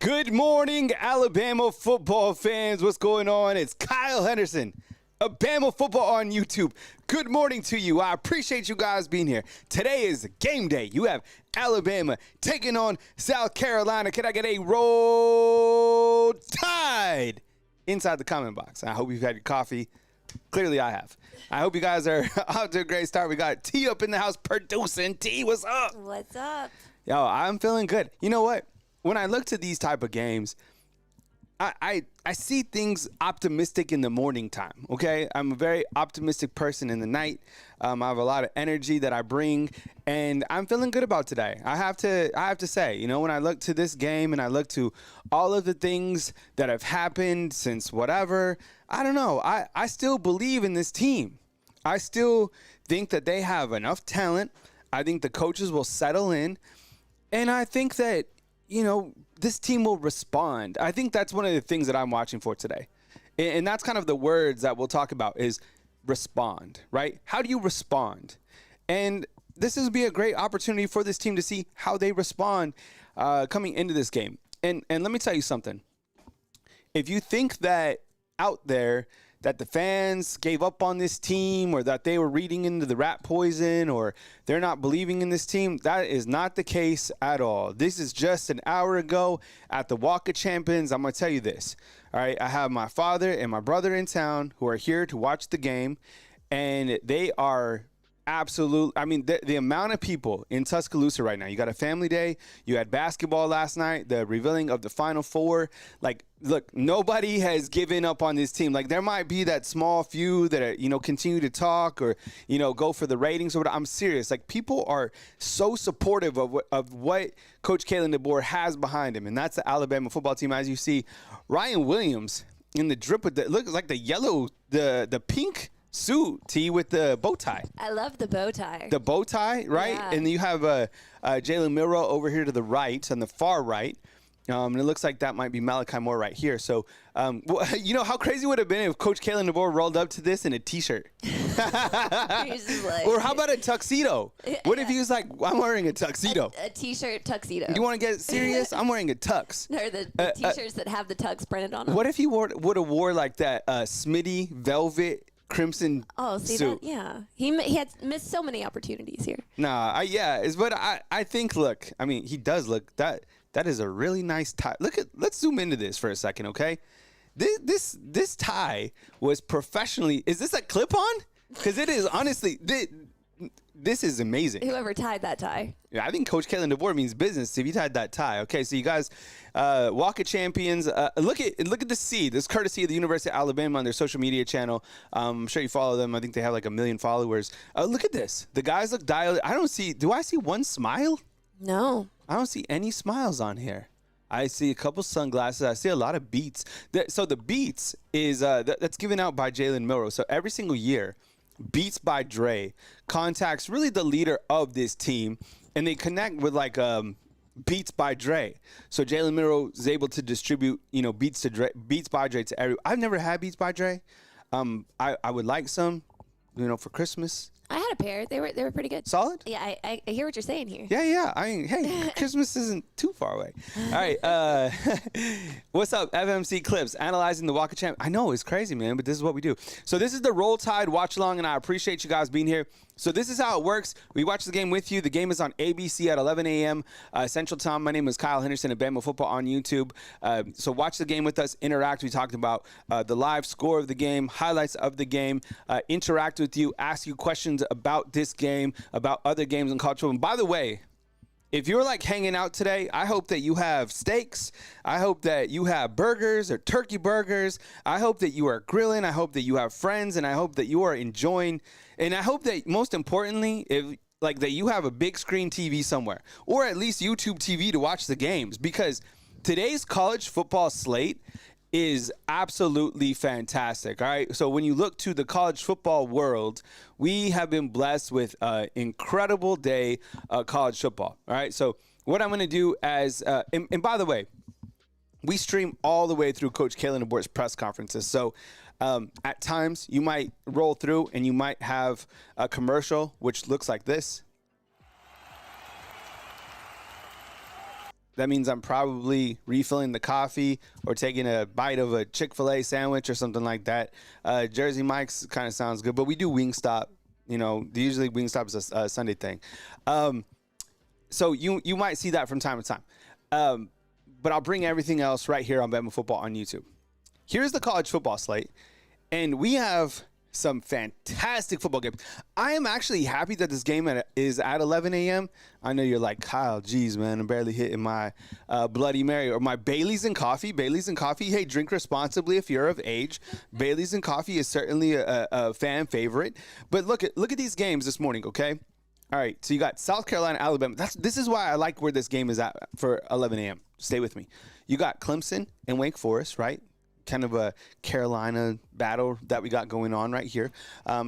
Good morning, Alabama football fans. What's going on? It's Kyle Henderson of Bama Football on YouTube. Good morning to you. I appreciate you guys being here. Today is game day. You have Alabama taking on South Carolina. Can I get a roll tide inside the comment box? I hope you've had your coffee. Clearly I have. I hope you guys are off to a great start. We got T up in the house producing. T, what's up? What's up? Yo, I'm feeling good. You know what? When I look to these type of games, I see things optimistic in the morning time, okay? I'm a very optimistic person in the night. I have a lot of energy that I bring, and I'm feeling good about today. I have to say, you know, when I look to this game and I look to all of the things that have happened since whatever, I don't know. I still believe in this team. I still think that they have enough talent. I think the coaches will settle in, and I think that, you know, this team will respond. I think that's one of the things that I'm watching for today. And that's kind of the words that we'll talk about is respond, right? How do you respond? And this will be a great opportunity for this team to see how they respond coming into this game. And let me tell you something. If you think that out there that the fans gave up on this team or that they were reading into the rat poison or they're not believing in this team, that is not the case at all. This is just an hour ago at the Walk of Champions. I'm going to tell you this. All right, I have my father and my brother in town who are here to watch the game, and they are absolute. I mean, the amount of people in Tuscaloosa right now. You got a family day. You had basketball last night, the revealing of the Final Four. Like, look, nobody has given up on this team. Like, there might be that small few that are, you know, continue to talk or, you know, go for the ratings or whatever. I'm serious. Like, people are so supportive of what Coach Kalen DeBoer has behind him, and that's the Alabama football team. As you see, Ryan Williams in the drip with the looks like the yellow, the pink suit, T, with the bow tie. I love the bow tie. The bow tie, right? Yeah. And then you have Jalen Milroe over here to the right, on the far right. And it looks like that might be Malachi Moore right here. So, you know, how crazy would it have been if Coach Kalen DeBoer rolled up to this in a T-shirt? Like, or how about a tuxedo? What if he was like, I'm wearing a tuxedo? a T-shirt tuxedo. You want to get serious? I'm wearing a tux. Or the T-shirts that have the tux printed on them. What if he would have wore like that Smitty velvet crimson suit? Yeah. He had missed so many opportunities here. Nah, but I think, look, I mean, he does look, that is a really nice tie. Let's zoom into this for a second, okay? This tie was professionally, is this a clip-on? Because it is, honestly, this is amazing. Whoever tied that tie. Yeah, I think Coach Kalen DeBoer means business if he tied that tie. Okay, so you guys, Walk of Champions. Look at the C. This is courtesy of the University of Alabama on their social media channel. I'm sure you follow them. I think they have like 1 million followers. Look at this. The guys look dialed. Do I see one smile? No. I don't see any smiles on here. I see a couple sunglasses. I see a lot of Beats. So the Beats is that's given out by Jalen Milroe. So every single year, Beats by Dre contacts really the leader of this team, and they connect with like Beats by Dre. So Jalen Milroe is able to distribute, you know, Beats by Dre to everyone. I've never had Beats by Dre. I would like some, you know, for Christmas. I had a pair. They were pretty good. Solid? Yeah, I hear what you're saying here. Yeah. Hey, Christmas isn't too far away. All right. What's up, FMC Clips? Analyzing the Walk of Champions. I know, it's crazy, man, but this is what we do. So this is the Roll Tide Watch Along, and I appreciate you guys being here. So this is how it works. We watch the game with you. The game is on ABC at 11 a.m. Central Time. My name is Kyle Henderson of Bama Football on YouTube. So watch the game with us. Interact. We talked about the live score of the game, highlights of the game, interact with you, ask you questions about this game, about other games in college football. And by the way, if you're like hanging out today, I hope that you have steaks. I hope that you have burgers or turkey burgers. I hope that you are grilling. I hope that you have friends, and I hope that you are enjoying. And I hope that most importantly, that you have a big screen TV somewhere, or at least YouTube TV to watch the games, because today's college football slate is absolutely fantastic. All right. So when you look to the college football world, we have been blessed with an incredible day of college football. All right. So what I'm going to do and by the way, we stream all the way through Coach Kalen DeBoer's press conferences. So at times you might roll through and you might have a commercial, which looks like this. That means I'm probably refilling the coffee or taking a bite of a Chick-fil-A sandwich or something like that. Jersey Mike's kind of sounds good, but we do Wingstop. Usually Wingstop is a Sunday thing. So you might see that from time to time. But I'll bring everything else right here on Bama Football on YouTube. Here's the college football slate, and we have some fantastic football games. I am actually happy that this game is at 11 a.m. I know you're like, Kyle, geez, man, I'm barely hitting my Bloody Mary or my Baileys and coffee. Baileys and coffee, hey, drink responsibly if you're of age. Baileys and coffee is certainly a fan favorite. But look at these games this morning, okay? All right, so you got South Carolina, Alabama. This is why I like where this game is at for 11 a.m. Stay with me. You got Clemson and Wake Forest, right? Kind of a Carolina battle that we got going on right here.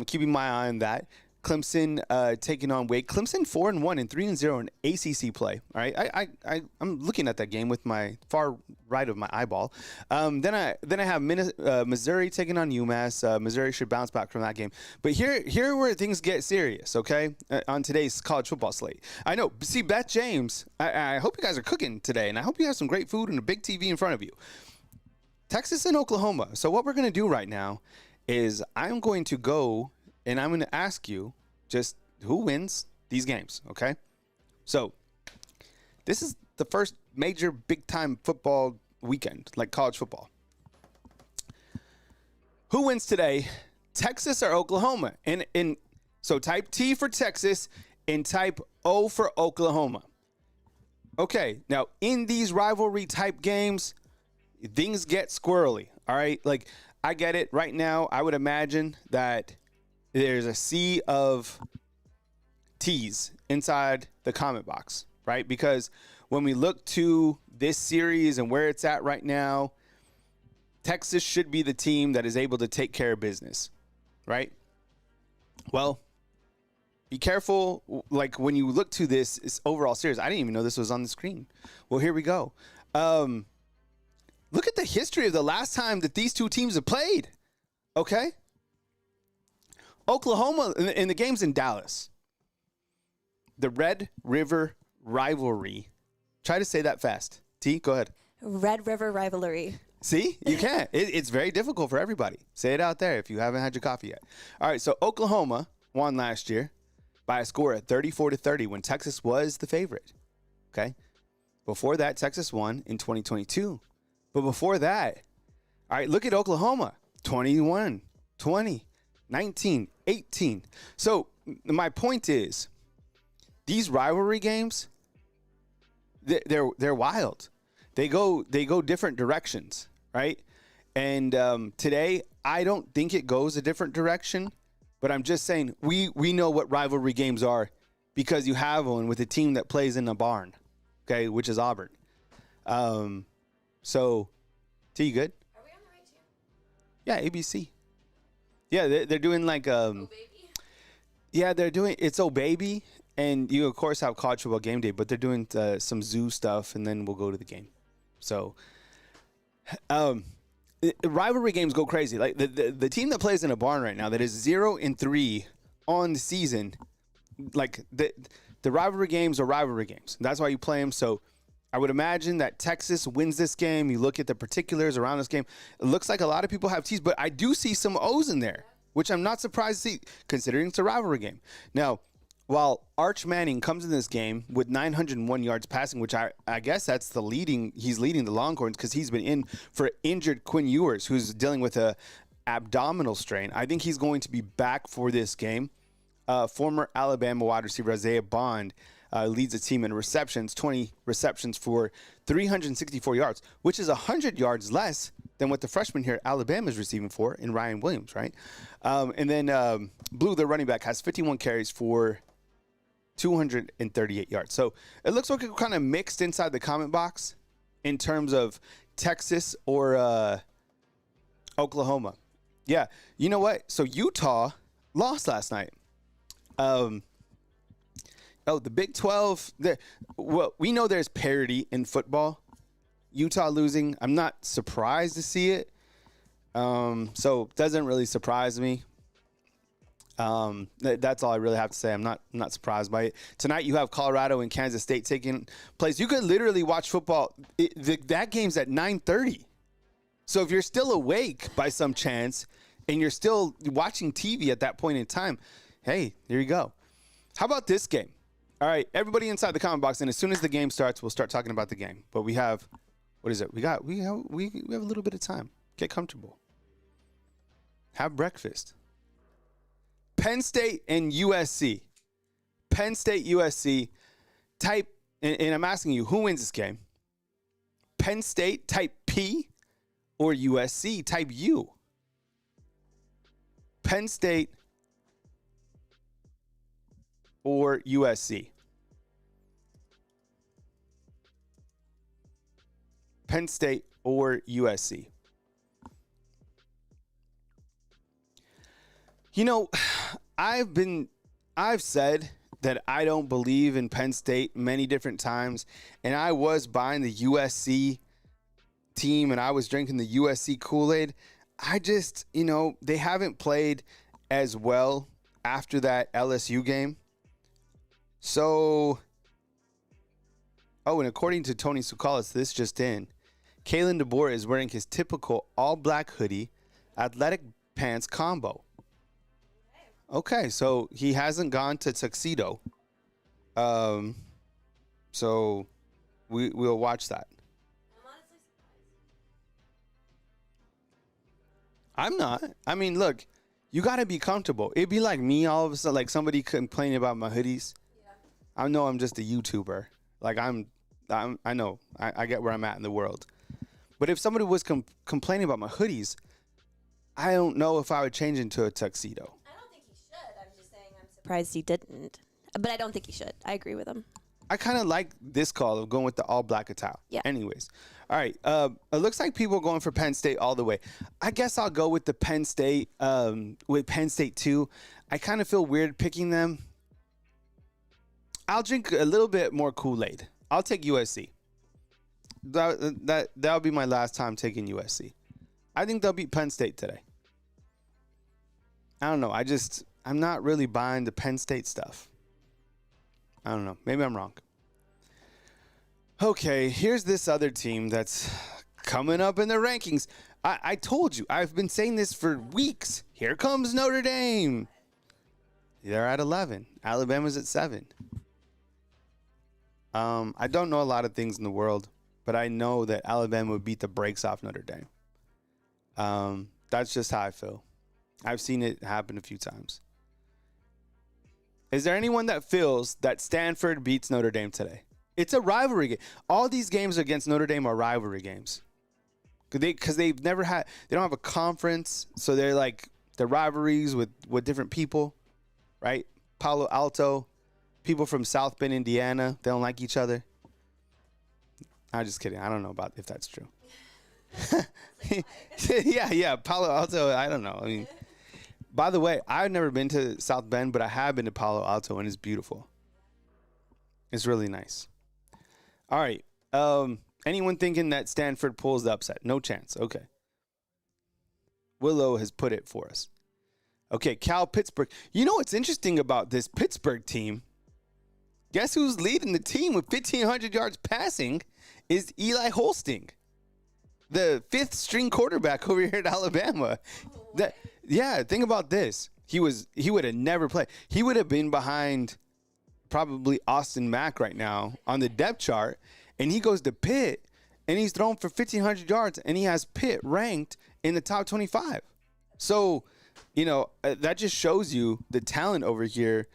Keeping my eye on that. Clemson taking on Wake. Clemson 4-1 and 3-0 in ACC play. All right, I'm looking at that game with my far right of my eyeball. Then I have Missouri taking on UMass. Missouri should bounce back from that game. But here where things get serious. Okay, on today's college football slate. I know. See, Beth James. I hope you guys are cooking today, and I hope you have some great food and a big TV in front of you. Texas and Oklahoma. So what we're going to do right now is I'm going to go and I'm going to ask you just who wins these games, okay? So this is the first major big-time football weekend, like college football. Who wins today, Texas or Oklahoma? And so type T for Texas and type O for Oklahoma. Okay, now in these rivalry-type games, things get squirrely, all right? Like, I get it. Right now, I would imagine that there's a sea of T's inside the comment box, right? Because when we look to this series and where it's at right now, Texas should be the team that is able to take care of business, right? Well, be careful. Like, when you look to this overall series, I didn't even know this was on the screen. Well, here we go. Look at the history of the last time that these two teams have played, okay? Oklahoma, in the games in Dallas, the Red River Rivalry. Try to say that fast. T, go ahead. Red River Rivalry. See? You can't. It's very difficult for everybody. Say it out there if you haven't had your coffee yet. All right, so Oklahoma won last year by a score of 34-30 when Texas was the favorite, okay? Before that, Texas won in 2022. But before that, all right, look at Oklahoma, 21, 20, 19, 18. So my point is, these rivalry games, they're wild. They go different directions, right? And today, I don't think it goes a different direction, but I'm just saying we know what rivalry games are because you have one with a team that plays in a barn, okay, which is Auburn. So, T, you good? Are we on the right channel? Yeah, ABC. Yeah, they're doing like Oh, baby? Yeah, they're doing it's Oh Baby, and you of course have college football game day, but they're doing some zoo stuff, and then we'll go to the game. So, rivalry games go crazy. Like the team that plays in a barn right now that is 0-3 on the season, like the rivalry games are rivalry games. That's why you play them. So I would imagine that Texas wins this game. You look at the particulars around this game. It looks like a lot of people have T's, but I do see some O's in there, which I'm not surprised to see, considering it's a rivalry game. Now, while Arch Manning comes in this game with 901 yards passing, which I guess that's he's leading the Longhorns because he's been in for injured Quinn Ewers, who's dealing with a abdominal strain. I think he's going to be back for this game. Former Alabama wide receiver Isaiah Bond leads the team in receptions, 20 receptions for 364 yards, which is 100 yards less than what the freshman here at Alabama is receiving for in Ryan Williams, right? And then Blue, the running back, has 51 carries for 238 yards. So it looks like it's kind of mixed inside the comment box in terms of Texas or Oklahoma. Yeah, you know what? So Utah lost last night. The Big 12, well, we know there's parity in football. Utah losing, I'm not surprised to see it. So it doesn't really surprise me. That's all I really have to say. I'm not surprised by it. Tonight you have Colorado and Kansas State taking place. You could literally watch football. That game's at 9:30. So if you're still awake by some chance and you're still watching TV at that point in time, hey, there you go. How about this game? All right, everybody inside the comment box, and as soon as the game starts, we'll start talking about the game. But we have, what is it? We have a little bit of time. Get comfortable. Have breakfast. Penn State and USC. Penn State, USC. Type, and I'm asking you, who wins this game? Penn State, type P, or USC, type U? Penn State or USC? Penn State or USC? You know, I've said that I don't believe in Penn State many different times, and I was buying the USC team and I was drinking the USC Kool-Aid. I just, they haven't played as well after that LSU game. So, and according to Tony Sukalis, this just in, Kalen DeBoer is wearing his typical all-black hoodie, athletic pants combo. Okay, so he hasn't gone to tuxedo. So we'll watch that. I'm not. I mean, look, you got to be comfortable. It'd be like me all of a sudden, like somebody complaining about my hoodies. Yeah. I know I'm just a YouTuber. Like I know. I get where I'm at in the world. But if somebody was complaining about my hoodies, I don't know if I would change into a tuxedo. Surprised he didn't, but I don't think he should. I agree with him. I kind of like this call of going with the all black attire. Yeah. Anyways, all right. It looks like people are going for Penn State all the way. I guess I'll go with the Penn State. With Penn State too. I kind of feel weird picking them. I'll drink a little bit more Kool-Aid. I'll take USC. That'll be my last time taking USC. I think they'll beat Penn State today. I don't know. I'm not really buying the Penn State stuff. I don't know. Maybe I'm wrong. Okay, here's this other team that's coming up in the rankings. I told you. I've been saying this for weeks. Here comes Notre Dame. They're at 11. Alabama's at 7. I don't know a lot of things in the world, but I know that Alabama would beat the brakes off Notre Dame. That's just how I feel. I've seen it happen a few times. Is there anyone that feels that Stanford beats Notre Dame today? It's a rivalry game. All these games against Notre Dame are rivalry games. Because they don't have a conference, so they're rivalries with different people, right? Palo Alto, people from South Bend, Indiana, they don't like each other. I'm just kidding. I don't know if that's true. yeah, Palo Alto, I don't know. I mean, by the way, I've never been to South Bend, but I have been to Palo Alto, and it's beautiful. It's really nice. All right. Anyone thinking that Stanford pulls the upset? No chance. Okay. Willow has put it for us. Okay, Cal Pittsburgh. You know what's interesting about this Pittsburgh team? Guess who's leading the team with 1,500 yards passing is Eli Holsting, the 5th string quarterback over here at Alabama. Think about this. He would have never played. He would have been behind probably Austin Mack right now on the depth chart, and he goes to Pitt, and he's thrown for 1,500 yards, and he has Pitt ranked in the top 25. So, that just shows you the talent over here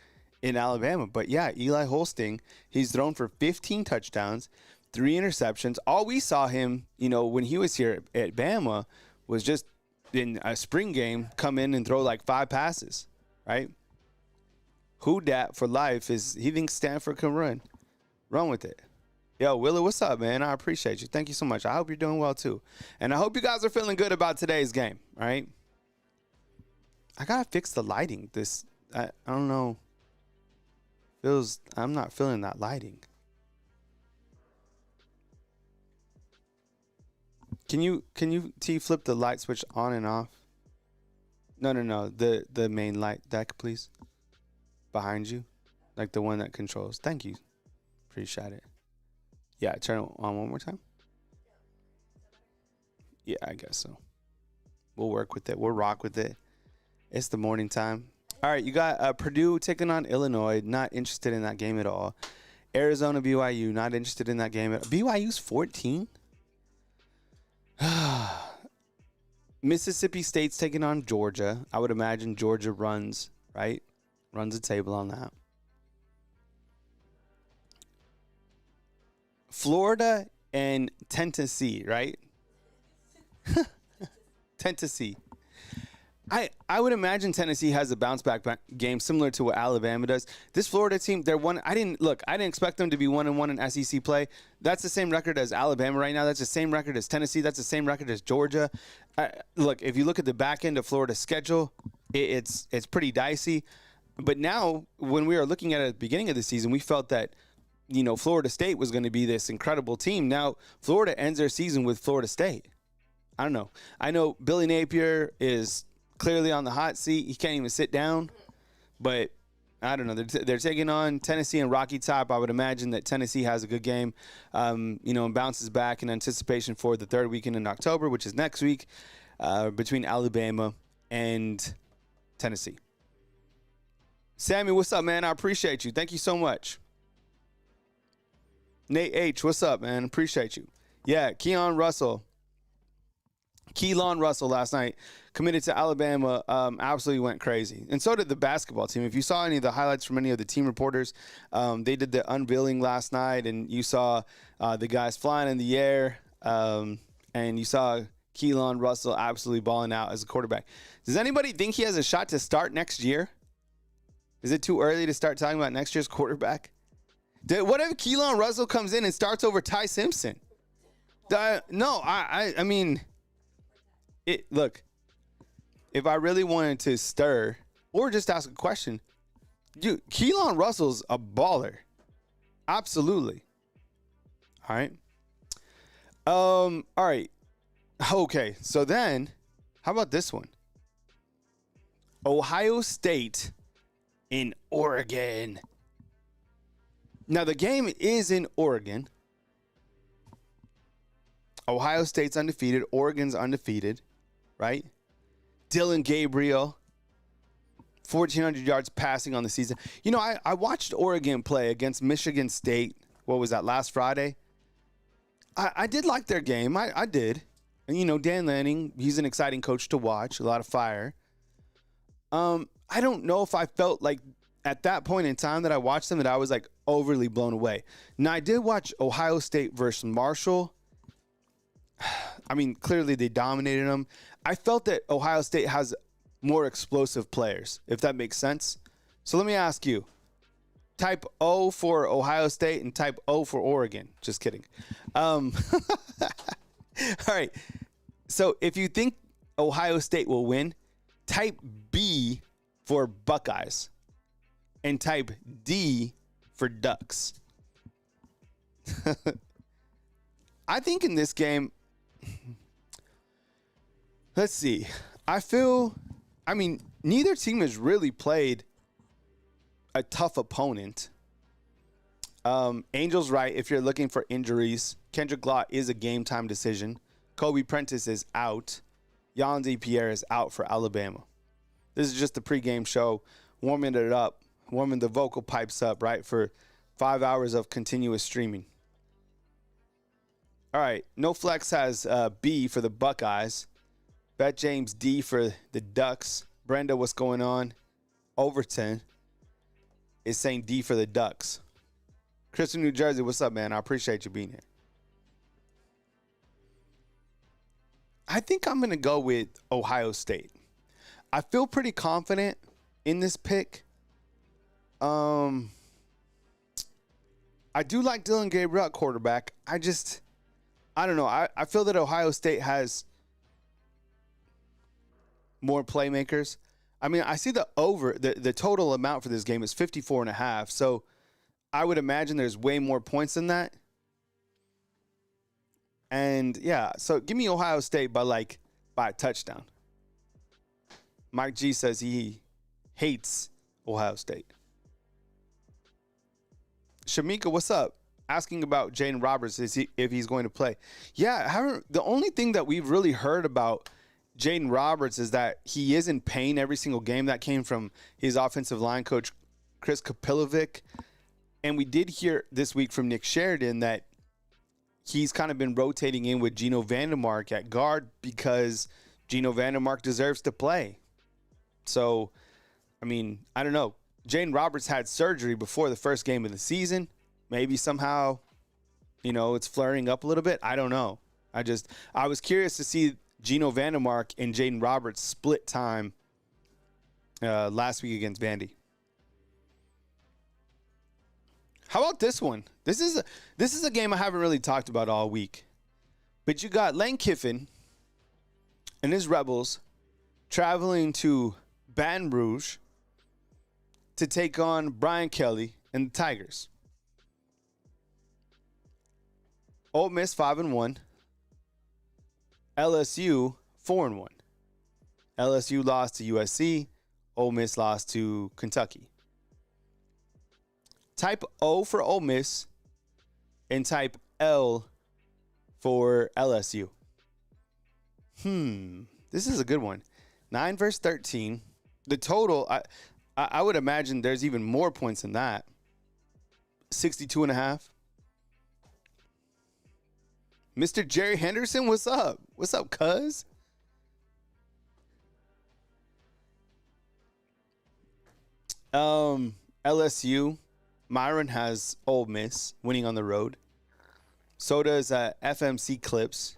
in Alabama. But, yeah, Eli Holsting, he's thrown for 15 touchdowns, 3 interceptions. All we saw him, when he was here at Bama was just in a spring game come in and throw like 5 passes, right? Who dat for life is he thinks Stanford can run with it. Yo, Willow, what's up, man? I appreciate you. Thank you so much. I hope you're doing well too. And I hope you guys are feeling good about today's game, all right? I gotta fix the lighting. I don't know. I'm not feeling that lighting. Can you flip the light switch on and off? No. The main light deck, please. Behind you. Like the one that controls. Thank you. Appreciate it. Yeah, turn it on one more time. Yeah, I guess so. We'll work with it. We'll rock with it. It's the morning time. All right, you got Purdue taking on Illinois. Not interested in that game at all. Arizona, BYU. Not interested in that game at all. BYU's 14? Mississippi State's taking on Georgia. I would imagine Georgia runs, right? Runs the table on that. Florida and Tennessee, right? Tennessee. I would imagine Tennessee has a bounce back game similar to what Alabama does. This Florida team, they're one. I didn't expect them to be 1-1 in SEC play. That's the same record as Alabama right now. That's the same record as Tennessee. That's the same record as Georgia. If you look at the back end of Florida's schedule, it's pretty dicey. But now, when we were looking at it at the beginning of the season, we felt that Florida State was going to be this incredible team. Now Florida ends their season with Florida State. I don't know. I know Billy Napier is clearly on the hot seat. He can't even sit down. But I don't know. They're taking on Tennessee and Rocky Top. I would imagine that Tennessee has a good game, and bounces back in anticipation for the third weekend in October, which is next week, between Alabama and Tennessee. Sammy, what's up, man? I appreciate you. Thank you so much. Nate H, what's up, man? Appreciate you. Yeah, Keelan Russell last night committed to Alabama, absolutely went crazy. And so did the basketball team. If you saw any of the highlights from any of the team reporters, they did the unveiling last night, and you saw the guys flying in the air, and you saw Keelan Russell absolutely balling out as a quarterback. Does anybody think he has a shot to start next year? Is it too early to start talking about next year's quarterback? What if Keelan Russell comes in and starts over Ty Simpson? No, I mean, look, if I really wanted to stir or just ask a question, dude, Keelan Russell's a baller. Absolutely. All right. All right. Okay. So then, how about this one? Ohio State in Oregon. Now, the game is in Oregon. Ohio State's undefeated. Oregon's undefeated, right? Dylan Gabriel, 1,400 yards passing on the season. I watched Oregon play against Michigan State. What was that, last Friday? I did like their game. I did. And, Dan Lanning, he's an exciting coach to watch. A lot of fire. I don't know if I felt like at that point in time that I watched them that I was like overly blown away. Now, I did watch Ohio State versus Marshall. I mean, clearly they dominated them. I felt that Ohio State has more explosive players, if that makes sense. So let me ask you, type O for Ohio State and type O for Oregon. Just kidding. All right. So if you think Ohio State will win, type B for Buckeyes and type D for Ducks. I think in this game, let's see. Neither team has really played a tough opponent. Angel's right. If you're looking for injuries, Kendrick Law is a game time decision. Kobe Prentice is out. Yanzi Pierre is out for Alabama. This is just a pregame show, warming it up, warming the vocal pipes up, right, for 5 hours of continuous streaming. All right, No Flex has B for the Buckeyes. Bet James D for the Ducks. Brenda, what's going on? Overton is saying D for the Ducks. Chris from New Jersey, what's up, man? I appreciate you being here. I think I'm going to go with Ohio State. I feel pretty confident in this pick. I do like Dylan Gabriel at quarterback. I don't know. I feel that Ohio State has more playmakers. I mean, I see the total amount for this game is 54.5. So I would imagine there's way more points than that. And yeah, so give me Ohio State by a touchdown. Mike G says he hates Ohio State. Shamika, what's up? Asking about Jaden Roberts, if he's going to play. Yeah, the only thing that we've really heard about Jaden Roberts is that he is in pain every single game. That came from his offensive line coach, Chris Kapilovic. And we did hear this week from Nick Sheridan that he's kind of been rotating in with Geno Vandermark at guard because Geno Vandermark deserves to play. So, I mean, I don't know. Jaden Roberts had surgery before the first game of the season. Maybe somehow, it's flaring up a little bit. I don't know. I was curious to see Geno Vandermark and Jaden Roberts split time last week against Vandy. How about this one? This is a game I haven't really talked about all week. But you got Lane Kiffin and his Rebels traveling to Baton Rouge to take on Brian Kelly and the Tigers. Ole Miss 5-1. LSU 4-1. LSU lost to USC. Ole Miss lost to Kentucky. Type O for Ole Miss and type L for LSU. This is a good one. 9 versus 13. The total, I would imagine there's even more points than that. 62.5. Mr. Jerry Henderson, what's up? What's up, cuz? LSU. Myron has Ole Miss winning on the road. So does FMC Clips.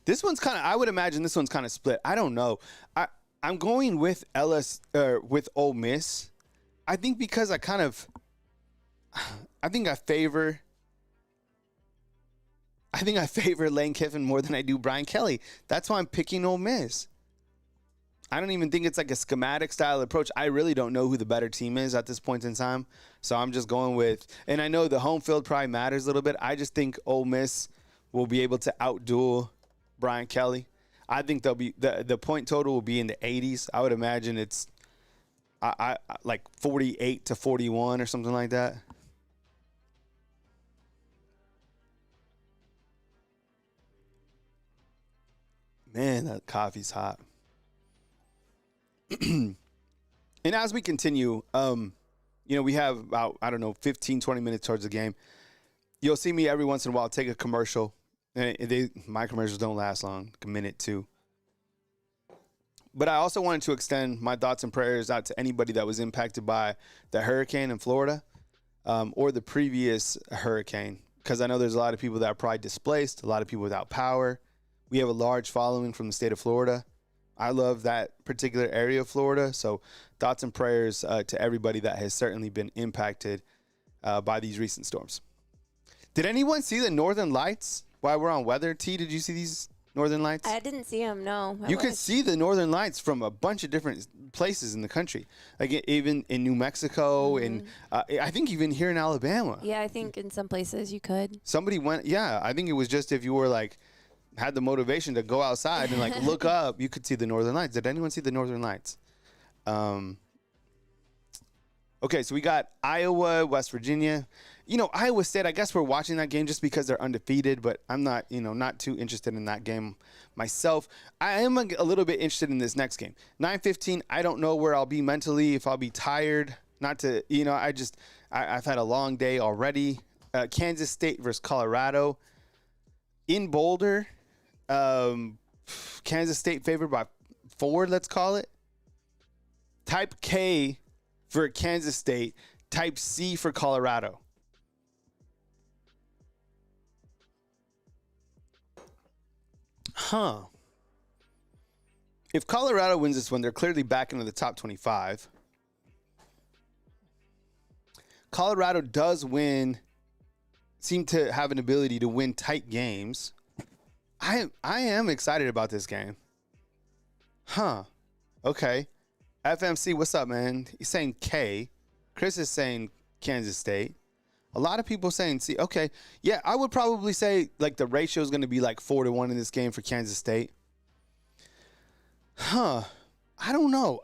This one's I would imagine this one's kind of split. I don't know. I'm going with with Ole Miss. I think because I favor Lane Kiffin more than I do Brian Kelly. That's why I'm picking Ole Miss. I don't even think it's like a schematic style approach. I really don't know who the better team is at this point in time. So I'm just going with, and I know the home field probably matters a little bit. I just think Ole Miss will be able to outduel Brian Kelly. I think they'll be the point total will be in the 80s. I would imagine it's like 48-41 or something like that. Man, that coffee's hot. And as we continue, we have about, 15, 20 minutes towards the game. You'll see me every once in a while take a commercial. And my commercials don't last long, like a minute, two. But I also wanted to extend my thoughts and prayers out to anybody that was impacted by the hurricane in Florida or the previous hurricane, because I know there's a lot of people that are probably displaced, a lot of people without power. We have a large following from the state of Florida. I love that particular area of Florida. So thoughts and prayers to everybody that has certainly been impacted by these recent storms. Did anyone see the Northern Lights while we're on weather? T, did you see these Northern Lights? I didn't see them, no. You could see the Northern Lights from a bunch of different places in the country, like even in New Mexico and I think even here in Alabama. Yeah, I think in some places you could. Somebody went, I think it was just if you were had the motivation to go outside and look up, you could see the Northern Lights. Did anyone see the Northern Lights? Okay, so we got Iowa, West Virginia. Iowa State, I guess we're watching that game just because they're undefeated, but I'm not, not too interested in that game myself. I am a little bit interested in this next game. 9:15, I don't know where I'll be mentally, if I'll be tired. Not to, I've had a long day already. Kansas State versus Colorado. In Boulder, Kansas State favored by 4, let's call it. Type K for Kansas State. Type C for Colorado. If Colorado wins this one, they're clearly back into the top 25. Colorado does seem to have an ability to win tight games. I am excited about this game. Okay. FMC, what's up, man? He's saying K. Chris is saying Kansas State. A lot of people saying C. Okay. Yeah, I would probably say the ratio is going to be 4-1 in this game for Kansas State. I I don't know.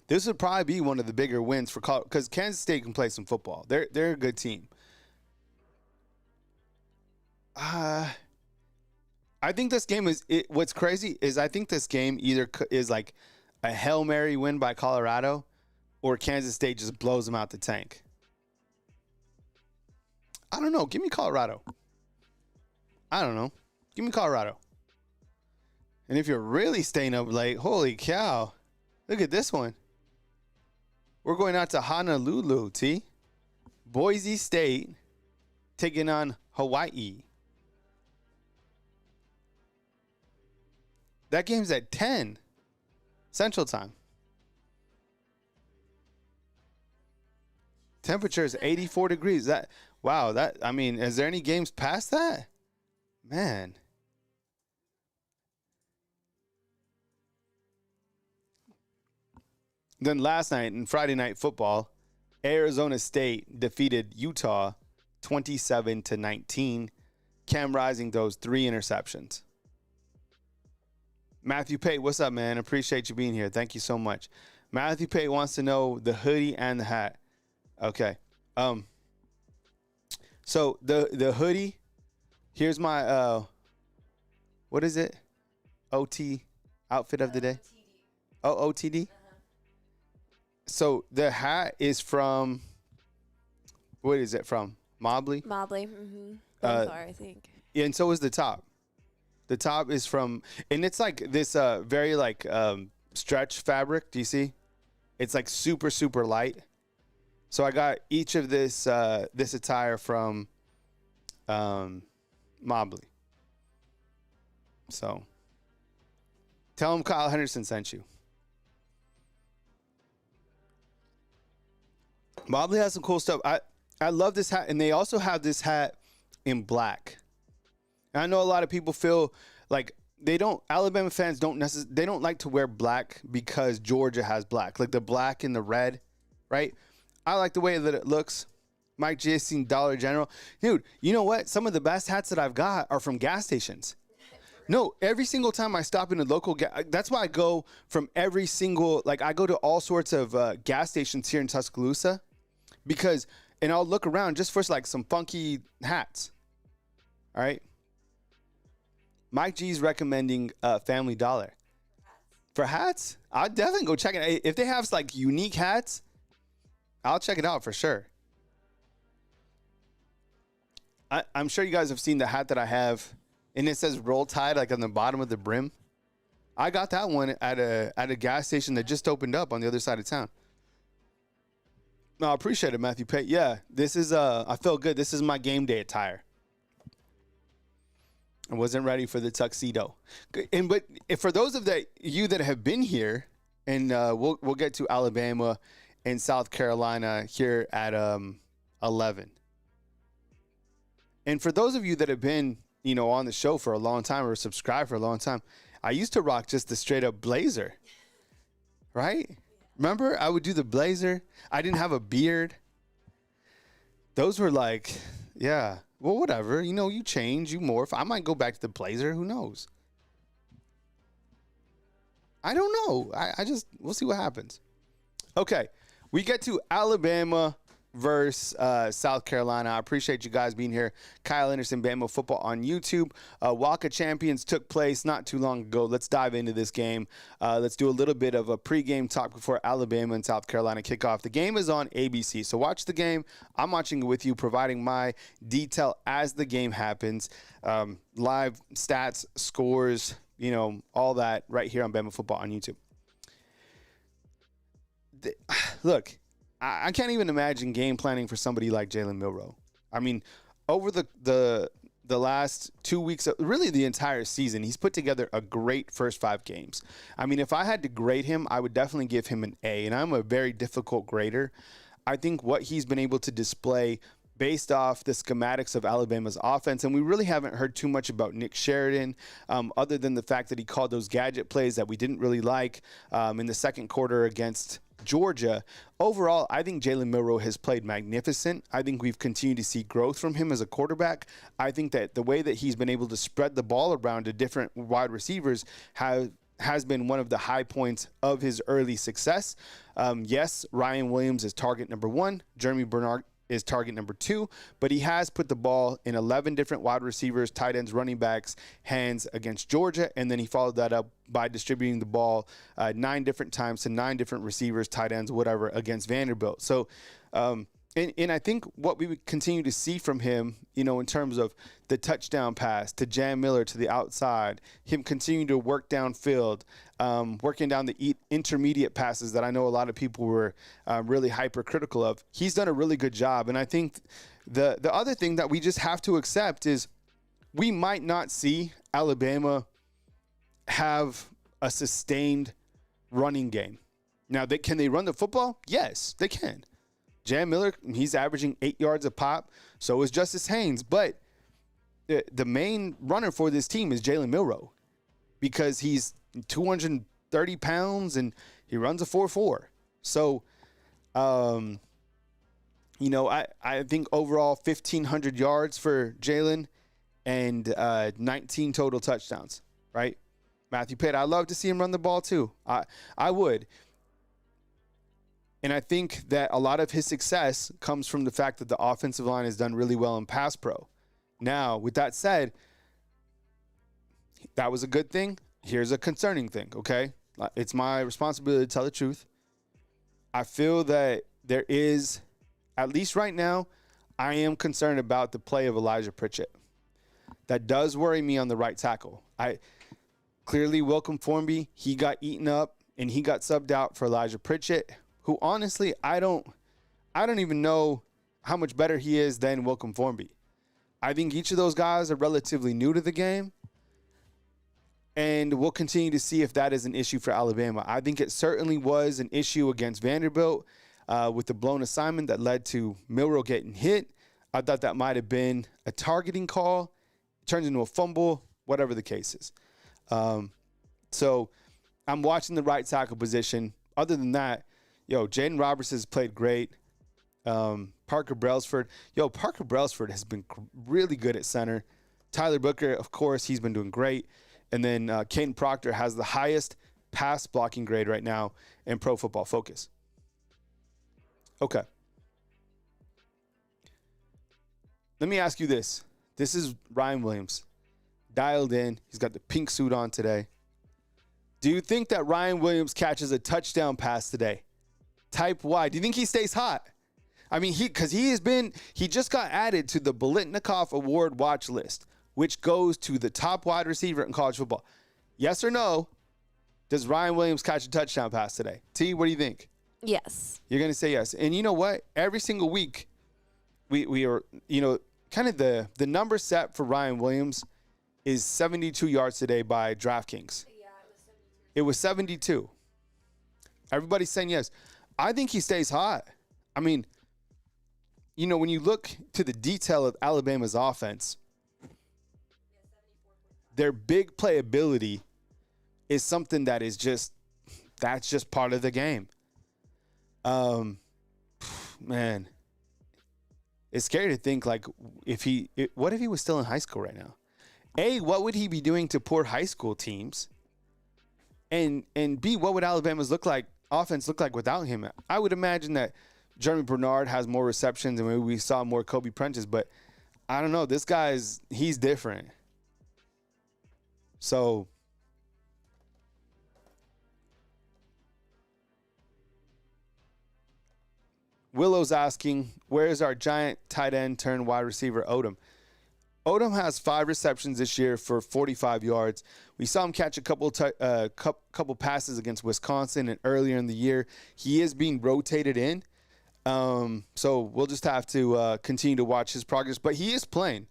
This would probably be one of the bigger wins for Colorado because Kansas State can play some football. They're a good team. I think this game what's crazy is I think this game either is like a Hail Mary win by Colorado or Kansas State just blows them out the tank. I don't know. Give me Colorado. I don't know. Give me Colorado. And if you're really staying up late, holy cow. Look at this one. We're going out to Honolulu, T. Boise State taking on Hawaii. That game's at 10 Central Time. Temperature is 84 degrees. Is there any games past that? Man. Then last night in Friday Night Football, Arizona State defeated Utah 27-19. Cam Rising throws 3 interceptions. Matthew Pate, what's up, man? Appreciate you being here. Thank you so much. Matthew Pate wants to know the hoodie and the hat. Okay. So the hoodie, here's my what is it? OT outfit of the day. OTD. So the hat is from, what is it from? Mobley? Mobley. Mm-hmm. I think. And so is the top. The top is from, and it's like this very like stretch fabric. Do you see? It's like super, super light. So I got each of this attire from Mobley. So tell him Kyle Henderson sent you. Mobley has some cool stuff. I love this hat, and they also have this hat in black. And I know a lot of people feel like Alabama fans don't like to wear black because Georgia has black, like the black and the red, right? I like the way that it looks. Mike Jason, Dollar General. Dude, you know what? Some of the best hats that I've got are from gas stations. No, every single time I stop in a local that's why I go from every single, I go to all sorts of gas stations here in Tuscaloosa and I'll look around just for some funky hats. All right. Mike G's recommending Family Dollar. For hats? I'll definitely go check it. If they have unique hats, I'll check it out for sure. I'm sure you guys have seen the hat that I have, and it says Roll Tide on the bottom of the brim. I got that one at a gas station that just opened up on the other side of town. No, I appreciate it, Matthew Pate. Yeah, this is I feel good. This is my game day attire. I wasn't ready for the tuxedo. But for those of you that have been here, and we'll get to Alabama and South Carolina here at 11. And for those of you that have been, on the show for a long time or subscribed for a long time, I used to rock just the straight up blazer, right? Remember, I would do the blazer. I didn't have a beard. Those were yeah. Well, whatever. You change, you morph. I might go back to the blazer. Who knows? I don't know. We'll see what happens. Okay. We get to Alabama versus South Carolina. I appreciate you guys being here. Kyle Anderson, Bama Football on YouTube. Walk of Champions took place not too long ago. Let's dive into this game. Let's do a little bit of a pregame talk before Alabama and South Carolina kick off. The game is on ABC, so watch the game. I'm watching it with you, providing my detail as the game happens. Live stats, scores, all that right here on Bama Football on YouTube. Look, I can't even imagine game planning for somebody like Jalen Milroe. I mean, over the last 2 weeks, really the entire season, he's put together a great first 5 games. I mean, if I had to grade him, I would definitely give him an A, and I'm a very difficult grader. I think what he's been able to display based off the schematics of Alabama's offense. And we really haven't heard too much about Nick Sheridan, other than the fact that he called those gadget plays that we didn't really like in the second quarter against Georgia. Overall, I think Jalen Milroe has played magnificent. I think we've continued to see growth from him as a quarterback. I think that the way that he's been able to spread the ball around to different wide receivers has been one of the high points of his early success. Yes, Ryan Williams is target number 1. Jeremy Bernard is target number 2, but he has put the ball in 11 different wide receivers, tight ends, running backs' hands against Georgia, and then he followed that up by distributing the ball 9 different times to 9 different receivers, tight ends, whatever, against Vanderbilt. So, and I think what we would continue to see from him, in terms of the touchdown pass to Jam Miller to the outside, him continuing to work downfield, working down the intermediate passes that I know a lot of people were really hypercritical of. He's done a really good job. And I think the other thing that we just have to accept is we might not see Alabama have a sustained running game. Now, can they run the football? Yes, they can. Jam Miller, he's averaging 8 yards a pop. So is Justice Haynes. But the main runner for this team is Jalen Milroe, because he's 230 pounds and he runs a 4.4. So, I think overall 1,500 yards for Jalen and 19 total touchdowns, right? Matthew Pitt, I'd love to see him run the ball too. I would. And I think that a lot of his success comes from the fact that the offensive line has done really well in pass pro. Now, with that said, that was a good thing. Here's a concerning thing, okay? It's my responsibility to tell the truth. I feel that there is, at least right now, I am concerned about the play of Elijah Pritchett. That does worry me on the right tackle. Clearly, Welcome Formby, he got eaten up and he got subbed out for Elijah Pritchett, who honestly, I don't even know how much better he is than Welcome Formby. I think each of those guys are relatively new to the game, and we'll continue to see if that is an issue for Alabama. I think it certainly was an issue against Vanderbilt with the blown assignment that led to Milroe getting hit. I thought that might have been a targeting call. It turns into a fumble, whatever the case is. So I'm watching the right tackle position. Other than that, Jaden Roberts has played great. Parker Brailsford. Parker Brailsford has been really good at center. Tyler Booker, of course, he's been doing great. And then Caden Proctor has the highest pass blocking grade right now in Pro Football Focus. Okay. Let me ask you this. This is Ryan Williams. Dialed in. He's got the pink suit on today. Do you think that Ryan Williams catches a touchdown pass today? Type Y. Do you think he stays hot? I mean, he just got added to the Biletnikoff Award watch list, which goes to the top wide receiver in college football. Yes or no? Does Ryan Williams catch a touchdown pass today? T, what do you think? Yes. You're going to say yes. And you know what? Every single week, we are, kind of the number set for Ryan Williams is 72 yards today by DraftKings. Yeah, it was 72. Everybody's saying yes. I think he stays hot. I mean, when you look to the detail of Alabama's offense, their big playability is something that is that's just part of the game. Man, it's scary to think, like, what if he was still in high school right now? A, what would he be doing to poor high school teams? And B, what would Alabama's offense look like without him? I would imagine that Jeremy Bernard has more receptions and maybe we saw more Kobe Prentice, but I don't know. This he's different. So Willow's asking, where's our giant tight end turned wide receiver, Odom? Odom has 5 receptions this year for 45 yards. We saw him catch a couple passes against Wisconsin and earlier in the year. He is being rotated in. So we'll just have to continue to watch his progress. But he is playing.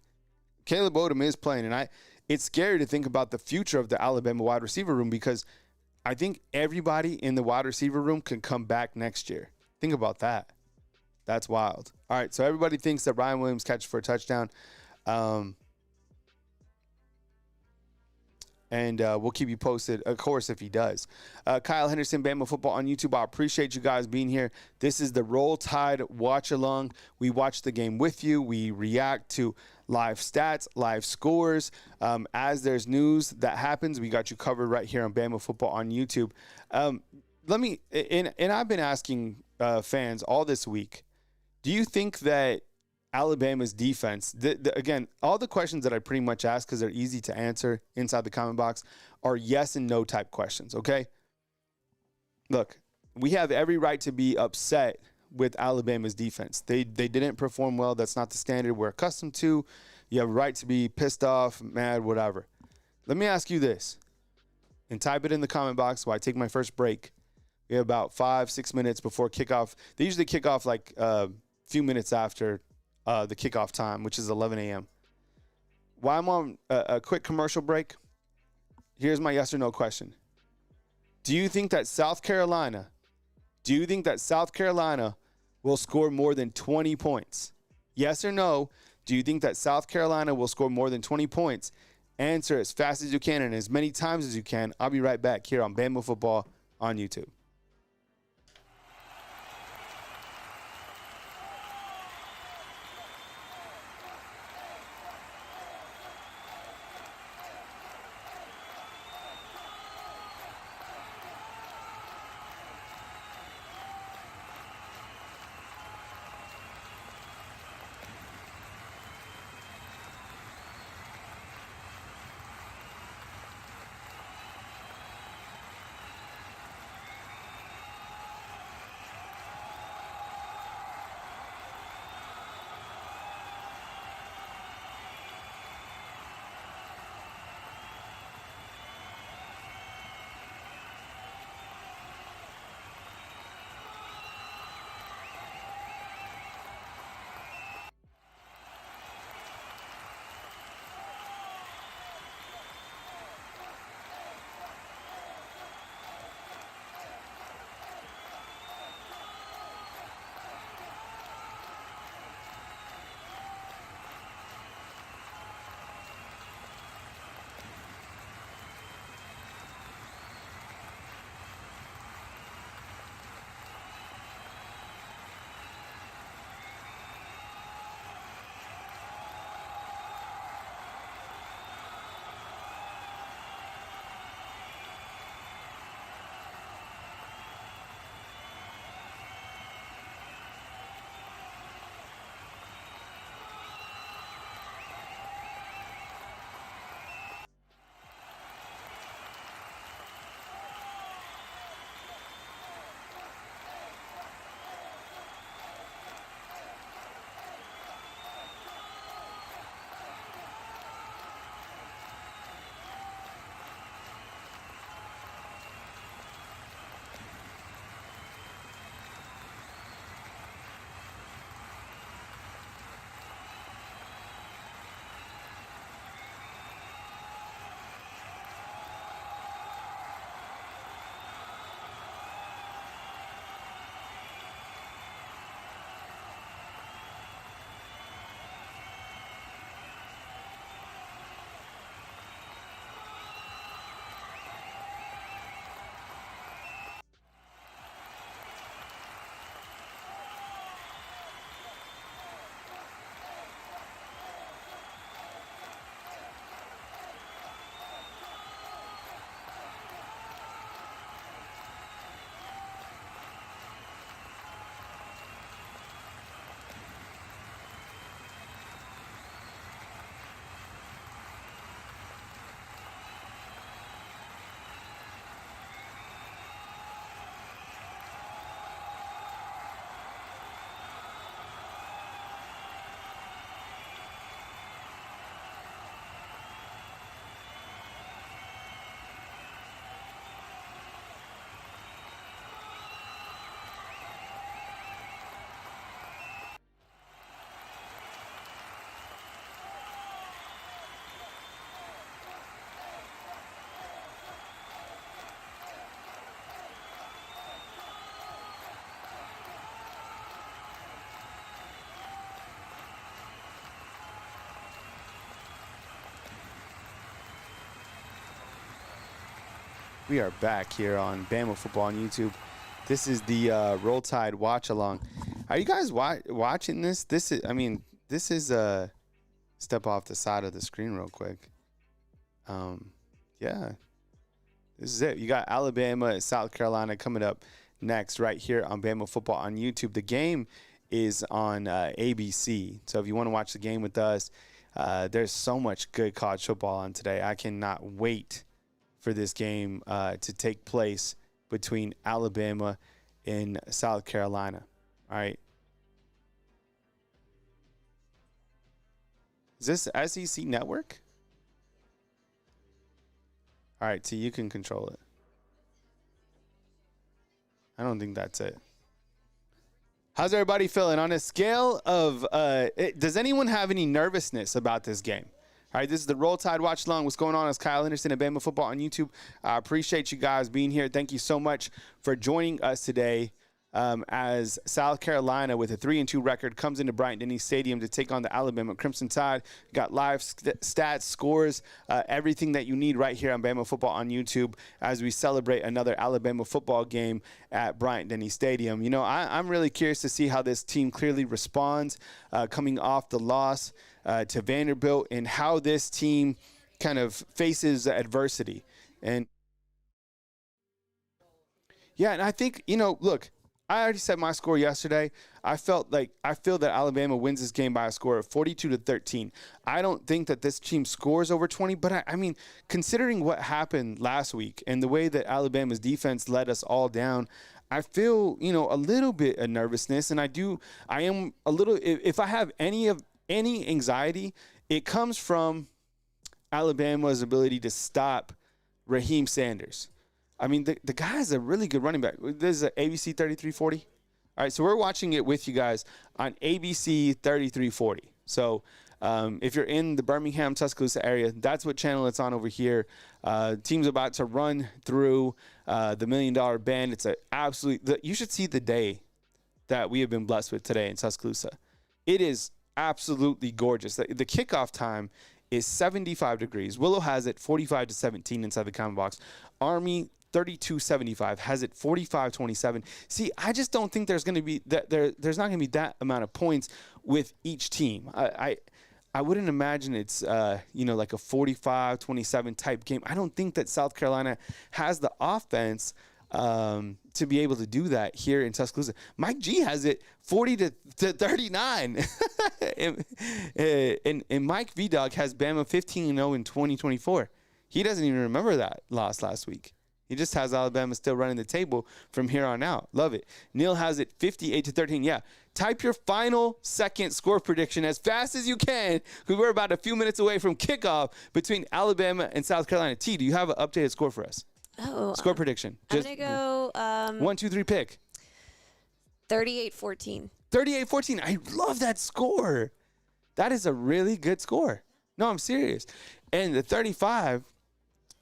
Caleb Odom is playing. And it's scary to think about the future of the Alabama wide receiver room, because I think everybody in the wide receiver room can come back next year. Think about that. That's wild. All right, so everybody thinks that Ryan Williams catches for a touchdown. And we'll keep you posted, of course, if he does. Kyle Henderson, Bama Football on YouTube. I appreciate you guys being here. This is the Roll Tide Watch Along. We watch the game with you. We react to live stats, live scores. As there's news that happens, we got you covered right here on Bama Football on YouTube. And I've been asking fans all this week, do you think that Alabama's defense, again, all the questions that I pretty much ask because they're easy to answer inside the comment box are yes and no type questions, okay? Look, we have every right to be upset with Alabama's defense. They didn't perform well. That's not the standard we're accustomed to. You have a right to be pissed off, mad, whatever. Let me ask you this, and type it in the comment box while I take my first break. We have about 5-6 minutes before kickoff. They usually kick off like a few minutes after the kickoff time, which is 11 a.m. While I'm on a quick commercial break, here's my yes or no question. Do you think that South Carolina will score more than 20 points? Yes or no? Do you think that South Carolina will score more than 20 points? Answer as fast as you can and as many times as you can. I'll be right back here on Bama Football on YouTube. We are back here on Bama Football on YouTube. This is the Roll Tide Watch Along. Are you guys watching this? This is step off the side of the screen real quick. Yeah, this is it. You got Alabama and South Carolina coming up next right here on Bama Football on YouTube. The game is on ABC. So if you want to watch the game with us, there's so much good college football on today. I cannot wait for this game to take place between Alabama and South Carolina. All right. Is this SEC Network? All right, so you can control it. I don't think that's it. How's everybody feeling on a scale of, does anyone have any nervousness about this game? All right, this is the Roll Tide Watch Along. What's going on? It's Kyle Anderson at Bama Football on YouTube. I appreciate you guys being here. Thank you so much for joining us today as South Carolina with a 3-2 record comes into Bryant-Denny Stadium to take on the Alabama Crimson Tide. Got live stats, scores, everything that you need right here on Bama Football on YouTube as we celebrate another Alabama football game at Bryant-Denny Stadium. You know, I'm really curious to see how this team clearly responds coming off the loss to Vanderbilt and how this team kind of faces adversity. And yeah, and I think, you know, look, I already said my score yesterday. I feel that Alabama wins this game by a score of 42-13. I don't think that this team scores over 20, but I mean, considering what happened last week and the way that Alabama's defense let us all down, I feel, you know, a little bit of nervousness, and I am a little. If I have any anxiety, it comes from Alabama's ability to stop Raheem Sanders. I mean, the guy's a really good running back. This is an ABC 3340. All right, so we're watching it with you guys on ABC 3340. So if you're in the Birmingham, Tuscaloosa area, that's what channel it's on over here. Team's about to run through the $1 Million Band. It's you should see the day that we have been blessed with today in Tuscaloosa. It is absolutely gorgeous. The kickoff time is 75 degrees. Willow has it 45-17 inside the comment box. Army 32-75 has it 45-27. See, I just don't think there's going to be that there's not going to be that amount of points with each team. I wouldn't imagine it's like a 45-27 type game. I don't think that South Carolina has the offense to be able to do that here in Tuscaloosa. Mike G has it 40-39. and Mike V-Dog has Bama 15-0 in 2024. He doesn't even remember that loss last week. He just has Alabama still running the table from here on out. Love it. Neil has it 58-13. Yeah. Type your final second score prediction as fast as you can because we're about a few minutes away from kickoff between Alabama and South Carolina. T, do you have an updated score for us? Oh. Score prediction. I'm going to go 1, 2, 3 pick. 38-14. 38-14. I love that score. That is a really good score. No, I'm serious. And the 35,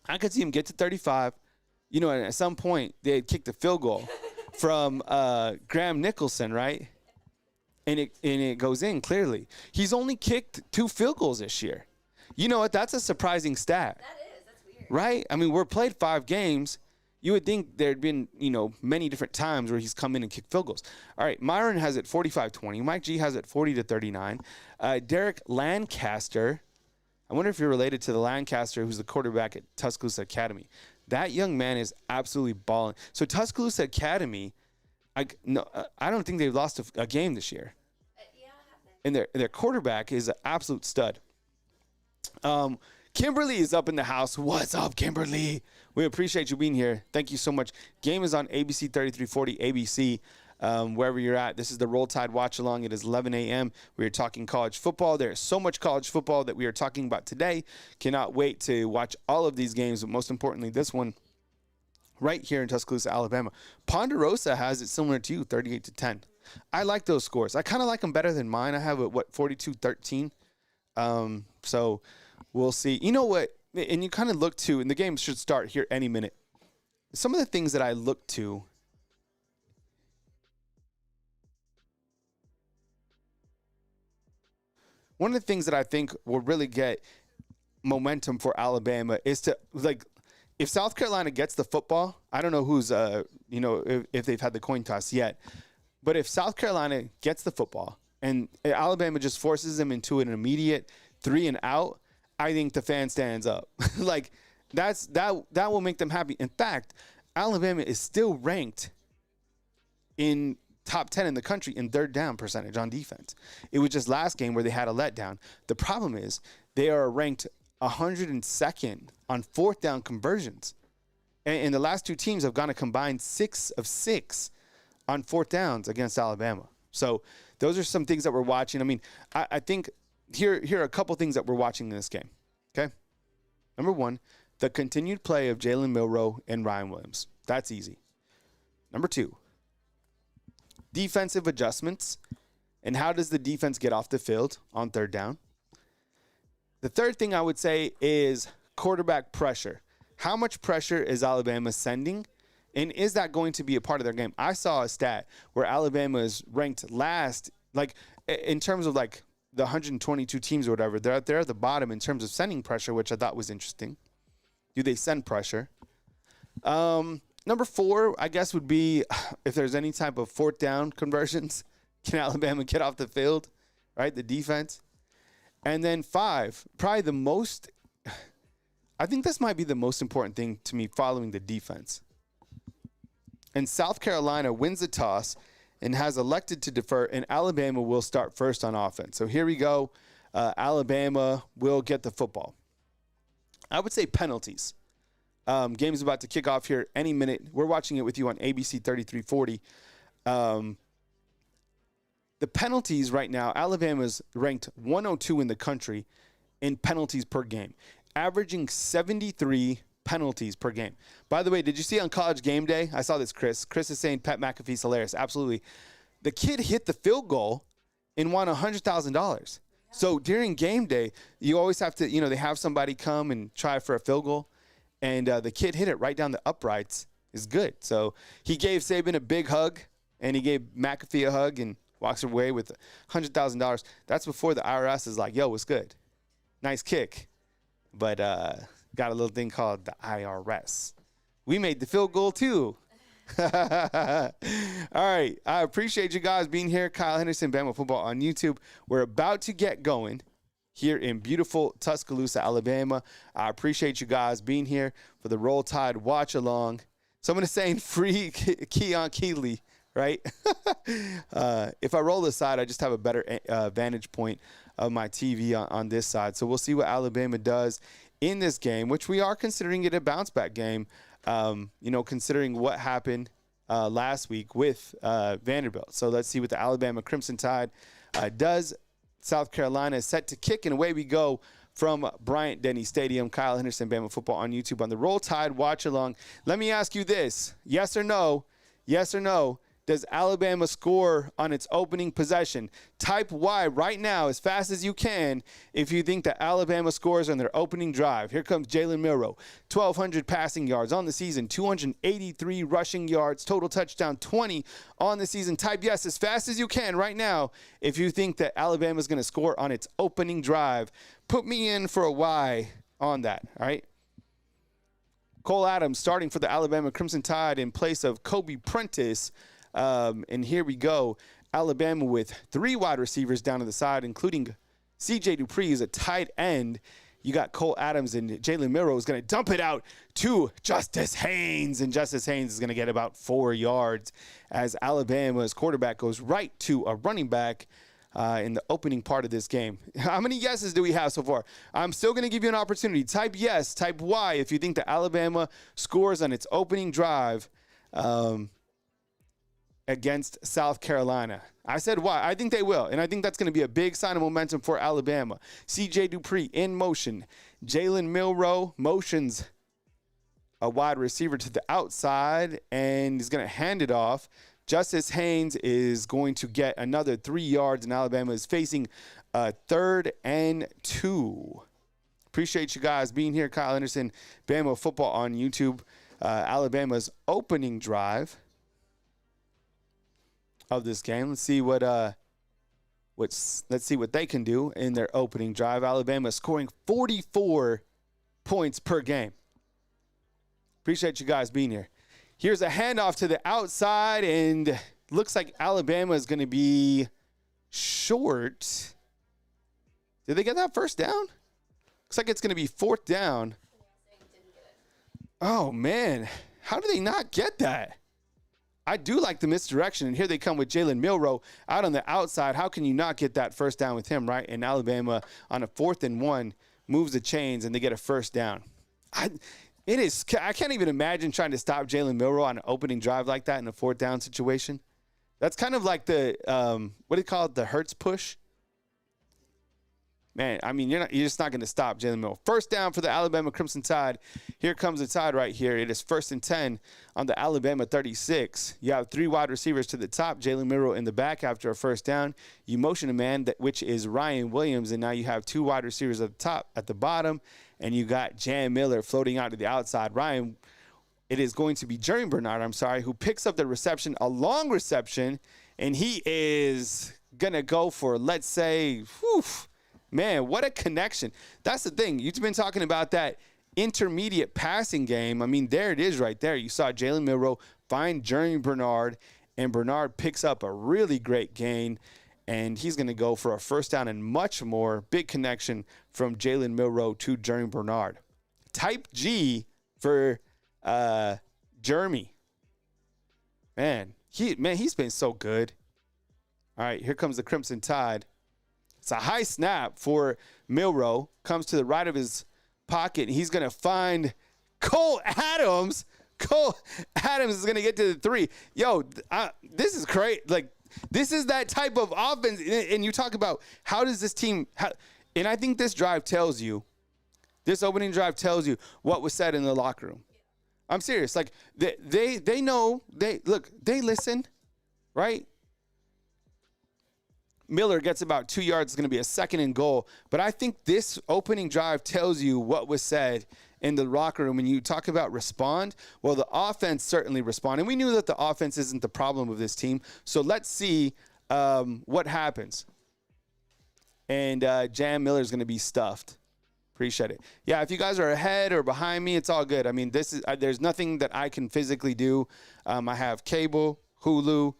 I could see him get to 35. You know, and at some point, they had kicked a field goal from Graham Nicholson, right? And it goes in clearly. He's only kicked 2 field goals this year. You know what? That's a surprising stat. That is. That's weird. Right? I mean, we're played 5 games. You would think there'd been, many different times where he's come in and kicked field goals. All right, Myron has it 45-20. Mike G has it 40-39. Derek Lancaster, I wonder if you're related to the Lancaster who's the quarterback at Tuscaloosa Academy. That young man is absolutely balling. So Tuscaloosa Academy, I don't think they've lost a game this year. Yeah, I have. And their quarterback is an absolute stud. Kimberly is up in the house. What's up, Kimberly? We appreciate you being here. Thank you so much. Game is on ABC 3340, ABC, wherever you're at. This is the Roll Tide Watch Along. It is 11 a.m. We are talking college football. There is so much college football that we are talking about today. Cannot wait to watch all of these games, but most importantly, this one right here in Tuscaloosa, Alabama. Ponderosa has it similar to you, 38-10. I like those scores. I kind of like them better than mine. I have it, 42-13. So we'll see. You know what? And you kind of look to, and the game should start here any minute. Some of the things that I look to. One of the things that I think will really get momentum for Alabama is to if South Carolina gets the football, I don't know who's, if they've had the coin toss yet, but if South Carolina gets the football and Alabama just forces them into an immediate 3 and out, I think the fan stands up. Like that will make them happy. In fact, Alabama is still ranked in top 10 in the country in third down percentage on defense. It was just last game where they had a letdown. The problem is they are ranked 102nd on fourth down conversions. And the last two teams have gone a combined 6 of 6 on fourth downs against Alabama. So those are some things that we're watching. I mean, I think here are a couple things that we're watching in this game. Okay. Number one, the continued play of Jalen Milroe and Ryan Williams. That's easy. Number two, defensive adjustments. And how does the defense get off the field on third down? The third thing I would say is quarterback pressure. How much pressure is Alabama sending? And is that going to be a part of their game? I saw a stat where Alabama is ranked last, like in terms of like the 122 teams or whatever. They're at the bottom in terms of sending pressure, which I thought was interesting. Do they send pressure? Number 4, I guess, would be if there's any type of fourth down conversions. Can Alabama get off the field, right? The defense. And then 5, probably the most, I think this might be the most important thing to me following the defense. And South Carolina wins the toss and has elected to defer, and Alabama will start first on offense. So here we go. Alabama will get the football. I would say penalties. Game's about to kick off here any minute. We're watching it with you on ABC 3340. The penalties right now, Alabama's ranked 102 in the country in penalties per game, averaging 73 penalties per game. By the way, did you see on College Game Day? I saw this, Chris. Chris is saying Pat McAfee's hilarious. Absolutely. The kid hit the field goal and won $100,000. So during game day, you always have to, they have somebody come and try for a field goal. And the kid hit it right down the uprights. Is good. So he gave Saban a big hug, and he gave McAfee a hug, and walks away with $100,000. That's before the IRS is like, yo, what's good? Nice kick. But got a little thing called the IRS. We made the field goal too. All right. I appreciate you guys being here. Kyle Henderson, Bama Football on YouTube. We're about to get going here in beautiful Tuscaloosa, Alabama. I appreciate you guys being here for the Roll Tide watch along. Someone is saying free Keon Keeley, right? If I roll this side, I just have a better vantage point of my TV on this side. So we'll see what Alabama does in this game, which we are considering it a bounce back game, considering what happened last week with Vanderbilt. So let's see what the Alabama Crimson Tide does. South Carolina is set to kick, and away we go from Bryant-Denny Stadium. Kyle Henderson, Bama Football on YouTube on the Roll Tide watch along. Let me ask you this, yes or no? Yes or no? Does Alabama score on its opening possession? Type Y right now as fast as you can if you think that Alabama scores on their opening drive. Here comes Jalen Milroe. 1,200 passing yards on the season, 283 rushing yards, total touchdown 20 on the season. Type yes as fast as you can right now if you think that Alabama is going to score on its opening drive. Put me in for a Y on that, all right? Cole Adams starting for the Alabama Crimson Tide in place of Kobe Prentice. And here we go. Alabama with 3 wide receivers down to the side, including C.J. Dupree is a tight end. You got Cole Adams, and Jalen Milroe is going to dump it out to Justice Haynes. And Justice Haynes is going to get about 4 yards as Alabama's quarterback goes right to a running back in the opening part of this game. How many yeses do we have so far? I'm still going to give you an opportunity. Type yes, type Y if you think that Alabama scores on its opening drive against South Carolina. I said why. I think they will, and I think that's going to be a big sign of momentum for Alabama. C.J. Dupree in motion. Jalen Milroe motions a wide receiver to the outside, and he's going to hand it off. Justice Haynes is going to get another 3 yards, and Alabama is facing 3rd and 2. Appreciate you guys being here. Kyle Anderson, Bama Football on YouTube. Alabama's opening drive of this game. Let's see what they can do in their opening drive. Alabama scoring 44 points per game. Appreciate you guys being here. Here's a handoff to the outside, and looks like Alabama is going to be short. Did they get that first down? Looks like it's going to be fourth down. Oh, man. How do they not get that? I do like the misdirection, and here they come with Jalen Milroe out on the outside. How can you not get that first down with him, right? And Alabama on a 4th and 1 moves the chains, and they get a first down. I can't even imagine trying to stop Jalen Milroe on an opening drive like that in a 4th down situation. That's kind of like the, what do you call it, the Hurts push? Man, I mean, you're just not going to stop Jalen Milroe. First down for the Alabama Crimson Tide. Here comes the Tide right here. It is 1st and 10 on the Alabama 36. You have 3 wide receivers to the top, Jalen Milroe in the back after a first down. You motion a man, which is Ryan Williams, and now you have 2 wide receivers at the top, at the bottom, and you got Jan Miller floating out to the outside. It is going to be Jeremy Bernard, who picks up the reception, a long reception, and he is going to go for, let's say, man, what a connection. That's the thing. You've been talking about that intermediate passing game. I mean, there it is right there. You saw Jalen Milroe find Jeremy Bernard, and Bernard picks up a really great gain, and he's going to go for a first down and much more. Big connection from Jalen Milroe to Jeremy Bernard. Type G for Jeremy. Man, he's been so good. All right, here comes the Crimson Tide. It's a high snap for Milroe. Comes to the right of his pocket. He's going to find Cole Adams. Cole Adams is going to get to the 3. Yo, this is great. Like, this is that type of offense. And you talk about how does this team – and I think this opening drive tells you what was said in the locker room. I'm serious. Like, they know. They listen, right? Miller gets about 2 yards. It's going to be a 2nd and goal. But I think this opening drive tells you what was said in the locker room. When you talk about respond, well, the offense certainly responded. And we knew that the offense isn't the problem of this team. So let's see what happens. And Jan Miller is going to be stuffed. Appreciate it. Yeah, if you guys are ahead or behind me, it's all good. I mean, there's nothing that I can physically do. I have cable, Hulu.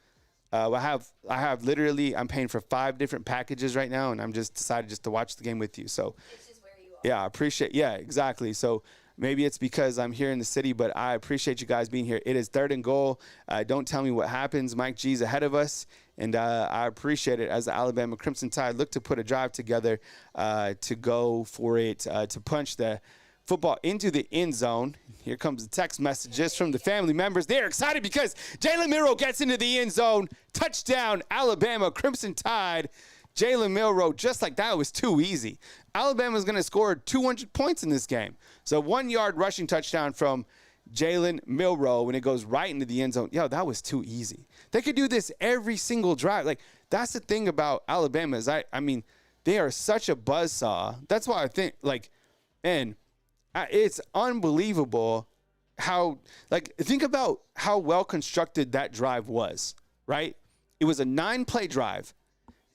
I have literally, I'm paying for 5 different packages right now, and I'm just decided just to watch the game with you. So, It's just where you are. yeah, I appreciate, yeah, exactly. So maybe it's because I'm here in the city, but I appreciate you guys being here. It is 3rd and goal. Don't tell me what happens. Mike G's ahead of us, and I appreciate it as the Alabama Crimson Tide look to put a drive together to go for it, to punch the football into the end zone. Here comes the text messages from the family members. They're excited because Jalen Milroe gets into the end zone. Touchdown, Alabama Crimson Tide. Jalen Milroe, just like that, was too easy. Alabama's going to score 200 points in this game. So 1-yard rushing touchdown from Jalen Milroe when it goes right into the end zone. Yo, that was too easy. They could do this every single drive. Like, that's the thing about Alabama is I mean, they are such a buzzsaw. That's why I think, like, and it's unbelievable how, like, think about how well constructed that drive was, right? It was a 9-play drive,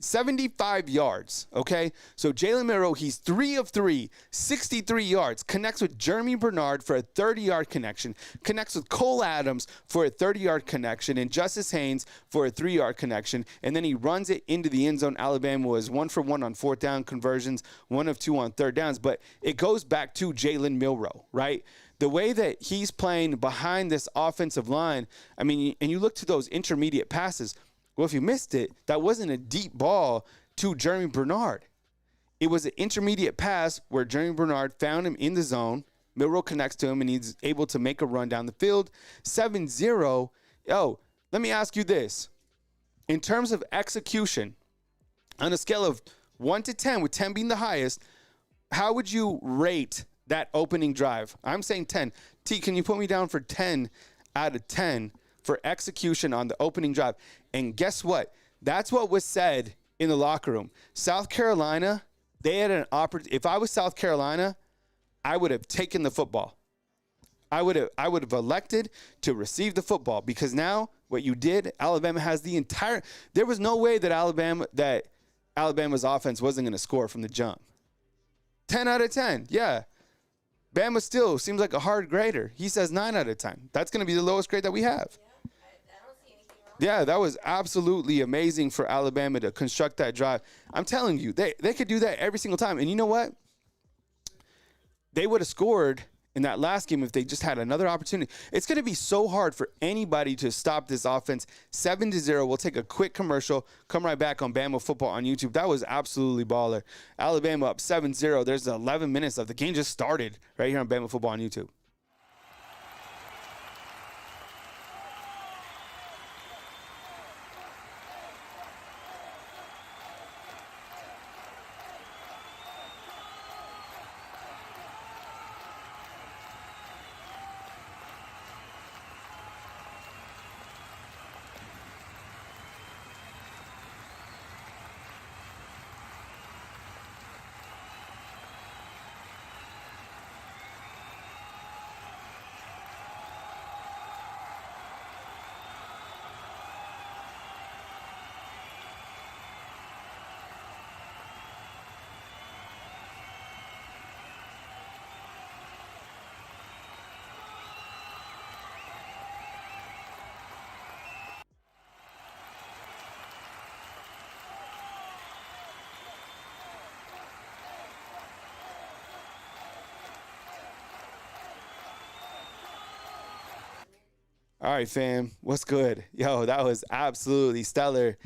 75 yards, okay? So Jalen Milroe, he's 3 of 3, 63 yards, connects with Jeremy Bernard for a 30-yard connection, connects with Cole Adams for a 30-yard connection, and Justice Haynes for a 3-yard connection, and then he runs it into the end zone. Alabama was 1 for 1 on 4th down conversions, 1 of 2 on 3rd downs, but it goes back to Jalen Milroe, right? The way that he's playing behind this offensive line, I mean, and you look to those intermediate passes. Well, if you missed it, that wasn't a deep ball to Jeremy Bernard. It was an intermediate pass where Jeremy Bernard found him in the zone. Milroe connects to him, and he's able to make a run down the field. 7-0. Yo, let me ask you this. In terms of execution, on a scale of 1 to 10, with 10 being the highest, how would you rate that opening drive? I'm saying 10. T, can you put me down for 10 out of 10 for execution on the opening drive? And guess what? That's what was said in the locker room. South Carolina, they had an opportunity. If I was South Carolina, I would have taken the football. I would have elected to receive the football, because now what you did, Alabama has the entire. There was no way that Alabama's offense wasn't going to score from the jump. 10 out of 10, yeah. Bama still seems like a hard grader. He says 9 out of 10. That's going to be the lowest grade that we have. I don't see anything wrong. Yeah, that was absolutely amazing for Alabama to construct that drive. I'm telling you, they could do that every single time. And you know what? They would have scored in that last game if they just had another opportunity. It's going to be so hard for anybody to stop this offense. 7-0. We'll take a quick commercial. Come right back on Bama Football on YouTube. That was absolutely baller. Alabama up 7-0. There's 11 minutes left. The game just started right here on Bama Football on YouTube. All right, fam. What's good? Yo, that was absolutely stellar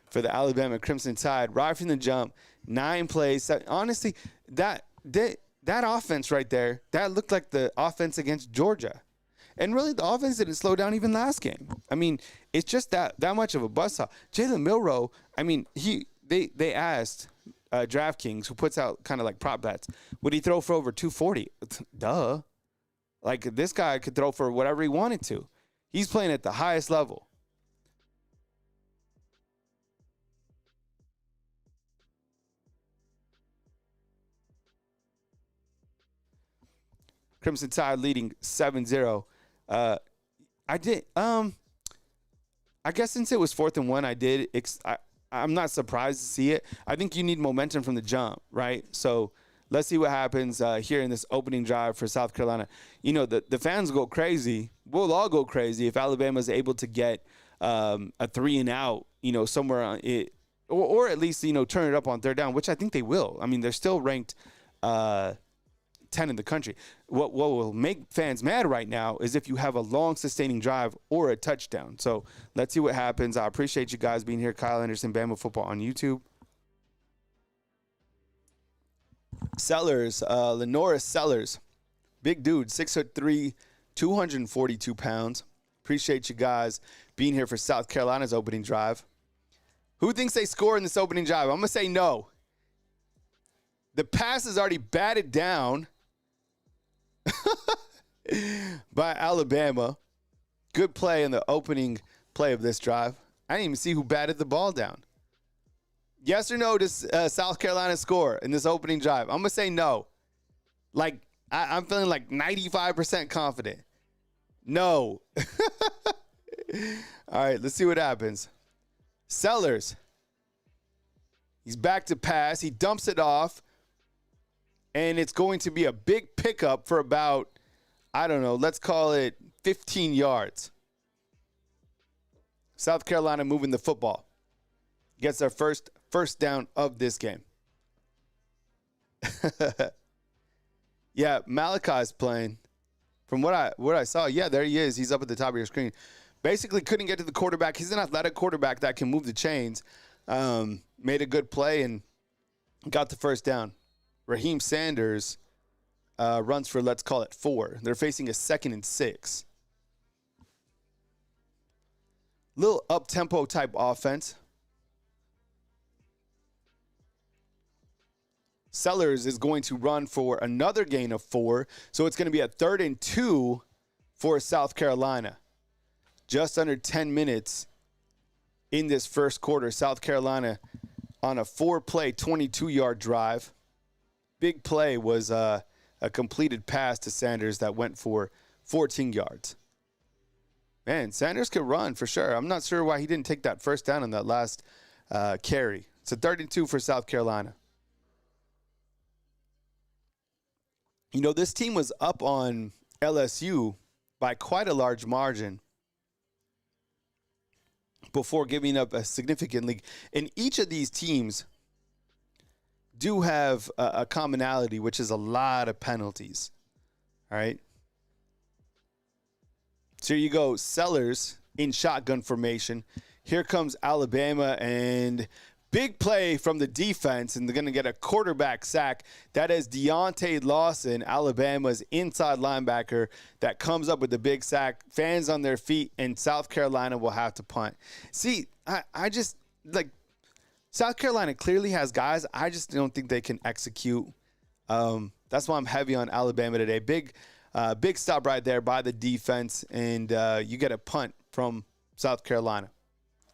for the Alabama Crimson Tide. Right from the jump, 9 plays. Honestly, that offense right there, that looked like the offense against Georgia. And really, the offense didn't slow down even last game. I mean, it's just that much of a buzzsaw. Jalen Milroe, I mean, they asked DraftKings, who puts out kind of like prop bets, would he throw for over 240? Duh. Like, this guy could throw for whatever he wanted to. He's playing at the highest level. Crimson Tide leading 7-0. I guess since it was 4th and 1, I'm not surprised to see it. I think you need momentum from the jump, right? So let's see what happens here in this opening drive for South Carolina. You know, the fans go crazy. We'll all go crazy if Alabama's able to get a 3-and-out, you know, somewhere on it, or at least, you know, turn it up on 3rd down, which I think they will. I mean, they're still ranked 10 in the country. What will make fans mad right now is if you have a long sustaining drive or a touchdown. So let's see what happens. I appreciate you guys being here. Kyle Anderson, Bama Football on YouTube. Sellers, Lenora Sellers, big dude, 6'3", 242 pounds. Appreciate you guys being here for South Carolina's opening drive. Who thinks they score in this opening drive? I'm going to say no. The pass is already batted down by Alabama. Good play in the opening play of this drive. I didn't even see who batted the ball down. Yes or no does South Carolina score in this opening drive? I'm going to say no. Like, I'm feeling like 95% confident. No. All right, let's see what happens. Sellers. He's back to pass. He dumps it off. And it's going to be a big pickup for about, I don't know, let's call it 15 yards. South Carolina moving the football. Gets their first down of this game. Yeah, Malachi's playing. From what I saw, yeah, there he is. He's up at the top of your screen. Basically couldn't get to the quarterback. He's an athletic quarterback that can move the chains. Made a good play and got the first down. Raheem Sanders runs for, let's call it 4. They're facing a 2nd and 6. Little up-tempo type offense. Sellers is going to run for another gain of 4. So it's going to be a 3rd and 2 for South Carolina. Just under 10 minutes in this first quarter. South Carolina on a 4-play, 22-yard drive. Big play was a completed pass to Sanders that went for 14 yards. Man, Sanders could run for sure. I'm not sure why he didn't take that first down on that last carry. It's a 3rd and 2 for South Carolina. You know, this team was up on LSU by quite a large margin before giving up a significant lead. And each of these teams do have a commonality, which is a lot of penalties. All right. So here you go, Sellers in shotgun formation. Here comes Alabama, and big play from the defense, and they're going to get a quarterback sack. That is Deontay Lawson, Alabama's inside linebacker, that comes up with the big sack. Fans on their feet, and South Carolina will have to punt. See, I just, like, South Carolina clearly has guys. I just don't think they can execute. That's why I'm heavy on Alabama today. Big stop right there by the defense, and you get a punt from South Carolina.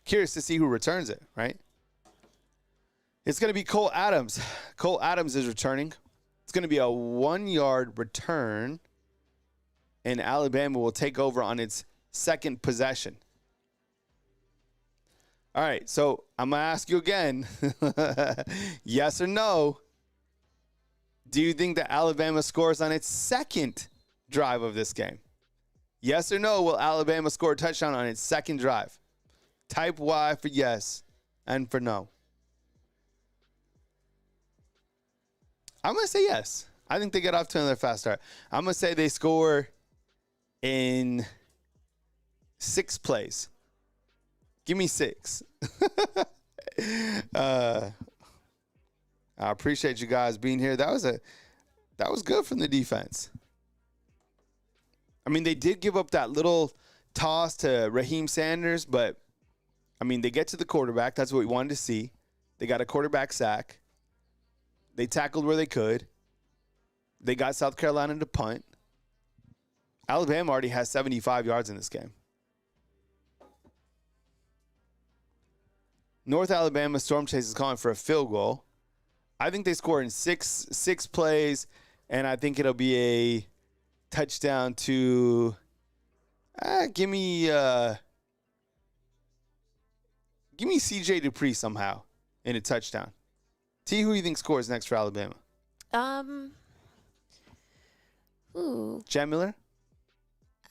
Curious to see who returns it, right? It's going to be Cole Adams. Cole Adams is returning. It's going to be a 1-yard return, and Alabama will take over on its second possession. All right, so I'm going to ask you again, yes or no, do you think that Alabama scores on its second drive of this game? Yes or no, will Alabama score a touchdown on its second drive? Type Y for yes and for no. I'm going to say yes. I think they get off to another fast start. I'm going to say they score in 6 plays. Give me 6. I appreciate you guys being here. That was good from the defense. I mean, they did give up that little toss to Raheem Sanders, but, I mean, they get to the quarterback. That's what we wanted to see. They got a quarterback sack. They tackled where they could. They got South Carolina to punt. Alabama already has 75 yards in this game. North Alabama Storm Chase is calling for a field goal. I think they score in six plays, and I think it'll be a touchdown to give me C.J. Dupree somehow in a touchdown. T, who do you think scores next for Alabama? Jan Miller?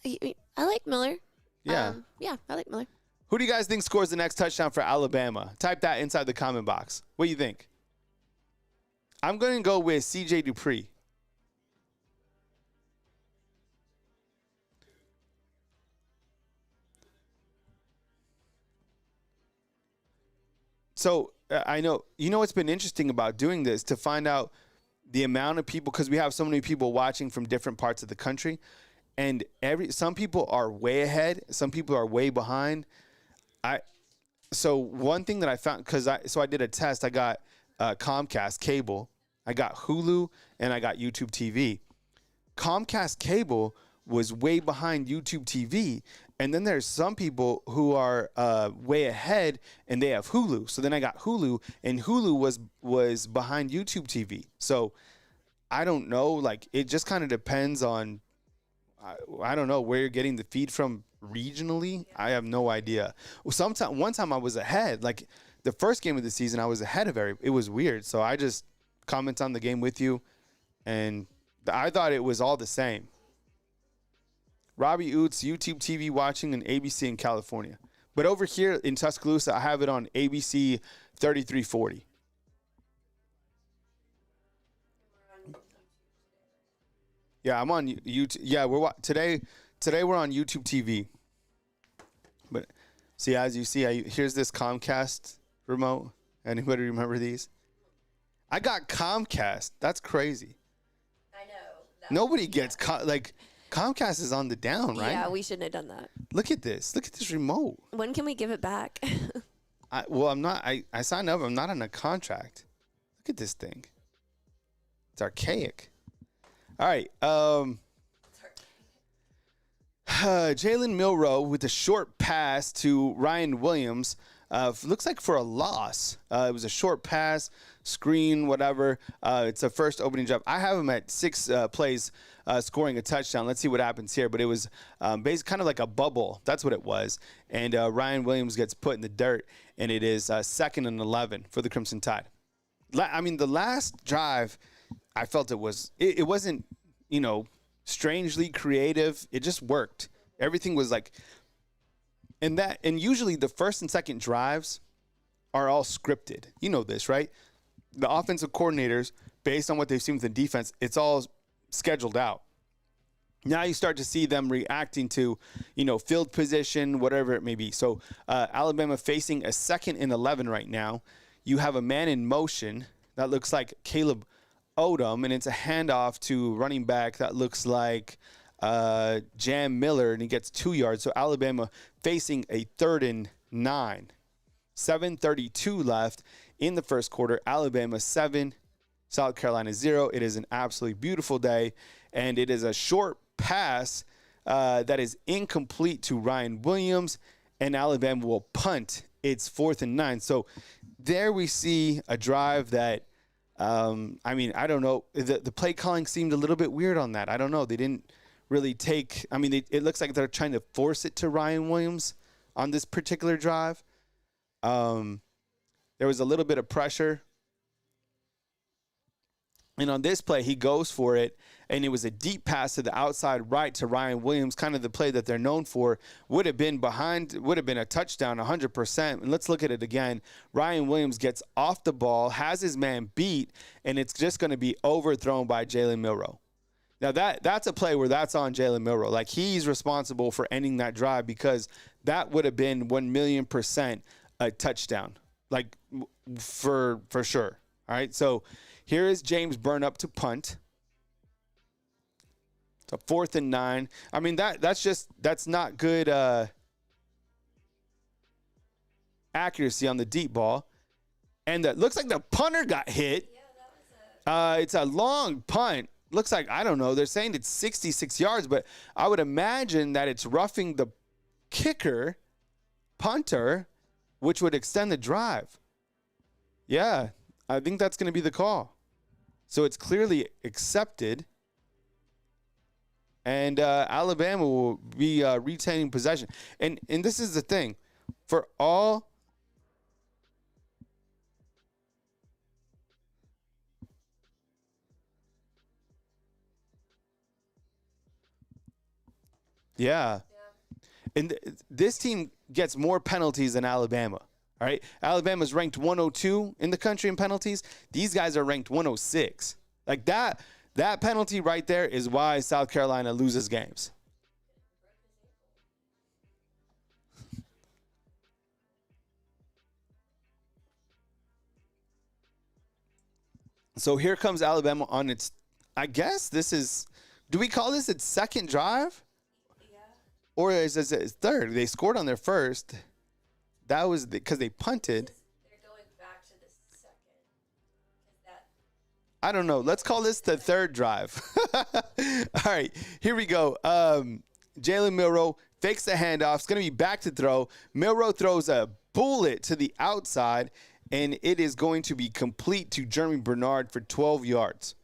I like Miller. Yeah. I like Miller. Who do you guys think scores the next touchdown for Alabama? Type that inside the comment box. What do you think? I'm going to go with C.J. Dupree. So I know, you know what's been interesting about doing this, to find out the amount of people, because we have so many people watching from different parts of the country, and some people are way ahead, some people are way behind. So one thing that I found, I did a test. I got Comcast cable, I got Hulu, and I got YouTube TV. Comcast cable was way behind YouTube TV, and then there's some people who are way ahead, and they have Hulu. So then I got Hulu, and Hulu was behind YouTube TV. So I don't know. Like, it just kind of depends on, I don't know where you're getting the feed from regionally. I have no idea. One time I was ahead. Like, the first game of the season, I was ahead of it was weird. So I just comment on the game with you, and I thought it was all the same. Robbie Oots, YouTube TV watching, and ABC in California. But over here in Tuscaloosa, I have it on ABC 3340. Yeah, I'm on YouTube. Yeah, today we're on YouTube TV. But see, as you see, here's this Comcast remote. Anybody remember these? I got Comcast. That's crazy. I know. Nobody gets Comcast is on the down, right? Yeah, we shouldn't have done that. Look at this. Look at this remote. When can we give it back? I'm not. I signed up. I'm not on a contract. Look at this thing. It's archaic. All right. Jalen Milroe with a short pass to Ryan Williams. Looks like for a loss. It was a short pass, screen, whatever. It's a first opening drive. I have him at 6 plays scoring a touchdown. Let's see what happens here. But it was basically kind of like a bubble. That's what it was. And Ryan Williams gets put in the dirt, and it is 2nd and 11 for the Crimson Tide. I mean, the last drive, I felt it wasn't strangely creative. It just worked. Everything was like, and usually the first and second drives are all scripted. You know this, right? The offensive coordinators, based on what they've seen with the defense, it's all scheduled out. Now you start to see them reacting to, field position, whatever it may be. So Alabama facing a 2nd and 11 right now. You have a man in motion that looks like Caleb Odom, and it's a handoff to running back that looks like Jam Miller, and he gets 2 yards. So Alabama facing a 3rd and 9. 7:32 left in the first quarter. Alabama 7, South Carolina 0. It is an absolutely beautiful day, and it is a short pass that is incomplete to Ryan Williams, and Alabama will punt. It's 4th and 9. So there we see a drive that, I don't know. The play calling seemed a little bit weird on that. I don't know. They didn't really take – it looks like they're trying to force it to Ryan Williams on this particular drive. There was a little bit of pressure. And on this play, he goes for it, and it was a deep pass to the outside right to Ryan Williams, kind of the play that they're known for. Would have been a touchdown 100%. And let's look at it again. Ryan Williams gets off the ball, has his man beat, and it's just going to be overthrown by Jalen Milroe. Now, that's a play where that's on Jalen Milroe. Like, he's responsible for ending that drive, because that would have been 1,000,000% a touchdown, like, for sure. All right, so here is James Byrne up to punt. It's a 4th and 9. That's not good accuracy on the deep ball. And that looks like the punter got hit. It's a long punt. Looks like, I don't know, they're saying it's 66 yards, but I would imagine that it's roughing the punter, which would extend the drive. Yeah, I think that's going to be the call. So it's clearly accepted. And Alabama will be retaining possession. And this is the thing. For all Yeah. And this team gets more penalties than Alabama. All right. Alabama's ranked 102 in the country in penalties. These guys are ranked 106. Like that penalty right there is why South Carolina loses games. So here comes Alabama on its, I guess this is, do we call this its second drive? Yeah. Or is it its third? They scored on their first. That was because they punted. They're going back to the second. I don't know. Let's call this the third drive. All right, here we go. Jalen Milroe fakes the handoff. It's going to be back to throw. Milroe throws a bullet to the outside, and it is going to be complete to Jeremy Bernard for 12 yards.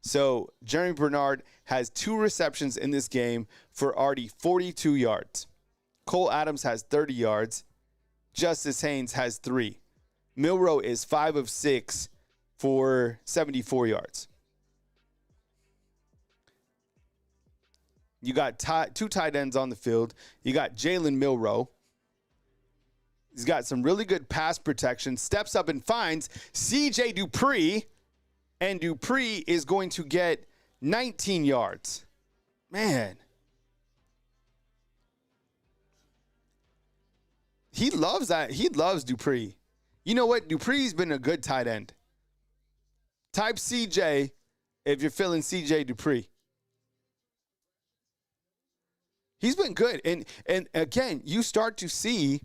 So Jeremy Bernard has 2 receptions in this game for already 42 yards. Cole Adams has 30 yards. Justice Haynes has 3. Milroe is 5 of 6 for 74 yards. You got 2 tight ends on the field. You got Jalen Milroe. He's got some really good pass protection. Steps up and finds C.J. Dupree. And Dupree is going to get 19 yards. Man. He loves that. He loves Dupree. You know what? Dupree's been a good tight end. Type CJ if you're feeling CJ Dupree. He's been good. And again, you start to see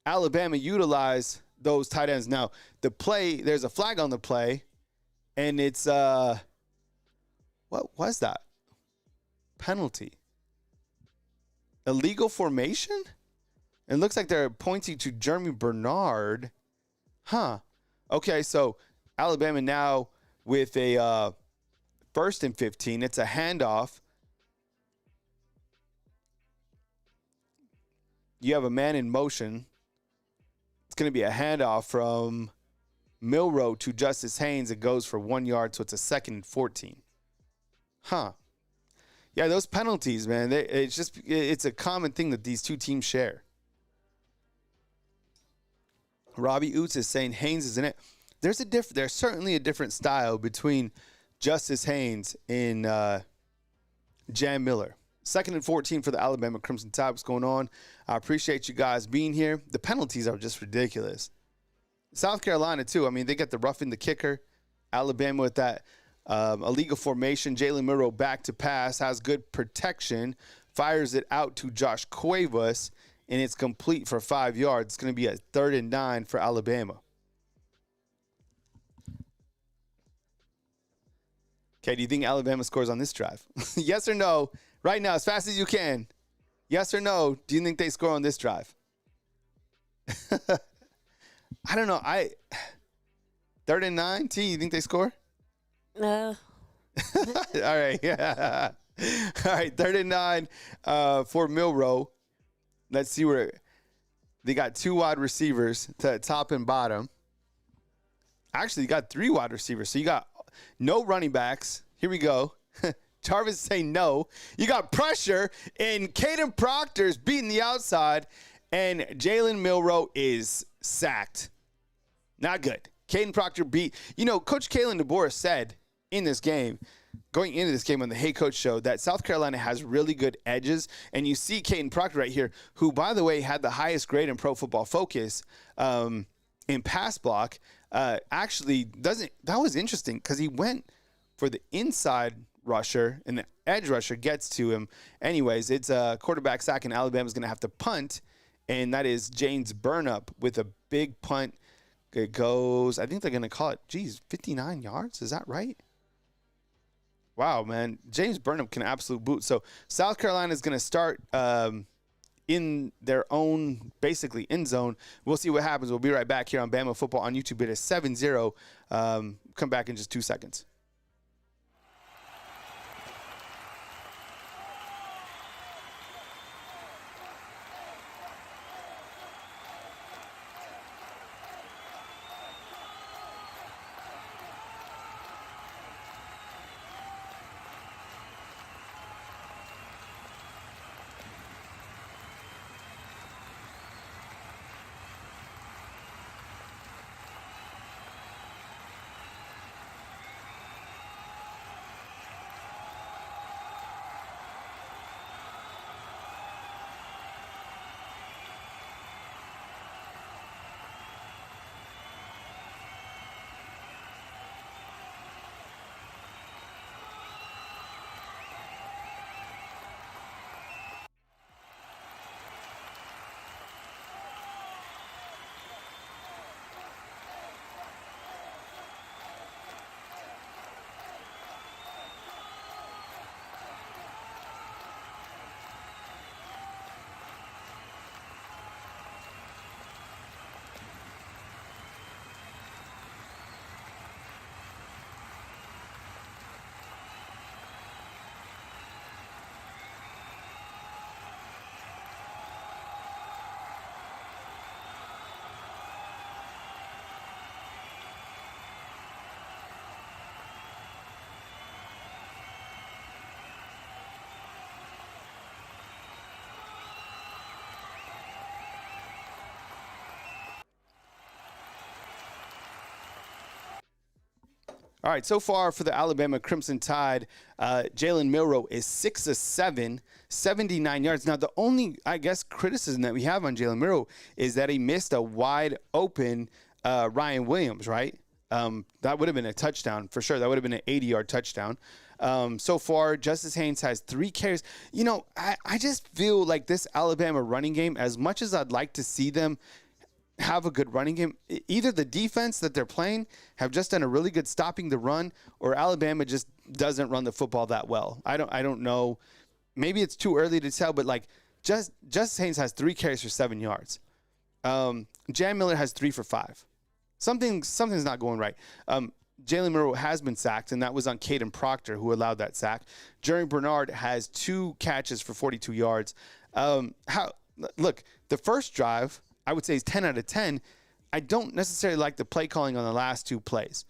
Alabama utilize those tight ends. Now, the play, there's a flag on the play, and it's, what was that? Penalty. Illegal formation? It looks like they're pointing to Jeremy Bernard. Huh. Okay, so Alabama now with a 1st and 15. It's a handoff. You have a man in motion. It's going to be a handoff from Milroe to Justice Haynes. It goes for 1 yard, so it's a 2nd and 14. Huh. Yeah, those penalties, man. It's a common thing that these two teams share. Robbie Oots is saying Haynes is in it. There's certainly a different style between Justice Haynes and Jam Miller. 2nd and 14 for the Alabama Crimson Tide. What's going on? I appreciate you guys being here. The penalties are just ridiculous. South Carolina, too. I mean, they got the roughing the kicker. Alabama with that illegal formation. Jalen Milroe back to pass. Has good protection. Fires it out to Josh Cuevas. And it's complete for 5 yards. It's going to be a 3rd and 9 for Alabama. Okay, do you think Alabama scores on this drive? Yes or no? Right now, as fast as you can. Yes or no? Do you think they score on this drive? I don't know. 3rd and 9. T, you think they score? No. All right. Yeah. All right. 3rd and 9 for Milroe. Let's see where they got 2 wide receivers to top and bottom. Actually, you got 3 wide receivers. So you got no running backs. Here we go. Jarvis is saying no. You got pressure, and Caden Proctor's beating the outside, and Jalen Milroe is sacked. Not good. Caden Proctor beat. Coach Kalen DeBoer said in this game, going into this game on the Hey Coach show, that South Carolina has really good edges. And you see Caden Proctor right here, who, by the way, had the highest grade in Pro Football Focus in pass block. Actually, that was interesting because he went for the inside rusher, and the edge rusher gets to him. Anyways, it's a quarterback sack, and Alabama's going to have to punt, and that is James Burnup with a big punt. It goes, I think they're going to call it, 59 yards? Is that right? Wow, man. James Burnham can absolute boot. So South Carolina is going to start in their own, basically, end zone. We'll see what happens. We'll be right back here on Bama Football on YouTube. It is 7-0. Come back in just 2 seconds. All right, so far for the Alabama Crimson Tide, Jalen Milroe is 6 of 7, 79 yards. Now, the only, I guess, criticism that we have on Jalen Milroe is that he missed a wide open Ryan Williams, right? That would have been a touchdown for sure. That would have been an 80-yard touchdown. So far, Justice Haynes has 3 carries. I just feel like this Alabama running game, as much as I'd like to see them have a good running game, either the defense that they're playing have just done a really good stopping the run, or Alabama just doesn't run the football that well. I don't know. Maybe it's too early to tell, but Justice Haynes has 3 carries for 7 yards. Jan Miller has 3 for 5. Something's not going right. Jalen Milroe has been sacked, and that was on Caden Proctor, who allowed that sack. Jerry Bernard has 2 catches for 42 yards. Look, the first drive, I would say, is 10 out of 10. I don't necessarily like the play calling on the last 2 plays.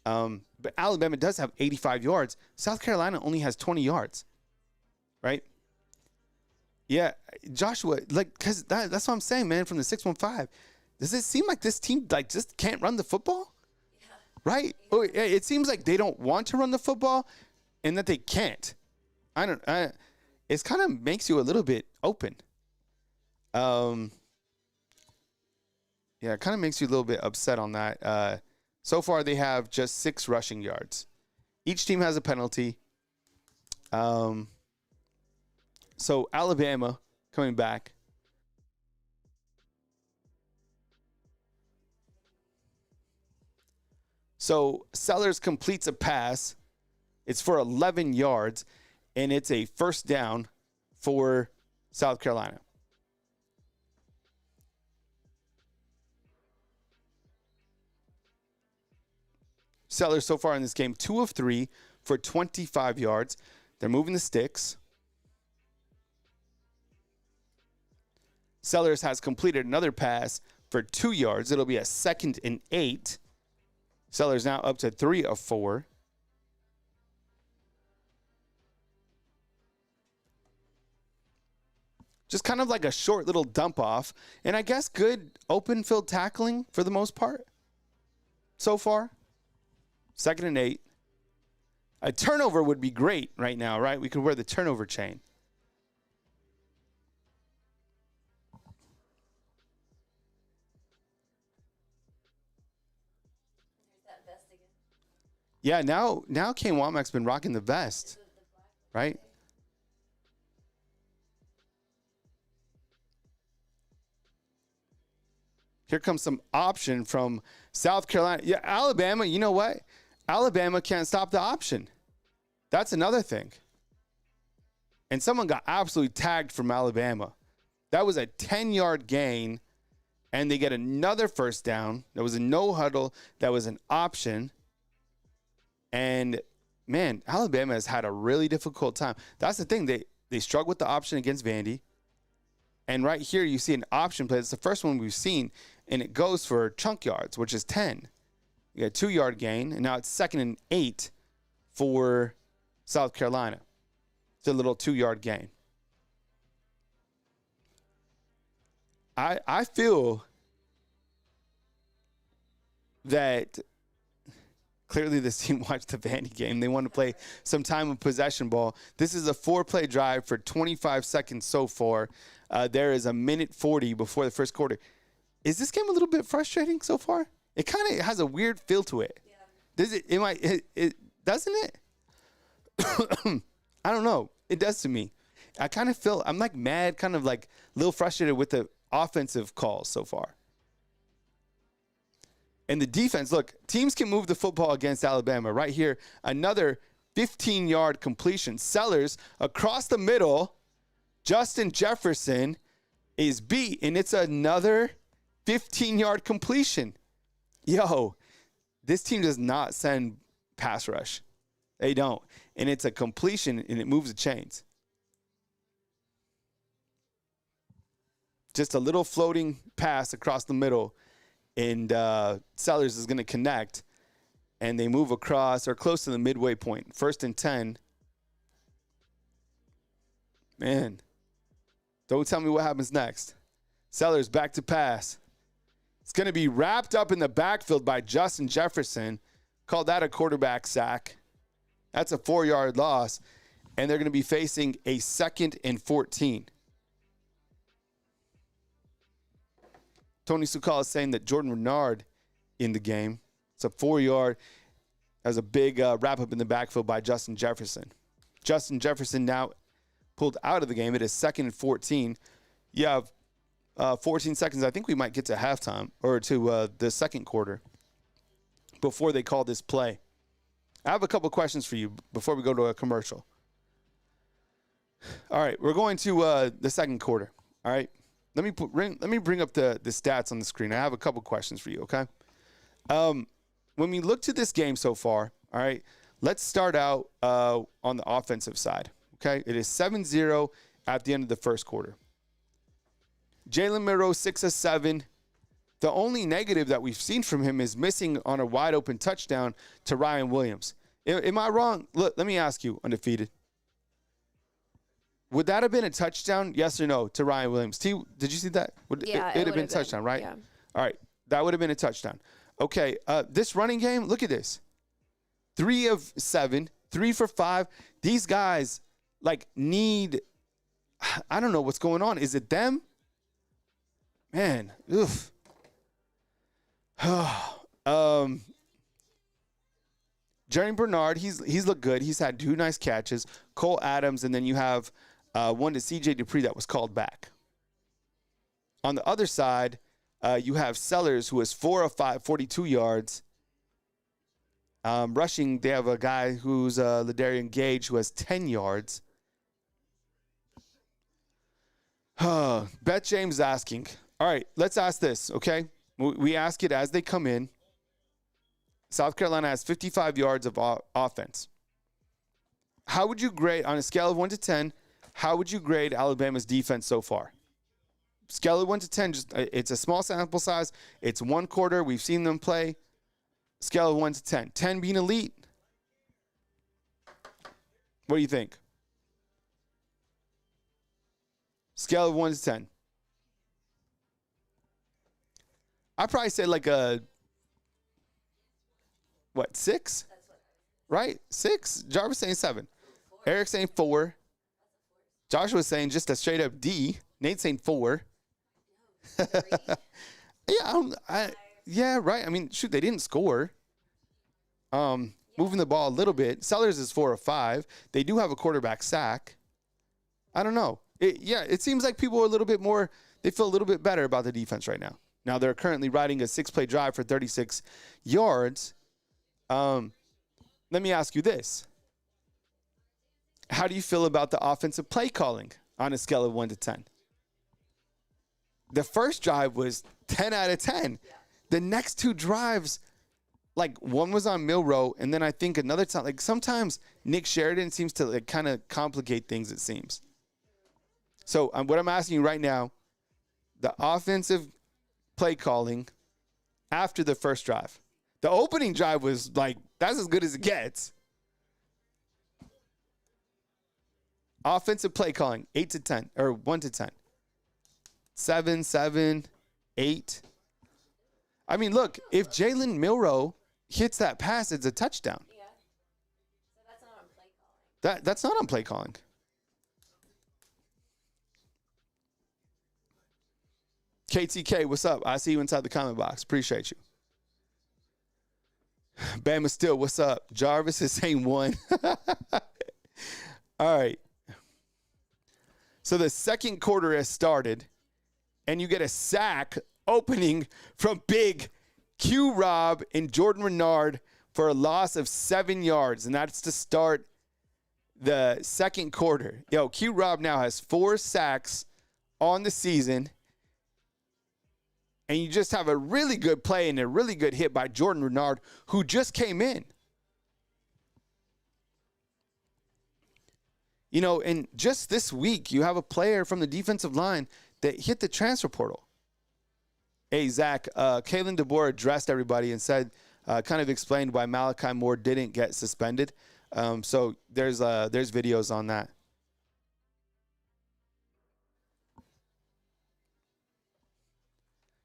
But Alabama does have 85 yards. South Carolina only has 20 yards, right? Yeah, Joshua, like, because that's what I'm saying, man, from the 615. Does it seem like this team, like, just can't run the football? Yeah. Right? Oh, it seems like they don't want to run the football and that they can't. It kind of makes you a little bit open. Yeah, it kind of makes you a little bit upset on that. So far, they have just 6 rushing yards. Each team has a penalty. So Alabama coming back. So Sellers completes a pass. It's for 11 yards, and it's a first down for South Carolina. Sellers so far in this game, 2 of 3 for 25 yards. They're moving the sticks. Sellers has completed another pass for 2 yards. It'll be a 2nd and 8. Sellers now up to 3 of 4. Just kind of like a short little dump off. And I guess good open field tackling for the most part so far. 2nd and 8. A turnover would be great right now, right? We could wear the turnover chain. There's that vest again. Yeah, now Kane Womack's been rocking the vest, The black right? Here comes some option from South Carolina. Yeah, Alabama, you know what? Alabama can't stop the option. That's another thing. And someone got absolutely tagged from Alabama. That was a 10-yard gain, and they get another first down. There was a no huddle. That was an option. And, man, Alabama has had a really difficult time. That's the thing. They struggle with the option against Vandy. And right here, you see an option play. It's the first one we've seen, and it goes for chunk yards, which is 10. You got a 2-yard gain, and now it's 2nd and 8 for South Carolina. It's a little 2-yard gain. I feel that clearly this team watched the Vandy game. They want to play some time of possession ball. This is a 4-play drive for 25 seconds so far. There is a 1:40 before the first quarter. Is this game a little bit frustrating so far? It kind of has a weird feel to it. Yeah. Does it? Doesn't it? I don't know. It does to me. I kind of feel I'm like mad, kind of like a little frustrated with the offensive calls so far. And the defense, look, teams can move the football against Alabama. Right here, another 15-yard completion. Sellers across the middle. Justin Jefferson is beat, and it's another 15-yard completion. Yo, this team does not send pass rush. They don't. And it's a completion, and it moves the chains. Just a little floating pass across the middle, and Sellers is going to connect, and they move across or close to the midway point. 1st and 10. Man, don't tell me what happens next. Sellers back to pass. It's going to be wrapped up in the backfield by Justin Jefferson. Called that a quarterback sack. That's a 4-yard loss, and they're going to be facing a 2nd and 14. Tony Sukal is saying that Jordan Renard in the game. It's a 4-yard. That was a big wrap-up in the backfield by Justin Jefferson. Justin Jefferson now pulled out of the game. It is 2nd and 14. You have 14 seconds. I think we might get to halftime or to the second quarter before they call this play. I have a couple questions for you before we go to a commercial. All right, we're going to the second quarter. All right, let me bring up the stats on the screen. I have a couple questions for you. Okay, when we look to this game so far, all right, let's start out on the offensive side. Okay, it is 7-0 at the end of the first quarter. Jalen Milroe 6 of 7 The only negative that we've seen from him is missing on a wide open touchdown to Ryan Williams. Am I wrong? Look, let me ask you, Undefeated. Would that have been a touchdown, yes or no, to Ryan Williams? Did you see that? Yeah, it would have been a touchdown, right? Yeah. All right, that would have been a touchdown. Okay, this running game, look at this. 3 of 7, 3 for 5. These guys, need – I don't know what's going on. Is it them? Man, oof. Jerry Bernard, he's looked good. He's had 2 nice catches. Cole Adams, and then you have one to C.J. Dupree that was called back. On the other side, you have Sellers, who is 4 of 5, 42 yards. Rushing, they have a guy who's Ladarian Gage, who has 10 yards. Beth James asking. All right, let's ask this, okay? We ask it as they come in. South Carolina has 55 yards of offense. How would you grade, on a scale of 1 to 10, how would you grade Alabama's defense so far? Scale of 1 to 10, it's a small sample size. It's 1 quarter. We've seen them play. Scale of 1 to 10. 10 being elite. What do you think? Scale of 1 to 10. I'd probably say a 6? Right? 6? Jarvis saying 7. Eric saying 4. Joshua's saying just a straight up D. Nate's saying 4. Yeah, right. I mean, shoot, they didn't score. Moving the ball a little bit. Sellers is 4 of 5. They do have a quarterback sack. I don't know. It seems like people are a little bit more, they feel a little bit better about the defense right now. Now they're currently riding a 6-play drive for 36 yards. Let me ask you this. How do you feel about the offensive play calling on a scale of 1 to 10? The first drive was 10 out of 10. The next 2 drives, one was on Milroe, and then I think another time, sometimes Nick Sheridan seems to kind of complicate things, it seems. So what I'm asking you right now, the offensive play calling after the first drive. The opening drive was that's as good as it gets. Offensive play calling, 8 to 10, or 1 to 10. 7, 8. I mean, look, if Jalen Milroe hits that pass, it's a touchdown. Yeah. So that's not on play calling. That's not on play calling. KTK, what's up? I see you inside the comment box. Appreciate you. Bama Still, what's up? Jarvis is saying 1. All right. So the second quarter has started, and you get a sack opening from big Q-Rob and Jordan Renard for a loss of 7 yards, and that's to start the second quarter. Q-Rob now has 4 sacks on the season, and you just have a really good play and a really good hit by Jordan Renard, who just came in. And just this week, you have a player from the defensive line that hit the transfer portal. Hey, Zach, Kalen DeBoer addressed everybody and said, kind of explained why Malachi Moore didn't get suspended. So there's videos on that.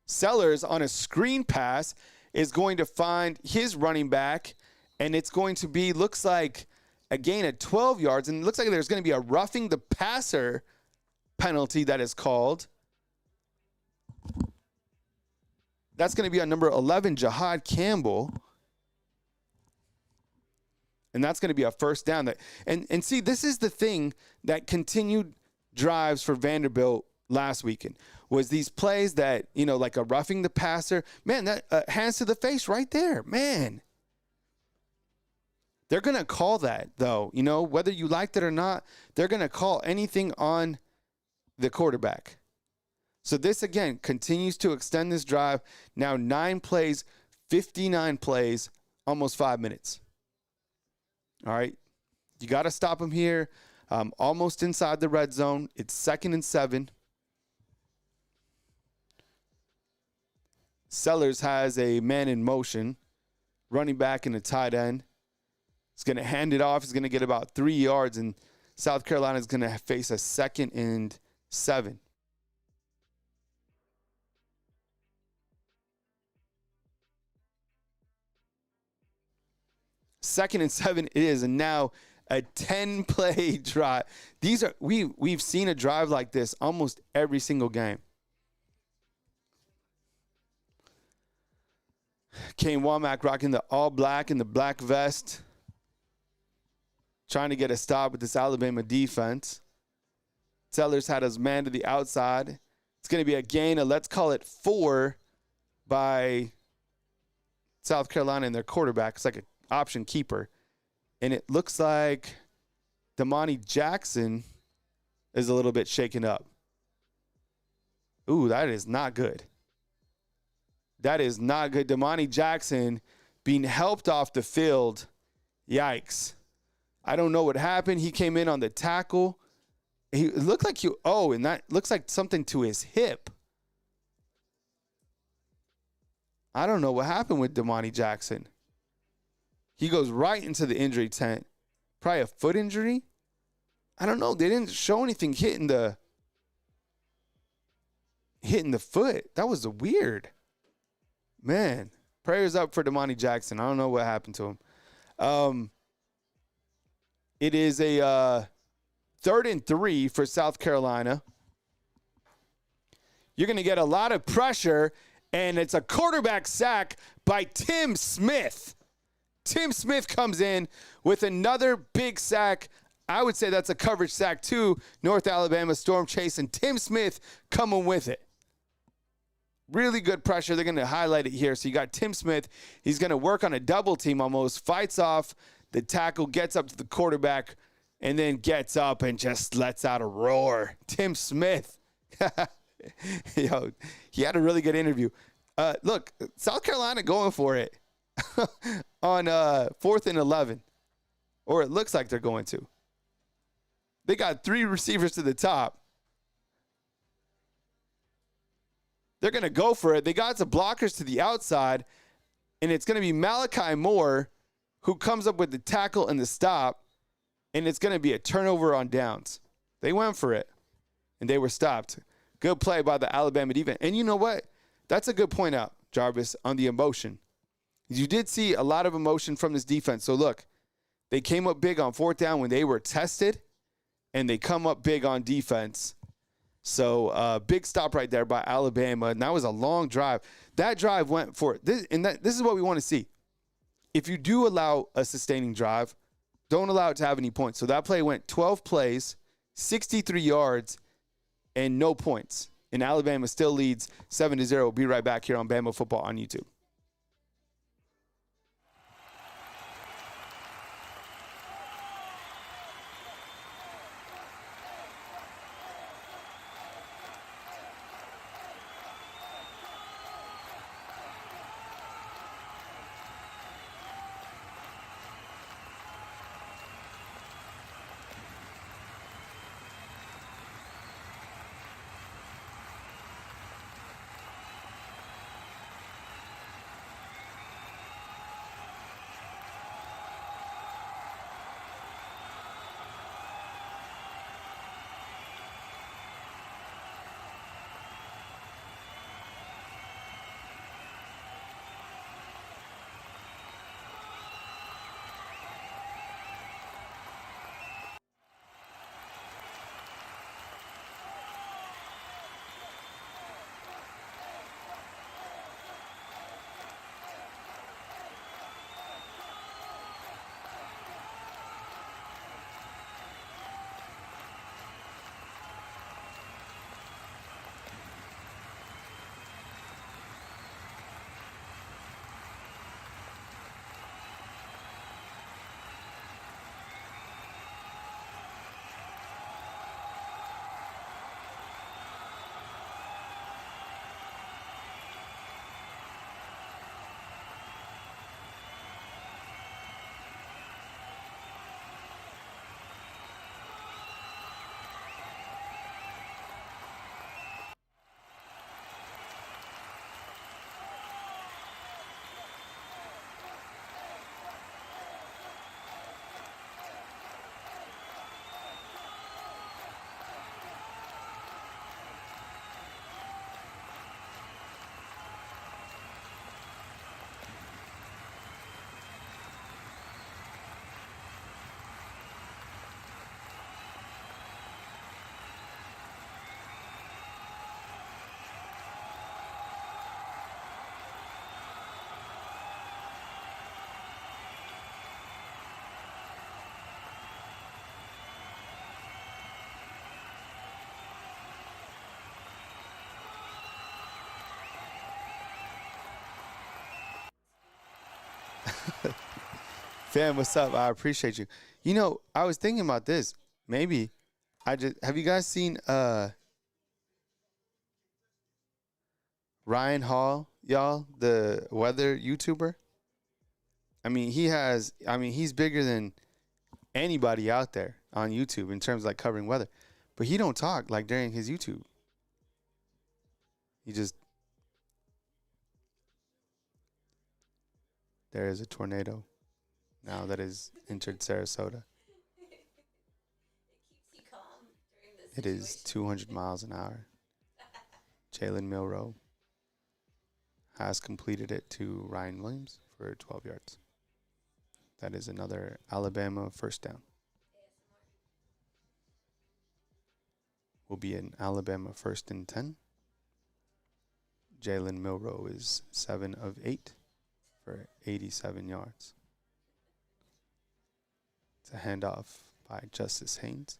Sellers on a screen pass is going to find his running back, and it's going to be, looks like, a gain of 12 yards, and it looks like there's going to be a roughing the passer penalty that is called. That's going to be on number 11, Jahad Campbell. And that's going to be a first down. And see, this is the thing that continued drives for Vanderbilt last weekend, was these plays that, like a roughing the passer. Man, that hands to the face right there. Man. They're going to call that, though. Whether you liked it or not, they're going to call anything on the quarterback. So this, again, continues to extend this drive. Now 9 plays, 59 plays, almost 5 minutes. All right. You got to stop him here. Almost inside the red zone. It's 2nd and 7. Sellers has a man in motion, running back and a tight end. He's going to hand it off. He's going to get about 3 yards, and South Carolina is going to face a 2nd and 7. Second and 7 it is, and now a 10-play drive. These are we've seen a drive like this almost every single game. Kane Womack rocking the all black and the black vest, trying to get a stop with this Alabama defense. Sellers had his man to the outside. It's going to be a gain of, let's call it 4 by South Carolina and their quarterback. It's like an option keeper. And it looks like Damani Jackson is a little bit shaken up. Ooh, that is not good. That is not good. Damani Jackson being helped off the field. Yikes. I don't know what happened. He came in on the tackle. It looked like and that looks like something to his hip. I don't know what happened with Damani Jackson. He goes right into the injury tent. Probably a foot injury. I don't know. They didn't show anything hitting the foot. That was weird. Man, prayers up for Damani Jackson. I don't know what happened to him. It is a 3rd and 3 for South Carolina. You're going to get a lot of pressure, and it's a quarterback sack by Tim Smith. Tim Smith comes in with another big sack. I would say that's a coverage sack too. North Alabama Storm Chase, and Tim Smith coming with it. Really good pressure. They're going to highlight it here. So you got Tim Smith. He's going to work on a double team almost. Fights off the tackle, gets up to the quarterback, and then gets up and just lets out a roar. Tim Smith. Yo, he had a really good interview. Look, South Carolina going for it on 4th and 11. Or it looks like they're going to. They got 3 receivers to the top. They're going to go for it. They got some blockers to the outside, and it's going to be Malachi Moore who comes up with the tackle and the stop, and it's going to be a turnover on downs. They went for it, and they were stopped. Good play by the Alabama defense. And you know what? That's a good point out, Jarvis, on the emotion. You did see a lot of emotion from this defense. So, look, they came up big on 4th down when they were tested, and they come up big on defense. So, big stop right there by Alabama. And that was a long drive. That drive went for this, and this is what we want to see. If you do allow a sustaining drive, don't allow it to have any points. So that play went 12 plays, 63 yards, and no points. And Alabama still leads 7-0. We'll be right back here on Bama Football on YouTube. Fam, what's up? I appreciate you. You know, I was thinking about this. Maybe have you guys seen Ryan Hall, y'all, the weather YouTuber? I mean, he's bigger than anybody out there on YouTube in terms of like covering weather. But he don't talk like during his YouTube. He just, there is a tornado now that has entered Sarasota. It is 200 miles an hour. Jalen Milroe has completed it to Ryan Williams for 12 yards. That is another Alabama first down. Will be an Alabama 1st and 10. Jalen Milroe is 7 of 8 for 87 yards. It's a handoff by Justice Haynes.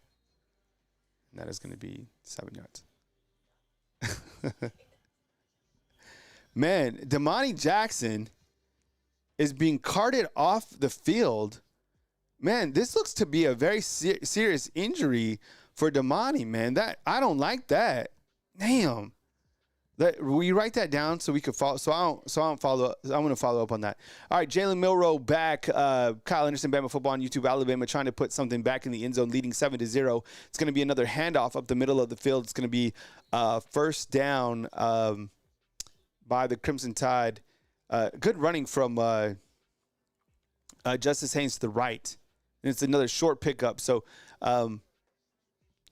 And that is going to be 7 yards. Man, Damani Jackson is being carted off the field. Man, this looks to be a very serious injury for Damani, man. That I don't like that. Damn. Will you write that down so we could follow? So I don't follow. I'm going to follow up on that. All right, Jalen Milroe back. Kyle Anderson, Bama Football on YouTube. Alabama trying to put something back in the end zone, leading 7-0. It's going to be another handoff up the middle of the field. It's going to be first down by the Crimson Tide. Good running from Justice Haynes to the right. And it's another short pickup. So,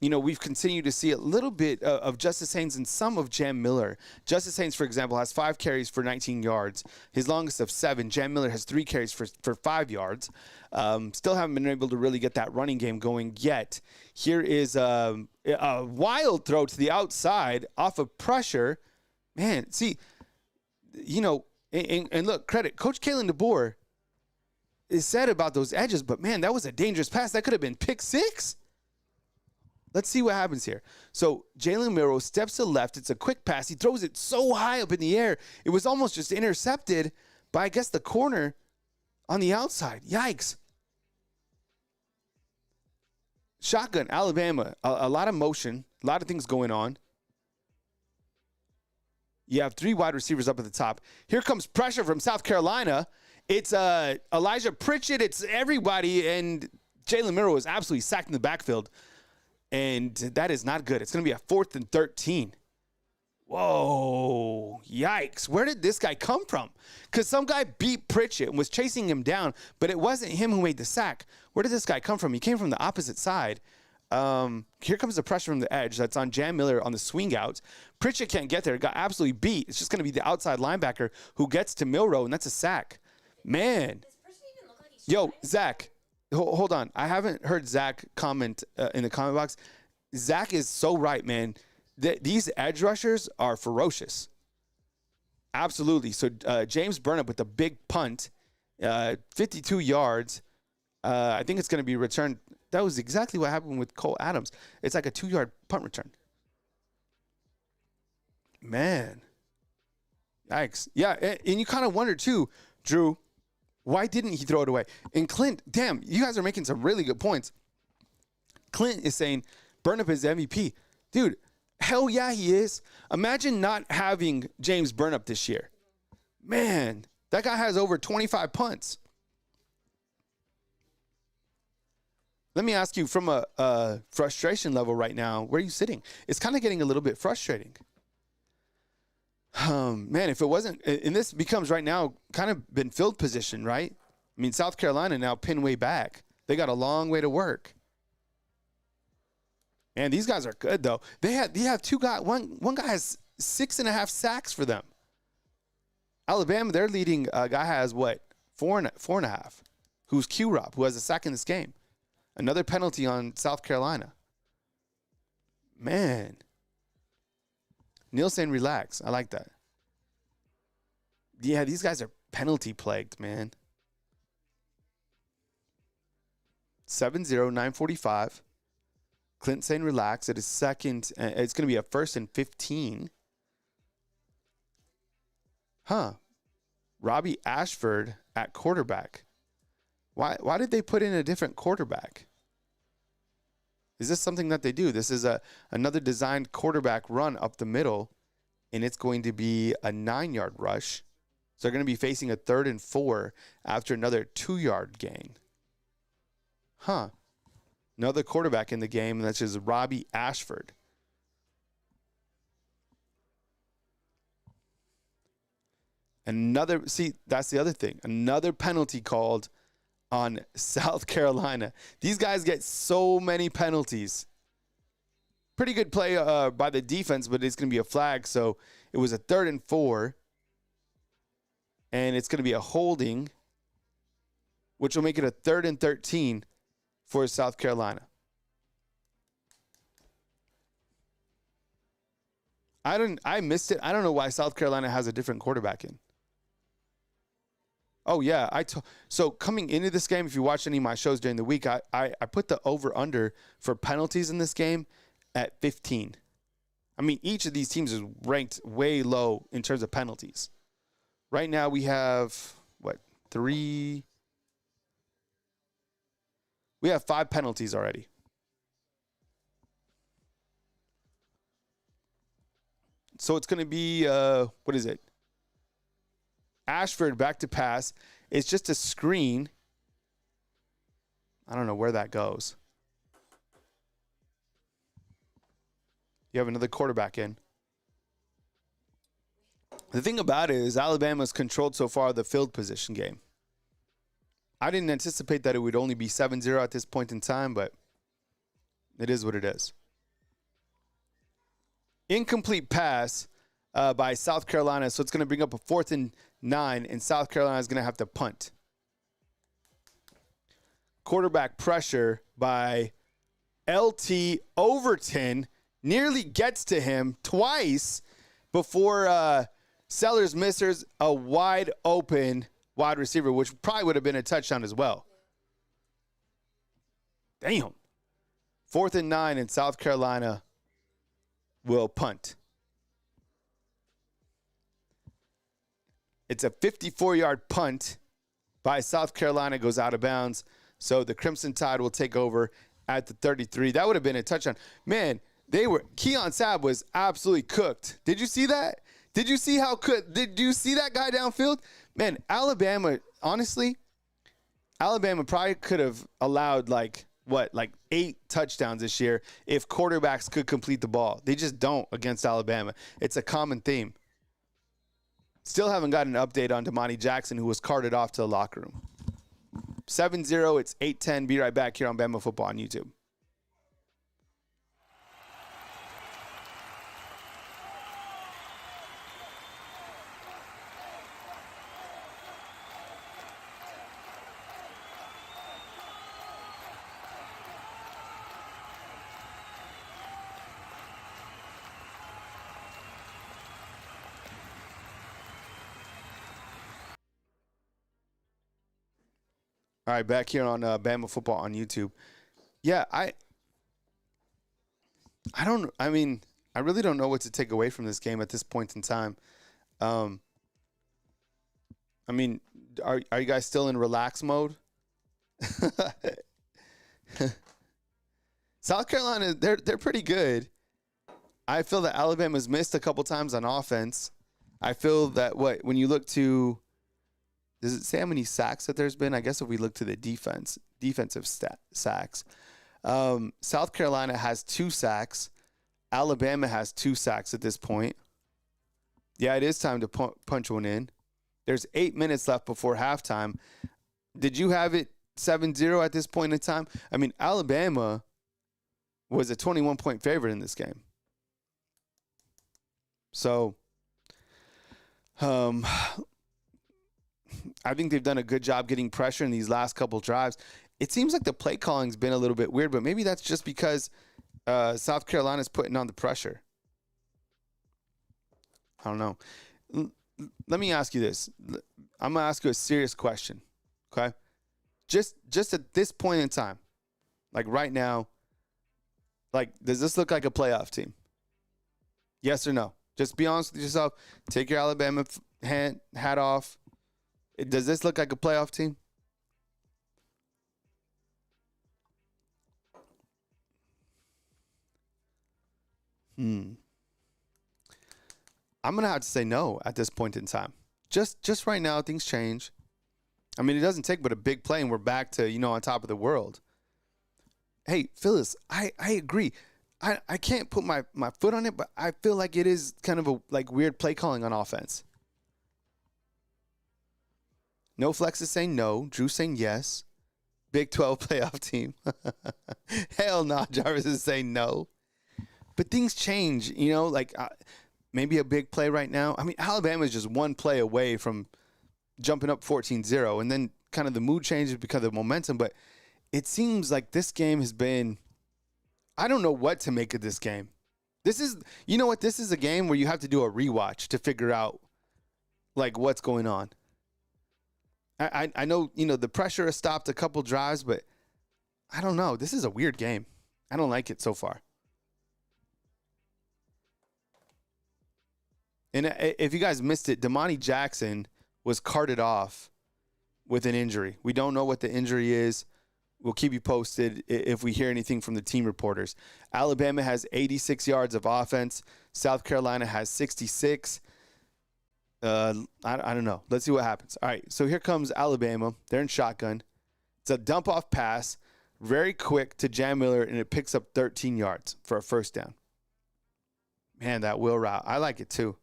we've continued to see a little bit of Justice Haynes and some of Jam Miller. Justice Haynes, for example, has 5 carries for 19 yards. His longest of 7. Jam Miller has 3 carries for 5 yards. Still haven't been able to really get that running game going yet. Here is a wild throw to the outside off of pressure. Man, see, and look, credit. Coach Kalen DeBoer is said about those edges, but, man, that was a dangerous pass. That could have been pick 6. Let's see what happens here. So Jalen Milroe steps to the left. It's a quick pass. He throws it so high up in the air, it was almost just intercepted by, I guess, the corner on the outside. Yikes. Shotgun, Alabama. A lot of motion, a lot of things going on. You have 3 wide receivers up at the top. Here comes pressure from South Carolina. It's Elijah Pritchett. It's everybody, and Jalen Milroe is absolutely sacked in the backfield. And that is not good. It's going to be a 4th and 13. Whoa, yikes. Where did this guy come from? Because some guy beat Pritchett and was chasing him down, but it wasn't him who made the sack. Where did this guy come from? He came from the opposite side. Here comes the pressure from the edge. That's on Jam Miller on the swing out. Pritchett can't get there. Got absolutely beat. It's just going to be the outside linebacker who gets to Milroe, and that's a sack. Man. Yo, Zach. Hold on. I haven't heard Zach comment in the comment box. Zach is so right, man. These edge rushers are ferocious. Absolutely. So James Burnup with the big punt, 52 yards. I think it's going to be returned. That was exactly what happened with Cole Adams. It's like a 2-yard punt return. Man. Yikes. Yeah, and you kind of wonder too, Drew, why didn't he throw it away? And Clint, damn, you guys are making some really good points. Clint is saying Burnap is MVP. Dude, hell yeah, he is. Imagine not having James Burnap this year. Man, that guy has over 25 punts. Let me ask you, from a frustration level right now, where are you sitting? It's kind of getting a little bit frustrating. Man, if it wasn't, and this becomes right now kind of been field position, right? I mean, South Carolina now pinned way back. They got a long way to work. Man, these guys are good though. They have 2 guys. One guy has 6.5 sacks for them. Alabama, their leading guy has what? 4.5. Who's Q-Rob, who has a sack in this game. Another penalty on South Carolina. Man. Neil saying relax. I like that. Yeah, these guys are penalty plagued, man. 7-0, 9:45. Clint saying relax. It is second. It's going to be a 1st and 15. Huh. Robbie Ashford at quarterback. Why did they put in a different quarterback? Is this something that they do? This is another designed quarterback run up the middle, and it's going to be a 9-yard rush. So they're going to be facing a 3rd and 4 after another 2-yard gain. Huh. Another quarterback in the game, and that's just Robbie Ashford. That's the other thing. Another penalty called on South Carolina. These guys get so many penalties. Pretty good play by the defense, but it's going to be a flag. So it was a 3rd and 4. And it's going to be a holding, which will make it a 3rd and 13 for South Carolina. I missed it. I don't know why South Carolina has a different quarterback in. Oh, yeah. So coming into this game, if you watch any of my shows during the week, I put the over-under for penalties in this game at 15. I mean, each of these teams is ranked way low in terms of penalties. Right now we have, 3? We have 5 penalties already. So it's going to be, what is it? Ashford back to pass. It's just a screen. I don't know where that goes. You have another quarterback in. The thing about it is Alabama's controlled so far the field position game. I didn't anticipate that it would only be 7-0 at this point in time, but it is what it is. Incomplete pass by South Carolina, so it's going to bring up a 4th and 9, and South Carolina is going to have to punt. Quarterback pressure by LT Overton nearly gets to him twice before Sellers misses a wide open wide receiver, which probably would have been a touchdown as well. Damn. 4th and 9, and South Carolina will punt. It's a 54-yard punt by South Carolina, goes out of bounds. So the Crimson Tide will take over at the 33. That would have been a touchdown. Man, Keon Sabb was absolutely cooked. Did you see that? Did you see that guy downfield? Man, Alabama, honestly, probably could have allowed 8 touchdowns this year if quarterbacks could complete the ball. They just don't against Alabama. It's a common theme. Still haven't gotten an update on Damani Jackson, who was carted off to the locker room. 7-0, it's 8-10. Be right back here on Bama Football on YouTube. All right, back here on Bama Football on YouTube. Yeah, I really don't know what to take away from this game at this point in time. Are you guys still in relax mode? South Carolina, they're pretty good. I feel that Alabama's missed a couple times on offense. I feel that when you look to, does it say how many sacks that there's been? I guess if we look to the defensive sacks, South Carolina has 2 sacks. Alabama has 2 sacks at this point. Yeah, it is time to punch one in. There's 8 minutes left before halftime. Did you have it 7-0 at this point in time? I mean, Alabama was a 21-point favorite in this game. So, I think they've done a good job getting pressure in these last couple drives. It seems like the play calling's been a little bit weird, but maybe that's just because South Carolina's putting on the pressure. I don't know. Let me ask you this. I'm going to ask you a serious question, okay? Just at this point in time, like right now, does this look like a playoff team? Yes or no? Just be honest with yourself. Take your Alabama hat off. Does this look like a playoff team? I'm going to have to say no at this point in time. Just right now, things change. I mean, it doesn't take but a big play, and we're back to, on top of the world. Hey, Phyllis, I agree. I can't put my foot on it, but I feel like it is kind of a weird play calling on offense. No Flex is saying no. Drew saying yes. Big 12 playoff team. Hell no. Jarvis is saying no. But things change, maybe a big play right now. I mean, Alabama is just one play away from jumping up 14-0, and then kind of the mood changes because of momentum. But it seems like this game has been – I don't know what to make of this game. This is – you know what? This is a game where you have to do a rewatch to figure out, what's going on. I know, the pressure has stopped a couple drives, but I don't know. This is a weird game. I don't like it so far. And if you guys missed it, Damani Jackson was carted off with an injury. We don't know what the injury is. We'll keep you posted if we hear anything from the team reporters. Alabama has 86 yards of offense. South Carolina has 66. I don't know. Let's see what happens. All right, so here comes Alabama. They're in shotgun. It's a dump-off pass, very quick to Jam Miller, and it picks up 13 yards for a first down. Man, that wheel route. I like it too.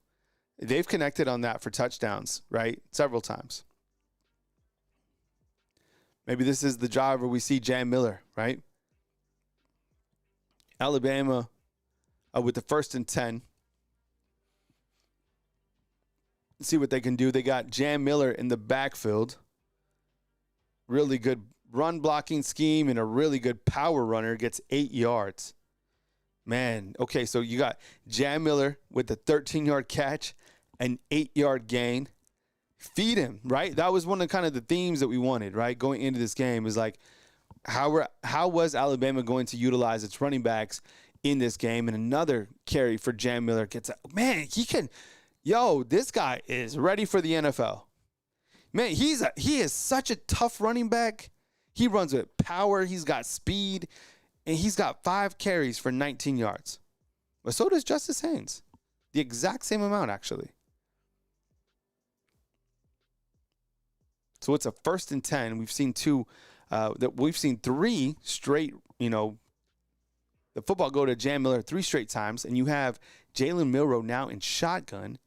They've connected on that for touchdowns, right? Several times. Maybe this is the drive where we see Jam Miller, right? Alabama with the 1st and 10. Let's see what they can do. They got Jam Miller in the backfield. Really good run blocking scheme and a really good power runner. Gets 8 yards. Man, okay, so you got Jam Miller with the 13-yard catch, an 8-yard gain. Feed him, right? That was one of kind of the themes that we wanted, right? Going into this game is how was Alabama going to utilize its running backs in this game? And another carry for Jam Miller gets man, he can. Yo, this guy is ready for the NFL. Man, he is such a tough running back. He runs with power. He's got speed, and he's got 5 carries for 19 yards. But so does Justice Haynes. The exact same amount, actually. So it's a 1st and 10. We've seen we've seen 3 straight, the football go to Jam Miller 3 straight times, and you have Jalen Milroe now in shotgun.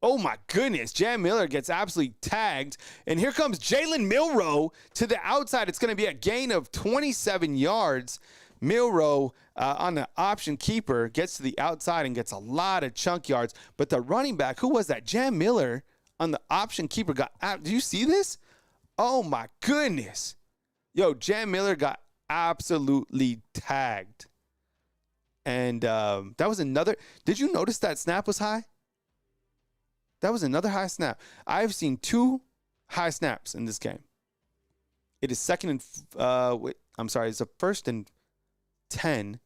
Oh, my goodness. Jam Miller gets absolutely tagged. And here comes Jalen Milroe to the outside. It's going to be a gain of 27 yards. Milroe on the option keeper gets to the outside and gets a lot of chunk yards. But the running back, who was that? Jam Miller on the option keeper got out. Do you see this? Oh, my goodness. Yo, Jam Miller got absolutely tagged. And that was another. Did you notice that snap was high? That was another high snap. I've seen 2 high snaps in this game. It is it's a 1st and 10.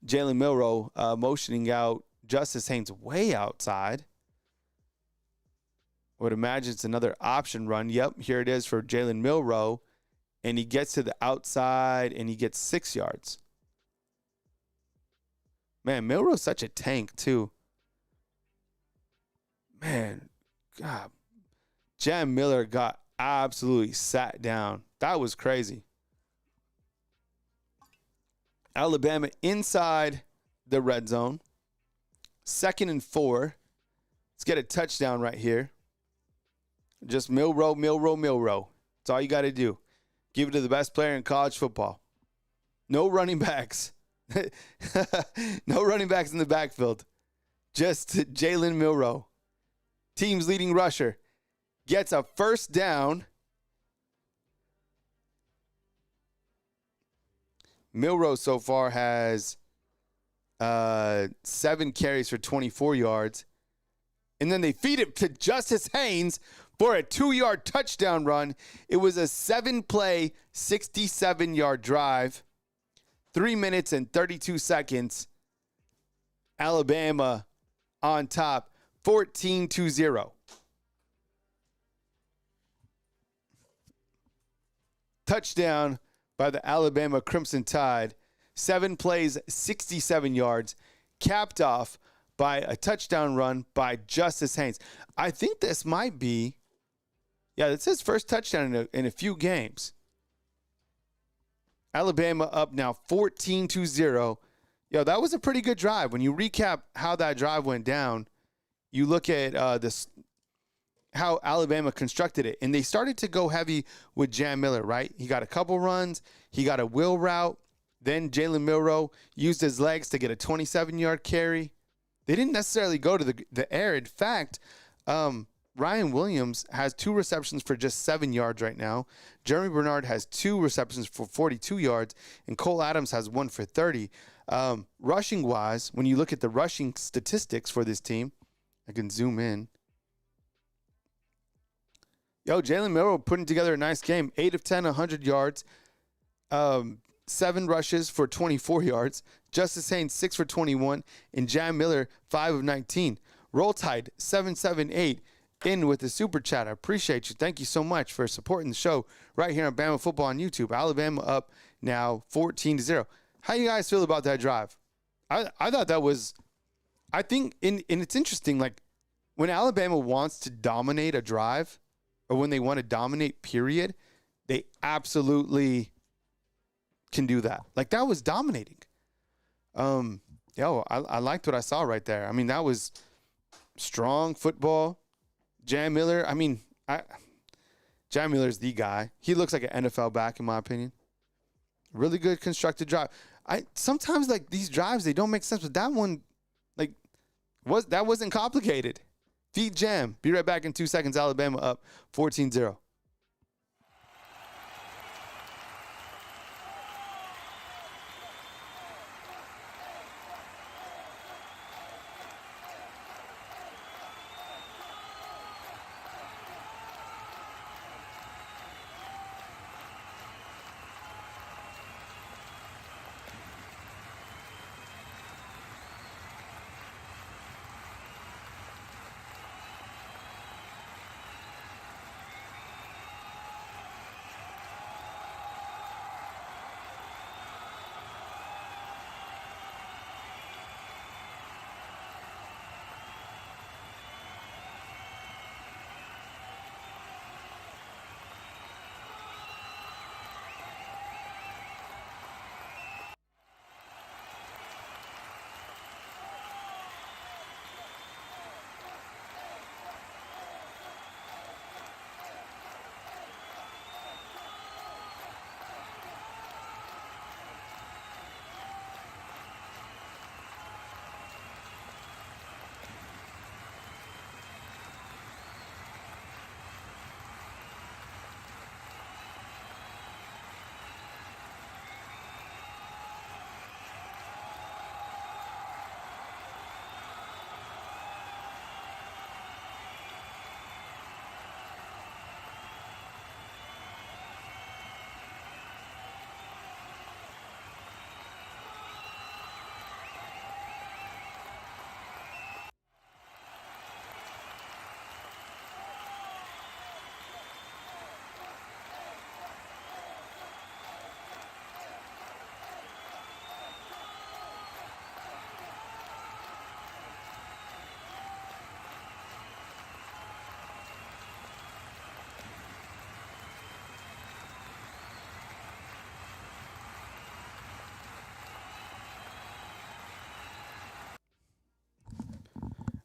Jalen Milroe motioning out Justice Haynes way outside. I would imagine it's another option run. Yep, here it is for Jalen Milroe. And he gets to the outside, and he gets 6 yards. Man, Milroe's such a tank, too. Man, God. Jam Miller got absolutely sat down. That was crazy. Alabama inside the red zone. 2nd and 4. Let's get a touchdown right here. Just Milroe. That's all you got to do. Give it to the best player in college football. No running backs. No running backs in the backfield. Just Jalen Milroe. Team's leading rusher. Gets a 1st down. Milroe so far has 7 carries for 24 yards. And then they feed it to Justice Haynes for a 2-yard touchdown run. It was a 7-play, 67-yard drive. 3 minutes and 32 seconds. Alabama on top, 14-0. touchdown by the Alabama Crimson Tide. 7 plays, 67 yards, capped off by a touchdown run by Justice Haynes. I think this might be, it's his first touchdown in a few games. Alabama up now 14-0. That was a pretty good drive. When you recap how that drive went down, you look at how Alabama constructed it. And they started to go heavy with Jam Miller, right? He got a couple runs. He got a wheel route. Then Jalen Milroe used his legs to get a 27-yard carry. They didn't necessarily go to the air. In fact, Ryan Williams has 2 receptions for just 7 yards right now. Jeremy Bernard has 2 receptions for 42 yards. And Cole Adams has 1 for 30. Rushing-wise, when you look at the rushing statistics for this team, I can zoom in. Jalen Milroe putting together a nice game. 8 of 10, 100 yards. 7 rushes for 24 yards. Justice Haynes, 6 for 21. And Jam Miller, 5 of 19. Roll Tide, 778. In with the super chat. I appreciate you. Thank you so much for supporting the show right here on Bama Football on YouTube. Alabama up now 14-0. How you guys feel about that drive? I thought that was, I think, and it's interesting, like, when Alabama wants to dominate a drive, or when they want to dominate, period, they absolutely can do that. Like, that was dominating. I liked what I saw right there. I mean, that was strong football. Jam Miller, Jam Miller's the guy. He looks like an NFL back, in my opinion. Really good constructed drive. Sometimes, like, these drives, they don't make sense, but that one, like, that wasn't complicated. Feed Jam. Be right back in 2 seconds. Alabama up 14-0.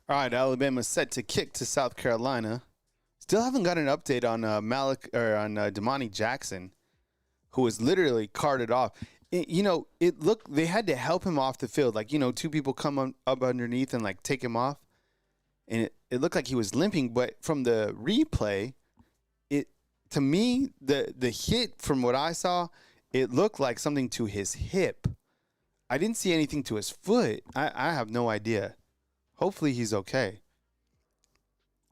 All right, Alabama set to kick to South Carolina. Still haven't got an update on Damani Jackson, who was literally carted off. It looked, they had to help him off the field. Like, 2 people come up underneath and, like, take him off. And it looked like he was limping. But from the replay, to me, the hit from what I saw, it looked like something to his hip. I didn't see anything to his foot. I have no idea. Hopefully he's okay.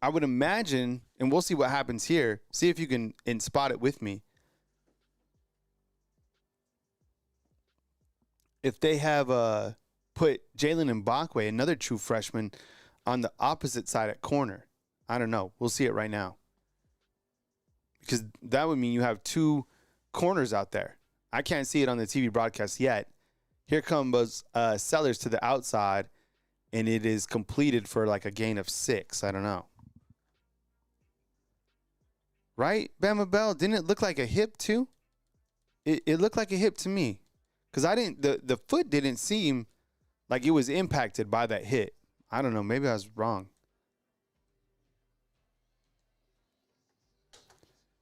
I would imagine, and we'll see what happens here. See if you can spot it with me. If they have put Jalen Mbakwe, another true freshman, on the opposite side at corner. I don't know. We'll see it right now. Because that would mean you have 2 corners out there. I can't see it on the TV broadcast yet. Here comes Sellers to the outside, and it is completed for like a gain of 6. I don't know. Right, Bama Bell? Didn't it look like a hip too? It looked like a hip to me. Because the foot didn't seem like it was impacted by that hit. I don't know. Maybe I was wrong.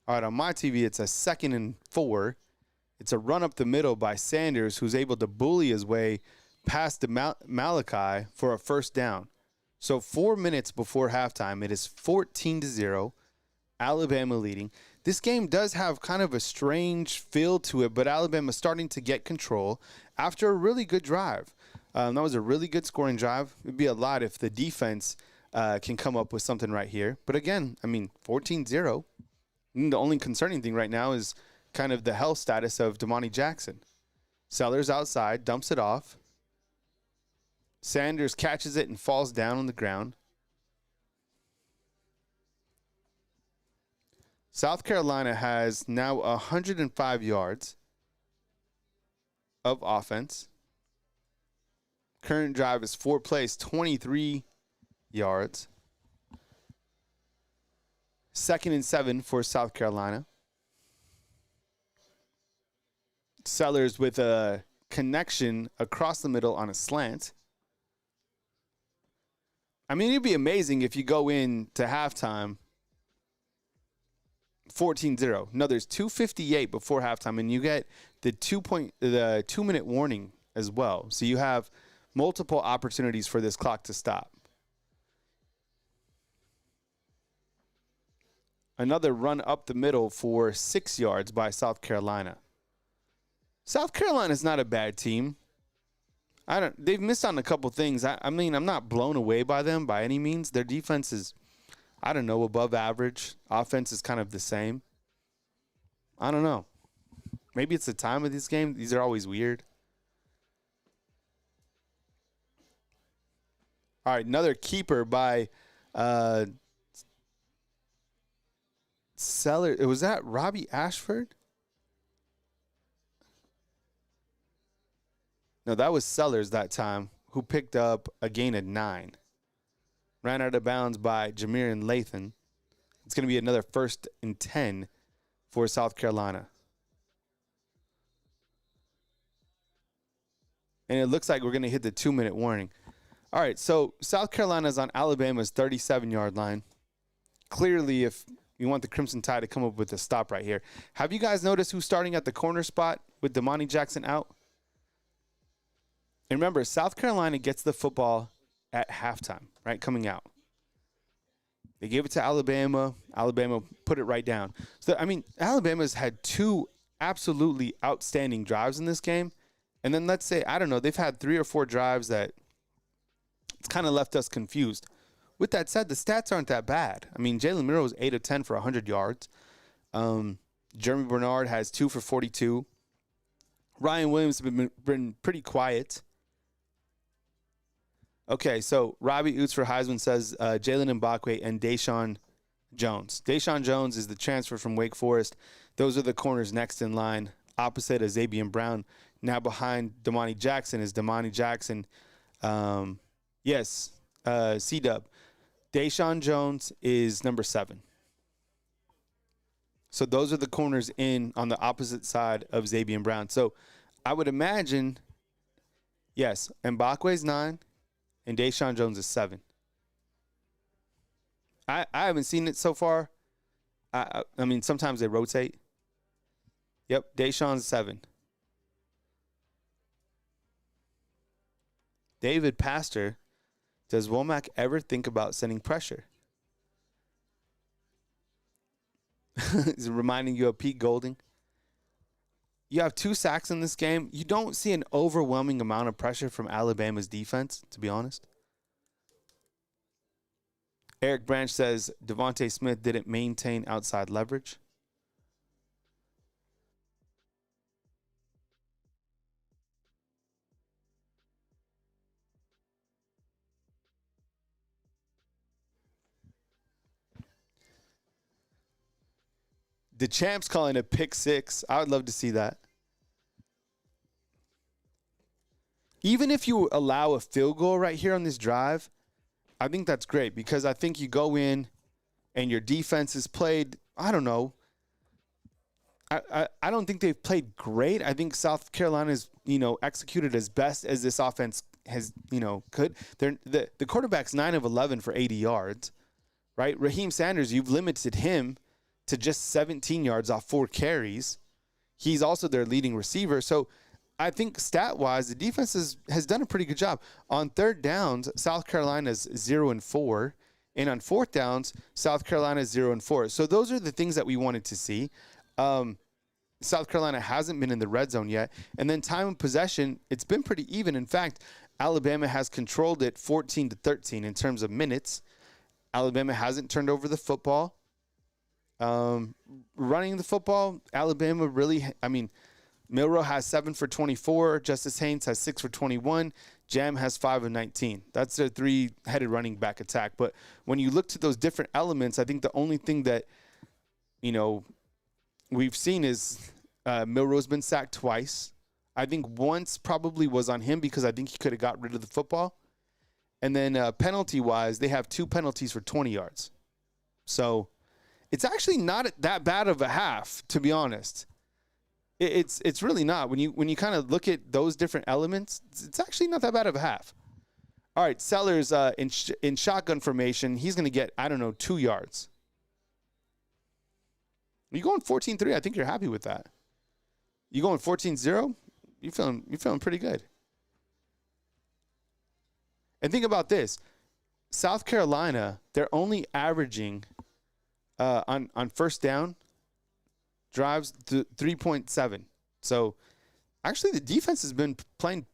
All right, on my TV, it's a 2nd and 4. It's a run up the middle by Sanders, who's able to bully his way past the Malachi for a first down. So 4 minutes before halftime, it is 14-0, Alabama leading. This game does have kind of a strange feel to it, but Alabama's starting to get control after a really good drive. That was a really good scoring drive. It'd be a lot if the defense can come up with something right here. But again, I mean, 14-0. The only concerning thing right now is kind of the health status of Damani Jackson. Sellers outside, dumps it off. Sanders catches it and falls down on the ground. South Carolina has now 105 yards of offense. Current drive is 4 plays, 23 yards. 2nd and 7 for South Carolina. Sellers with a connection across the middle on a slant. I mean, it'd be amazing if you go into halftime 14-0. No, there's 2:58 before halftime, and you get the 2-minute warning as well. So you have multiple opportunities for this clock to stop. Another run up the middle for 6 yards by South Carolina. South Carolina's not a bad team. They've missed on a couple things. I mean, I'm not blown away by them by any means. Their defense is, I don't know, above average. Offense is kind of the same. I don't know. Maybe it's the time of this game. These are always weird. All right, another keeper by Seller. Was that Robbie Ashford? No, that was Sellers that time, who picked up a gain of 9. Ran out of bounds by Jameer and Lathan. It's going to be another 1st and 10 for South Carolina. And it looks like we're going to hit the 2-minute warning. All right, so South Carolina's on Alabama's 37-yard line. Clearly, if you want the Crimson Tide to come up with a stop right here. Have you guys noticed who's starting at the corner spot with Damani Jackson out? And remember, South Carolina gets the football at halftime, right, coming out. They gave it to Alabama. Alabama put it right down. So, I mean, Alabama's had 2 absolutely outstanding drives in this game. And then let's say, I don't know, they've had 3 or 4 drives that it's kind of left us confused. With that said, the stats aren't that bad. I mean, Jalen Miro was 8 of 10 for 100 yards. Jeremy Bernard has 2 for 42. Ryan Williams has been pretty quiet. Okay, so Robbie Oots for Heisman says Jalen Mbakwe and Deshaun Jones. Deshaun Jones is the transfer from Wake Forest. Those are the corners next in line, opposite of Xavier Brown. Now behind Damani Jackson is Damani Jackson. C-Dub. Deshaun Jones is number 7. So those are the corners in on the opposite side of Xavier Brown. So I would imagine, yes, Mbakwe's 9. And Deshaun Jones is 7. I haven't seen it so far. I mean, sometimes they rotate. Yep, Deshaun's 7. David Pastor, does Womack ever think about sending pressure? He's reminding you of Pete Golding. You have 2 sacks in this game. You don't see an overwhelming amount of pressure from Alabama's defense, to be honest. Eric Branch says Devontae Smith didn't maintain outside leverage. The champ's calling a pick six. I would love to see that. Even if you allow a field goal right here on this drive, I think that's great because I think you go in and your defense is played, I don't know. I don't think they've played great. I think South Carolina's, executed as best as this offense has, could. The quarterback's 9 of 11 for 80 yards, right? Raheem Sanders, you've limited him to just 17 yards off 4 carries. He's also their leading receiver. So I think stat-wise, the defense has done a pretty good job. On third downs, South Carolina's 0-4. And on fourth downs, South Carolina's 0-4. So those are the things that we wanted to see. South Carolina hasn't been in the red zone yet. And then time of possession, it's been pretty even. In fact, Alabama has controlled it 14-13 in terms of minutes. Alabama hasn't turned over the football. Running the football, Alabama really, Milroe has 7 for 24. Justice Haynes has 6 for 21. Jam has 5 of 19. That's their 3-headed running back attack. But when you look to those different elements, I think the only thing that, we've seen is Milroe's been sacked twice. I think once probably was on him because I think he could have got rid of the football. And then penalty-wise, they have 2 penalties for 20 yards. So it's actually not that bad of a half, to be honest. It's really not. When you kind of look at those different elements, it's actually not that bad of a half. All right, Sellers in shotgun formation, he's going to get, 2 yards. You going 14-3? I think you're happy with that. You going 14-0? You're feeling pretty good. And think about this. South Carolina, they're only averaging on first down drives 3.7. So actually the defense has been playing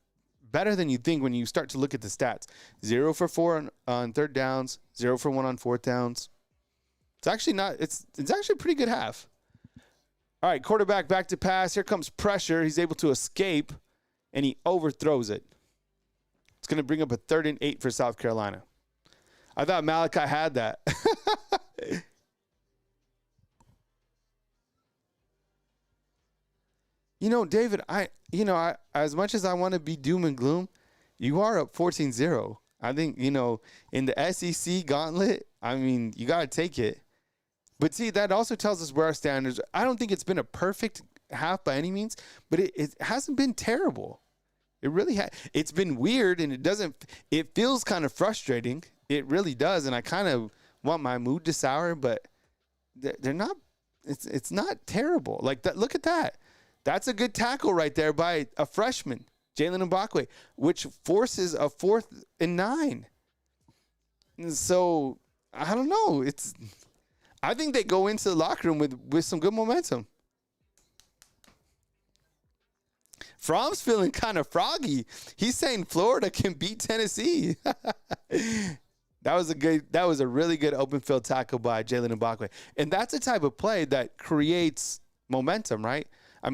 better than you think when you start to look at the stats. 0 for 4 on third downs, 0 for 1 on fourth downs. It's actually not. It's actually a pretty good half. All right, quarterback back to pass. Here comes pressure. He's able to escape, and he overthrows it. It's going to bring up a 3rd and 8 for South Carolina. I thought Malachi had that. David, I as much as I want to be doom and gloom, you are up 14-0. I think, in the SEC gauntlet, you got to take it. But see, that also tells us where our standards. I don't think it's been a perfect half by any means, but it hasn't been terrible. It really has. It's been weird, and it feels kind of frustrating. It really does, and I kind of want my mood to sour, but they're not. It's not terrible. Like that. Look at that. That's a good tackle right there by a freshman, Jalen Mbakwe, which forces a 4th and 9. And so I don't know. I think they go into the locker room with some good momentum. Fromm's feeling kind of froggy. He's saying Florida can beat Tennessee. That was a really good open field tackle by Jalen Mbakwe. And that's a type of play that creates momentum, right?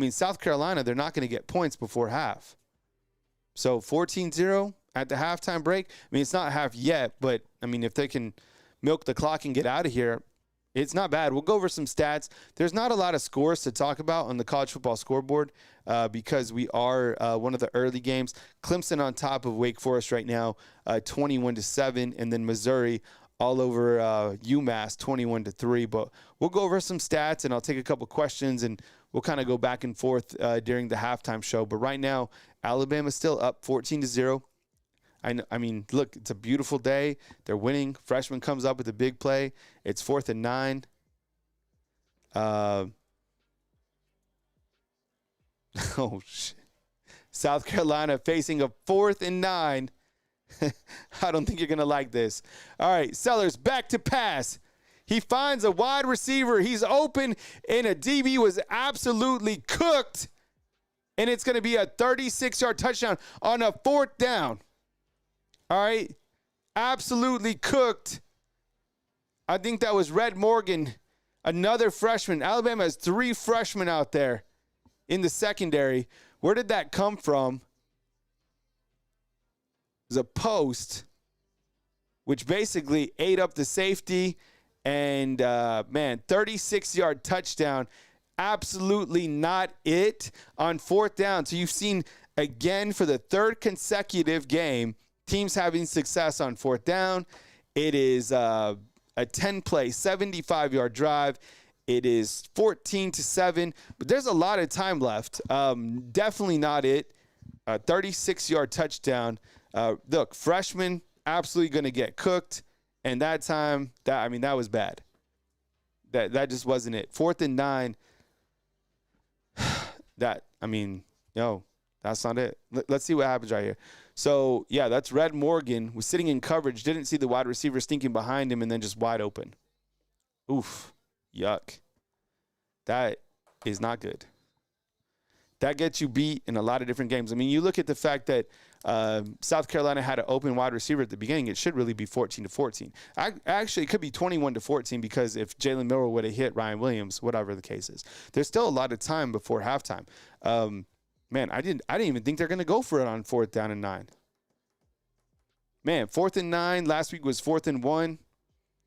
South Carolina, they're not going to get points before half. So 14-0 at the halftime break. It's not half yet, but if they can milk the clock and get out of here, it's not bad. We'll go over some stats. There's not a lot of scores to talk about on the college football scoreboard because we are one of the early games. Clemson on top of Wake Forest right now, 21-7, and then Missouri all over UMass, 21-3. But we'll go over some stats, and I'll take a couple questions, and we'll kind of go back and forth during the halftime show. But right now, Alabama's still up 14-0. Look, it's a beautiful day. They're winning. Freshman comes up with a big play. It's 4th and 9. Oh, shit. South Carolina facing a 4th and 9. I don't think you're going to like this. All right, Sellers back to pass. He finds a wide receiver. He's open, and a DB was absolutely cooked. And it's going to be a 36-yard touchdown on a 4th down. All right, absolutely cooked. I think that was Red Morgan, another freshman. Alabama has 3 freshmen out there in the secondary. Where did that come from? It was a post, which basically ate up the safety, And, 36-yard touchdown. Absolutely not it on fourth down. So you've seen, again, for the third consecutive game, teams having success on fourth down. It is a 10-play, 75-yard drive. It is 14-7, but there's a lot of time left. Definitely not it. 36-yard touchdown. Look, freshman absolutely going to get cooked, and that time, that was bad. That just wasn't it. 4th and 9. That's not it. Let's see what happens right here. So, yeah, that's Red Morgan. Was sitting in coverage, didn't see the wide receiver stinking behind him, and then just wide open. Oof. Yuck. That is not good. That gets you beat in a lot of different games. I mean, you look at the fact that South Carolina had an open wide receiver at the beginning. It should really be 14-14. Actually, it could be 21-14 because if Jalen Milroe would have hit Ryan Williams, whatever the case is. There's still a lot of time before halftime. I didn't even think they're going to go for it on 4th down and 9. Man, 4th and 9. Last week was 4th and 1.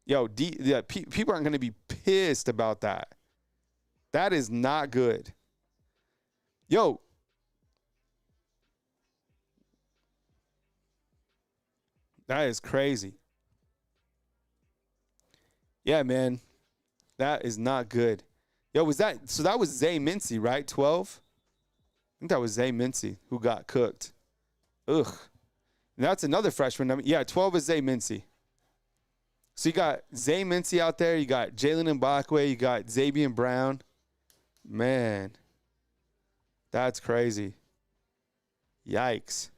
Yo, people aren't going to be pissed about that. That is not good. Yo. That is crazy. Yeah, man. That is not good. Yo, that was Zay Mincy, right? 12? I think that was Zay Mincy who got cooked. Ugh. And that's another freshman. 12 is Zay Mincy. So you got Zay Mincy out there. You got Jalen Mbakwe. You got Xavier Brown. Man, that's crazy. Yikes.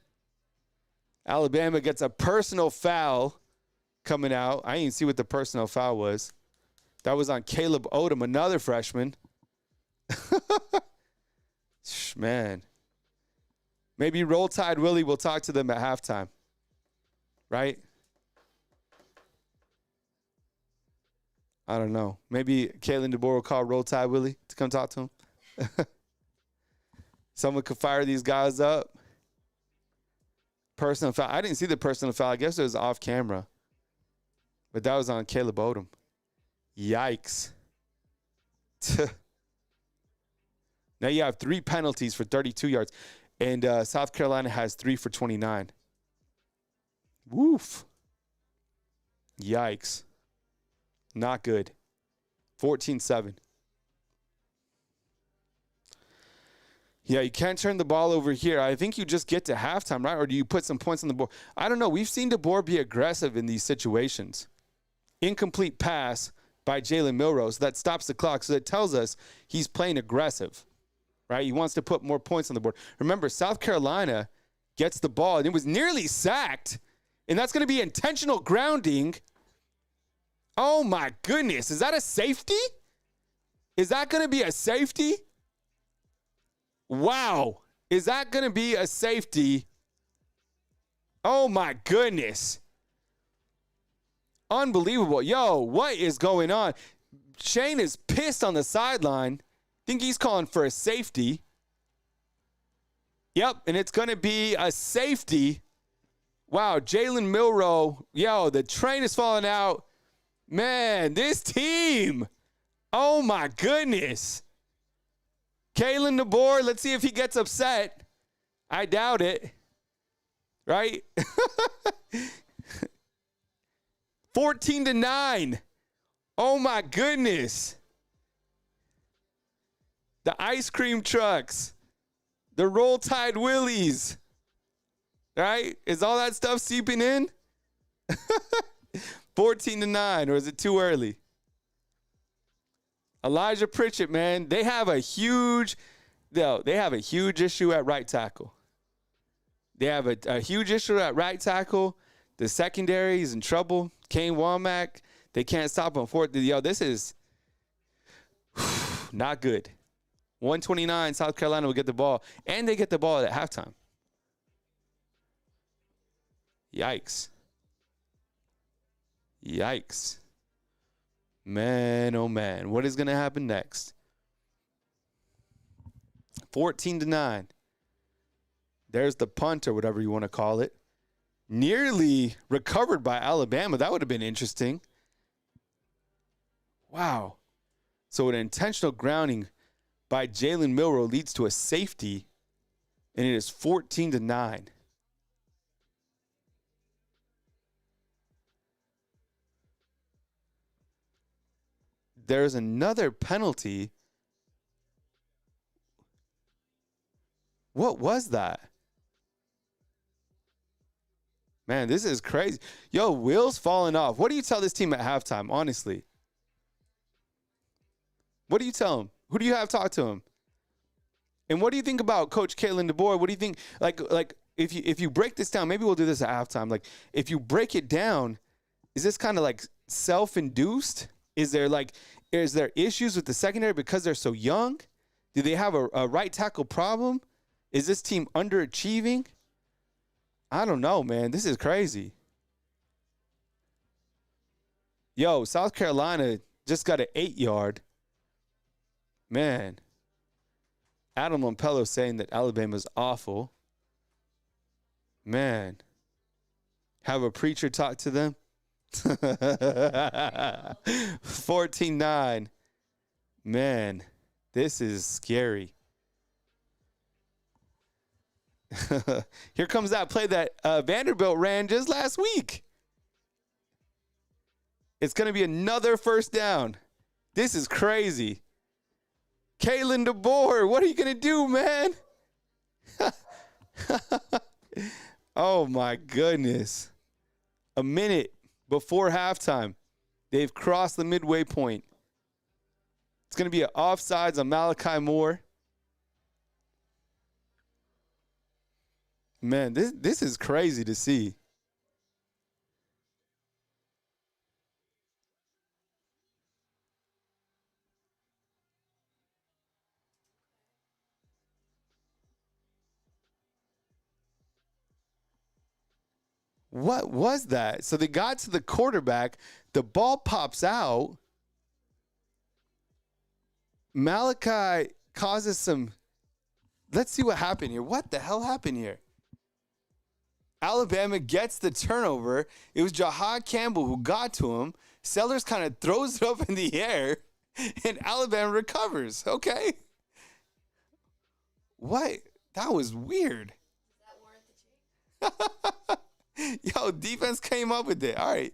Alabama gets a personal foul coming out. I didn't even see what the personal foul was. That was on Caleb Odom, another freshman. Man. Maybe Roll Tide Willie will talk to them at halftime. Right? I don't know. Maybe Kalen DeBoer will call Roll Tide Willie to come talk to him. Someone could fire these guys up. Personal foul. I didn't see the personal foul. I guess it was off camera. But that was on Caleb Odom. Yikes. Now you have 3 penalties for 32 yards. And South Carolina has 3 for 29. Woof. Yikes. Not good. 14-7. Yeah, you can't turn the ball over here. I think you just get to halftime, right? Or do you put some points on the board? I don't know. We've seen DeBoer be aggressive in these situations. Incomplete pass by Jalen Milroe. So that stops the clock. So that tells us he's playing aggressive, right? He wants to put more points on the board. Remember, South Carolina gets the ball, and it was nearly sacked. And that's going to be intentional grounding. Oh, my goodness. Is that a safety? Is that going to be a safety? Wow. Is that going to be a safety? Oh, my goodness. Unbelievable. Yo, what is going on? Shane is pissed on the sideline. Think he's calling for a safety. Yep, and it's going to be a safety. Wow, Jalen Milroe. Yo, the train is falling out. Man, this team. Oh, my goodness. Kalen DeBoer, let's see if he gets upset. I doubt it. Right? 14-9. Oh, my goodness. The ice cream trucks. The Roll Tide Willies. Right? Is all that stuff seeping in? 14-9, or is it too early? Elijah Pritchett, man, they have a huge issue at right tackle. They have a huge issue at right tackle. The secondary is in trouble. Kane Womack, they can't stop him. This is not good. 129, South Carolina will get the ball, and they get the ball at halftime. Yikes. Yikes. Man, oh man. What is going to happen next? 14-9. There's the punt, or whatever you want to call it. Nearly recovered by Alabama. That would have been interesting. Wow. So an intentional grounding by Jalen Milroe leads to a safety, and it is 14-9. There's another penalty. What was that? Man, this is crazy. Yo, wheels falling off. What do you tell this team at halftime, honestly? What do you tell them? Who do you have talk to him? And what do you think about Coach Kalen DeBoer? What do you think? Like if you break this down, maybe we'll do this at halftime. Like if you break it down, is this kind of like self-induced? Is there issues with the secondary because they're so young? Do they have a right tackle problem? Is this team underachieving? I don't know, man. This is crazy. Yo, South Carolina just got an 8-yard. Man. Adam Lampello saying that Alabama's awful. Man. Have a preacher talk to them. 14-9. Man, this is scary. Here comes that play that Vanderbilt ran just last week. It's going to be another first down. This is crazy. Kalen DeBoer, what are you going to do, man? Oh, my goodness. A minute before halftime. They've crossed the midway point. It's going to be an offsides on Malachi Moore. Man, this is crazy to see. What was that? So they got to the quarterback. The ball pops out. Malachi causes some. Let's see what happened here. What the hell happened here? Alabama gets the turnover. It was Jahad Campbell who got to him. Sellers kind of throws it up in the air, and Alabama recovers. Okay. What? That was weird. Does that warrant the change? Yo, defense came up with it. All right.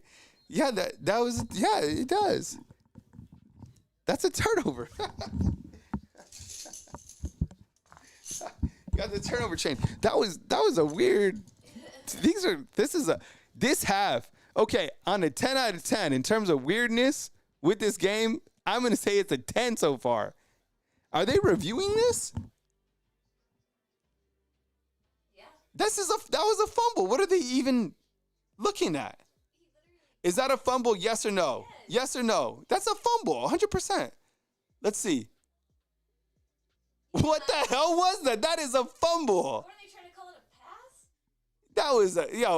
Yeah, that was, yeah, it does. That's a turnover. Got the turnover chain. That was a weird. This half. Okay, on a 10 out of 10 in terms of weirdness with this game, I'm going to say it's a 10 so far. Are they reviewing this? Yeah. That was a fumble. What are they even looking at? Is that a fumble? Yes or no? Yes or no? That's a fumble, 100%. Let's see. What the hell was that? That is a fumble. What are they trying to call it, a pass?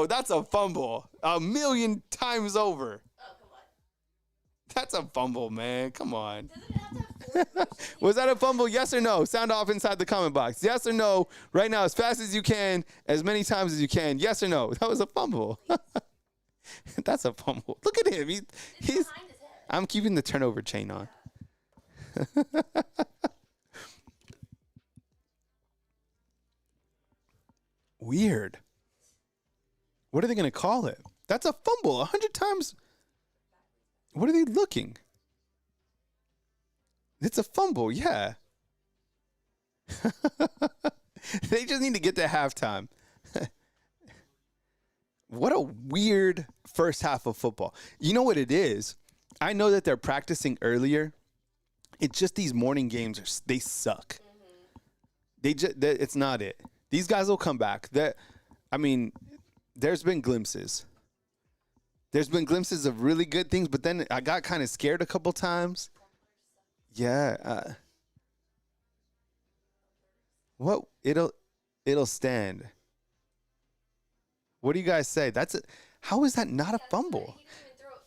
That's a fumble. 1,000,000 times over. Oh, come on. That's a fumble, man. Come on. Doesn't it have to have forward motion? Was that a fumble? Yes or no? Sound off inside the comment box. Yes or no? Right now, as fast as you can, as many times as you can. Yes or no? That was a fumble. That's a fumble. Look at him. He's. Behind his head. I'm keeping the turnover chain on. Weird. What are they going to call it? That's a fumble 100 times. What are they looking? It's a fumble, yeah. They just need to get to halftime. What a weird first half of football. You know what it is? I know that they're practicing earlier. It's just these morning games, they suck. It's not it. These guys will come back. There's been glimpses. There's been glimpses of really good things, but then I got kind of scared a couple times. Yeah. It'll stand. What do you guys say? How is that not a fumble?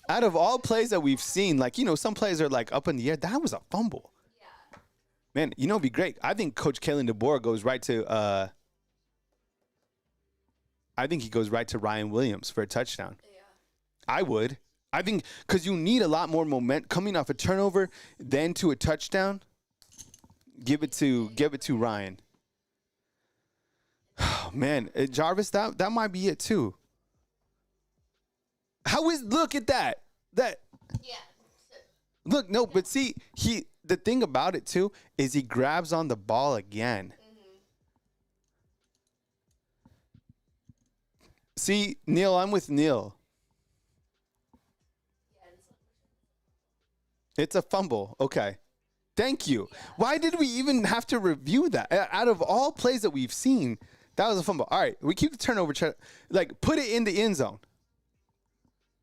Out of all plays that we've seen, some plays are like up in the air. That was a fumble. Yeah. Man, it'd be great. I think Coach Kalen DeBoer goes right to I think he goes right to Ryan Williams for a touchdown. Yeah. I would. I think because you need a lot more momentum coming off a turnover than to a touchdown. Give it to Ryan. Oh, man, Jarvis, that might be it too. Look at that. Yeah. Look, no, but see, the thing about it too is he grabs on the ball again. See, Neil, I'm with Neil. It's a fumble. Okay. Thank you. Why did we even have to review that? Out of all plays that we've seen, that was a fumble. All right, we keep the turnover. Like, put it in the end zone.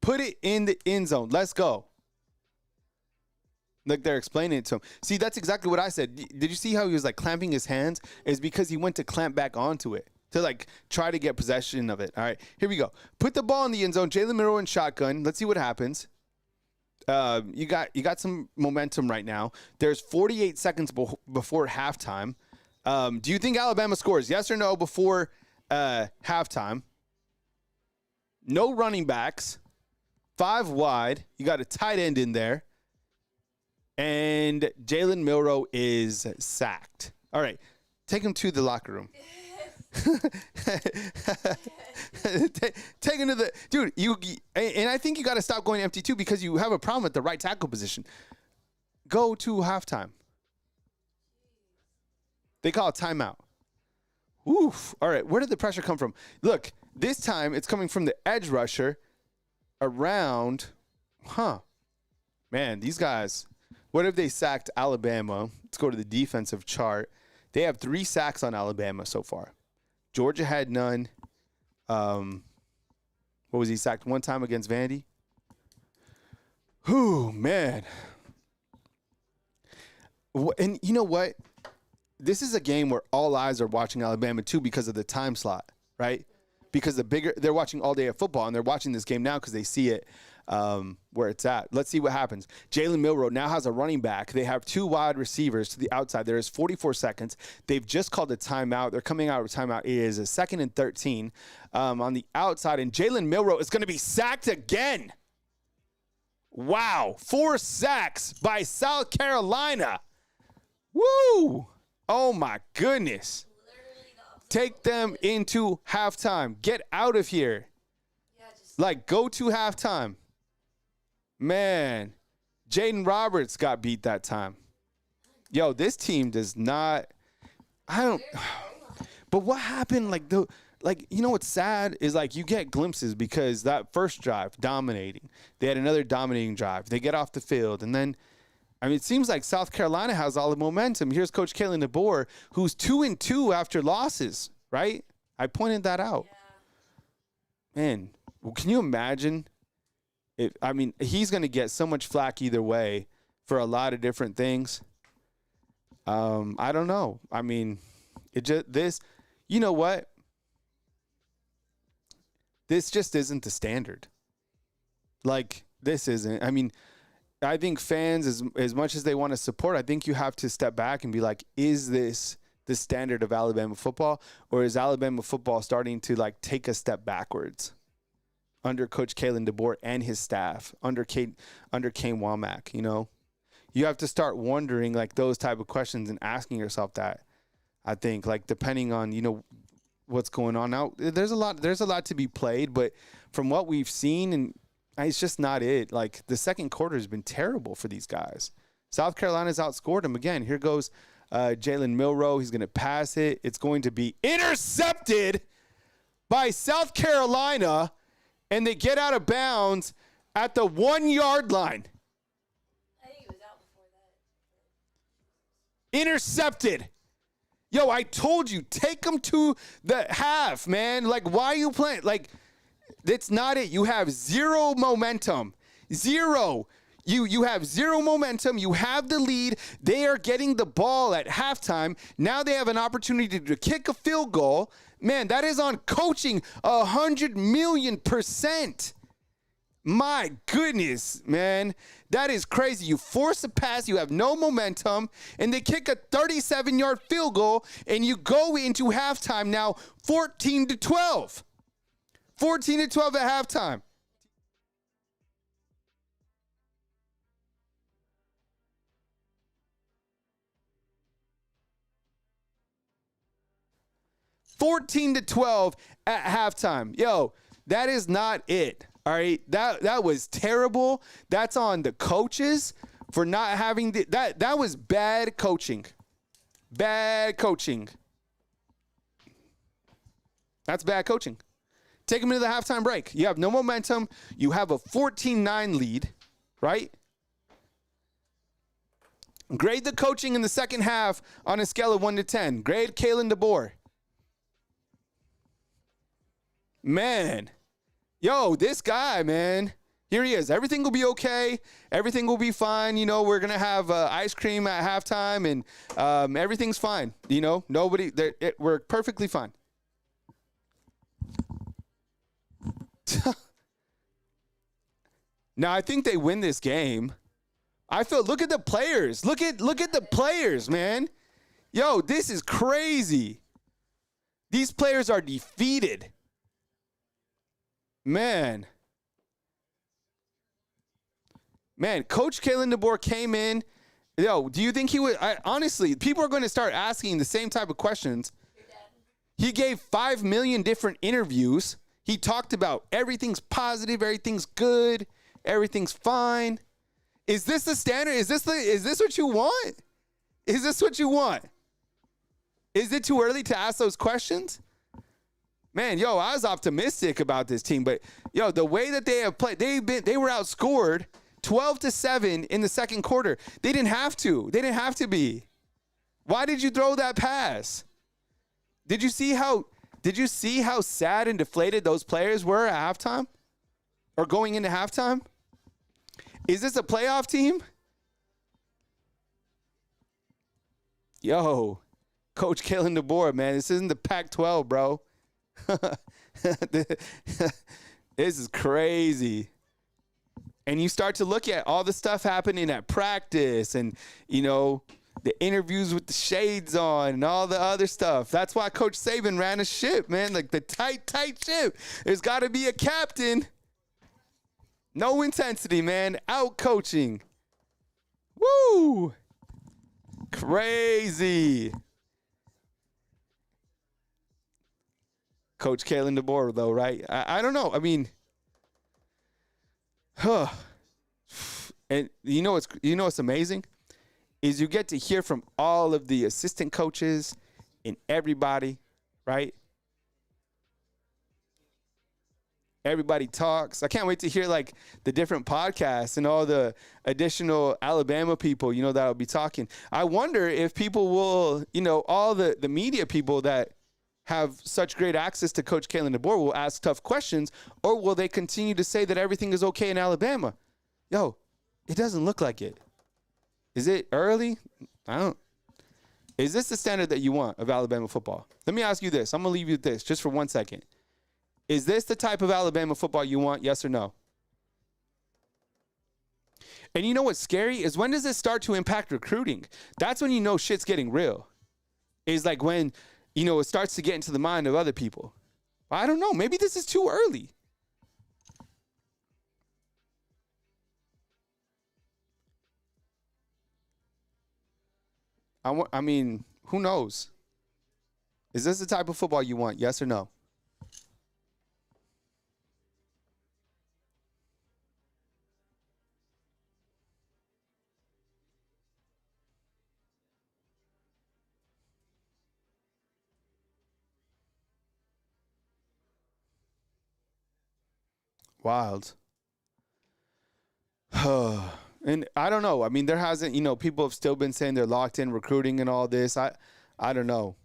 Put it in the end zone. Let's go. Like, they're explaining it to him. See, that's exactly what I said. Did you see how he was, like, clamping his hands? It's because he went to clamp back onto it to, like, try to get possession of it. All right, here we go. Put the ball in the end zone. Jalen Milroe in shotgun. Let's see what happens. You got some momentum right now. There's 48 seconds before halftime. Do you think Alabama scores? Yes or no before halftime? No running backs. 5 wide. You got a tight end in there. And Jalen Milroe is sacked. All right. Take him to the locker room. Take him to the dude. And I think you got to stop going empty too because you have a problem at the right tackle position. Go to halftime. They call it timeout. Oof. All right. Where did the pressure come from? Look, this time it's coming from the edge rusher around. Man, these guys. What if they sacked Alabama? Let's go to the defensive chart. They have 3 sacks on Alabama so far. Georgia had none. What was he sacked one time against Vandy? Whew, man. And you know what? This is a game where all eyes are watching Alabama too because of the time slot, right? Because they're watching all day of football and they're watching this game now because they see it where it's at. Let's see what happens. Jalen Milroe now has a running back. They have 2 wide receivers to the outside. There is 44 seconds. They've just called a timeout. They're coming out of a timeout. It is a 2nd and 13 on the outside. And Jalen Milroe is going to be sacked again. Wow. 4 sacks by South Carolina. Woo. Oh, my goodness. Take them into halftime. Get out of here. Go to halftime. Man, Jaden Roberts got beat that time. Yo, this team does not. But what happened? You know what's sad is you get glimpses because that first drive dominating. They had another dominating drive. They get off the field and then. It seems like South Carolina has all the momentum. Here's Coach Kalen DeBoer, who's 2-2 after losses, right? I pointed that out. Yeah. Man, can you imagine? He's going to get so much flack either way for a lot of different things. I don't know. You know what? This just isn't the standard. This isn't. I think fans, as much as they want to support, I think you have to step back and be like, is this the standard of Alabama football? Or is Alabama football starting to take a step backwards under Coach Kalen DeBoer and his staff, under Kane Womack, You have to start wondering those type of questions and asking yourself that. I think depending on, what's going on now, there's a lot to be played, but from what we've seen and it's just not it. The second quarter has been terrible for these guys. South Carolina's outscored them again. Here goes Jalen Milroe. He's going to pass it. It's going to be intercepted by South Carolina, and they get out of bounds at the 1-yard line. I think he was out before that. Intercepted. Yo, I told you, take them to the half, man. Why are you playing? That's not it. You have 0 momentum. 0. You have 0 momentum. You have the lead. They are getting the ball at halftime. Now they have an opportunity to kick a field goal. Man, that is on coaching 100,000,000%. My goodness, man. That is crazy. You force a pass. You have no momentum. And they kick a 37-yard field goal. And you go into halftime now 14-12. 14-12 at halftime. 14-12 at halftime. Yo, that is not it. All right, that was terrible. That's on the coaches for not having that. That was bad coaching. Bad coaching. That's bad coaching. Take them into the halftime break. You have no momentum. You have a 14-9 lead, right? Grade the coaching in the second half on a scale of 1 to 10. Grade Kalen DeBoer. Man. Yo, this guy, man. Here he is. Everything will be okay. Everything will be fine. You know, we're going to have ice cream at halftime, and everything's fine. You know, we're perfectly fine. Now, I think they win this game. Look at the players. Look at the players, man. Yo, this is crazy. These players are defeated. Man, Coach Kalen DeBoer came in. Yo, do you think he would? Honestly, people are going to start asking the same type of questions. He gave 5 million different interviews. He talked about everything's positive, everything's good, everything's fine. Is this the standard? Is this what you want? Is this what you want? Is it too early to ask those questions? Man, yo, I was optimistic about this team, but yo, the way that they have played, they were outscored 12-7 in the second quarter. They didn't have to. They didn't have to be. Why did you throw that pass? Did you see how sad and deflated those players were at halftime? Or going into halftime? Is this a playoff team? Yo, Coach Kalen DeBoer, man, this isn't the Pac-12, bro. This is crazy. And you start to look at all the stuff happening at practice and, you know, the interviews with the shades on and all the other stuff. That's why Coach Saban ran a ship, man, like the tight ship. There's got to be a captain. No intensity, man. Out coaching. Woo! Crazy. Coach Kalen DeBoer, though, right? I don't know. I mean, and you know what's amazing is you get to hear from all of the assistant coaches and everybody, right? Everybody talks. I can't wait to hear like the different podcasts and all the additional Alabama people, you know, that will be talking. I wonder if people will, you know, all the media people that have such great access to Coach Kalen DeBoer will ask tough questions, or will they continue to say that everything is okay in Alabama? Yo, it doesn't look like it. Is it early? Is this the standard that you want of Alabama football? Let me ask you this. I'm going to leave you with this just for 1 second. Is this the type of Alabama football you want? Yes or no? And you know what's scary is when does it start to impact recruiting? That's when you know shit's getting real. It's like when, you know, it starts to get into the mind of other people. I don't know. Maybe this is too early. I mean, who knows? Is this the type of football you want? Yes or no? Wild. And I don't know. I mean, there hasn't, you know, people have still been saying they're locked in recruiting and all this. I don't know.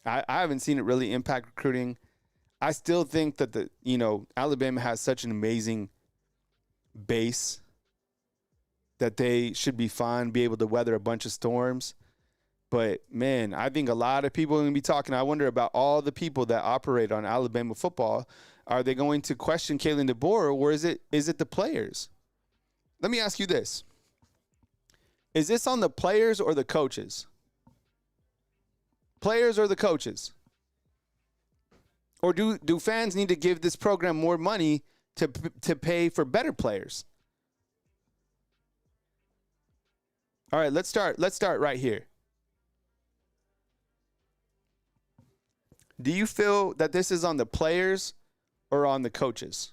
I haven't seen it really impact recruiting. I still think that Alabama has such an amazing base that they should be fine, be able to weather a bunch of storms. But, man, I think a lot of people are going to be talking. I wonder about all the people that operate on Alabama football. Are they going to question Kalen DeBoer, or is it the players? Let me ask you this. Is this on the players or the coaches? Players or the coaches? Or do fans need to give this program more money to pay for better players? All right, let's start right here. Do you feel that this is on the players or on the coaches?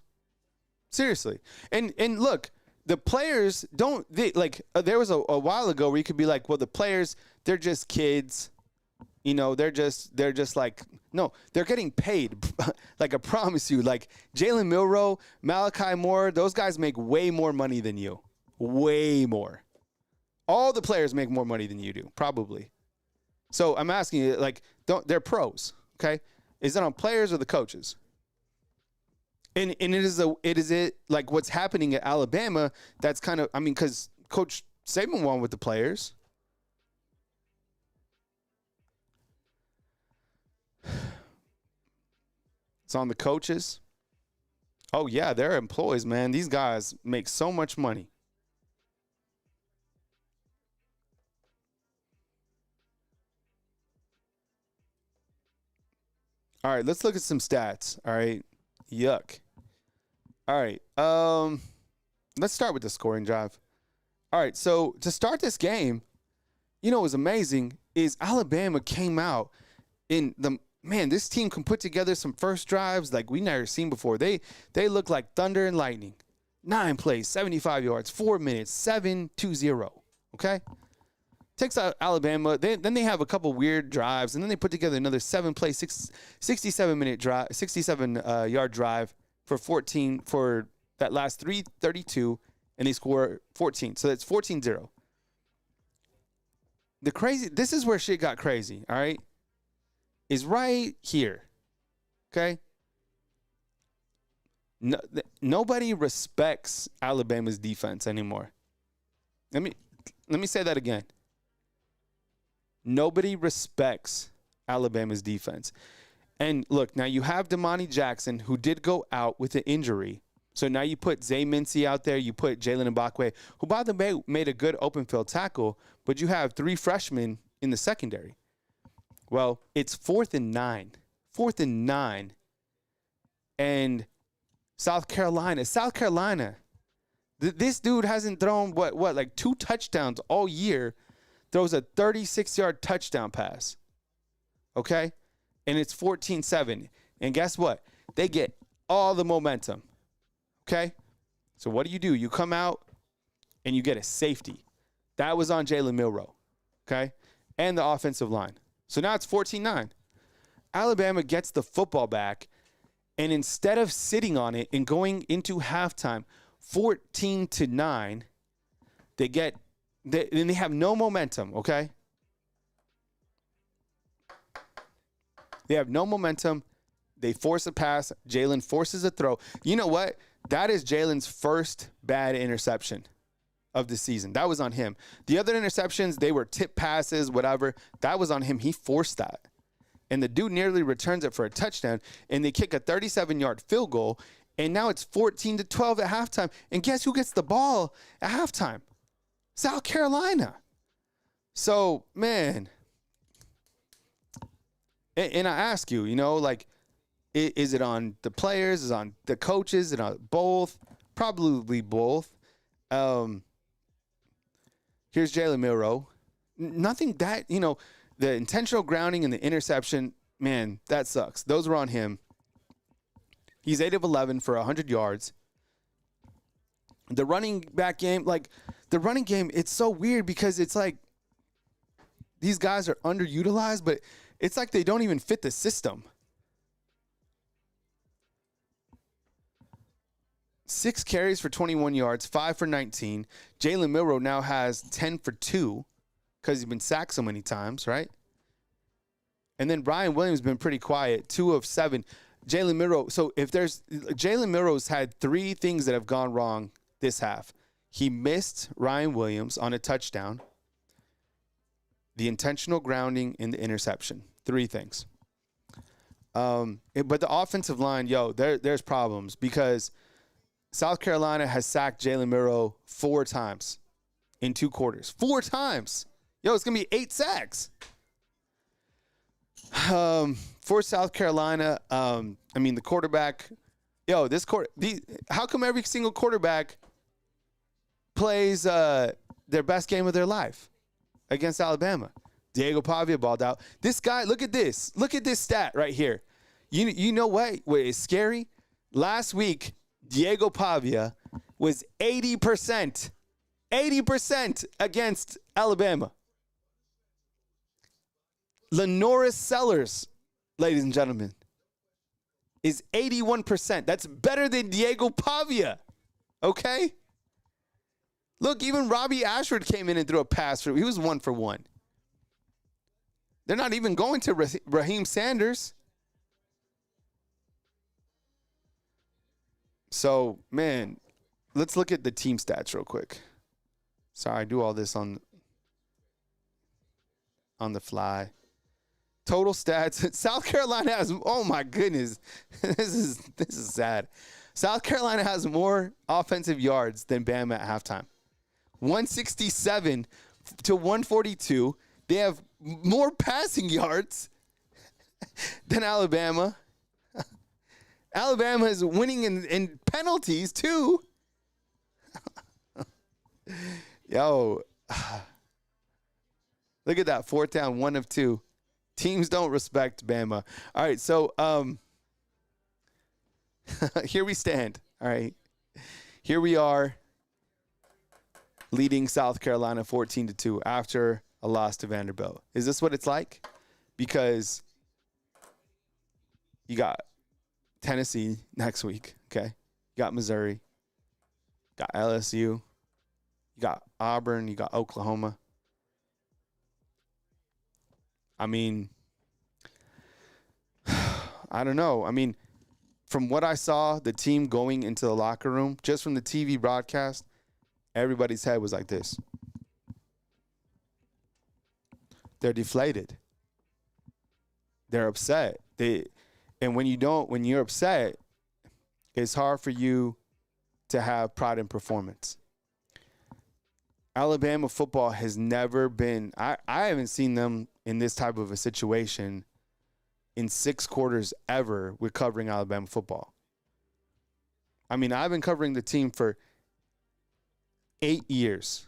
Seriously. And look, the players there was a while ago where you could be like, well, the players, they're just kids. You know, they're just like, no, they're getting paid. Like, I promise you, like Jalen Milroe, Malachi Moore, those guys make way more money than you. Way more. All the players make more money than you do, probably. So I'm asking you, like, they're pros, okay? Is it on players or the coaches? And it is like what's happening at Alabama, that's kind of, I mean, because Coach Saban won with the players. It's on the coaches. Oh, yeah, they're employees, man. These guys make so much money. All right, let's look at some stats. All right. Yuck. All right. Let's start with the scoring drive. All right, so to start this game, you know what was amazing is Alabama came out in the this team can put together some first drives like we never seen before. They look like thunder and lightning. 9 plays, 75 yards, 4 minutes, 7-2-0. Okay? Takes out Alabama. Then they have a couple weird drives, and then they put together another 7-play, 67-minute drive, 67-yard drive for that last 3:32, and they score 14. So that's 14-0. This is where shit got crazy, all right? Is right here, okay? No, nobody respects Alabama's defense anymore. Let me say that again. Nobody respects Alabama's defense. And look, now you have Damani Jackson, who did go out with an injury. So now you put Zay Mincy out there. You put Jalen Mbakwe, who, by the way, made a good open field tackle, but you have 3 freshmen in the secondary. Well, it's 4th and 9. 4th and 9. And South Carolina, this dude hasn't thrown, like 2 touchdowns all year. Throws a 36-yard touchdown pass. Okay? And it's 14-7. And guess what? They get all the momentum. Okay? So what do? You come out and you get a safety. That was on Jalen Milroe. Okay? And the offensive line. So now it's 14-9. Alabama gets the football back, and instead of sitting on it and going into halftime 14-9, they have no momentum, okay? They have no momentum. They force a pass. Jalen forces a throw. You know what? That is Jalen's first bad interception of the season. That was on him. The other interceptions, they were tip passes, whatever. That was on him. He forced that. And the dude nearly returns it for a touchdown, and they kick a 37-yard field goal, and now it's 14-12 at halftime. And guess who gets the ball at halftime? South Carolina. So, man, and I ask you, like, is it on the players? Is it on the coaches? Is it on both? Probably both. Here's Jalen Milroe. Nothing that, the intentional grounding and the interception, man, that sucks. Those were on him. He's 8 of 11 for 100 yards. The running back game, it's so weird because it's like these guys are underutilized, but it's like they don't even fit the system. 6 carries for 21 yards, 5 for 19. Jalen Milroe now has 10 for 2 because he's been sacked so many times, right? And then Brian Williams has been pretty quiet, 2 of 7. Jalen Milroe, so Jalen Milroe's had 3 things that have gone wrong this half. He missed Ryan Williams on a touchdown, the intentional grounding, and the interception. 3 things. But the offensive line, there's problems because South Carolina has sacked Jalen Milroe 4 times in 2 quarters. 4 times. It's going to be 8 sacks. For South Carolina, the quarterback, how come every single quarterback plays their best game of their life against Alabama? Diego Pavia balled out. This guy, look at this. Look at this stat right here. You know what is scary? Last week, Diego Pavia was 80% against Alabama. Lenoris Sellers, ladies and gentlemen, is 81%. That's better than Diego Pavia. Okay? Look, even Robbie Ashford came in and threw a pass. He was 1 for 1. They're not even going to Raheem Sanders. So, man, let's look at the team stats real quick. Sorry, I do all this on the fly. Total stats. South Carolina has, oh my goodness, this is sad. South Carolina has more offensive yards than Bama at halftime. 167 to 142. They have more passing yards than Alabama. Alabama is winning in penalties too. Yo, look at that. 4th down, 1 of 2. Teams don't respect Bama. All right, so here we stand. All right. Here we are leading South Carolina 14-2 after a loss to Vanderbilt. Is this what it's like? Because you got Tennessee next week, okay? You got Missouri. You got LSU. You got Auburn. You got Oklahoma. I mean, I don't know. I mean, from what I saw, the team going into the locker room, just from the TV broadcast, everybody's head was like this. They're deflated. They're upset. And when you're upset, it's hard for you to have pride in performance. Alabama football has never been, I haven't seen them in this type of a situation in 6 quarters ever with covering Alabama football. I mean, I've been covering the team for 8 years,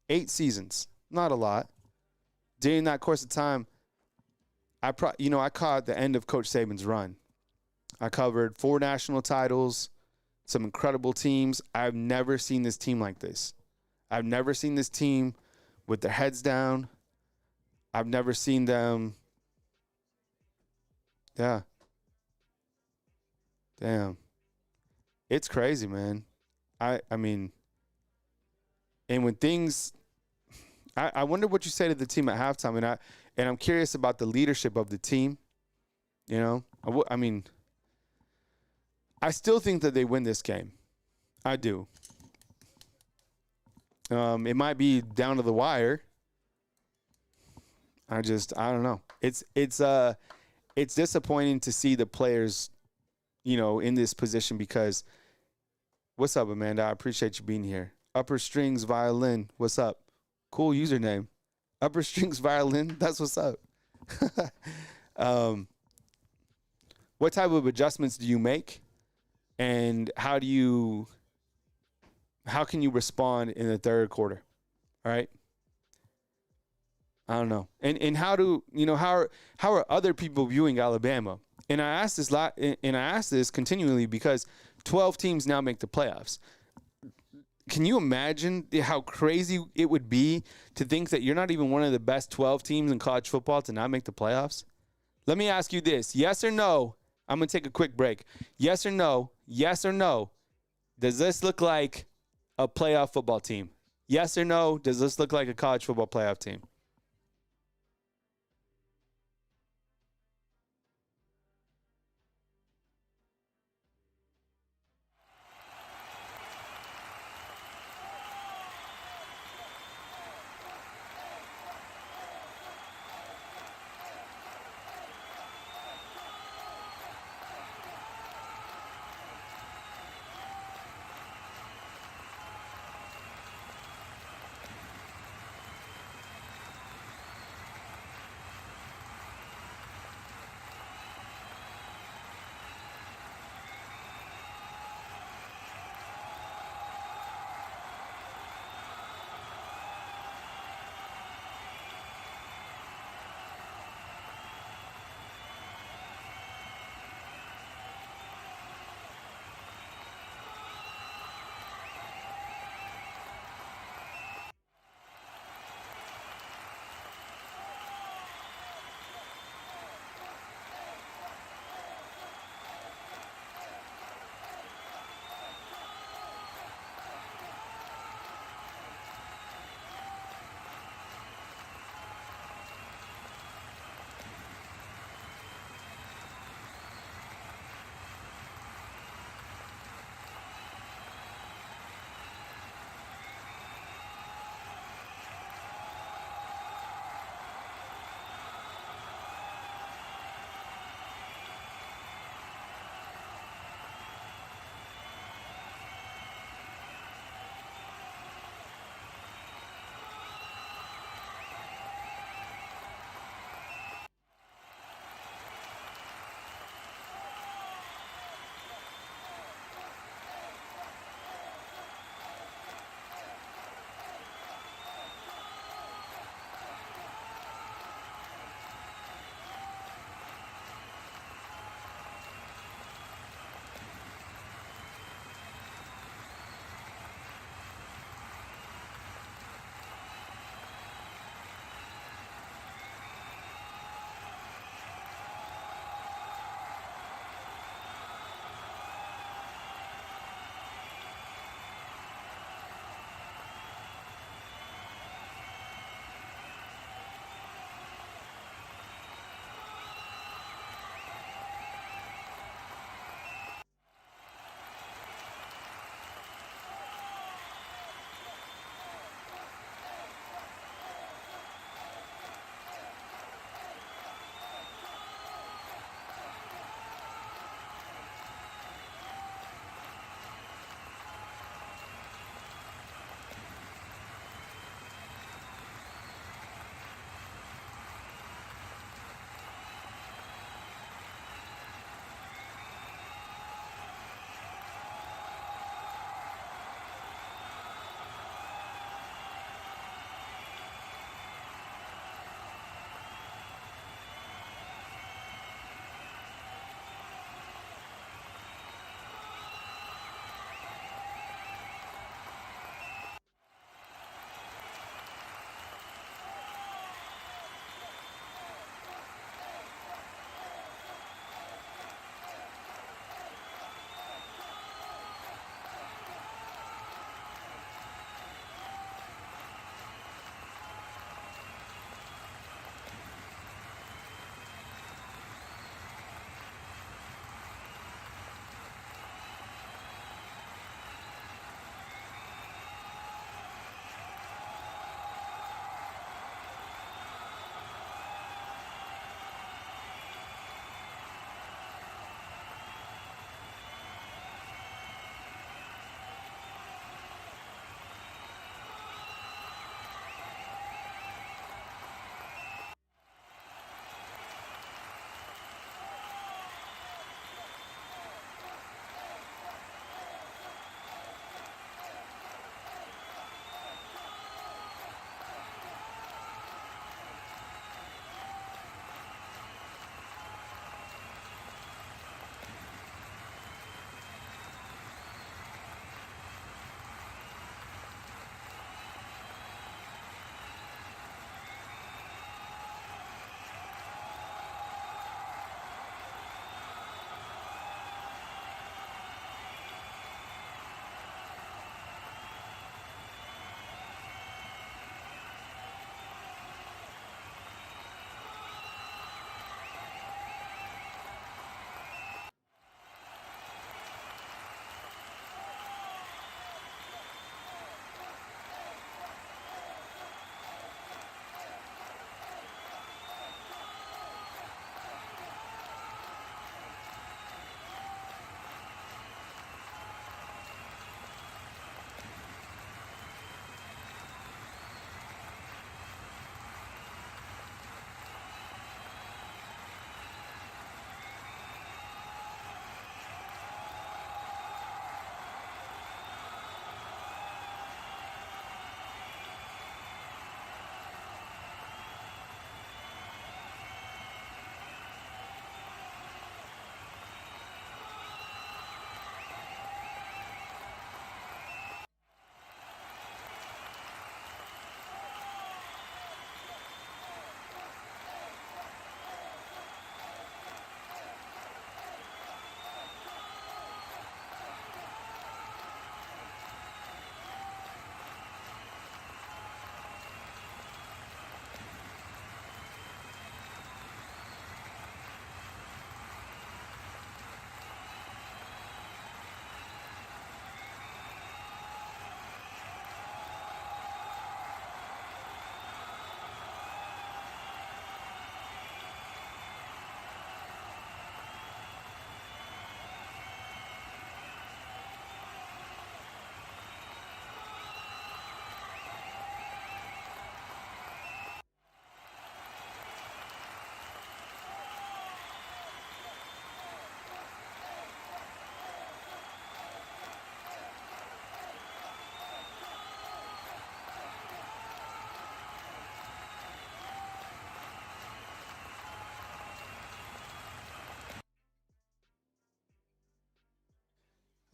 8 seasons, not a lot. During that course of time, I caught the end of Coach Saban's run. I covered 4 national titles, some incredible teams. I've never seen this team like this. I've never seen this team with their heads down. I've never seen them. Yeah. Damn. It's crazy, man. I mean, and when things, I wonder what you say to the team at halftime, and I'm curious about the leadership of the team. You know, I mean, I still think that they win this game. I do. It might be down to the wire. I don't know. It's disappointing to see the players, in this position because, what's up, Amanda? I appreciate you being here. Upper Strings Violin, what's up? Cool username. Upper Strings Violin, that's what's up. What type of adjustments do you make? And how can you respond in the third quarter? All right. I don't know. And how are other people viewing Alabama? And I ask this continually because 12 teams now make the playoffs. Can you imagine how crazy it would be to think that you're not even one of the best 12 teams in college football to not make the playoffs? Let me ask you this. Yes or no? I'm going to take a quick break. Yes or no? Yes or no? Does this look like a playoff football team? Yes or no? Does this look like a college football playoff team?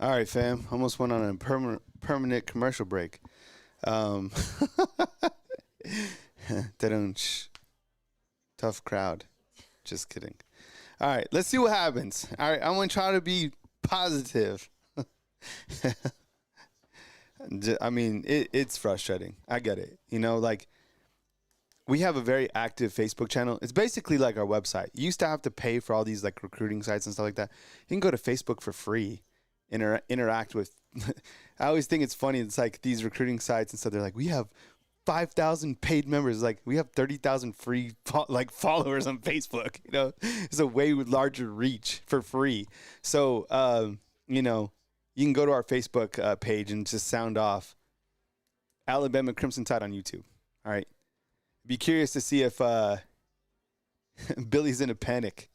All right, fam. Almost went on a permanent commercial break. Tough crowd. Just kidding. All right, let's see what happens. All right, I'm going to try to be positive. I mean, it's frustrating. I get it. You know, like, we have a very active Facebook channel. It's basically like our website. You used to have to pay for all these, like, recruiting sites and stuff like that. You can go to Facebook for free, interact with. I always think it's funny. It's like these recruiting sites and stuff. They're like, we have 5,000 paid members. Like, we have 30,000 free followers on Facebook. You know, it's a way larger reach for free. So, you know, you can go to our Facebook page and just sound off Alabama Crimson Tide on YouTube. All right. Be curious to see if Billy's in a panic.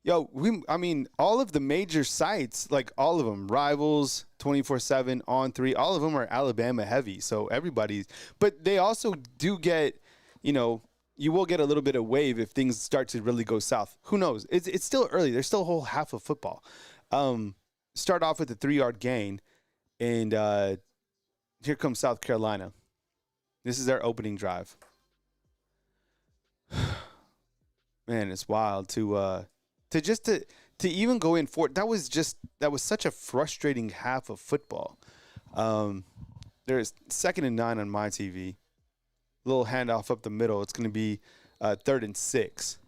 Yo, I mean, all of the major sites, like all of them, Rivals, 24/7, On3, all of them are Alabama heavy. So everybody's, but they also do get, you know, you will get a little bit of wave if things start to really go south. Who knows? It's still early. There's still a whole half of football. Start off with a 3-yard gain, and here comes South Carolina. This is their opening drive. Man, it's wild to even go in for it. That was such a frustrating half of football. There's 2nd and 9 on my TV. Little handoff up the middle. It's going to be 3rd and 6.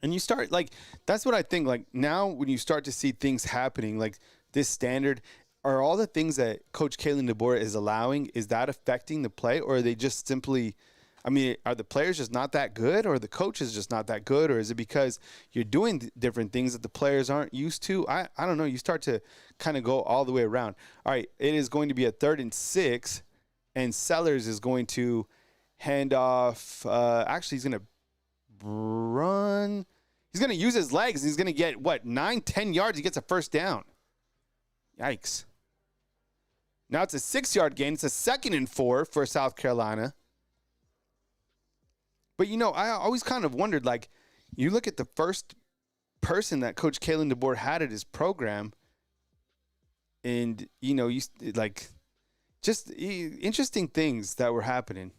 And you start, like, that's what I think. Like, now when you start to see things happening, like this standard, are all the things that Coach Kalen DeBoer is allowing, is that affecting the play? Or are they just simply, I mean, are the players just not that good, or the coach is just not that good? Or is it because you're doing different things that the players aren't used to? I don't know. You start to kind of go all the way around. All right, it is going to be a 3rd and 6, and Sellers is going to hand off. Actually, he's going to run. He's going to use his legs. He's going to get, 9-10 yards. He gets a first down. Yikes. Now it's a 6-yard gain. It's a 2nd and 4 for South Carolina. But, you know, I always kind of wondered, like, you look at the first person that Coach Kalen DeBoer had at his program, and, you know, just interesting things that were happening,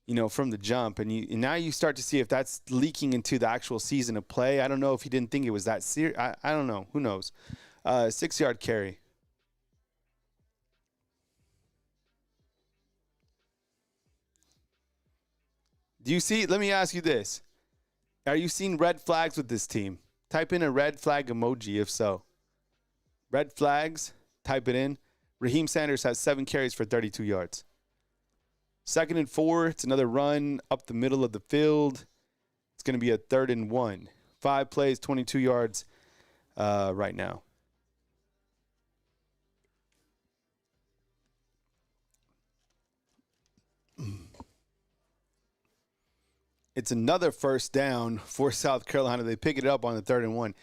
you know, from the jump. And now you start to see if that's leaking into the actual season of play. I don't know if he didn't think it was that serious. I don't know. Who knows? 6-yard carry. Do you see? Let me ask you this. Are you seeing red flags with this team? Type in a red flag emoji if so. Red flags, type it in. Raheem Sanders has 7 carries for 32 yards. 2nd and 4, it's another run up the middle of the field. It's going to be a 3rd and 1. 5 plays, 22 yards right now. It's another first down for South Carolina. They pick it up on the 3rd and 1.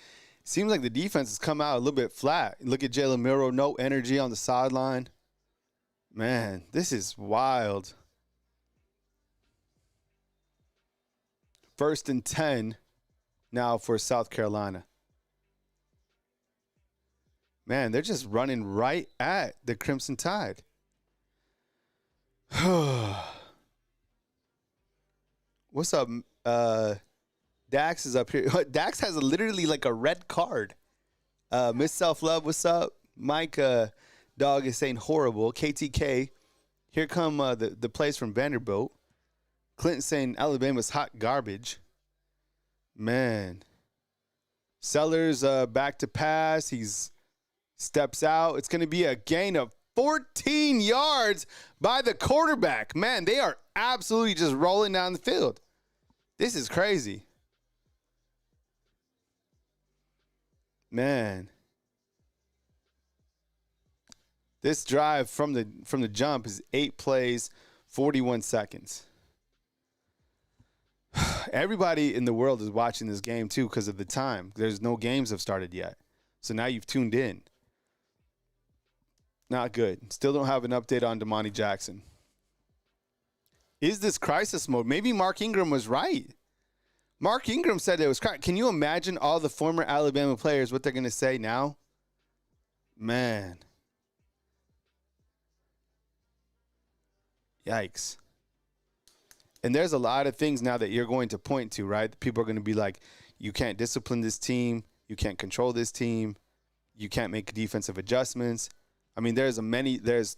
Seems like the defense has come out a little bit flat. Look at Jalen Milroe, no energy on the sideline. Man, this is wild. 1st and 10 now for South Carolina. Man, they're just running right at the Crimson Tide. What's up? Dax is up here. Dax has literally like a red card. Miss Self Love, what's up? Mike Dog is saying horrible. KTK, here come the plays from Vanderbilt. Clinton saying Alabama's hot garbage. Man. Sellers back to pass. He's steps out. It's going to be a gain of 14 yards by the quarterback. Man, they are absolutely just rolling down the field. This is crazy. Man. This drive from the jump is 8 plays, 41 seconds. Everybody in the world is watching this game too because of the time. There's no games have started yet. So now you've tuned in. Not good. Still don't have an update on Damani Jackson. Is this crisis mode? Maybe Mark Ingram was right. Mark Ingram said it was crack. Can you imagine all the former Alabama players, what they're going to say now? Man. Yikes. And there's a lot of things now that you're going to point to, right? People are going to be like, you can't discipline this team. You can't control this team. You can't make defensive adjustments. I mean, there's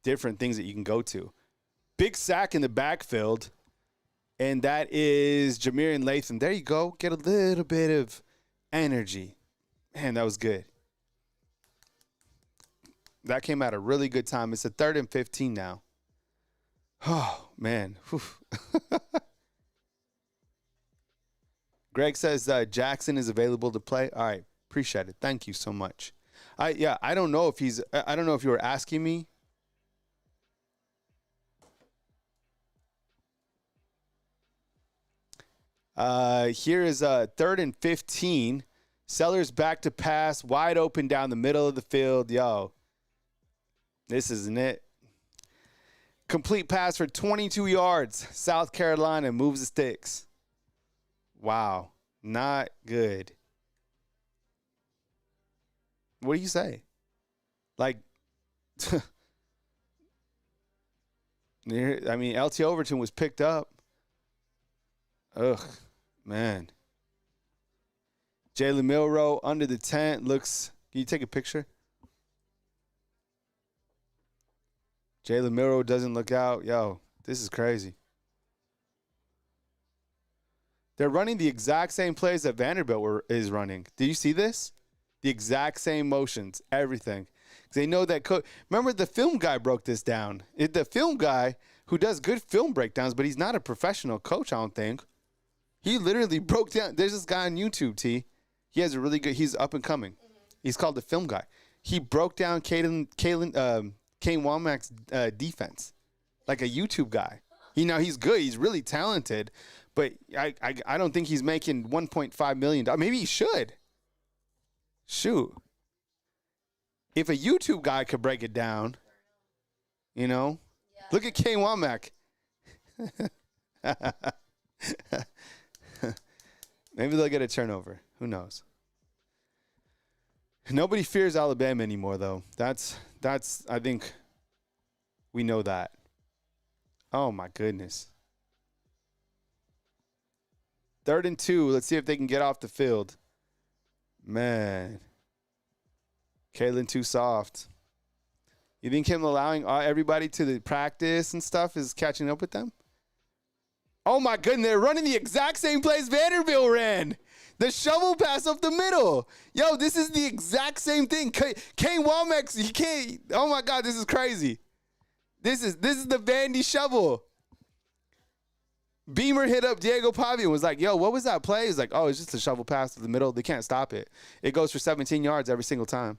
different things that you can go to. Big sack in the backfield, and that is Jamarian Latham. There you go. Get a little bit of energy. Man, that was good. That came at a really good time. It's a 3rd and 15 now. Oh, man. Greg says Jackson is available to play. All right. Appreciate it. Thank you so much. I don't know if I don't know if you were asking me. Here is 3rd and 15. Sellers back to pass, wide open down the middle of the field. Yo, this isn't it. Complete pass for 22 yards. South Carolina moves the sticks. Wow. Not good. What do you say? Like, I mean, LT Overton was picked up. Ugh, man. Jalen Milroe under the tent looks. Can you take a picture? Jalen Milroe doesn't look out. Yo, this is crazy. They're running the exact same plays that Vanderbilt is running. Did you see this? The exact same motions, everything. They know that. Remember, the film guy broke this down. The film guy who does good film breakdowns, but he's not a professional coach, I don't think. He literally broke down. There's this guy on YouTube, T. He has a really good. He's up and coming. He's called the film guy. He broke down Kane Womack's defense like a YouTube guy. He's good. He's really talented, but I don't think he's making $1.5 million. Maybe he should. Shoot. If a YouTube guy could break it down, look at Kane Womack. Maybe they'll get a turnover. Who knows? Nobody fears Alabama anymore, though. That's. I think we know that. Oh my goodness. 3rd and 2. Let's see if they can get off the field. Man. Kalen too soft. You think him allowing everybody to the practice and stuff is catching up with them? Oh my goodness, they're running the exact same plays Vanderbilt ran. The shovel pass up the middle. Yo, this is the exact same thing. Kane Womack, he can't. Oh my God, this is crazy. This is the Vandy shovel. Beamer hit up Diego Pavia and was like, yo, what was that play? He's like, oh, it's just a shovel pass to the middle. They can't stop it. It goes for 17 yards every single time.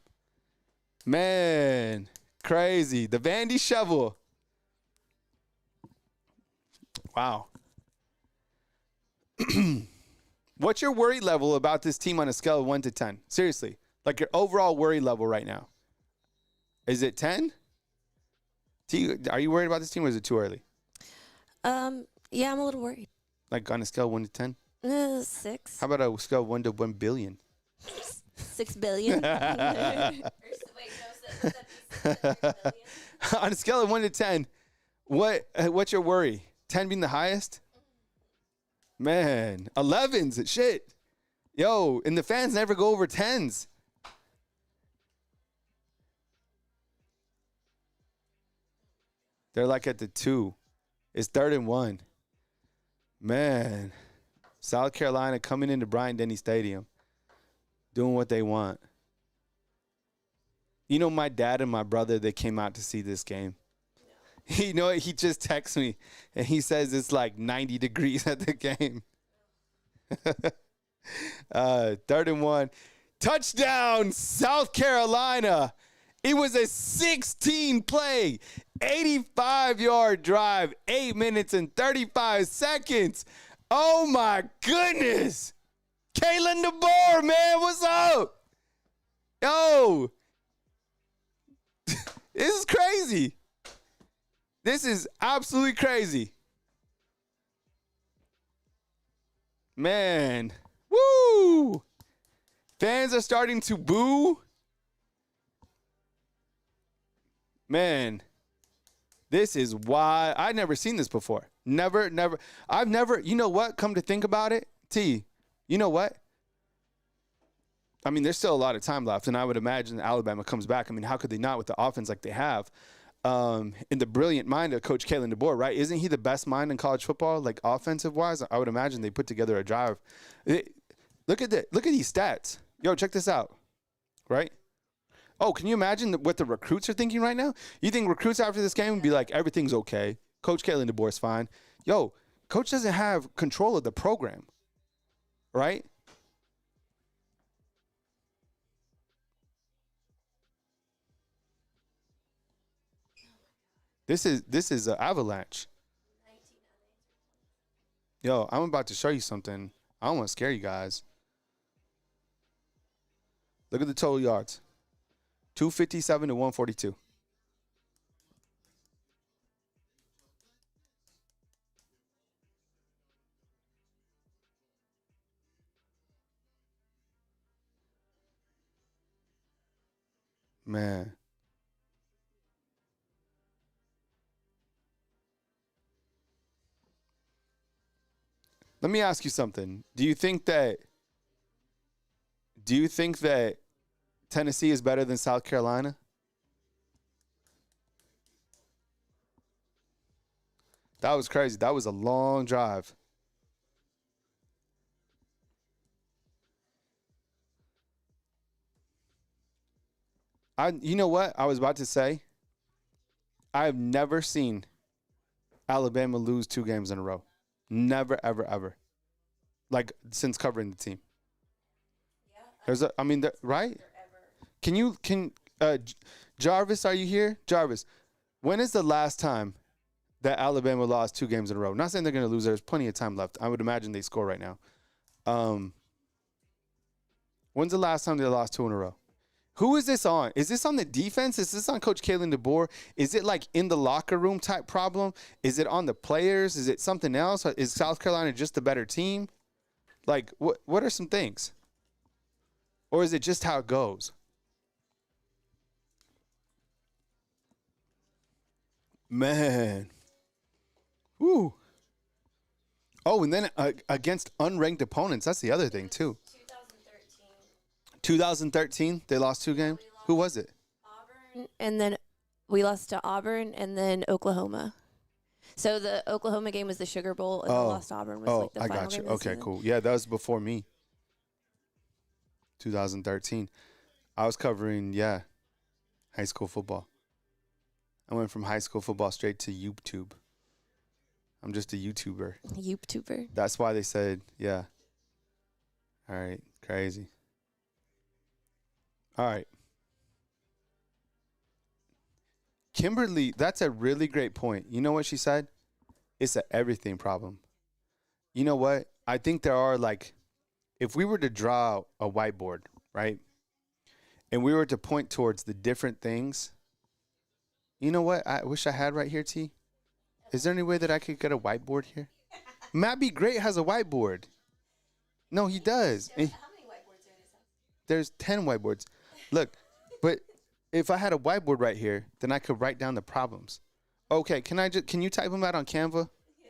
Man, crazy. The Vandy shovel. Wow. What's your worry level about this team on a scale of 1 to 10? Seriously, like your overall worry level right now. Is it 10? Are you worried about this team, or is it too early? Yeah, I'm a little worried. Like on a scale of 1 to 10? 6. How about a scale of 1 to 1 billion? 6 billion. On a scale of 1 to 10, what's your worry? 10 being the highest? Man, 11s, shit. Yo, and the fans never go over 10s. They're like at the 2. It's 3rd and 1. Man, South Carolina coming into Bryant-Denny Stadium, doing what they want. You know, my dad and my brother, they came out to see this game. You know what? He just texts me, and he says it's like 90 degrees at the game. 3rd and 1. Touchdown, South Carolina. It was a 16-play, 85-yard drive, 8 minutes and 35 seconds. Oh, my goodness. Kalen DeBoer, man, what's up? Yo. This is crazy. This is absolutely crazy. Man. Woo! Fans are starting to boo. Man. This is why I've never seen this before. Never. I've never, you know what? Come to think about it, T, you know what? I mean, there's still a lot of time left, and I would imagine Alabama comes back. I mean, how could they not with the offense like they have? In the brilliant mind of Coach Kalen DeBoer, right? Isn't he the best mind in college football, like offensive-wise? I would imagine they put together a drive. Look at that. Look at these stats. Yo, check this out, right? Oh, can you imagine what the recruits are thinking right now? You think recruits after this game would be like, everything's okay. Coach Kalen DeBoer is fine. Yo, Coach doesn't have control of the program, right? This is an avalanche. Yo, I'm about to show you something. I don't want to scare you guys. Look at the total yards. 257 to 142. Man. Let me ask you something. Do you think that Tennessee is better than South Carolina? That was crazy. That was a long drive. You know what I was about to say? I've never seen Alabama lose 2 games in a row. Never, ever, ever. Like, since covering the team. Right? Jarvis, are you here? Jarvis, when is the last time that Alabama lost 2 games in a row? Not saying they're going to lose. There's plenty of time left. I would imagine they score right now. When's the last time they lost 2 in a row? Who is this on? Is this on the defense? Is this on Coach Kalen DeBoer? Is it like in the locker room type problem? Is it on the players? Is it something else? Is South Carolina just a better team? Like, what are some things? Or is it just how it goes? Man. Woo. Oh, and then against unranked opponents. That's the other thing, too. 2013, they lost 2 games. Who was it? Auburn, and then we lost to Auburn, and then Oklahoma. So the Oklahoma game was the Sugar Bowl, and the lost Auburn was like the final got you. game of the Okay, season. cool. Yeah, that was before me. 2013. I was covering, high school football. I went from high school football straight to YouTube. I'm just a YouTuber. YouTuber. That's why they said, yeah. All right, crazy. All right. Kimberly, that's a really great point. You know what she said? It's an everything problem. You know what? I think there are if we were to draw a whiteboard, right? And we were to point towards the different things. You know what I wish I had right here, T? Is there any way that I could get a whiteboard here? Matt B. Great has a whiteboard. No, he does. How many whiteboards are in his house? There's 10 whiteboards. Look, but if I had a whiteboard right here, then I could write down the problems. Okay, can you type them out on Canva? Yeah.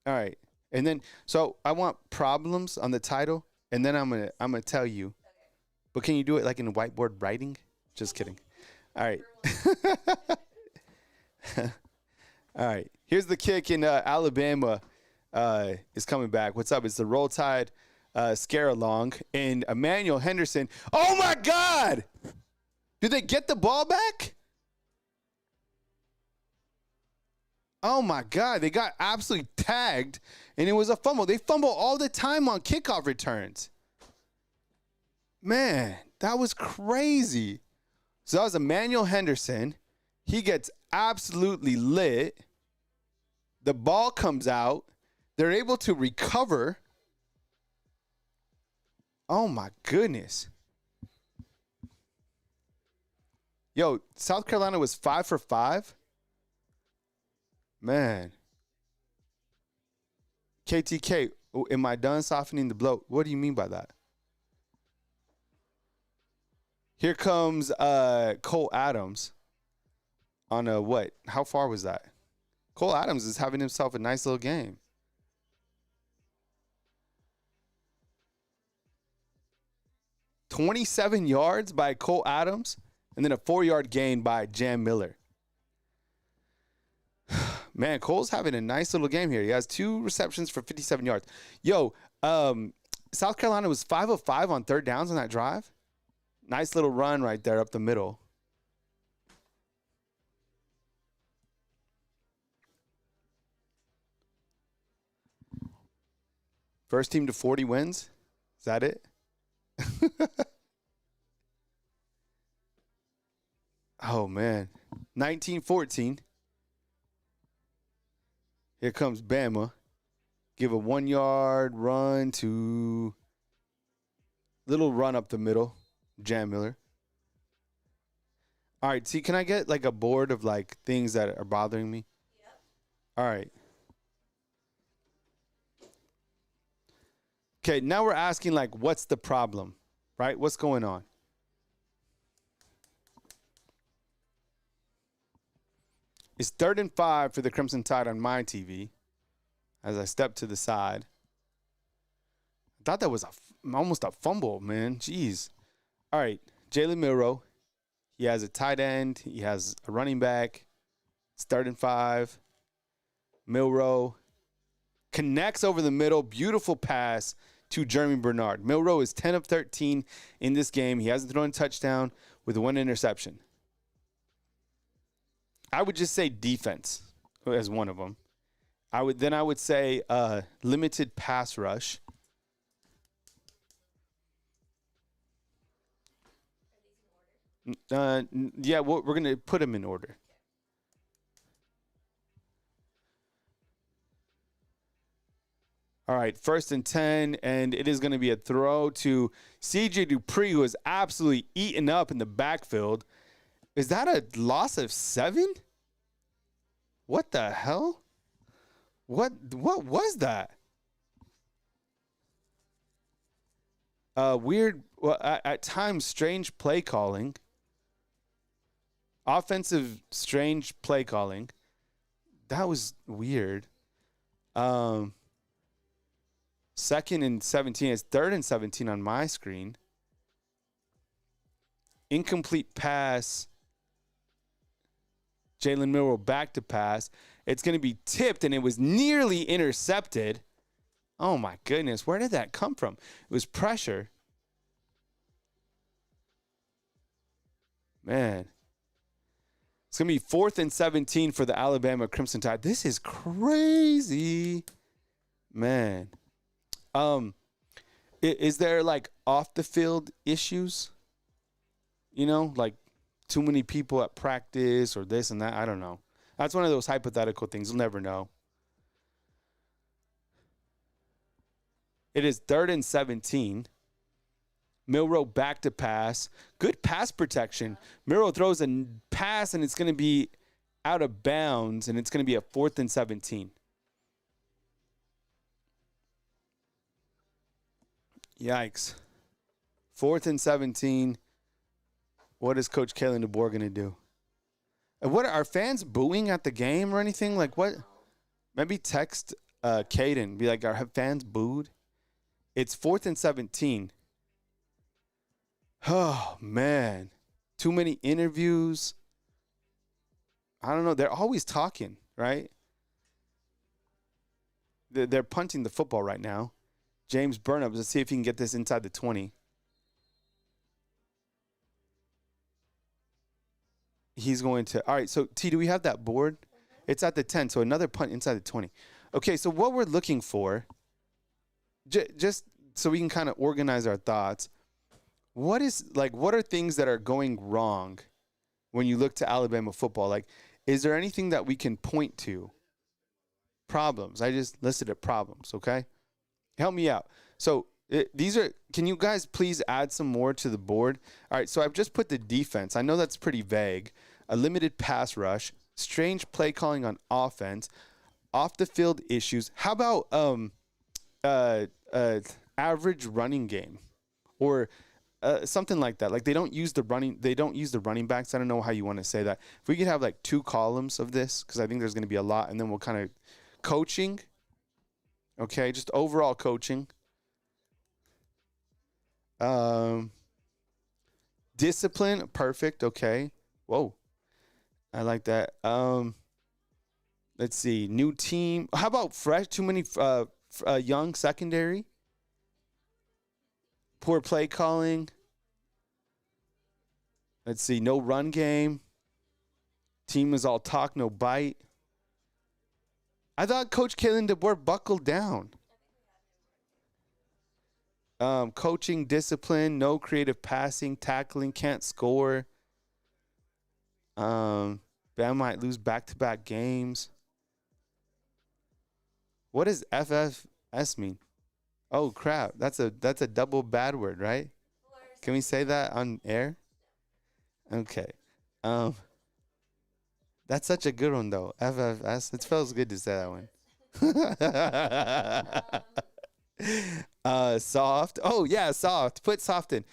All right. And then so I want problems on the title, and then I'm gonna tell you. Okay. But can you do it like in whiteboard writing? Just kidding. All right. All right. Here's the kick in Alabama is coming back. What's up? It's the Roll Tide scare along, and Emmanuel Henderson. Oh my God! Did they get the ball back? Oh my God! They got absolutely tagged, and it was a fumble. They fumble all the time on kickoff returns. Man, that was crazy. So that was Emmanuel Henderson. He gets absolutely lit. The ball comes out. They're able to recover. Oh, my goodness. Yo, South Carolina was 5 for 5. Man. KTK, am I done softening the blow? What do you mean by that? Here comes Cole Adams on a what? How far was that? Cole Adams is having himself a nice little game. "27 yards by Cole Adams, and then a 4-yard gain by Jam Miller. Man, Cole's having a nice little game here. He has 2 receptions for 57 yards. Yo, South Carolina was 5 of 5 on third downs on that drive. Nice little run right there up the middle. First team to 40 wins. Is that it? Oh, man. 19-14. Here comes Bama. Give a 1-yard run to little run up the middle. Jam Miller. All right, see, can I get like a board of like things that are bothering me? Yep. All right. Okay, now we're asking like, what's the problem, right? What's going on? It's 3rd and 5 for the Crimson Tide on my TV as I step to the side. I thought that was almost a fumble, man. Jeez. All right, Jalen Milroe. He has a tight end. He has a running back. It's 3rd and 5. Milroe connects over the middle. Beautiful pass to Jeremy Bernard. Milroe is 10 of 13 in this game. He hasn't thrown a touchdown with 1 interception. I would just say defense as one of them. I would say limited pass rush. Yeah, we're going to put them in order. All right, 1st and 10, and it is going to be a throw to C.J. Dupree, who is absolutely eaten up in the backfield. Is that a loss of 7? What the hell? What was that? Weird, at times, strange play calling. Offensive, strange play calling. That was weird. 2nd and 17. It's 3rd and 17 on my screen. Incomplete pass. Jalen Milroe back to pass. It's going to be tipped, and it was nearly intercepted. Oh, my goodness. Where did that come from? It was pressure. Man. It's going to be 4th and 17 for the Alabama Crimson Tide. This is crazy. Man. Is there, like, off-the-field issues? You know, like too many people at practice or this and that? I don't know. That's one of those hypothetical things. You'll never know. It is 3rd and 17. Milroe back to pass. Good pass protection. Milroe throws a pass, and it's going to be out of bounds, and it's going to be a 4th and 17. Yikes. 4th and 17. What is Coach Kalen DeBoer going to do? What are fans booing at the game or anything? Like what? Maybe text Caden. Be like, have fans booed? It's 4th and 17. Oh, man. Too many interviews. I don't know. They're always talking, right? They're punting the football right now. James Burnham. Let's see if he can get this inside the 20. He's going to. All right, so, T, do we have that board? It's at the 10, so another punt inside the 20. Okay, so what we're looking for, just so we can kind of organize our thoughts, what are things that are going wrong when you look to Alabama football? Like, is there anything that we can point to? Problems. I just listed it problems, okay? Help me out. So can you guys please add some more to the board? All right, so I've just put the defense. I know that's pretty vague. A limited pass rush, strange play calling on offense, off the field issues. How about average running game, or something like that. Like they don't use the running backs. I don't know how you want to say that. If we could have like 2 columns of this, because I think there's going to be a lot, and then we'll kind of coaching. Okay, just overall coaching. Discipline, perfect. Okay. Whoa, I like that. Let's see, new team. How about fresh? Too many young secondary. Poor play calling. Let's see, no run game. Team is all talk, no bite. I thought Coach Kalen DeBoer buckled down. Coaching, discipline, no creative passing, tackling, can't score. Bam might lose back-to-back games. What does FFS mean? Oh crap, that's a double bad word, right? Can we say that on air? Okay. That's such a good one though. FFS. It feels good to say that one. Soft. Oh yeah, soft. Put soft in.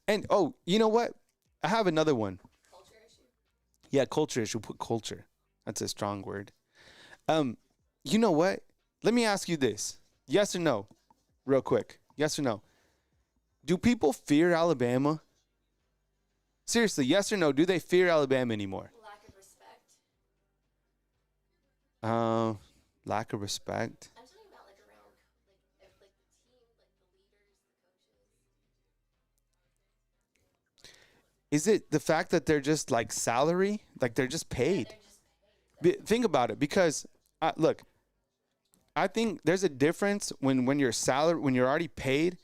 And oh, you know what? I have another one. Culture issue. Yeah, culture issue. Put culture. That's a strong word. You know what? Let me ask you this. Yes or no? Real quick. Yes or no? Do people fear Alabama? Seriously, yes or no? Do they fear Alabama anymore? Lack of respect. Lack of respect. I'm talking about like around like the team, like the leaders, the coaches. Is it the fact that they're just like salary? Like they're just paid? They're just paid. Think about it, because look, I think there's a difference when you're salary, when you're already paid,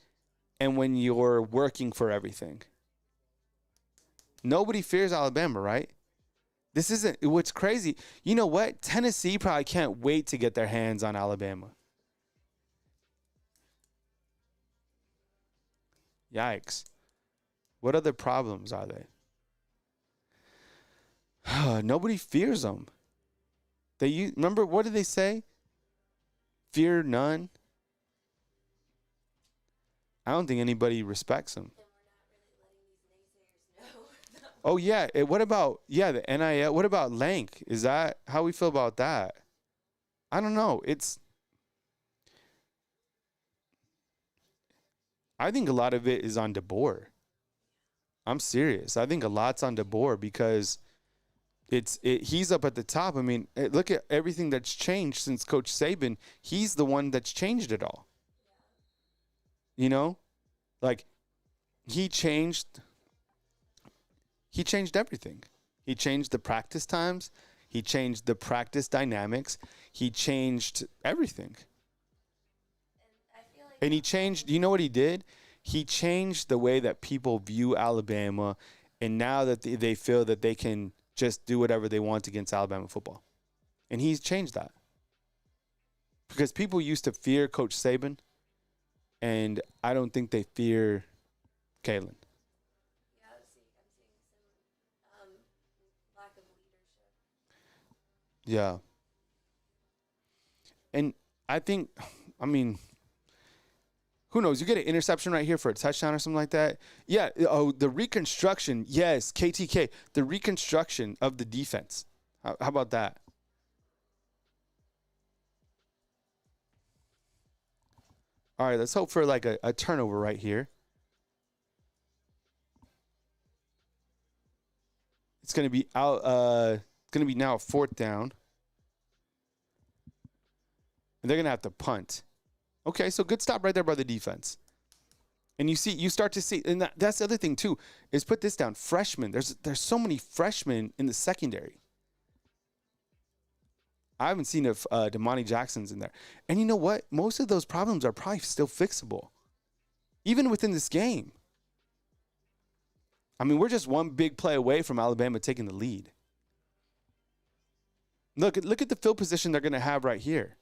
and when you're working for everything. Nobody fears Alabama, right? This isn't what's crazy. You know what? Tennessee probably can't wait to get their hands on Alabama. Yikes. What other problems are they? Nobody fears them. Remember, what did they say? Fear none. I don't think anybody respects them. And we're not really letting these naysayers know. Oh yeah. What about the NIL? What about Lank? Is that how we feel about that? I don't know. I think a lot of it is on DeBoer. I'm serious. I think a lot's on DeBoer because he's up at the top. I mean, look at everything that's changed since Coach Saban. He's the one that's changed it all. You know, like he changed everything. He changed the practice times. He changed the practice dynamics. He changed everything. And he changed, you know what he did? He changed the way that people view Alabama, and now that they feel that they can just do whatever they want against Alabama football. And he's changed that. Because people used to fear Coach Saban, and I don't think they fear Kalen. Yeah, I'm seeing some lack of leadership. Yeah. And who knows? You get an interception right here for a touchdown or something like that. Yeah. Oh, the reconstruction. Yes, KTK. The reconstruction of the defense. How about that? All right, let's hope for like a turnover right here. It's going to be out. Going to be now a 4th down. And they're going to have to punt. Okay, so good stop right there by the defense. And you start to see, and that's the other thing too, is put this down. Freshmen, there's so many freshmen in the secondary. I haven't seen if Damani Jackson's in there. And you know what? Most of those problems are probably still fixable, even within this game. I mean, we're just one big play away from Alabama taking the lead. Look at the field position they're going to have right here.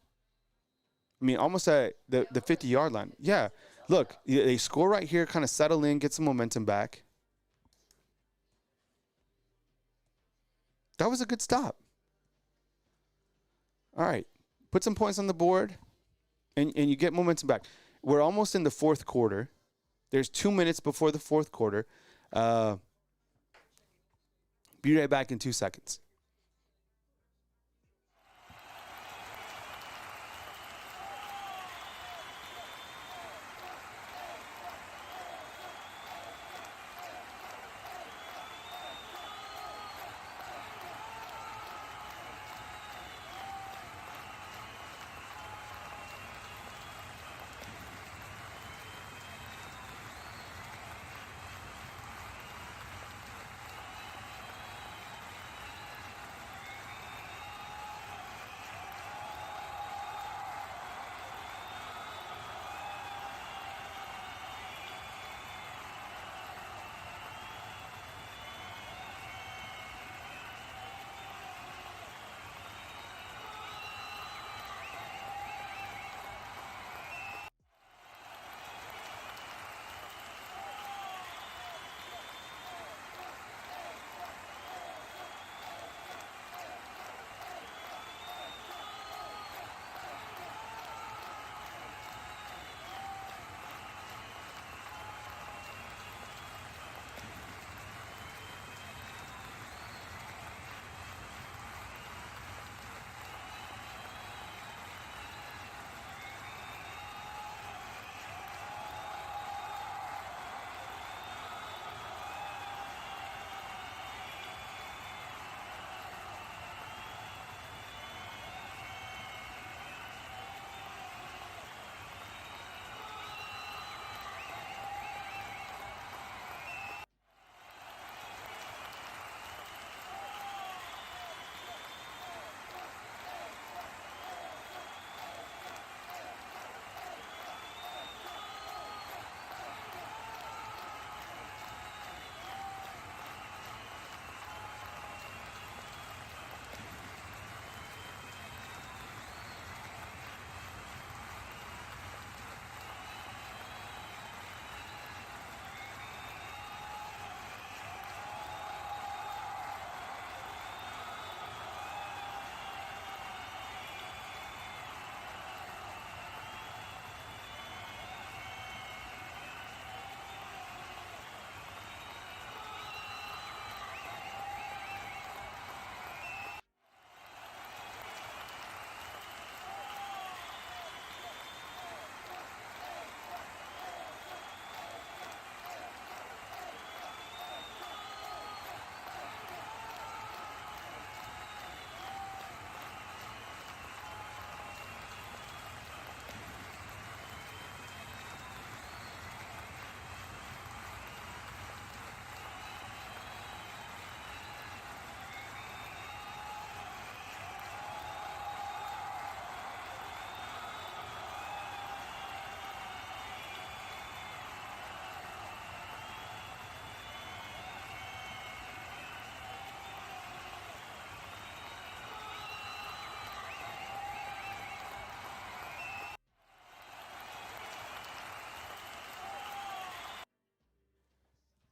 I mean, almost at the 50-yard line. Yeah. Look, they score right here, kind of settle in, get some momentum back. That was a good stop. All right. Put some points on the board. and you get momentum back. We're almost in the fourth quarter. There's 2 minutes before the fourth quarter. Be right back in 2 seconds.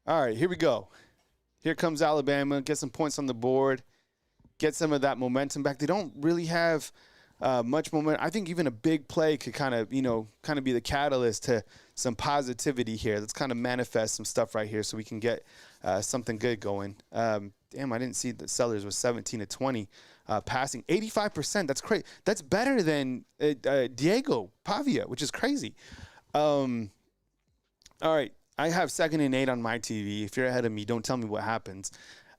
All right, here we go. Here comes Alabama. Get some points on the board. Get some of that momentum back. They don't really have much momentum. I think even a big play could kind of be the catalyst to some positivity here. Let's kind of manifest some stuff right here so we can get something good going. Damn, I didn't see the Sellers was 17 to 20 passing. 85%. That's crazy. That's better than Diego Pavia, which is crazy. All right. I have 2nd and 8 on my TV. If you're ahead of me, don't tell me what happens.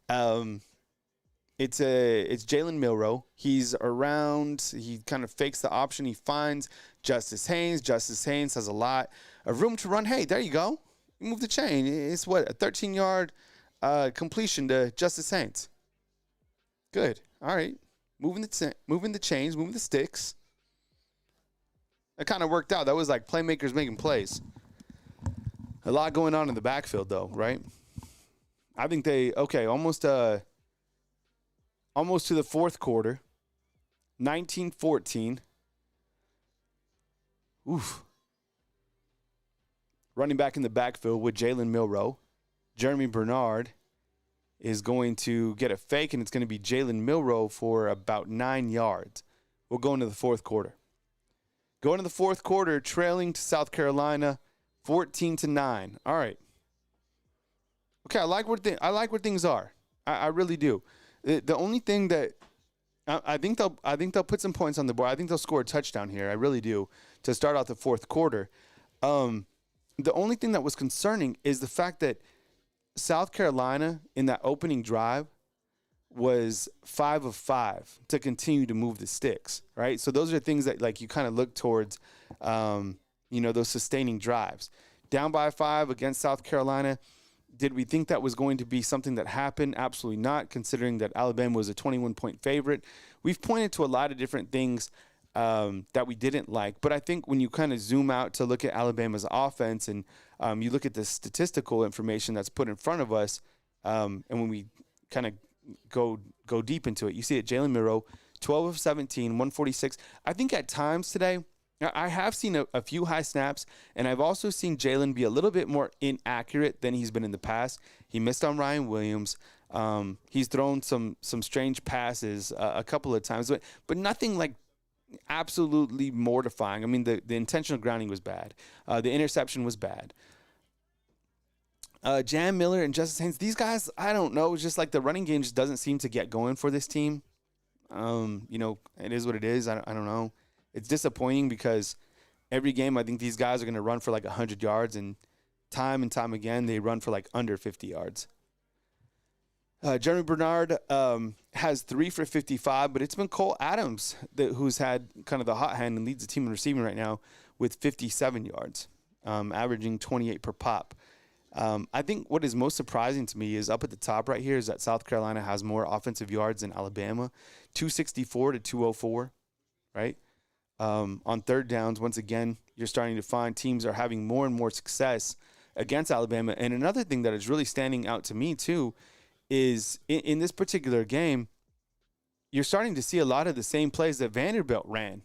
It's Jalen Milroe. He's around. He kind of fakes the option. He finds Justice Haynes. Justice Haynes has a lot of room to run. Hey, there you go. You move the chain. It's a 13-yard completion to Justice Haynes. Good. All right. Moving the chains, moving the sticks. That kind of worked out. That was like playmakers making plays. A lot going on in the backfield, though, right? I think almost to the fourth quarter, 19-14. Oof. Running back in the backfield with Jalen Milroe. Jeremy Bernard is going to get a fake, and it's going to be Jalen Milroe for about 9 yards. We'll go into the fourth quarter. Going to the fourth quarter, trailing to South Carolina, 14-9. All right. Okay, I like where things are. I really do. The only thing that I think they'll put some points on the board. I think they'll score a touchdown here. I really do, to start out the fourth quarter. The only thing that was concerning is the fact that South Carolina in that opening drive was 5 of 5 to continue to move the sticks, right? So those are things that like you kind of look towards, those sustaining drives. Down by 5 against South Carolina. Did we think that was going to be something that happened? Absolutely not, considering that Alabama was a 21-point favorite. We've pointed to a lot of different things that we didn't like. But I think when you kind of zoom out to look at Alabama's offense and you look at the statistical information that's put in front of us, and when we kind of go deep into it, you see it, Jalen Milroe, 12 of 17, 146. I think at times today, I have seen a few high snaps, and I've also seen Jalen be a little bit more inaccurate than he's been in the past. He missed on Ryan Williams. He's thrown some strange passes a couple of times, but nothing like absolutely mortifying. I mean, the intentional grounding was bad. The interception was bad. Jam Miller and Justice Haynes, these guys, I don't know. It's just like the running game just doesn't seem to get going for this team. It is what it is. I don't know. It's disappointing because every game I think these guys are going to run for like 100 yards, and time again they run for like under 50 yards. Jeremy Bernard has 3 for 55, but it's been Cole Adams who's had kind of the hot hand and leads the team in receiving right now with 57 yards, averaging 28 per pop. I think what is most surprising to me is up at the top right here is that South Carolina has more offensive yards than Alabama, 264 to 204, right? On third downs, once again, you're starting to find teams are having more and more success against Alabama. And another thing that is really standing out to me, too, is in this particular game, you're starting to see a lot of the same plays that Vanderbilt ran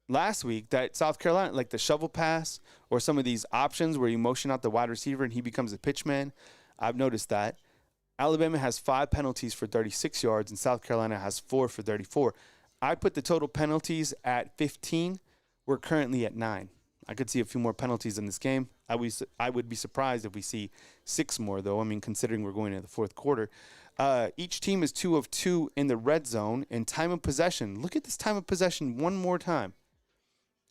last week that South Carolina, like the shovel pass or some of these options where you motion out the wide receiver and he becomes a pitch man. I've noticed that. Alabama has 5 penalties for 36 yards and South Carolina has 4 for 34. I put the total penalties at 15. We're currently at 9. I could see a few more penalties in this game. I would be surprised if we see 6 more, though. I mean, considering we're going into the fourth quarter. Each team is 2 of 2 in the red zone. And time of possession. Look at this time of possession one more time.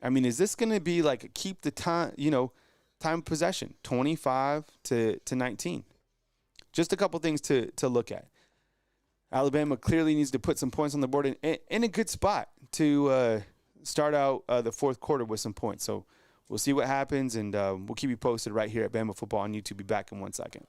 I mean, is this going to be like a keep the time, time of possession, 25 to 19? Just a couple things to look at. Alabama clearly needs to put some points on the board in a good spot to start out the fourth quarter with some points. So we'll see what happens, and we'll keep you posted right here at Bama Football on YouTube. Be back in 1 second.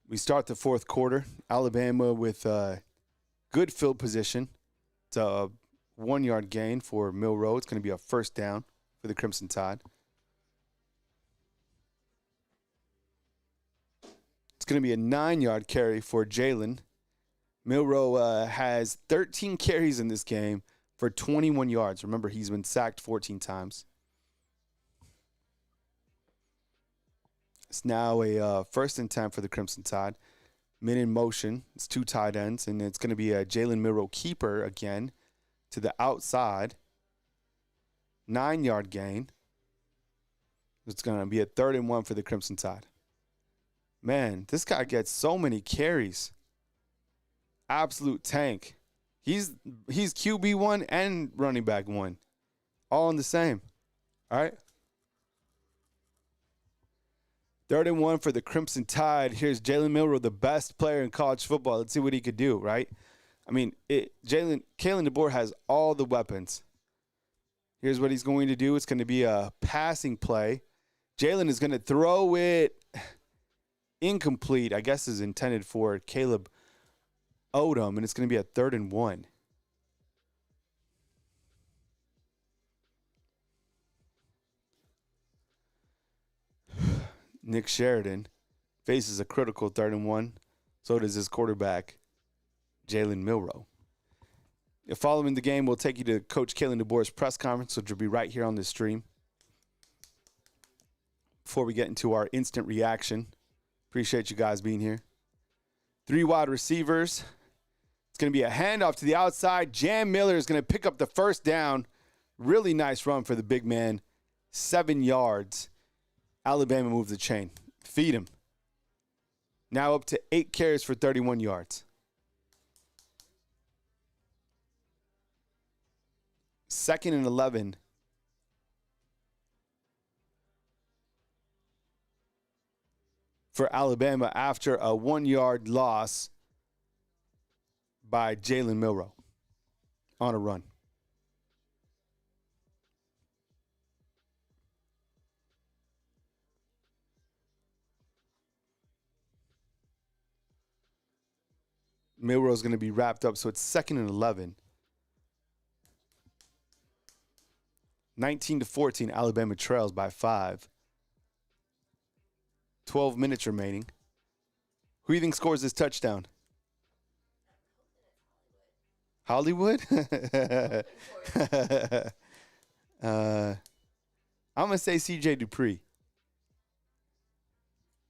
We start the fourth quarter. Alabama with good field position. It's a 1-yard gain for Milroe. It's going to be a first down for the Crimson Tide. It's going to be a 9-yard carry for Jalen. Milroe has 13 carries in this game for 21 yards. Remember, he's been sacked 14 times. It's now a first and 10 for the Crimson Tide. Mid in motion. It's 2 tight ends, and it's going to be a Jalen Milroe keeper again to the outside. 9-yard gain. It's going to be a 3rd and 1 for the Crimson Tide. Man, this guy gets so many carries. Absolute tank. He's QB1 and running back 1. All in the same. All right? 3rd-and-1 for the Crimson Tide. Here's Jalen Milroe, the best player in college football. Let's see what he could do, right? I mean, Kalen DeBoer has all the weapons. Here's what he's going to do. It's going to be a passing play. Jalen is going to throw it incomplete. I guess is intended for Caleb Odom, and it's going to be a 3rd-and-1. Nick Sheridan faces a critical 3rd-and-1. So does his quarterback, Jalen Milroe. Following the game, we'll take you to Coach Kalen DeBoer's press conference, which will be right here on this stream. Before we get into our instant reaction, appreciate you guys being here. 3 wide receivers. It's going to be a handoff to the outside. Jam Miller is going to pick up the 1st down. Really nice run for the big man. 7 yards. Alabama moves the chain. Feed him. Now up to 8 carries for 31 yards. 2nd and 11. For Alabama after a 1-yard loss by Jalen Milroe on a run. Milroe's going to be wrapped up, so it's 2nd and 11. 19-14, Alabama trails by 5. 12 minutes remaining. Who do you think scores this touchdown? Hollywood? I'm going to say C.J. Dupree.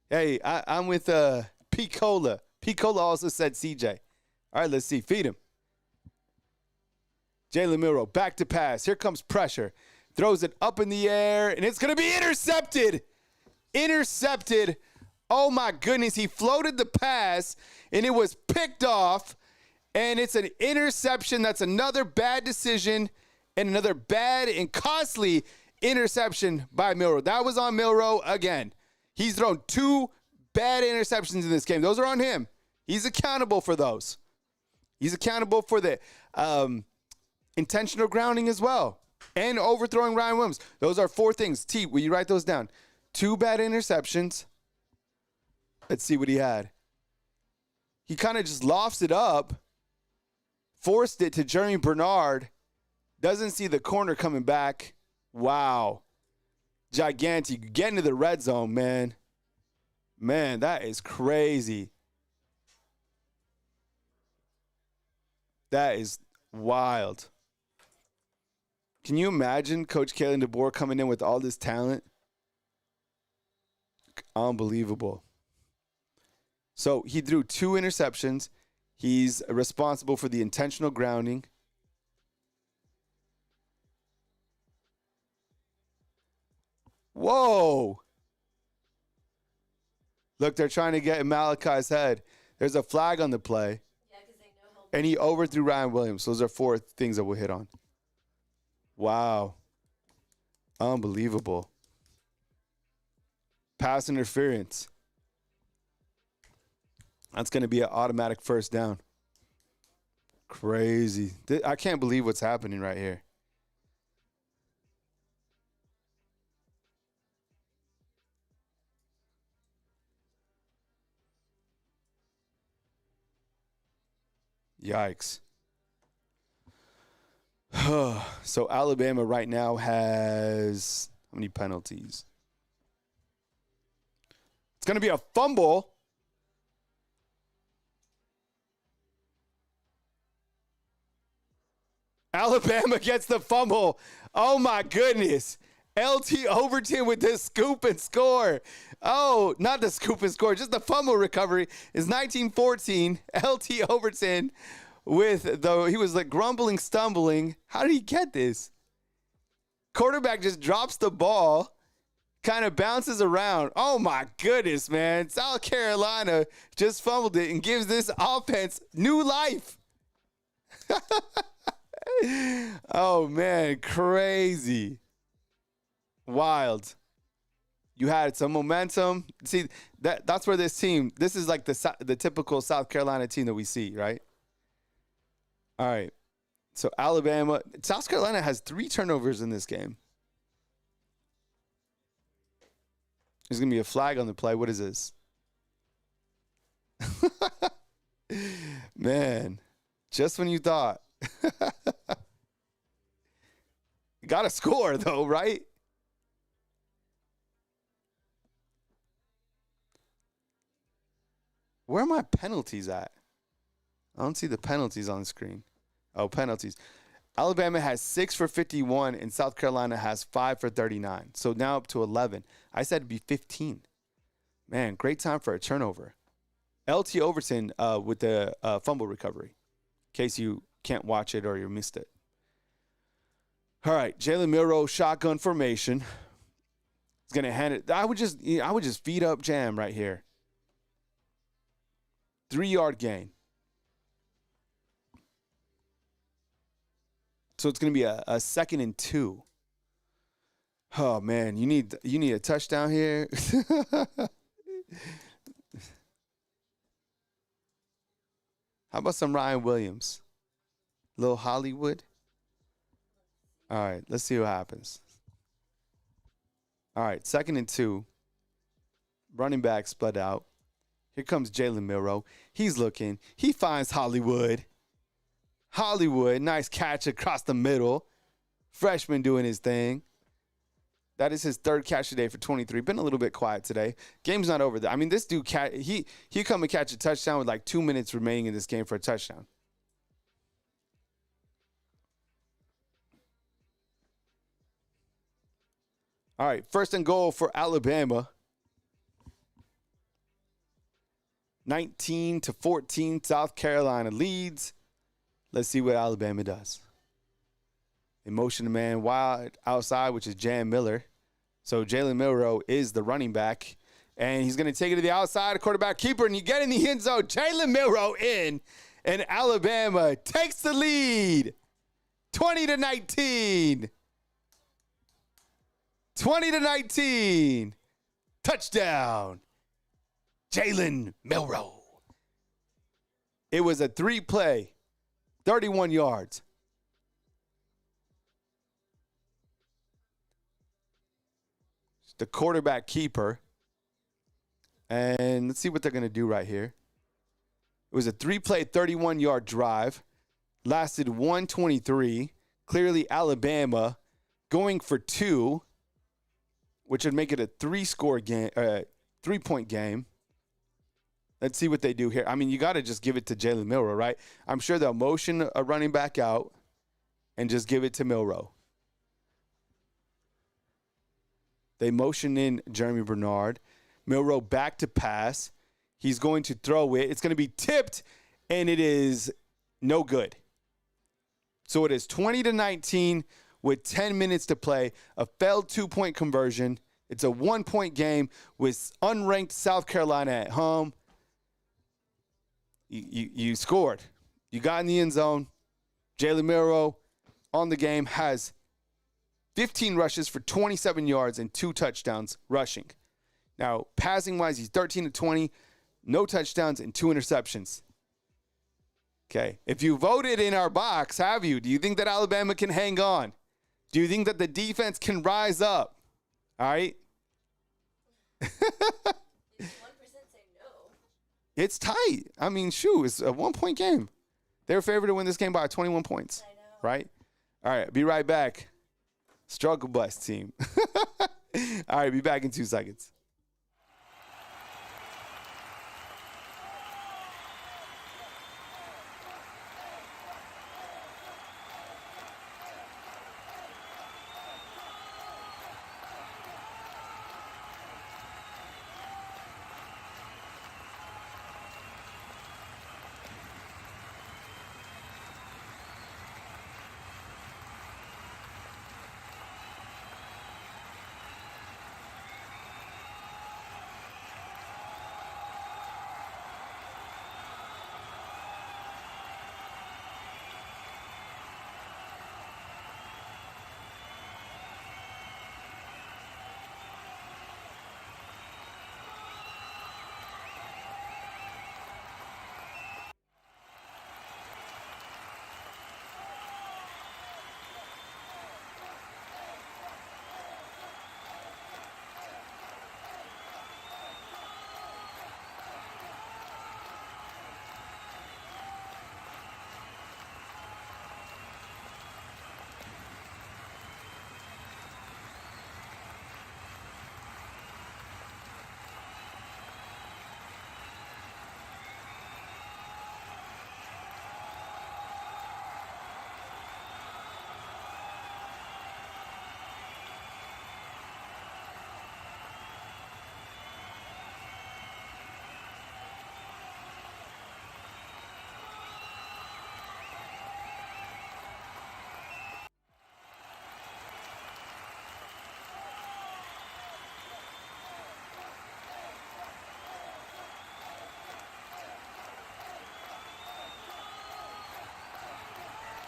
Hey, I'm with P. Cola. P. Cola also said C.J. All right, let's see. Feed him. Jalen Milroe, back to pass. Here comes pressure. Throws it up in the air, and it's going to be intercepted. Intercepted. Oh, my goodness. He floated the pass, and it was picked off, and it's an interception. That's another bad decision and another bad and costly interception by Milroe. That was on Milroe again. He's thrown 2 bad interceptions in this game. Those are on him. He's accountable for those. He's accountable for the intentional grounding as well and overthrowing Ryan Williams. Those are 4 things. T, will you write those down? 2 bad interceptions. Let's see what he had. He kind of just lofts it up, forced it to Jeremy Bernard, doesn't see the corner coming back. Wow. Gigantic. Get into the red zone, man. Man, that is crazy. That is wild. Can you imagine Coach Kalen DeBoer coming in with all this talent? Unbelievable. So he threw 2 interceptions. He's responsible for the intentional grounding. Whoa. Look, they're trying to get in Malachi's head. There's a flag on the play. Yeah, because they know he'll. And he overthrew Ryan Williams. Those are 4 things that we'll hit on. Wow. Unbelievable. Pass interference. That's going to be an automatic 1st down. Crazy. I can't believe what's happening right here. Yikes. So Alabama right now has how many penalties? It's going to be a fumble. Alabama gets the fumble. Oh, my goodness. LT Overton with the scoop and score. Oh, not the scoop and score, just the fumble recovery is 19-14. LT Overton with he was like grumbling, stumbling. How did he get this? Quarterback just drops the ball, kind of bounces around. Oh, my goodness, man. South Carolina just fumbled it and gives this offense new life. Oh, man, crazy. Wild. You had some momentum. See, that's where this is like the typical South Carolina team that we see, right? All right. So South Carolina has 3 turnovers in this game. There's going to be a flag on the play. What is this? Man, just when you thought. Got to score, though, right? Where are my penalties at? I don't see the penalties on the screen. Oh, penalties. Alabama has 6 for 51, and South Carolina has 5 for 39. So now up to 11. I said it'd be 15. Man, great time for a turnover. LT Overton with the fumble recovery, in case you can't watch it or you missed it. All right, Jalen Milroe, shotgun formation. He's going to hand it. I would just feed up jam right here. 3-yard gain. So it's going to be a 2nd and 2. Oh man, you need a touchdown here. How about some Ryan Williams? Little Hollywood. All right, let's see what happens. All right, 2nd and 2. Running back split out. Here comes Jalen Milroe. He's looking. He finds Hollywood. Hollywood, nice catch across the middle. Freshman doing his thing. That is his 3rd catch today for 23. Been a little bit quiet today. Game's not over. I mean, this dude, he come and catch a touchdown with like 2 minutes remaining in this game for a touchdown. All right, 1st and goal for Alabama. 19-14, South Carolina leads. Let's see what Alabama does. They motion the man wide outside, which is Jan Miller. So Jalen Milroe is the running back. And he's going to take it to the outside, quarterback keeper, and you get in the end zone. Jalen Milroe in, and Alabama takes the lead. 20-19. 20-19. Touchdown. Jalen Milroe. It was a 3-play, 31 yards. The quarterback keeper. And let's see what they're going to do right here. It was a 3-play, 31-yard drive. Lasted 1:23. Clearly Alabama going for 2, which would make it a 3-point game. Let's see what they do here. I mean, you got to just give it to Jalen Milroe, right? I'm sure they'll motion a running back out and just give it to Milroe. They motion in Jeremy Bernard. Milroe back to pass. He's going to throw it. It's going to be tipped, and it is no good. So it is 20-19 with 10 minutes to play. A failed 2-point conversion. It's a 1-point game with unranked South Carolina at home. You scored. You got in the end zone. Jalen Milroe on the game has 15 rushes for 27 yards and 2 touchdowns rushing. Now, passing-wise, he's 13-20, no touchdowns and 2 interceptions. Okay, if you voted in our box, have you? Do you think that Alabama can hang on? Do you think that the defense can rise up? All right? 1% say no. It's tight. I mean, shoot, it's a 1-point game. They're favored to win this game by 21 points. I know. Right? All right, be right back. Struggle bus team. All right, be back in 2 seconds.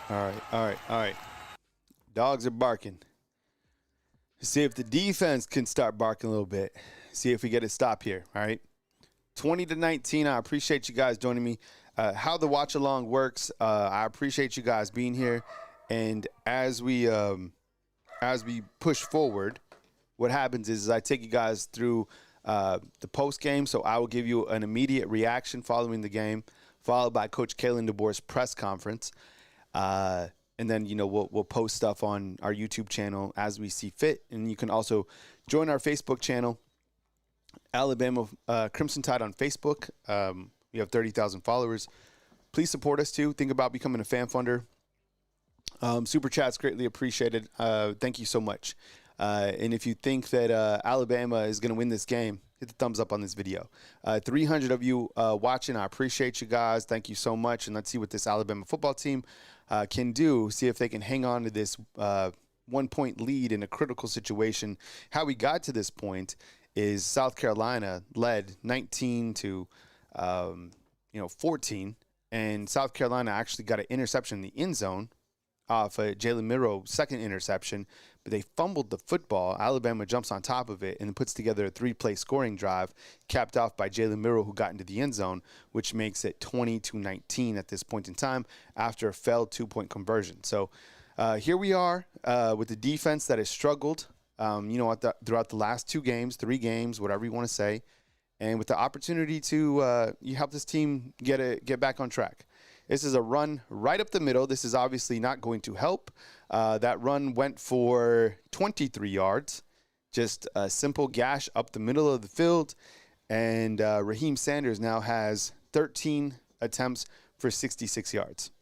All right. Dogs are barking. See if the defense can start barking a little bit. See if we get a stop here. All right. 20-19. I appreciate you guys joining me. How the watch along works. I appreciate you guys being here. And as we push forward, what happens is I take you guys through the post game. So I will give you an immediate reaction following the game, followed by Coach Kalen DeBoer's press conference. And then, we'll post stuff on our YouTube channel as we see fit. And you can also join our Facebook channel, Alabama Crimson Tide on Facebook. We have 30,000 followers. Please support us, too. Think about becoming a fan funder. Super Chat's greatly appreciated. Thank you so much. And if you think that Alabama is going to win this game, hit the thumbs up on this video. 300 of you watching. I appreciate you guys. Thank you so much. And let's see what this Alabama football team can do. See if they can hang on to this 1-point lead in a critical situation. How we got to this point is South Carolina led 19-14, and South Carolina actually got an interception in the end zone off a Jalen Milroe second interception, but they fumbled the football. Alabama jumps on top of it and puts together a 3-play scoring drive, capped off by Jalen Milroe, who got into the end zone, which makes it 20-19 at this point in time after a failed 2-point conversion. So here we are with the defense that has struggled, throughout the last 3 games, whatever you want to say, and with the opportunity to you help this team get back on track. This is a run right up the middle. This is obviously not going to help. That run went for 23 yards, just a simple gash up the middle of the field. And Raheem Sanders now has 13 attempts for 66 yards.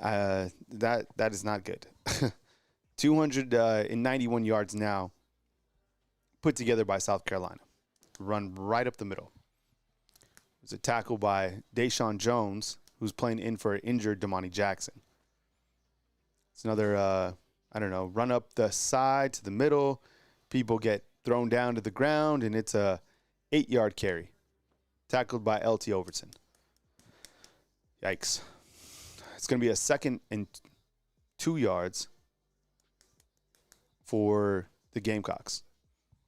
That is not good. 291 yards now put together by South Carolina. Run right up the middle. It was a tackle by Deshaun Jones, who's playing in for an injured Damani Jackson. It's another, run up the side to the middle. People get thrown down to the ground, and it's a 8-yard carry. Tackled by L.T. Overton. Yikes. It's going to be a 2nd and 2 yards for the Gamecocks.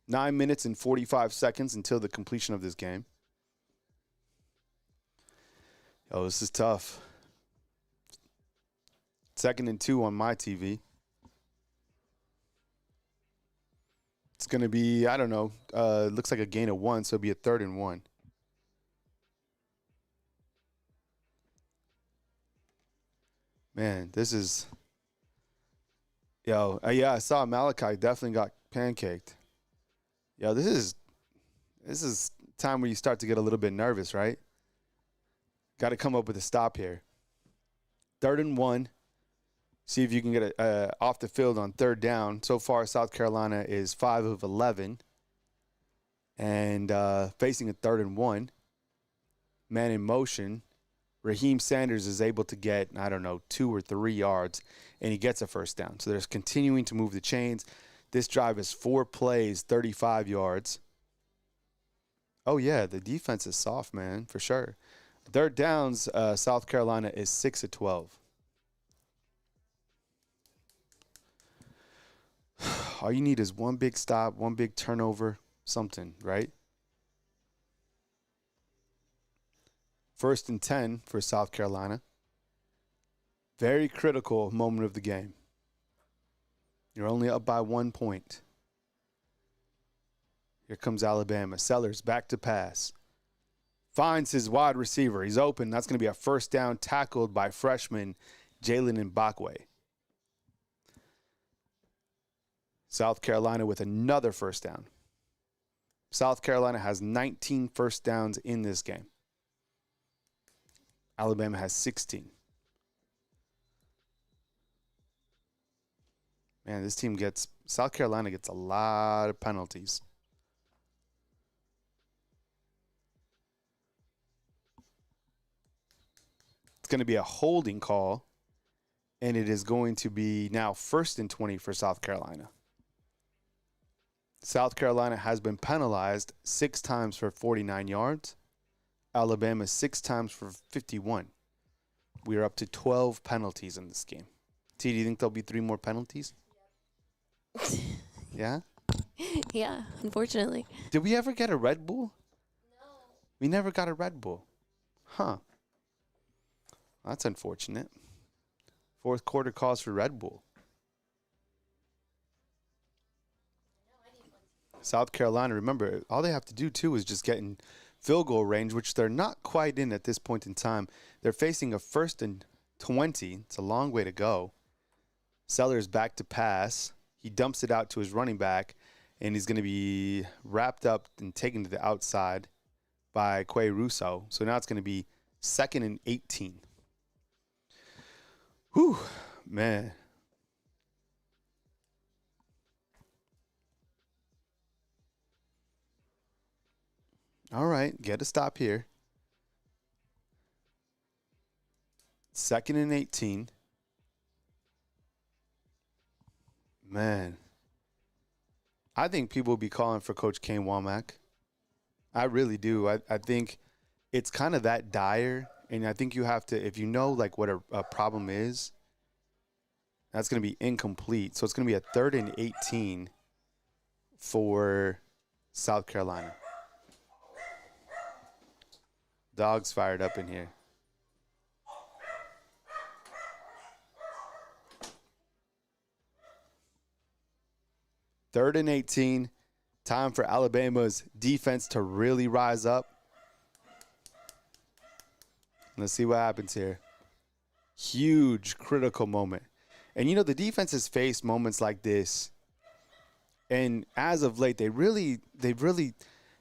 9 minutes and 45 seconds until the completion of this game. Oh, this is tough. 2nd and 2 on my TV. It's going to be, looks like a gain of 1, so it'll be a 3rd and 1. Man, this is... I saw Malachi definitely got pancaked. This is time where you start to get a little bit nervous, right? Got to come up with a stop here. 3rd and 1. See if you can get off the field on 3rd down. So far, South Carolina is 5 of 11. And facing a 3rd and 1. Man in motion. Raheem Sanders is able to get, 2 or 3 yards, and he gets a 1st down. So they're continuing to move the chains. This drive is 4 plays, 35 yards. Oh, yeah, the defense is soft, man, for sure. 3rd downs, South Carolina is 6 of 12. All you need is one big stop, one big turnover, something, right? 1st and 10 for South Carolina. Very critical moment of the game. You're only up by 1 point. Here comes Alabama. Sellers back to pass. Finds his wide receiver. He's open. That's going to be a 1st down, tackled by freshman Jalen Mbakwe. South Carolina with another 1st down. South Carolina has 19 1st downs in this game. Alabama has 16. Man, South Carolina gets a lot of penalties. It's going to be a holding call, and it is going to be now 1st and 20 for South Carolina. South Carolina has been penalized 6 times for 49 yards. Alabama 6 times for 51. We are up to 12 penalties in this game. T, do you think there'll be 3 more penalties? Yeah? Yeah, unfortunately. Did we ever get a Red Bull? No. We never got a Red Bull. Huh. That's unfortunate. Fourth quarter calls for Red Bull. South Carolina, remember, all they have to do, too, is just get in field goal range, which they're not quite in at this point in time. They're facing a 1st and 20. It's a long way to go. Sellers back to pass. He dumps it out to his running back, and he's going to be wrapped up and taken to the outside by Quay Russo. So now it's going to be 2nd and 18. Whew, man. All right, get a stop here. 2nd and 18. Man. I think people will be calling for Coach Kane Womack. I really do. I think it's kind of that dire. And I think you have to, if you know like what a problem is, that's going to be incomplete. So it's going to be a 3rd and 18 for South Carolina. Dogs fired up in here. Third and 18. Time for Alabama's defense to really rise up. Let's see what happens here. Huge critical moment. And, you know, the defense has faced moments like this. And as of late, they really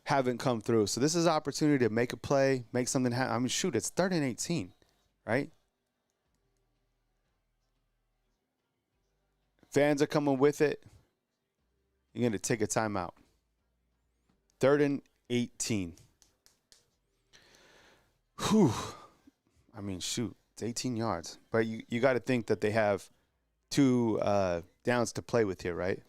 haven't come through. So this is an opportunity to make a play, make something happen. I mean, shoot, it's 3rd and 18, right? Fans are coming with it. You're going to take a timeout. 3rd and 18. Whew. I mean, shoot, it's 18 yards. But you got to think that they have 2 downs to play with here, right?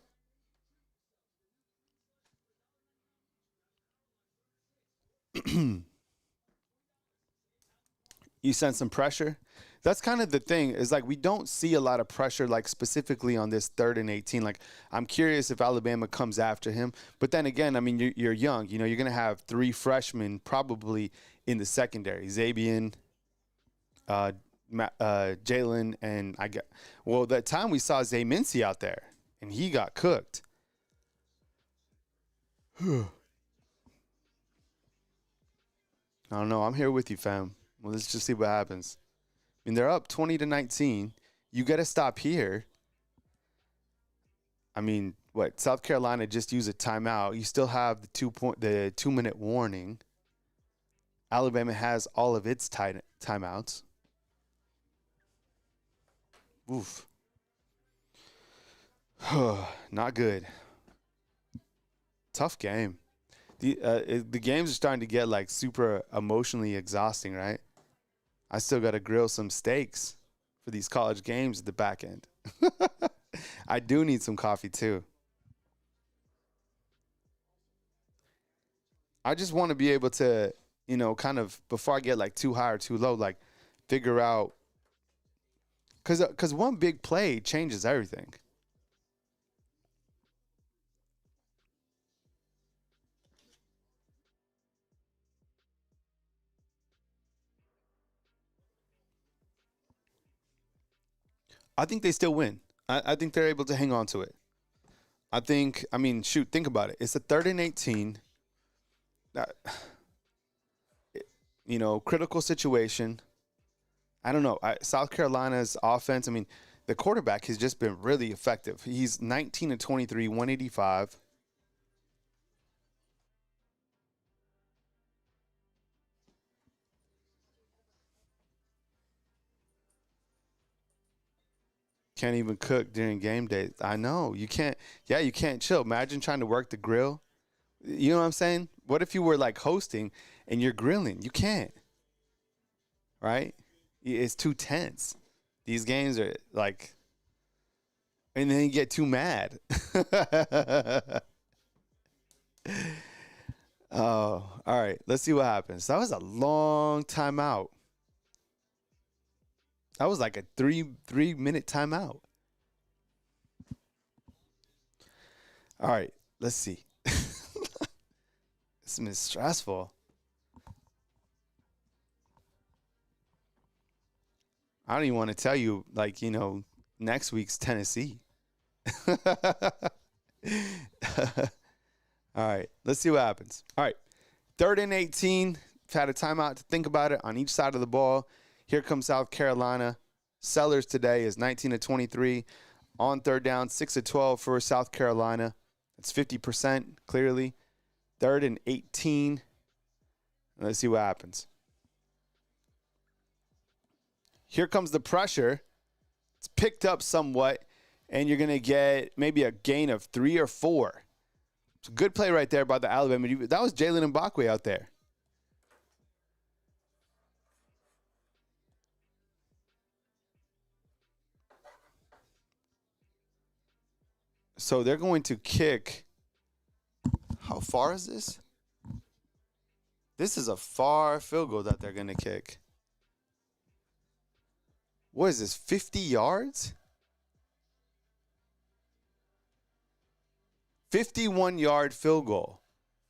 You sense some pressure. That's kind of the thing is like we don't see a lot of pressure like specifically on this 3rd and 18. Like I'm curious if Alabama comes after him. But then again, I mean, you're young. You know, you're going to have 3 freshmen probably in the secondary. Zabian, Jalen, and that time we saw Zay Mincy out there, and he got cooked. I don't know. I'm here with you, fam. Well, let's just see what happens. I mean, they're up 20-19. You get a stop here. I mean, what? South Carolina just used a timeout. You still have the 2-minute warning. Alabama has all of its timeouts. Oof. Not good. Tough game. The games are starting to get like super emotionally exhausting, right? I still got to grill some steaks for these college games at the back end. I do need some coffee too. I just want to be able to, you know, kind of before I get like too high or too low, like figure out because one big play changes everything. I think they still win. I think they're able to hang on to it. Think about it. It's a 3rd and 18. You know, critical situation. I don't know. South Carolina's offense, I mean, the quarterback has just been really effective. He's 19 and 23, 185. Can't even cook during game days. I know. You can't. Yeah, you can't chill. Imagine trying to work the grill. You know what I'm saying? What if you were like hosting and you're grilling? You can't. Right? It's too tense. These games are like, and then you get too mad. Oh, all right. Let's see what happens. That was a long time out. That was like a three-minute timeout. All right, let's see. This is stressful. I don't even want to tell you, like, next week's Tennessee. All right, let's see what happens. All right, 3rd and 18. Had a timeout to think about it on each side of the ball. Here comes South Carolina. Sellers today is 19 of 23. On 3rd down, 6 of 12 for South Carolina. That's 50% clearly. 3rd and 18. Let's see what happens. Here comes the pressure. It's picked up somewhat, and you're going to get maybe a gain of 3 or 4. It's a good play right there by the Alabama. That was Jalen Mbakwe out there. So they're going to kick. How far is this? This is a far field goal that they're going to kick. What is this, 50 yards? 51-yard field goal.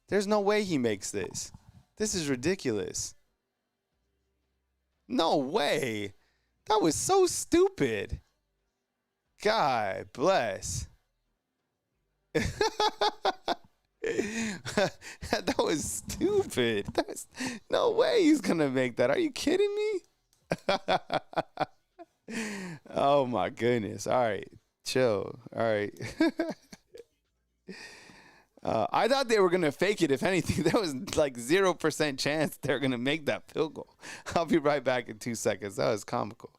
There's no way he makes this. This is ridiculous. No way. That was so stupid. God bless. That was stupid. No way he's going to make that. Are you kidding me? Oh, my goodness. All right. Chill. All right. I thought they were going to fake it. If anything, there was like 0% chance they're going to make that field goal. I'll be right back in 2 seconds. That was comical.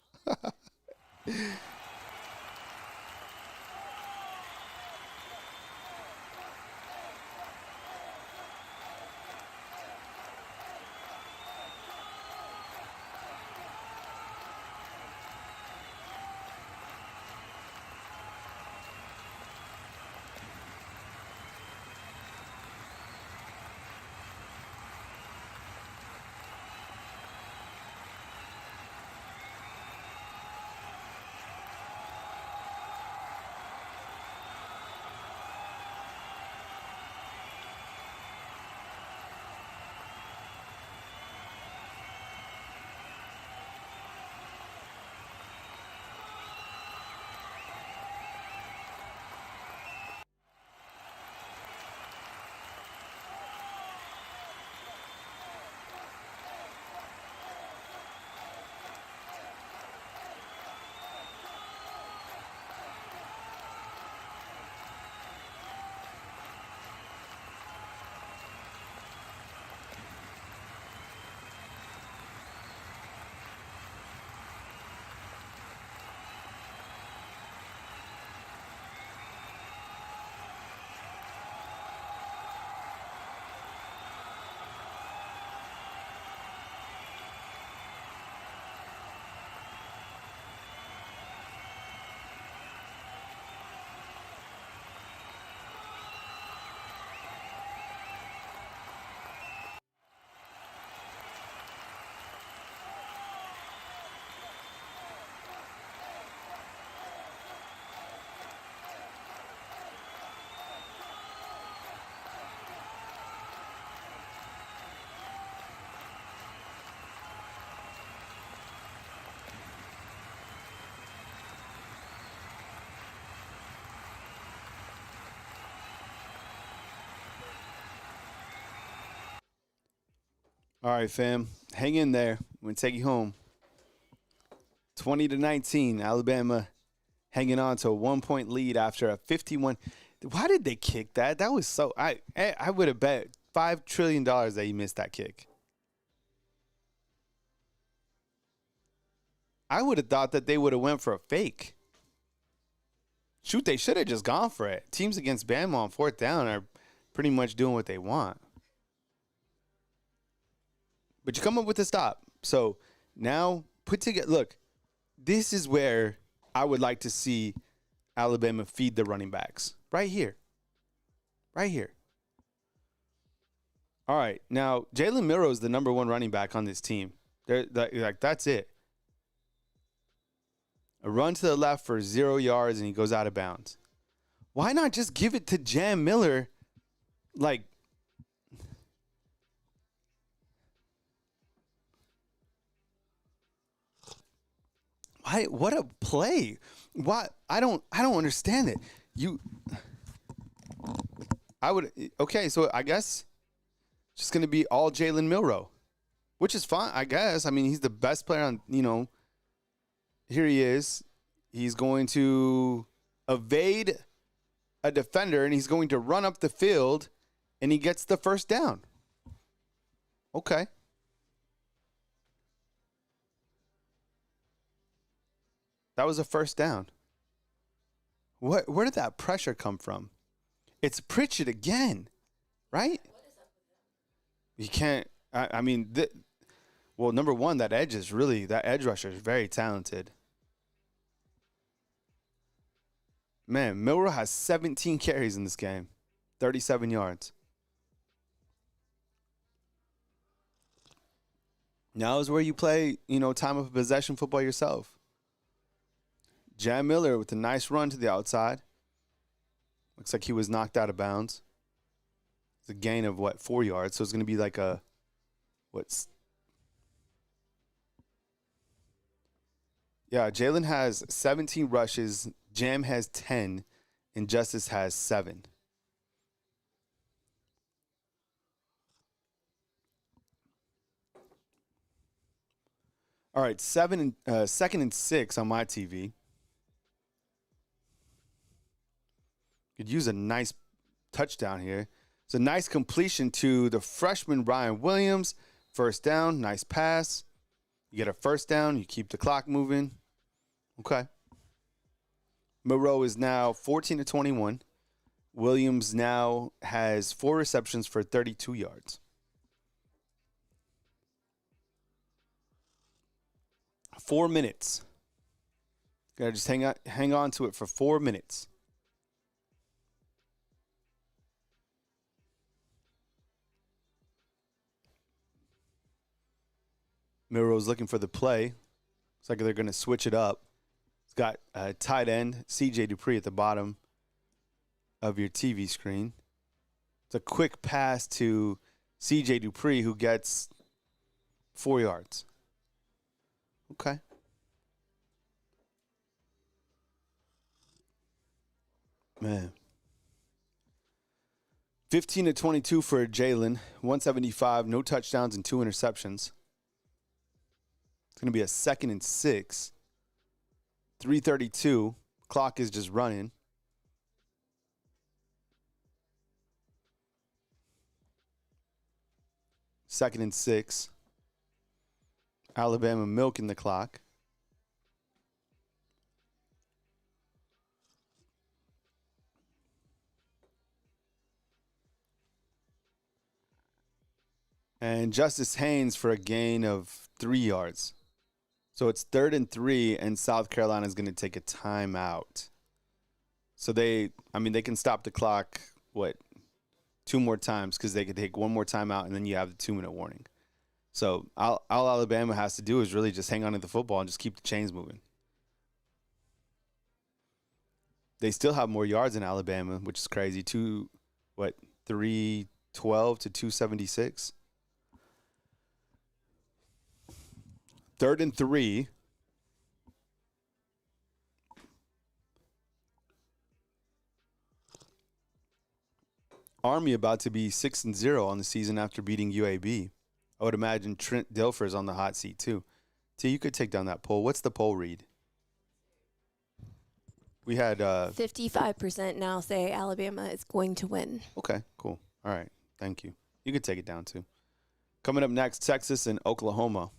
All right, fam. Hang in there. I'm going to take you home. 20-19, Alabama hanging on to a 1-point lead after a 51. Why did they kick that? That was so. I would have bet $5 trillion that he missed that kick. I would have thought that they would have went for a fake. Shoot, they should have just gone for it. Teams against Bama on 4th down are pretty much doing what they want. But you come up with a stop. So now put together. Look, this is where I would like to see Alabama feed the running backs. Right here. Right here. All right. Now, Jalen Milroe is the number 1 running back on this team. That's it. A run to the left for 0 yards, and he goes out of bounds. Why not just give it to Jam Miller? Like, why? What a play! Why? I don't understand it. Okay, so I guess it's just gonna be all Jalen Milroe, which is fine, I guess. I mean, he's the best player on. Here he is. He's going to evade a defender, and he's going to run up the field, and he gets the first down. Okay. That was a first down. Where did that pressure come from? It's Pritchett again, right? You can't. I mean, well, number one, that edge rusher is very talented. Man, Milroe has 17 carries in this game, 37 yards. Now is where you play, time of possession football yourself. Jam Miller with a nice run to the outside. Looks like he was knocked out of bounds. It's a gain of, 4 yards. So it's going to be like Yeah, Jalen has 17 rushes. Jam has 10, and Justice has 7. All right, 2nd and 6 on my TV. Could use a nice touchdown here. It's a nice completion to the freshman Ryan Williams. First down, nice pass. You get a first down, you keep the clock moving. Okay. Milroe is now 14 to 21. Williams now has 4 receptions for 32 yards. 4 minutes. Gotta just hang on to it for 4 minutes. Milroe's looking for the play. Looks like they're going to switch it up. It's got a tight end, C.J. Dupree, at the bottom of your TV screen. It's a quick pass to C.J. Dupree, who gets 4 yards. Okay. Man. 15 to 22 for Jalen. 175, no touchdowns and 2 interceptions. It's going to be a 2nd and 6. 3:32. Clock is just running. Second and 6. Alabama milking the clock. And Justice Haynes for a gain of 3 yards. So it's 3rd and 3, and South Carolina is going to take a timeout. So they can stop the clock, 2 more times, because they could take 1 more timeout, and then you have the 2-minute warning. So all Alabama has to do is really just hang on to the football and just keep the chains moving. They still have more yards in Alabama, which is crazy. 312 to 276. 3rd and 3. Army about to be 6-0 on the season after beating UAB. I would imagine Trent Dilfer is on the hot seat too. T, you could take down that poll. What's the poll read? We had 55% now say Alabama is going to win. Okay, cool. All right, thank you. You could take it down too. Coming up next, Texas and Oklahoma.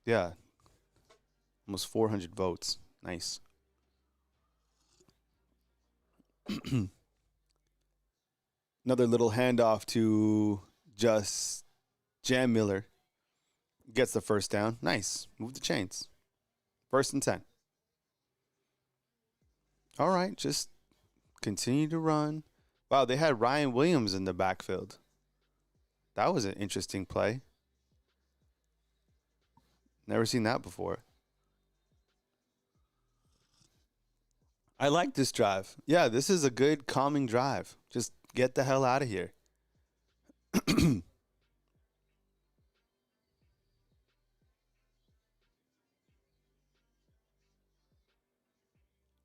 Yeah, almost 400 votes. Nice. Another little handoff to just Jam Miller. Gets the first down. Nice. Move the chains. 1st and 10. All right, just continue to run. Wow, they had Ryan Williams in the backfield. That was an interesting play. Never seen that before. I like this drive. Yeah, this is a good calming drive. Just get the hell out of here.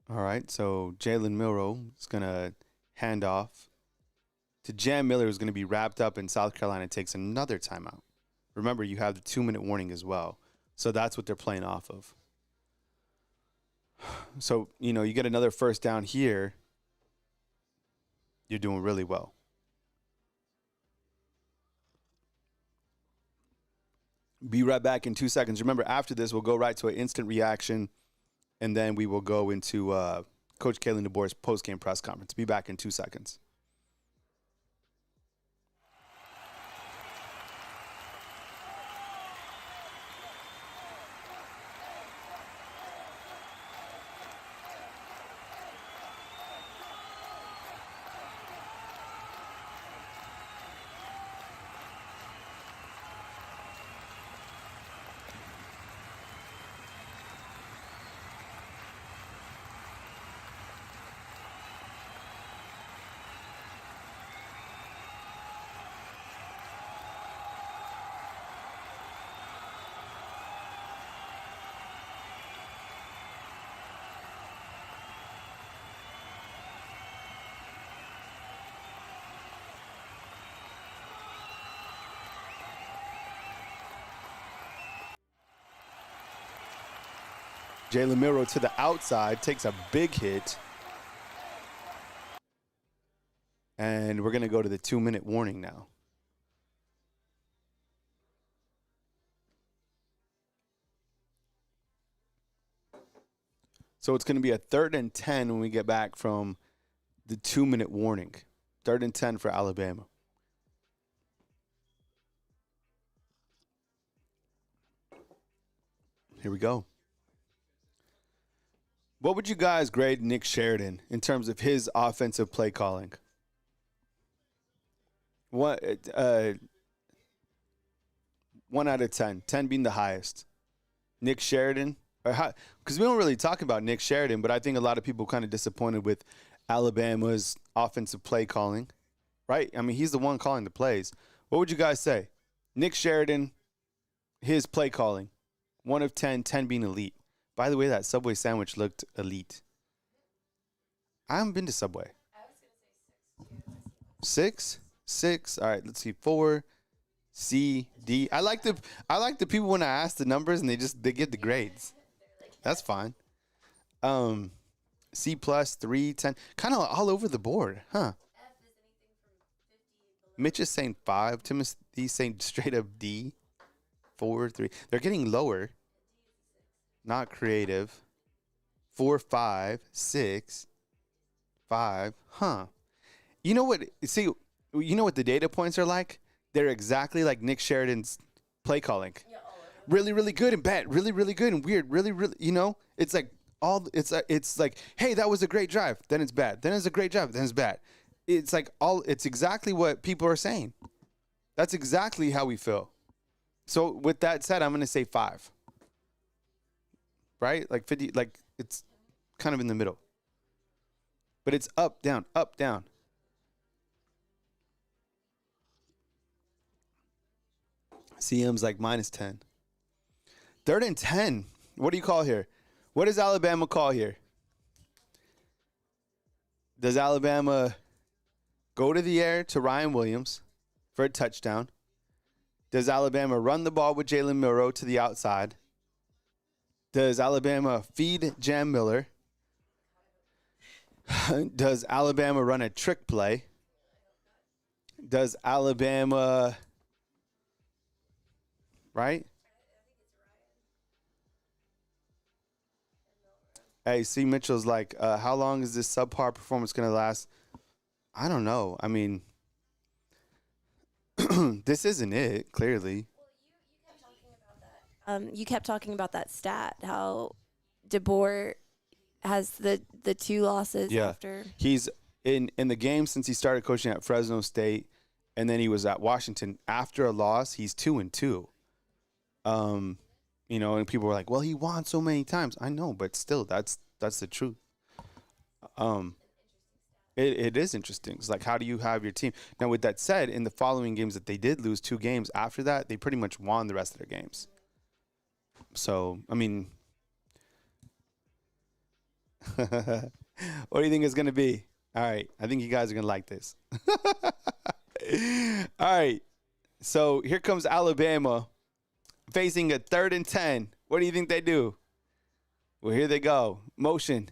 All right, so Jalen Milroe is going to hand off to Jam Miller, who's going to be wrapped up, and South Carolina takes another timeout. Remember, you have the 2-minute warning as well. So that's what they're playing off of. So, you get another first down here. You're doing really well. Be right back in 2 seconds. Remember, after this, we'll go right to an instant reaction, and then we will go into Coach Kalen DeBoer's post-game press conference. Be back in 2 seconds. Jalen Milroe to the outside, takes a big hit. And we're going to go to the 2-minute warning now. So it's going to be a 3rd and 10 when we get back from the 2-minute warning. 3rd and 10 for Alabama. Here we go. What would you guys grade Nick Sheridan in terms of his offensive play calling? What 1 out of 10, 10 being the highest. Nick Sheridan, because we don't really talk about Nick Sheridan, but I think a lot of people kind of disappointed with Alabama's offensive play calling, right? I mean, he's the one calling the plays. What would you guys say? Nick Sheridan, his play calling, 1 of 10, 10 being elite. By the way, that Subway sandwich looked elite. I haven't been to Subway. I was going to say 6 too. 6? All right, let's see. 4, C, D. I like the people when I ask the numbers and they give the grades. That's fine. C plus, 3, 10. Kind of all over the board, huh? F is anything from 50 below. Mitch is saying 5. Timothy's saying straight up D. 4, 3. They're getting lower. Not creative. 4, 5, 6, 5. Huh. You know what? See, you know what the data points are like? They're exactly like Nick Sheridan's play calling. Yeah, all over. Really, really good and bad. Really, really good and weird. Really, really. It's like it's like, hey, that was a great drive. Then it's bad. Then it's a great drive. Then it's bad. It's like It's exactly what people are saying. That's exactly how we feel. So with that said, I'm gonna say 5. Right? Like 50, like it's kind of in the middle. But it's up, down, up, down. CM's like -10. 3rd and 10. What do you call here? What does Alabama call here? Does Alabama go to the air to Ryan Williams for a touchdown? Does Alabama run the ball with Jalen Milroe to the outside? Does Alabama feed Jam Miller? Does Alabama run a trick play? Does Alabama, right? Hey, C. Mitchell's like, how long is this subpar performance going to last? I don't know. I mean, this isn't it, clearly. You kept talking about that stat, how DeBoer has the 2 losses after. He's in the game since he started coaching at Fresno State, and then he was at Washington. After a loss, he's 2-2. And people were like, well, he won so many times. I know, but still, that's the truth. Um, it is interesting. It's like, how do you have your team? Now, with that said, in the following games that they did lose 2 games after that, they pretty much won the rest of their games. So, I mean, what do you think it's going to be? All right. I think you guys are going to like this. All right. So here comes Alabama facing a 3rd and 10. What do you think they do? Well, here they go. Motion.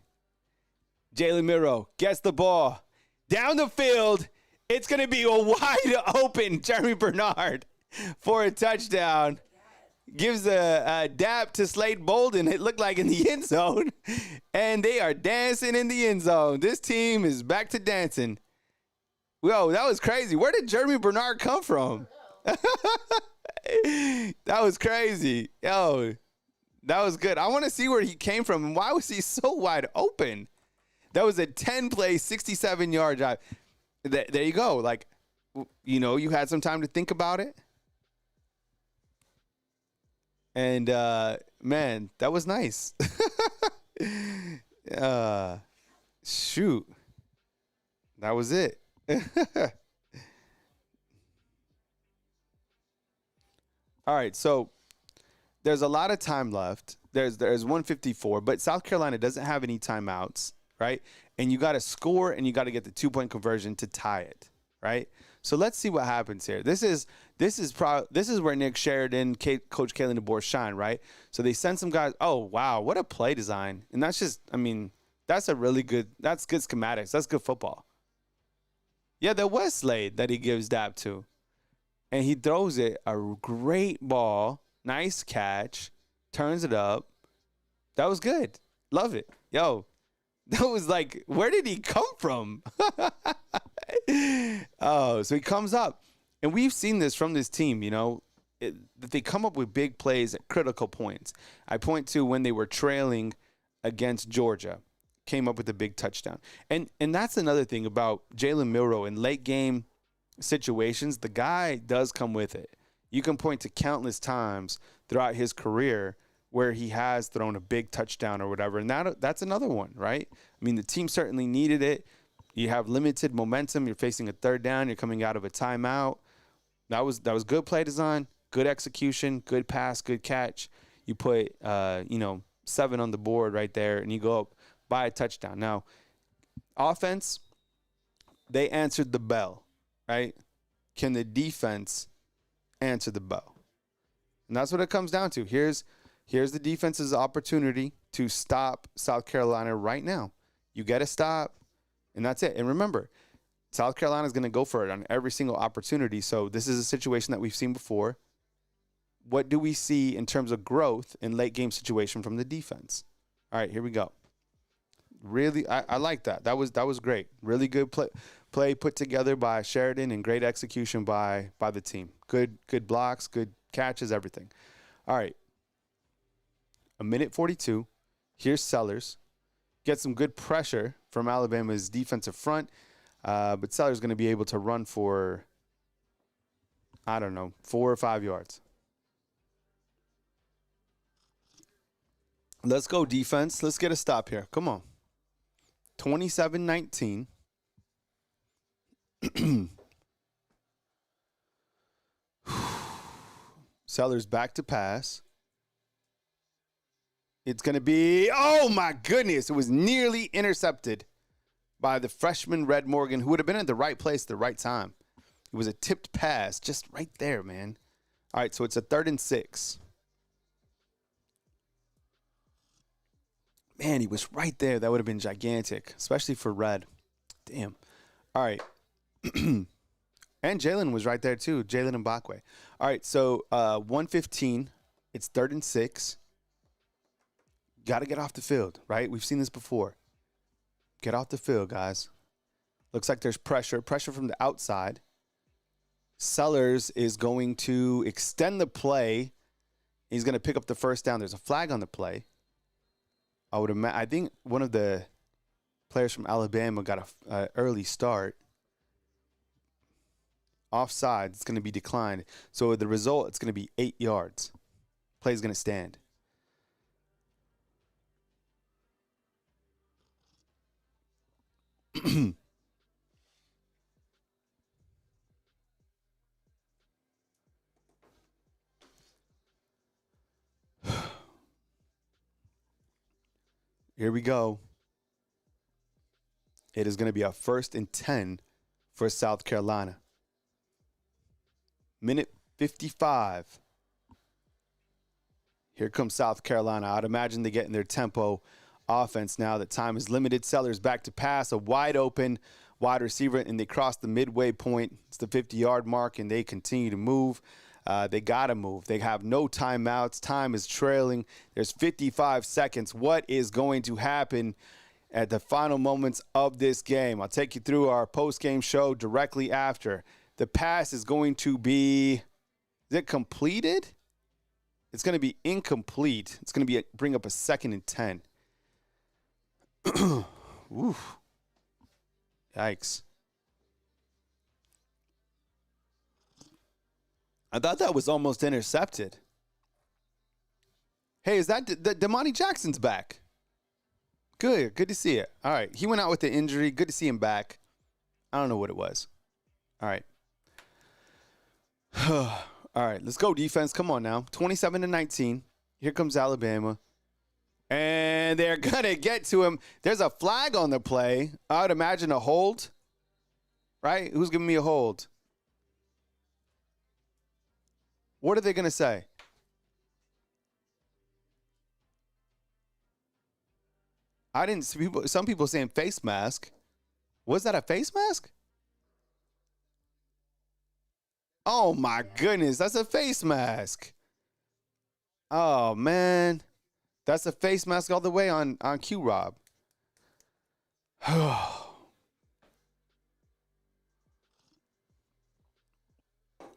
Jalen Miro gets the ball down the field. It's going to be a wide open Jeremy Bernard for a touchdown. Gives a dap to Slate Bolden. It looked like in the end zone. And they are dancing in the end zone. This team is back to dancing. Whoa, that was crazy. Where did Jeremy Bernard come from? That was crazy. Yo, that was good. I want to see where he came from and why was he so wide open? That was a 10-play, 67-yard drive. There you go. Like, you know, you had some time to think about it. And, man, that was nice. Shoot. That was it. All right, so there's a lot of time left. There's 154, but South Carolina doesn't have any timeouts, right? And you got to score and you got to get the 2-point conversion to tie it, right? So let's see what happens here. This is where Nick Sheridan, Coach Kalen DeBoer shine, right? So they send some guys. Oh wow, what a play design! And that's just, I mean, that's good schematics. That's good football. Yeah, that was Slade that he gives dap to, and he throws it a great ball, nice catch, turns it up. That was good. Love it, yo. That was like, where did he come from? Oh, so he comes up. And we've seen this from this team, you know, that they come up with big plays at critical points. I point to when they were trailing against Georgia, came up with a big touchdown. And that's another thing about Jalen Milroe in late game situations. The guy does come with it. You can point to countless times throughout his career where he has thrown a big touchdown or whatever. And that's another one, right? I mean, the team certainly needed it. You have limited momentum. You're facing a 3rd down. You're coming out of a timeout. That was good play design, good execution, good pass, good catch. You put 7 on the board right there, and you go up by a touchdown. Now, offense, they answered the bell, right? Can the defense answer the bell? And that's what it comes down to. Here's the defense's opportunity to stop South Carolina right now. You get a stop, and that's it. And remember, South Carolina is going to go for it on every single opportunity. So this is a situation that we've seen before. What do we see in terms of growth in late game situation from the defense? All right, here we go. Really, I like that. That was great. Really good play put together by Sheridan and great execution by the team. Good blocks, good catches, everything. All right. 1:42. Here's Sellers. Get some good pressure from Alabama's defensive front. But Sellers going to be able to run for, 4 or 5 yards. Let's go defense. Let's get a stop here. Come on. 27-19. Sellers back to pass. It's going to be, oh my goodness, it was nearly intercepted by the freshman Red Morgan, who would have been at the right place at the right time. It was a tipped pass just right there, man. All right, so it's a 3rd and 6. Man, he was right there. That would have been gigantic, especially for Red. Damn. All right. And Jalen was right there too, Jalen Mbakwe. All right, so 1:15. It's 3rd and 6. Got to get off the field, right? We've seen this before. Get off the field, guys. Looks like there's pressure from the outside. Sellers is going to extend the play. He's going to pick up the 1st down. There's a flag on the play. I think one of the players from Alabama got an early start. Offside, it's going to be declined. So the result, it's going to be 8 yards. Play's going to stand. Here we go. It is going to be a 1st and 10 for South Carolina. Minute 55. Here comes South Carolina. I'd imagine they get in their tempo offense now. The time is limited. Sellers back to pass. A wide open wide receiver, and they cross the midway point. It's the 50-yard mark, and they continue to move. They got to move. They have no timeouts. Time is trailing. There's 55 seconds. What is going to happen at the final moments of this game? I'll take you through our post-game show directly after. The pass is going to be, is it completed? It's going to be incomplete. It's going to bring up a 2nd and 10. Oof. Yikes. I thought that was almost intercepted. Hey, is that Damani Jackson's back? Good to see it. All right, he went out with the injury. Good to see him back. I don't know what it was. All right. All right, let's go defense. Come on now. 27-19. Here comes Alabama. And they're going to get to him. There's a flag on the play. I would imagine a hold. Right? Who's giving me a hold? What are they going to say? I didn't see people. Some people saying face mask. Was that a face mask? Oh my goodness, that's a face mask. Oh man, that's a face mask all the way on Q Rob.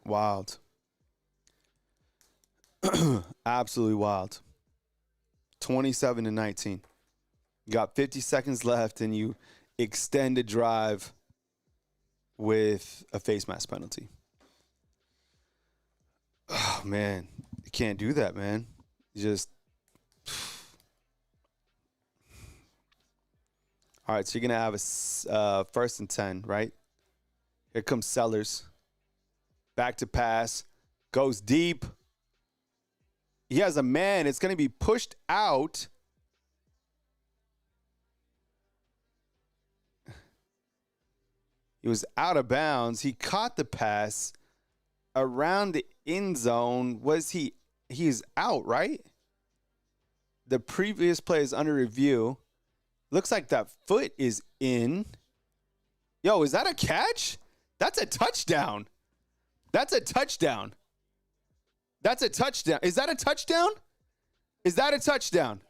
Wild. Absolutely wild. 27-19. You got 50 seconds left, and you extend a drive with a face mask penalty. Oh, man. You can't do that, man. You just. All right, so you're going to have a 1st and 10, right? Here comes Sellers. Back to pass. Goes deep. He has a man. It's going to be pushed out. He was out of bounds. He caught the pass around the end zone. He's out, right? The previous play is under review. Looks like that foot is in. Yo, is that a catch? That's a touchdown. That's a touchdown. That's a touchdown. Is that a touchdown? Is that a touchdown?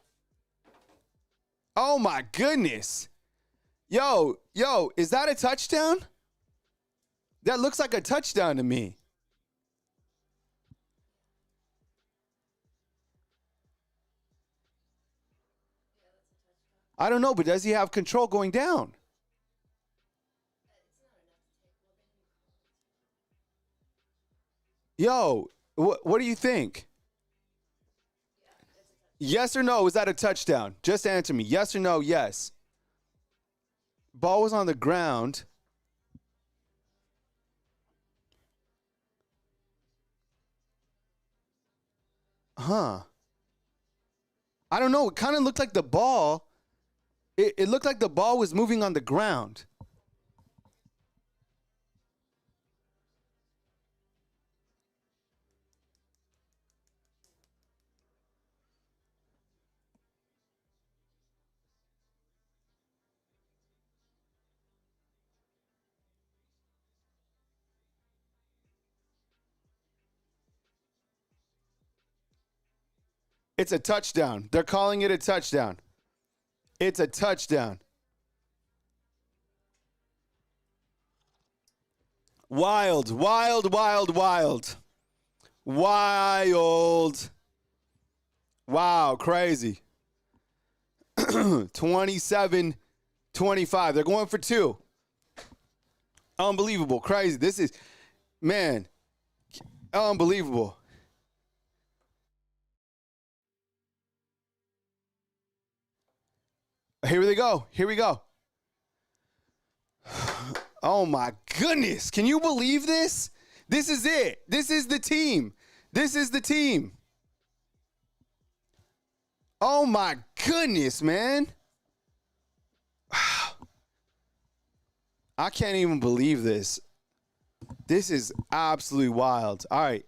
Oh my goodness. Yo, is that a touchdown? That looks like a touchdown to me. I don't know, but does he have control going down? Yo, what do you think? Yes or no? Is that a touchdown? Just answer me. Yes or no? Yes. Ball was on the ground. Huh. I don't know. It kind of looked like the ball. It looked like the ball was moving on the ground. It's a touchdown. They're calling it a touchdown. It's a touchdown. Wild, wild, wild, wild. Wild. Wow, crazy. 27-25. They're going for 2. Unbelievable. Crazy. This is, man, unbelievable. Here they go. Here we go. Oh, my goodness. Can you believe this? This is it. This is the team. This is the team. Oh, my goodness, man. I can't even believe this. This is absolutely wild. All right.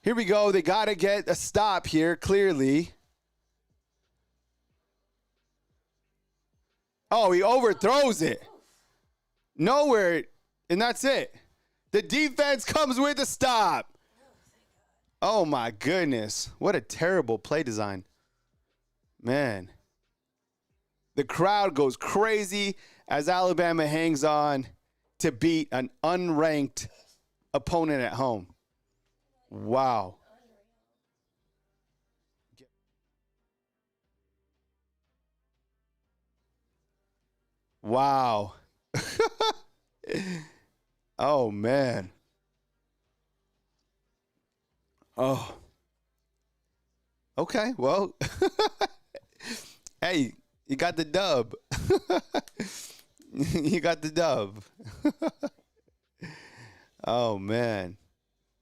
Here we go. They got to get a stop here, clearly. Oh, he overthrows it. Nowhere, and that's it. The defense comes with a stop. Oh, my goodness. What a terrible play design. Man. The crowd goes crazy as Alabama hangs on to beat an unranked opponent at home. Wow. Wow. Oh, man. Oh. Okay, well. Hey, you got the dub. You got the dub. Oh, man.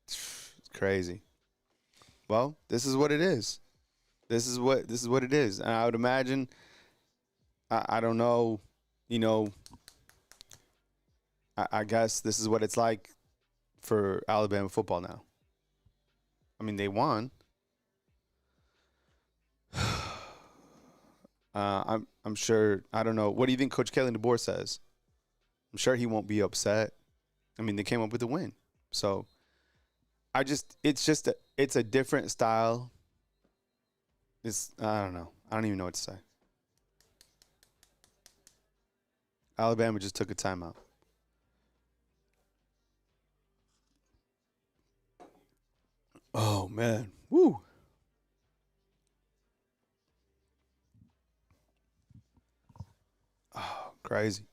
It's crazy. Well, this is what it is. This is what it is. And I would imagine, I don't know, you know, I guess this is what it's like for Alabama football now. I mean, they won. I'm sure. I don't know. What do you think Coach Kalen DeBoer says? I'm sure he won't be upset. I mean, they came up with a win. So it's a different style. I don't know. I don't even know what to say. Alabama just took a timeout. Oh, man. Woo. Oh, crazy.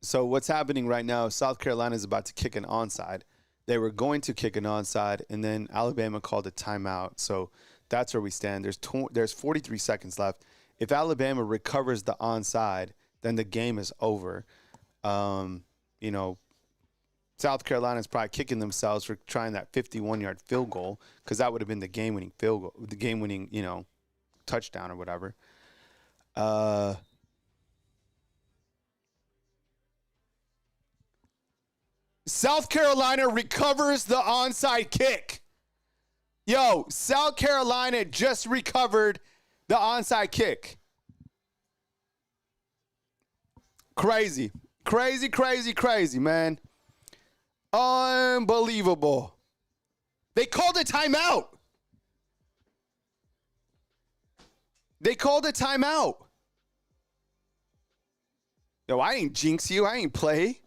So what's happening right now, South Carolina is about to kick an onside. They were going to kick an onside, and then Alabama called a timeout. So that's where we stand. There's 43 seconds left. If Alabama recovers the onside, then the game is over. You know, South Carolina is probably kicking themselves for trying that 51-yard field goal because that would have been the game-winning field goal, the game-winning, you know, touchdown or whatever. South Carolina recovers the onside kick. Yo, South Carolina just recovered the onside kick. Crazy. Crazy, crazy, crazy, man. Unbelievable. They called a timeout. They called a timeout. Yo, I ain't jinx you. I ain't play.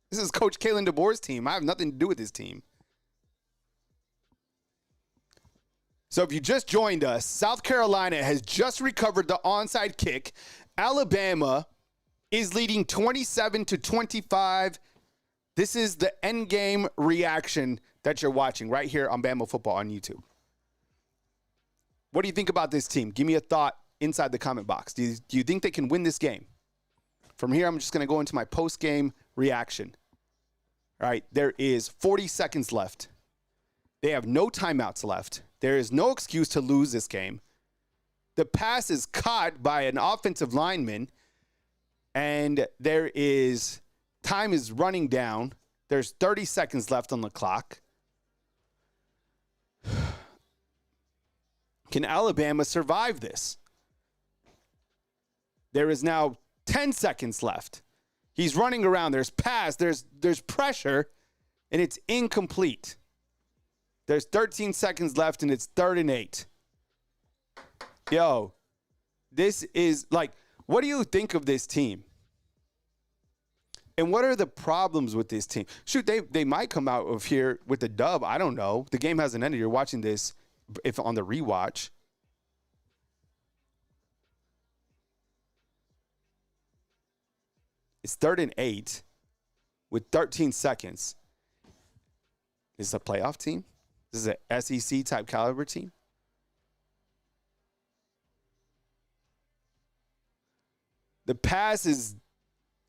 This is Coach Kalen DeBoer's team. I have nothing to do with this team. So if you just joined us, South Carolina has just recovered the onside kick. Alabama is leading 27-25. This is the end game reaction that you're watching right here on Bama Football on YouTube. What do you think about this team? Give me a thought inside the comment box. Do you think they can win this game? From here, I'm just going to go into my post-game reaction. All right, there is 40 seconds left. They have no timeouts left. There is no excuse to lose this game. The pass is caught by an offensive lineman, and time is running down. There's 30 seconds left on the clock. Can Alabama survive this? There is now 10 seconds left. He's running around. There's pass. There's pressure, and it's incomplete. There's 13 seconds left, and it's 3rd and 8. Yo, this is like, what do you think of this team? And what are the problems with this team? Shoot, they might come out of here with a dub. I don't know. The game hasn't ended. You're watching this if on the rewatch. It's 3rd and 8 with 13 seconds. This is a playoff team. This is an SEC type caliber team. The pass is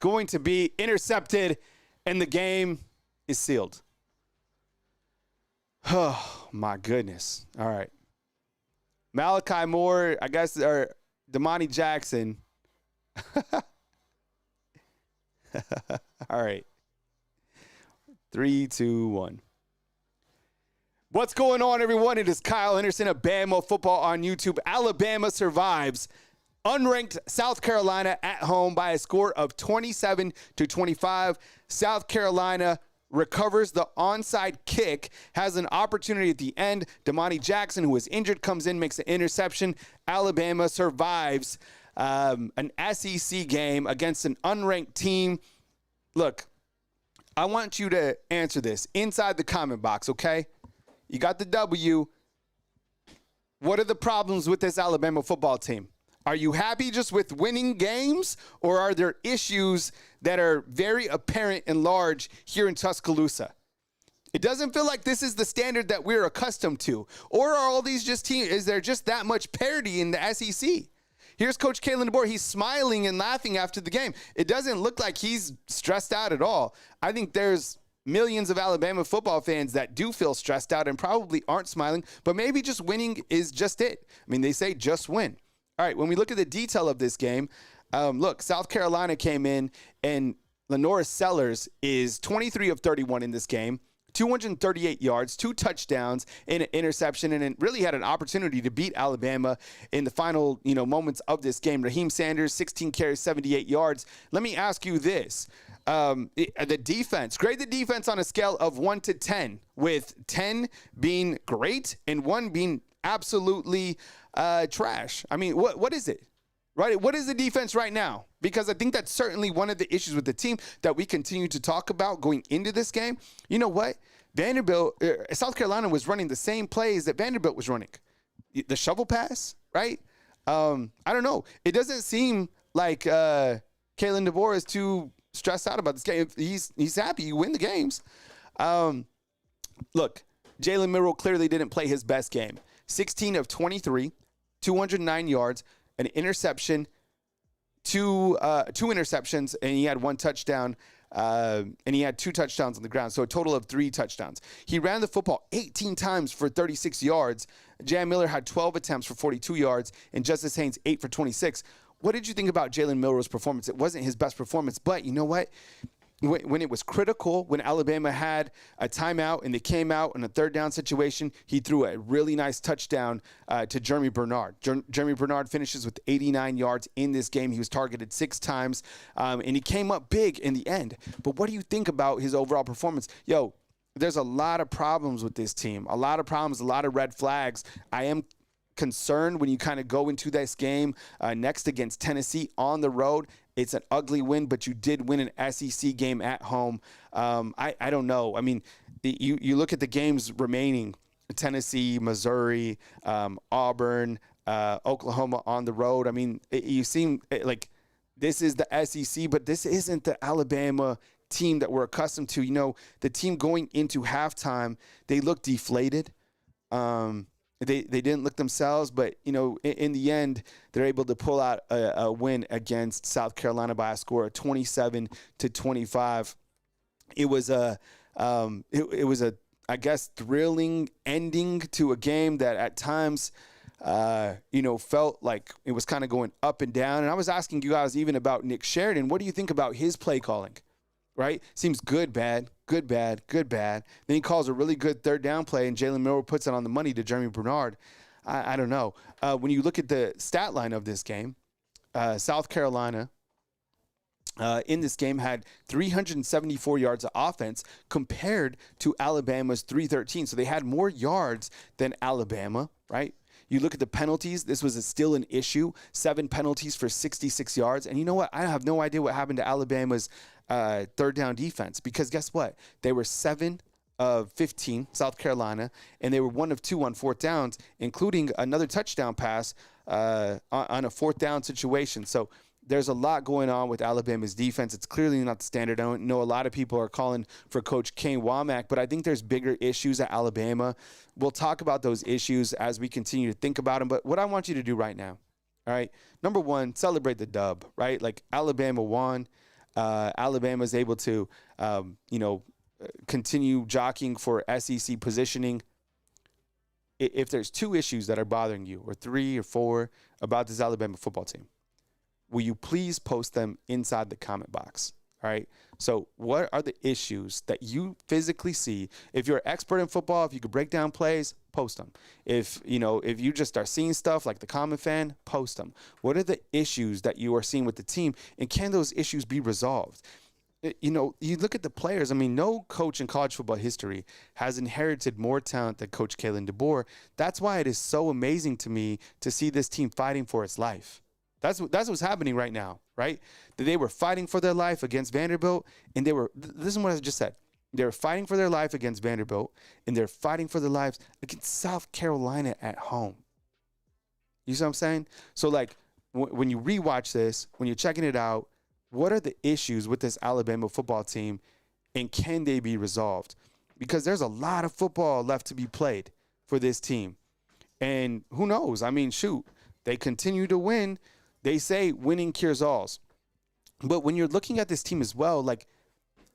going to be intercepted, and the game is sealed. Oh, my goodness. All right. Malachi Moore, I guess, or Damani Jackson. All right. 3, 2, 1. What's going on, everyone? It is Kyle Henderson of Bama Football on YouTube. Alabama survives unranked South Carolina at home by a score of 27-25. South Carolina recovers the onside kick, has an opportunity at the end. Damani Jackson, who was injured, comes in, makes an interception. Alabama survives an SEC game against an unranked team. Look, I want you to answer this inside the comment box, okay? You got the W. What are the problems with this Alabama football team? Are you happy just with winning games, or are there issues that are very apparent and large here in Tuscaloosa? It doesn't feel like this is the standard that we're accustomed to. Or are all these just teams, is there just that much parity in the SEC? Here's Coach Kalen DeBoer. He's smiling and laughing after the game. It doesn't look like he's stressed out at all. I think there's millions of Alabama football fans that do feel stressed out and probably aren't smiling, but maybe just winning is just it. I mean, they say just win. All right, when we look at the detail of this game, look, South Carolina came in, and Lenora Sellers is 23 of 31 in this game, 238 yards, 2 touchdowns, and an interception, and it really had an opportunity to beat Alabama in the final, moments of this game. Raheem Sanders, 16 carries, 78 yards. Let me ask you this. The defense, grade the defense on a scale of 1 to 10, with 10 being great and 1 being absolutely trash. I mean, what is it? Right? What is the defense right now? Because I think that's certainly one of the issues with the team that we continue to talk about going into this game. You know what? South Carolina was running the same plays that Vanderbilt was running. The shovel pass, right? I don't know. It doesn't seem like Kalen DeBoer is too stressed out about this game. He's happy. You win the games. Look, Jalen Milroe clearly didn't play his best game. 16 of 23, 209 yards, an interception, two interceptions, and he had 1 touchdown, and he had 2 touchdowns on the ground, so a total of 3 touchdowns. He ran the football 18 times for 36 yards. Jam Miller had 12 attempts for 42 yards, and Justice Haynes 8 for 26. What did you think about Jalen Milroe's performance? It wasn't his best performance, but you know what? When it was critical, when Alabama had a timeout and they came out in a 3rd down situation, he threw a really nice touchdown to Jeremy Bernard. Jeremy Bernard finishes with 89 yards in this game. He was targeted 6 times, and he came up big in the end. But what do you think about his overall performance? There's a lot of problems with this team, a lot of problems, a lot of red flags. I am concerned when you kind of go into this game next against Tennessee on the road. It's an ugly win, but you did win an SEC game at home. I don't know. I mean, you look at the games remaining, Tennessee, Missouri, Auburn, Oklahoma on the road. I mean, you seem like this is the SEC, but this isn't the Alabama team that we're accustomed to. The team going into halftime, they look deflated. They didn't look themselves, but, in the end, they're able to pull out a win against South Carolina by a score of 27-25. It was a I guess, thrilling ending to a game that at times, felt like it was kind of going up and down. And I was asking you guys even about Nick Sheridan. What do you think about his play calling? Right? Seems good, bad, good, bad, good, bad. Then he calls a really good 3rd down play, and Jalen Milroe puts it on the money to Jeremy Bernard. I don't know. When you look at the stat line of this game, South Carolina in this game had 374 yards of offense compared to Alabama's 313. So they had more yards than Alabama, right? You look at the penalties. This was still an issue. 7 penalties for 66 yards. And you know what? I have no idea what happened to Alabama's 3rd down defense, because guess what? They were 7 of 15, South Carolina, and they were 1 of 2 on 4th downs, including another touchdown pass on a 4th down situation. So there's a lot going on with Alabama's defense. It's clearly not the standard. I know a lot of people are calling for Coach Kane Womack, but I think there's bigger issues at Alabama. We'll talk about those issues as we continue to think about them. But what I want you to do right now, All right. Number one, celebrate the dub, right? Like Alabama won. Alabama's able to, continue jockeying for SEC positioning. If there's 2 issues that are bothering you, or 3 or 4 about this Alabama football team, will you please post them inside the comment box? All right. So what are the issues that you physically see? If you're an expert in football, if you could break down plays, post them. If you just are seeing stuff like the common fan, post them. What are the issues that you are seeing with the team, and can those issues be resolved? You look at the players. I mean, no coach in college football history has inherited more talent than Coach Kalen DeBoer. That's why it is so amazing to me to see this team fighting for its life. That's what's happening right now, right? That they were fighting for their life against Vanderbilt, and this is what I just said. They were fighting for their life against Vanderbilt, and they're fighting for their lives against South Carolina at home. You see what I'm saying? So, like, when you rewatch this, when you're checking it out, what are the issues with this Alabama football team, and can they be resolved? Because there's a lot of football left to be played for this team. And who knows? I mean, shoot, they continue to win. They say winning cures all. But when you're looking at this team as well, like,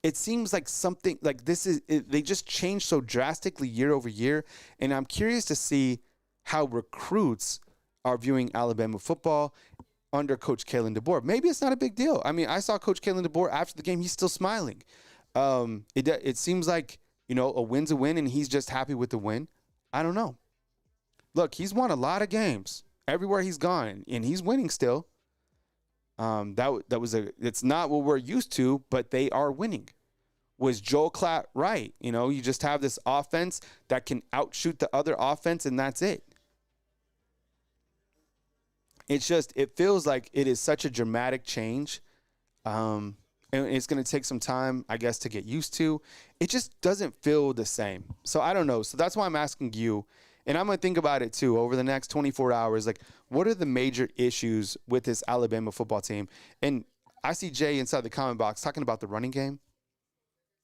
it seems like something like they just changed so drastically year over year. And I'm curious to see how recruits are viewing Alabama football under Coach Kalen DeBoer. Maybe it's not a big deal. I mean, I saw Coach Kalen DeBoer after the game. He's still smiling. It seems like, a win's a win, and he's just happy with the win. I don't know. Look, he's won a lot of games everywhere he's gone, and he's winning still. It's not what we're used to, but they are winning. Was Joel Klatt right? You just have this offense that can outshoot the other offense, and that's it. It feels like it is such a dramatic change. And it's going to take some time, I guess, to get used to. It just doesn't feel the same. So I don't know. So that's why I'm asking you, and I'm going to think about it too over the next 24 hours. Like, what are the major issues with this Alabama football team? And I see Jay inside the comment box talking about the running game.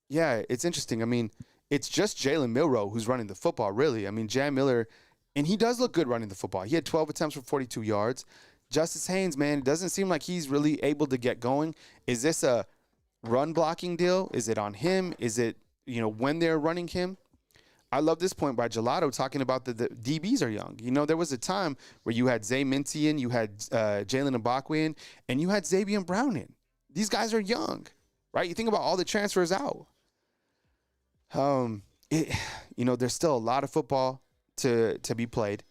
Yeah, it's interesting. I mean, it's just Jalen Milroe who's running the football, really. I mean, Jam Miller, and he does look good running the football. He had 12 attempts for 42 yards. Justice Haynes, man, it doesn't seem like he's really able to get going. Is this a run blocking deal? Is it on him? Is it, when they're running him? I love this point by Gelato talking about the DBs are young. There was a time where you had Zay Minty in, you had Jalen Mbakwe in, and you had Xavier Brown in. These guys are young, right? You think about all the transfers out. There's still a lot of football to be played.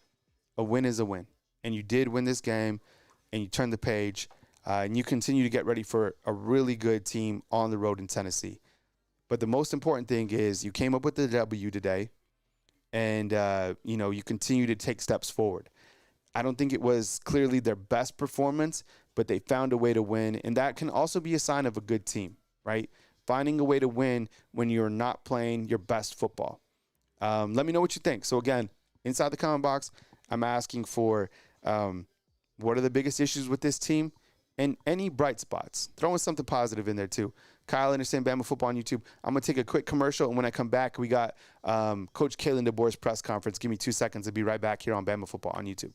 A win is a win. And you did win this game, and you turned the page, and you continue to get ready for a really good team on the road in Tennessee. But the most important thing is you came up with the W today, and, you continue to take steps forward. I don't think it was clearly their best performance, but they found a way to win, and that can also be a sign of a good team, right? Finding a way to win when you're not playing your best football. Let me know what you think. So, again, inside the comment box, I'm asking for what are the biggest issues with this team and any bright spots. Throw in something positive in there, too. Kyle Anderson, Bama Football on YouTube. I'm going to take a quick commercial, and when I come back, we got Coach Kalen DeBoer's press conference. Give me 2 seconds. I'll be right back here on Bama Football on YouTube.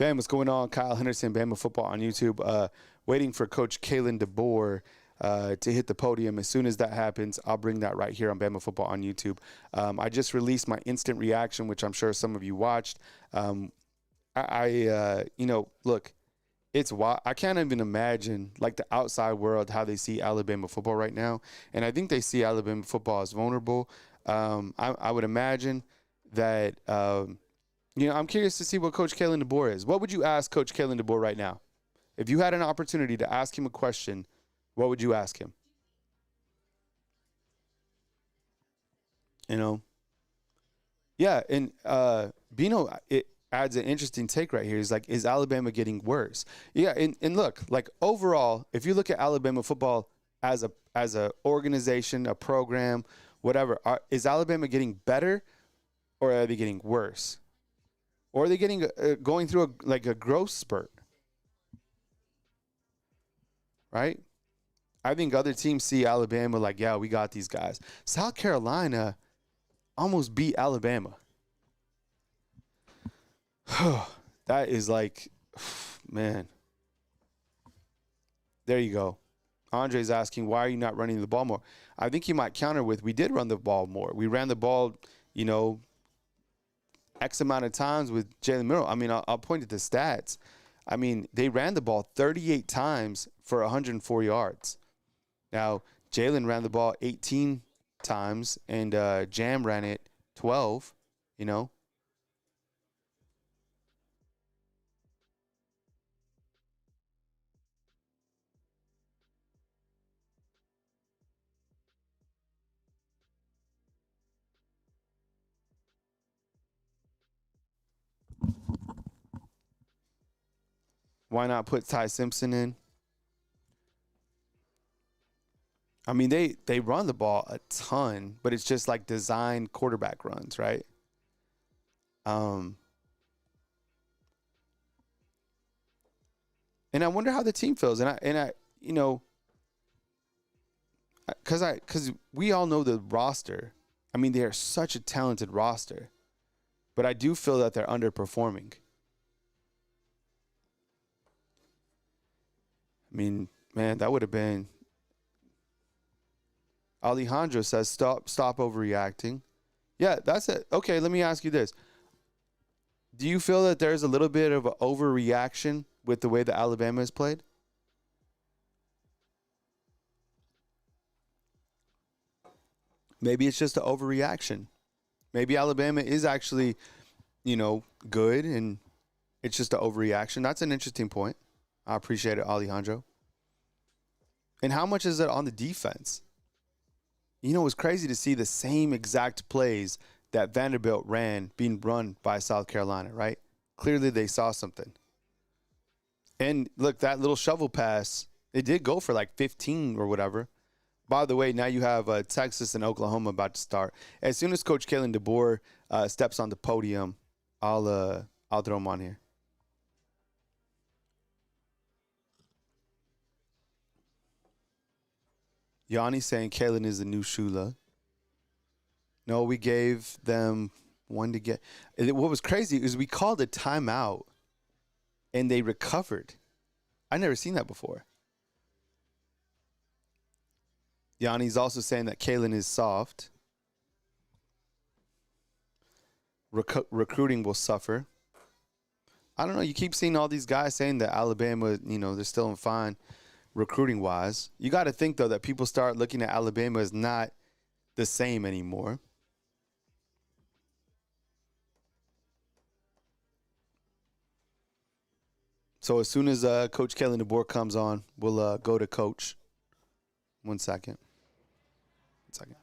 Fam, what's going on? Kyle Henderson, Bama Football on YouTube. Waiting for Coach Kalen DeBoer to hit the podium. As soon as that happens, I'll bring that right here on Bama Football on YouTube. I just released my instant reaction, which I'm sure some of you watched. Look, it's wild. I can't even imagine, like, the outside world, how they see Alabama football right now. And I think they see Alabama football as vulnerable. I would imagine that, I'm curious to see what Coach Kalen DeBoer is. What would you ask Coach Kalen DeBoer right now? If you had an opportunity to ask him a question, what would you ask him? Yeah, and Bino, it adds an interesting take right here. He's like, is Alabama getting worse? Yeah, and look, like, overall, if you look at Alabama football as a organization, a program, whatever, is Alabama getting better, or are they getting worse? Or are they getting going through a growth spurt? Right? I think other teams see Alabama like, yeah, we got these guys. South Carolina almost beat Alabama. That is like, man. There you go. Andre's asking, why are you not running the ball more? I think he might counter with, we did run the ball more. We ran the ball, X amount of times with Jalen Milroe. I mean, I'll point at the stats. I mean, they ran the ball 38 times for 104 yards. Now, Jalen ran the ball 18 times, and Jam ran it 12, Why not put Ty Simpson in? I mean, they run the ball a ton, but it's just like designed quarterback runs, right? And I wonder how the team feels. Because we all know the roster. I mean, they are such a talented roster, but I do feel that they're underperforming. I mean, man, that would have been. Alejandro says, stop overreacting. Yeah, that's it. Okay, let me ask you this. Do you feel that there's a little bit of an overreaction with the way that Alabama is played? Maybe it's just an overreaction. Maybe Alabama is actually, good, and it's just an overreaction. That's an interesting point. I appreciate it, Alejandro. And how much is it on the defense? It was crazy to see the same exact plays that Vanderbilt ran being run by South Carolina, right? Clearly they saw something. And look, that little shovel pass, it did go for like 15 or whatever. By the way, now you have Texas and Oklahoma about to start. As soon as Coach Kalen DeBoer steps on the podium, I'll throw him on here. Yanni saying Kalen is the new Shula. No, we gave them one to get. What was crazy is we called a timeout, and they recovered. I never seen that before. Yanni's also saying that Kalen is soft. Recruiting will suffer. I don't know. You keep seeing all these guys saying that Alabama, they're still in fine recruiting-wise. You got to think, though, that people start looking at Alabama as not the same anymore. So as soon as Coach Kalen DeBoer comes on, we'll go to Coach. 1 second. 1 second.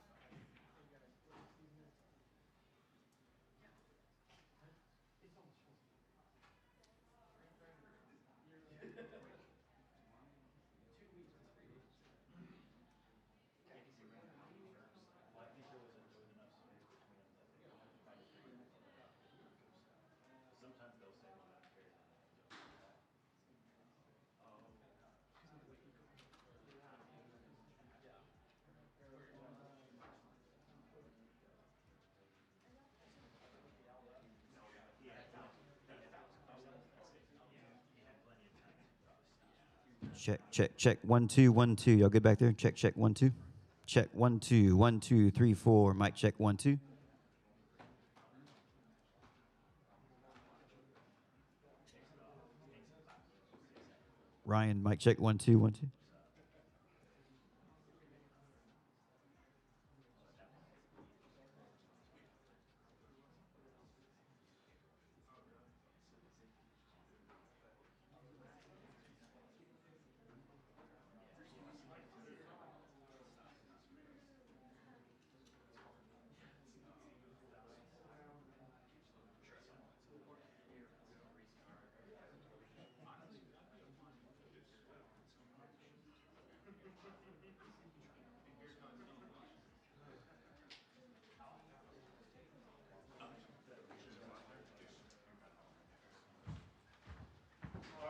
Check. 1 2 1 2. Y'all good back there? Check 1 2. Check 1 2 1 2 3 4. Mic check 1 2. Ryan, mic check 1 2 1 2.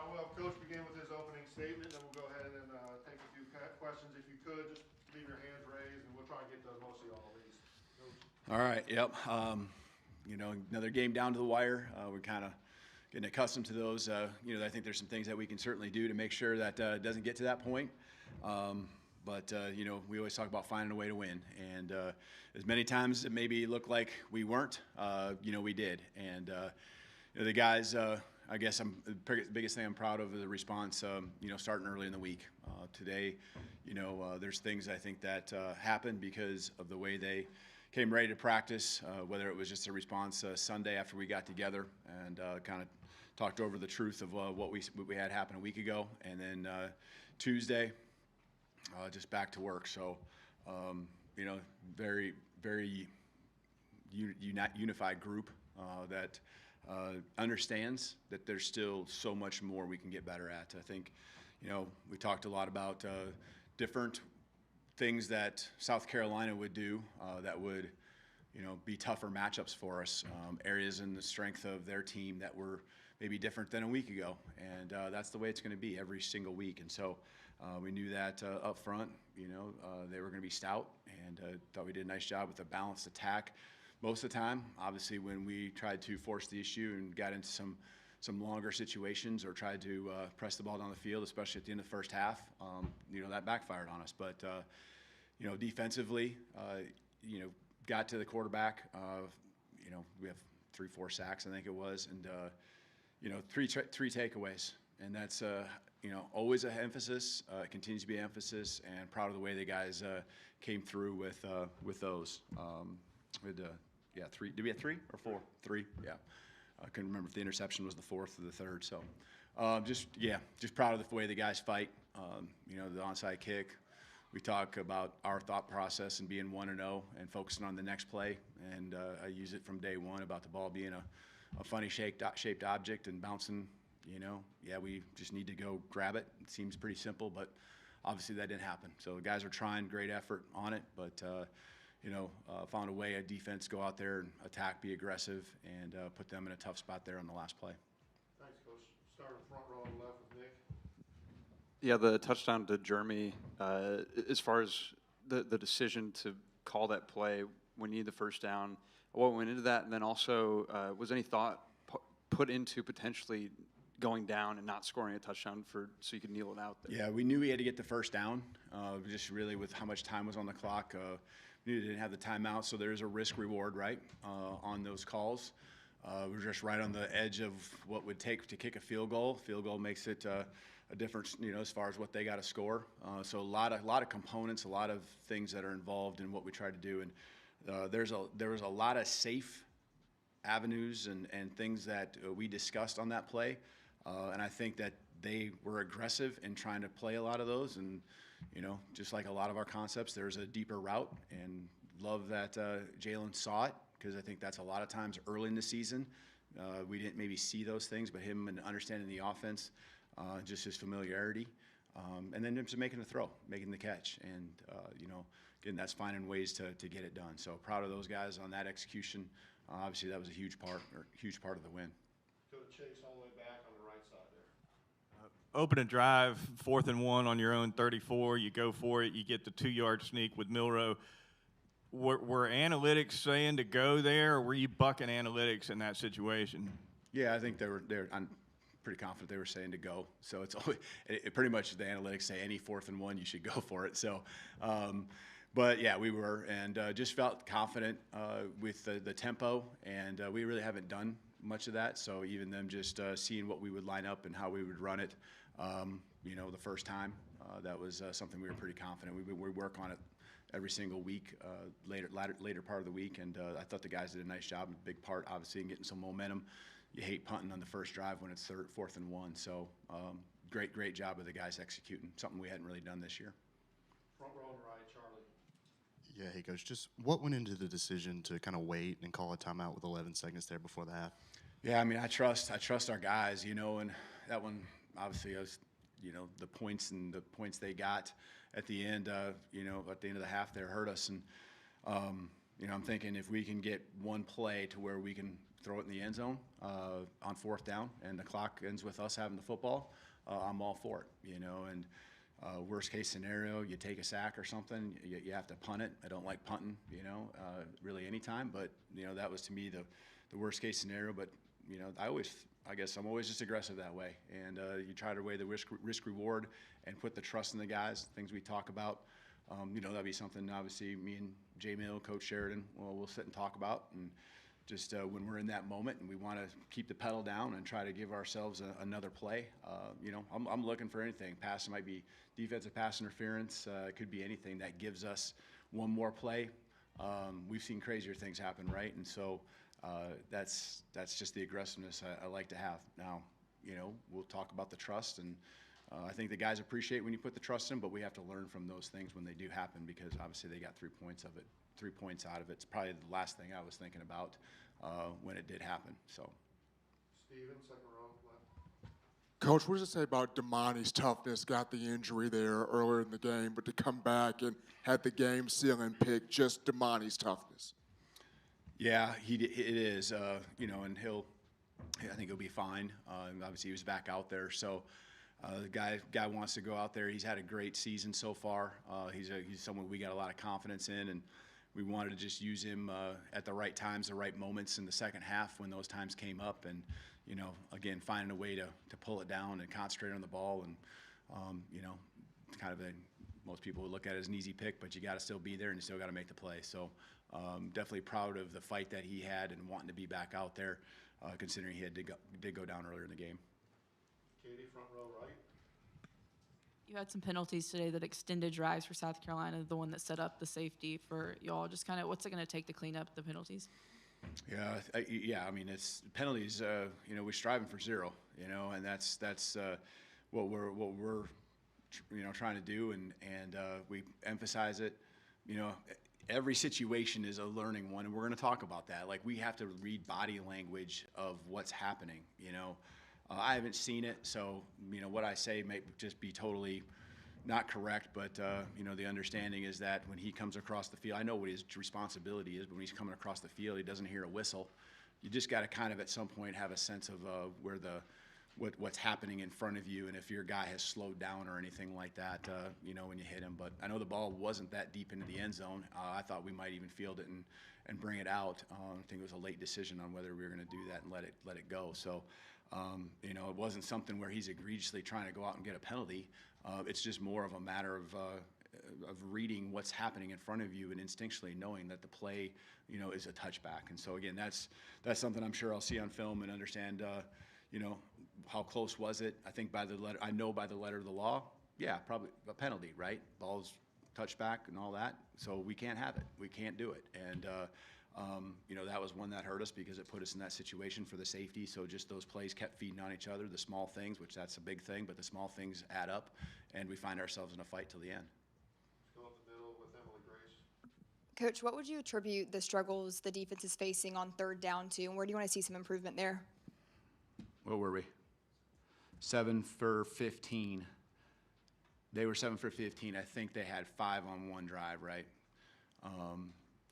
We'll have Coach begin with his opening statement, then we'll go ahead and take a few questions. If you could, just leave your hands raised, and we'll try and get to mostly all of these. Coach. All right, yep. Another game down to the wire. We're kind of getting accustomed to those. I think there's some things that we can certainly do to make sure that it doesn't get to that point. But we always talk about finding a way to win. And as many times it maybe looked like we weren't, we did. And the guys, I guess the biggest thing I'm proud of is the response, starting early in the week. Today, there's things I think that happened because of the way they came ready to practice, whether it was just a response Sunday after we got together and kind of talked over the truth of what we had happen a week ago. And then Tuesday, just back to work. So, very, very unified group that understands that there's still so much more we can get better at. I think, we talked a lot about different things that South Carolina would do that would, be tougher matchups for us, areas in the strength of their team that were maybe different than a week ago. And that's the way it's going to be every single week. And so we knew that up front, they were going to be stout, and thought we did a nice job with a balanced attack most of the time. Obviously, when we tried to force the issue and got into some longer situations or tried to press the ball down the field, especially at the end of the first half, that backfired on us. But, defensively, got to the quarterback. We have 3-4 sacks, I think it was, and, three takeaways. And that's, always an emphasis, continues to be an emphasis, and proud of the way the guys came through with those. We had 3. Did we have 3 or 4? 3, yeah. I couldn't remember if the interception was the 4th or the 3rd. So just proud of the way the guys fight. The onside kick. We talk about our thought process and being 1-0 and focusing on the next play. And I use it from day one about the ball being a funny shaped object and bouncing. We just need to go grab it. It seems pretty simple, but obviously that didn't happen. So the guys are trying, great effort on it, but found a way, a defense, go out there and attack, be aggressive, and put them in a tough spot there on the last play. Thanks, Coach. Start in front row on the left with Nick. Yeah, the touchdown to Jeremy, as far as the decision to call that play when you need the first down, what went into that? And then also, was any thought put into potentially going down and not scoring a touchdown so you could kneel it out there? Yeah, we knew we had to get the first down, just really with how much time was on the clock. We knew we didn't have the timeout, so there's a risk-reward, right, on those calls. We're just right on the edge of what would take to kick a field goal. Field goal makes it a difference, as far as what they got to score. So a lot of components, a lot of things that are involved in what we try to do. And there was a lot of safe avenues and things that we discussed on that play. And I think that they were aggressive in trying to play a lot of those. And, just like a lot of our concepts, there's a deeper route. And love that Jalen saw it, because I think that's a lot of times early in the season. We didn't maybe see those things, but him and understanding the offense, just his familiarity. And then just making the throw, making the catch. And, again, that's finding ways to get it done. So proud of those guys on that execution. Obviously, that was a huge part of the win. Go to Chase all the way back on the right side there. Open a drive, 4th and 1 on your own 34. You go for it. You get the 2-yard sneak with Milroe. Were analytics saying to go there, or were you bucking analytics in that situation? Yeah, I think they're pretty confident they were saying to go. So it's always, pretty much the analytics say any 4th and 1, you should go for it. So, but yeah, we were, and just felt confident with the tempo, and we really haven't done much of that. So even them just seeing what we would line up and how we would run it, the first time, that was something we were pretty confident. We work on it every single week, later part of the week, and I thought the guys did a nice job. A big part, obviously, in getting some momentum. You hate punting on the first drive when it's 4th and 1. So great job of the guys executing, something we hadn't really done this year. Front row and right, Charlie. Yeah, hey, Coach, just what went into the decision to kind of wait and call a timeout with 11 seconds there before the half? Yeah, I mean, I trust our guys, and that one, obviously, was, the points they got at the end, at the end of the half there hurt us. And, I'm thinking if we can get one play to where we can throw it in the end zone on 4th down and the clock ends with us having the football, I'm all for it, and worst case scenario, you take a sack or something, you have to punt it. I don't like punting, really any time, but, that was to me the worst case scenario. But, I guess I'm always just aggressive that way. And you try to weigh the risk reward and put the trust in the guys, things we talk about. That'd be something, obviously, me and Jay Mill, Coach Sheridan, we'll sit and talk about. And just when we're in that moment and we want to keep the pedal down and try to give ourselves another play, I'm looking for anything. Pass might be defensive pass interference. It could be anything that gives us one more play. We've seen crazier things happen, right? And so that's just the aggressiveness I like to have. Now, we'll talk about the trust, and I think the guys appreciate when you put the trust in, but we have to learn from those things when they do happen, because obviously they got 3 points out of it. It's probably the last thing I was thinking about when it did happen. So, Steven, second row, left. Coach, what does it say about Damani's toughness? Got the injury there earlier in the game, but to come back and had the game-sealing pick, just Damani's toughness. Yeah, it is, and I think he'll be fine. Obviously, he was back out there, so the guy wants to go out there. He's had a great season so far. He's someone we got a lot of confidence in, and we wanted to just use him at the right times, the right moments in the second half when those times came up, and again, finding a way to pull it down and concentrate on the ball, and kind of most people would look at it as an easy pick, but you got to still be there and you still got to make the play. So definitely proud of the fight that he had and wanting to be back out there, considering he did go down earlier in the game. Katie, front row, right. You had some penalties today that extended drives for South Carolina, the one that set up the safety for y'all. Just kind of what's it going to take to clean up the penalties? Yeah. I mean, it's penalties. We're striving for 0. And that's what we're trying to do, and we emphasize it. Every situation is a learning one, and we're going to talk about that. Like, we have to read body language of what's happening. I haven't seen it, so what I say may just be totally not correct, but the understanding is that when he comes across the field, I know what his responsibility is, but when he's coming across the field, he doesn't hear a whistle. You just got to kind of at some point have a sense of where what's happening in front of you, and if your guy has slowed down or anything like that, when you hit him. But I know the ball wasn't that deep into the end zone. I thought we might even field it and bring it out. I think it was a late decision on whether we were going to do that and let it go. So, it wasn't something where he's egregiously trying to go out and get a penalty. It's just more of a matter of reading what's happening in front of you and instinctually knowing that the play, is a touchback. And so again, that's something I'm sure I'll see on film and understand. How close was it? I think by the letter of the law, yeah, probably a penalty, right? Ball's touchback and all that. So we can't have it. We can't do it. And that was one that hurt us because it put us in that situation for the safety. So just those plays kept feeding on each other, the small things, which that's a big thing, but the small things add up, and we find ourselves in a fight till the end. Go up the middle with Emily Grace. Coach, what would you attribute the struggles the defense is facing on 3rd down to, and where do you want to see some improvement there? What were we? 7 for 15. They were 7 for 15. I think they had 5 on one drive, right?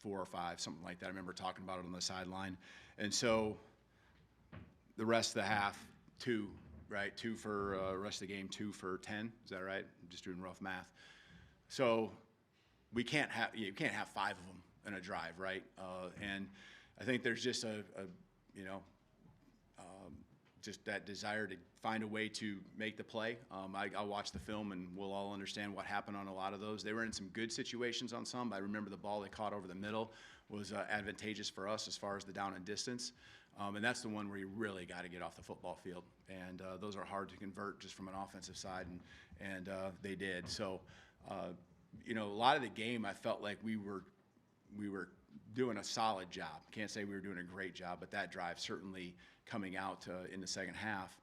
4 or 5, something like that. I remember talking about it on the sideline. And so the rest of the half, 2, right? 2 for the rest of the game, 2 for 10. Is that right? I'm just doing rough math. So you can't have 5 of them in a drive, right? And I think there's just just that desire to find a way to make the play. I'll watch the film and we'll all understand what happened on a lot of those. They were in some good situations on some. I remember the ball they caught over the middle was advantageous for us as far as the down and distance. And that's the one where you really got to get off the football field. And those are hard to convert just from an offensive side, and they did. So, a lot of the game I felt like we were doing a solid job. Can't say we were doing a great job, but that drive certainly coming out in the second half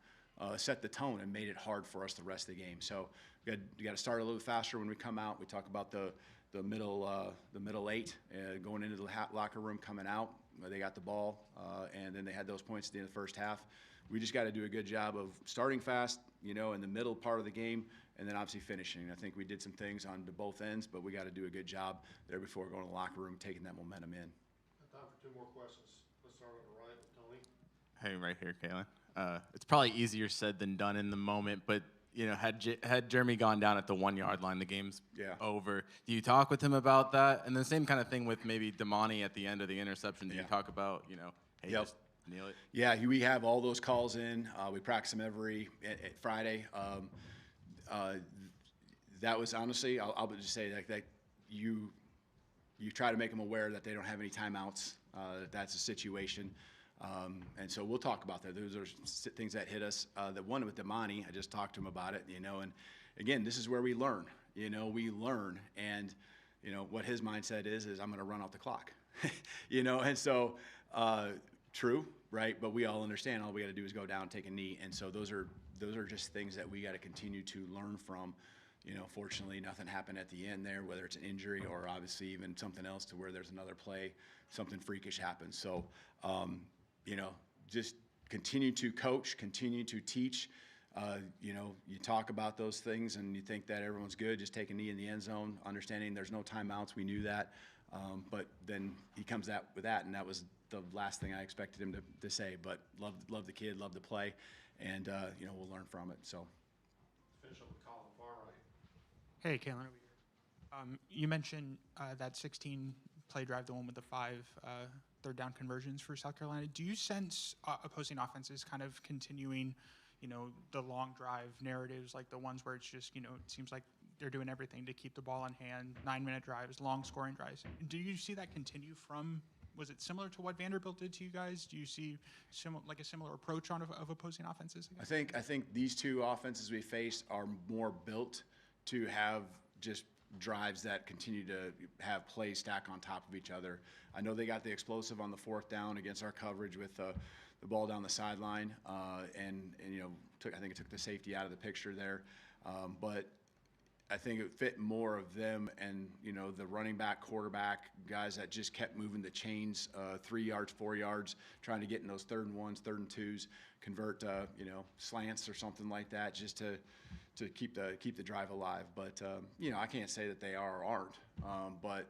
set the tone and made it hard for us the rest of the game. So you got to start a little faster when we come out. We talk about the middle eight going into the locker room, coming out. They got the ball, and then they had those points at the end of the first half. We just got to do a good job of starting fast, in the middle part of the game, and then obviously finishing. I think we did some things on both ends, but we got to do a good job there before going to the locker room, taking that momentum in. Time for 2 more questions. Let's start on the right with Tony. Hey, right here, Kalen. It's probably easier said than done in the moment, but had Jeremy gone down at the 1 yard line, the game's over. Do you talk with him about that? And the same kind of thing with maybe Damani at the end of the interception. Do you talk about, hey, just kneel it? Yeah, we have all those calls in. We practice them every Friday. That was honestly, I'll just say that you try to make them aware that they don't have any timeouts. That's a situation. And so we'll talk about that. Those are things that hit us. The one with Damani, I just talked to him about it, and again, this is where we learn. We learn, and what his mindset is I'm going to run out the clock. And so true, right? But we all understand all we got to do is go down, take a knee, and so those are just things that we got to continue to learn from. Fortunately, nothing happened at the end there, whether it's an injury or obviously even something else to where there's another play, something freakish happens. So, just continue to coach, continue to teach. You talk about those things and you think that everyone's good, just take a knee in the end zone, understanding there's no timeouts. We knew that. But then he comes out with that, and that was the last thing I expected him to say. But love the kid, love the play, and, we'll learn from it. So. Finish up with Colin, far right. Hey, Kalen, over here. You mentioned that 16-play drive, the one with the 5 third down conversions for South Carolina. Do you sense opposing offenses kind of continuing, the long drive narratives, like the ones where it's just, it seems like they're doing everything to keep the ball in hand, 9-minute drives, long scoring drives? Do you see that continue from, was it similar to what Vanderbilt did to you guys? Do you see a similar approach of opposing offenses? I think these two offenses we face are more built to have just drives that continue to have plays stack on top of each other. I know they got the explosive on the 4th down against our coverage with the ball down the sideline, and I think it took the safety out of the picture there. But I think it fit more of them and, the running back, quarterback, guys that just kept moving the chains 3 yards, 4 yards, trying to get in those 3rd and 1s, 3rd and 2s, convert, slants or something like that just to keep the drive alive. But, I can't say that they are or aren't. But,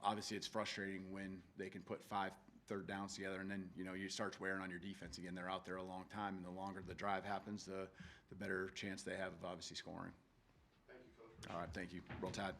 obviously it's frustrating when they can put 5 third downs together and then, you start wearing on your defense again. They're out there a long time, and the longer the drive happens, the better chance they have of obviously scoring. Thank you, Coach. All right, thank you. Roll Tide.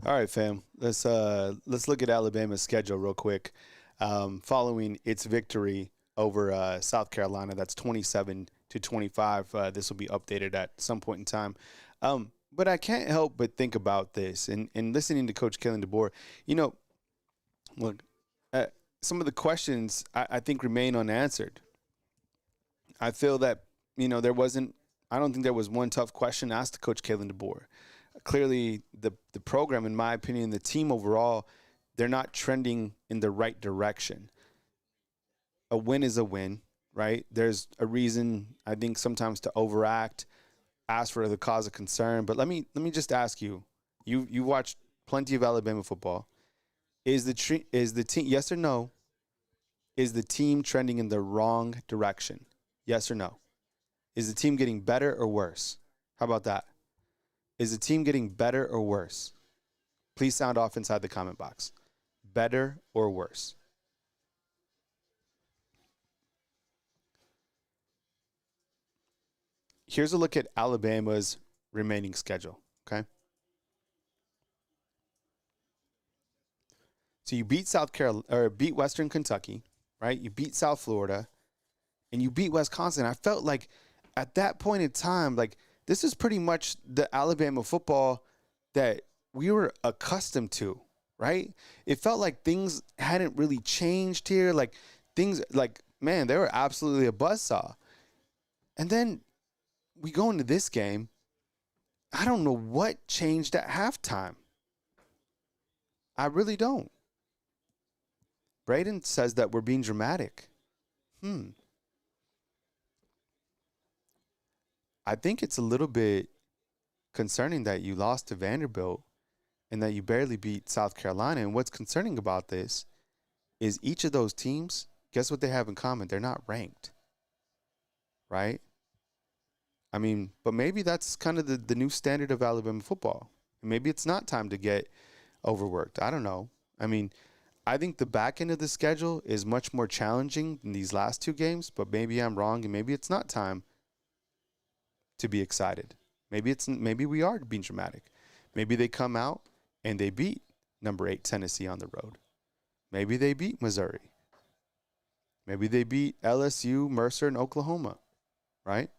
All right, fam. Let's look at Alabama's schedule real quick. Following its victory over South Carolina, that's 27-25. This will be updated at some point in time. But I can't help but think about this and listening to Coach Kalen DeBoer. Look, some of the questions I think remain unanswered. I feel that I don't think there was one tough question asked to Coach Kalen DeBoer. Clearly, the program, in my opinion, the team overall, they're not trending in the right direction. A win is a win, right? There's a reason, I think, sometimes to overact, ask for the cause of concern. But let me just ask you, you watched plenty of Alabama football. Is the team, yes or no, is the team trending in the wrong direction? Yes or no? Is the team getting better or worse? How about that? Is the team getting better or worse? Please sound off inside the comment box. Better or worse? Here's a look at Alabama's remaining schedule, okay? So you beat beat Western Kentucky, right? You beat South Florida, and you beat Wisconsin. I felt like at that point in time, like this is pretty much the Alabama football that we were accustomed to, right? It felt like things hadn't really changed here. Like things, like, man, they were absolutely a buzzsaw. And then we go into this game. I don't know what changed at halftime. I really don't. Braden says that we're being dramatic. I think it's a little bit concerning that you lost to Vanderbilt and that you barely beat South Carolina. And what's concerning about this is each of those teams, guess what they have in common? They're not ranked, right? I mean, but maybe that's kind of the new standard of Alabama football. Maybe it's not time to get overworked. I don't know. I mean, I think the back end of the schedule is much more challenging than these last two games, but maybe I'm wrong, and maybe it's not time to be excited. Maybe we are being dramatic. Maybe they come out and they beat number 8 Tennessee on the road. Maybe they beat Missouri. Maybe they beat LSU, Mercer, and Oklahoma, right?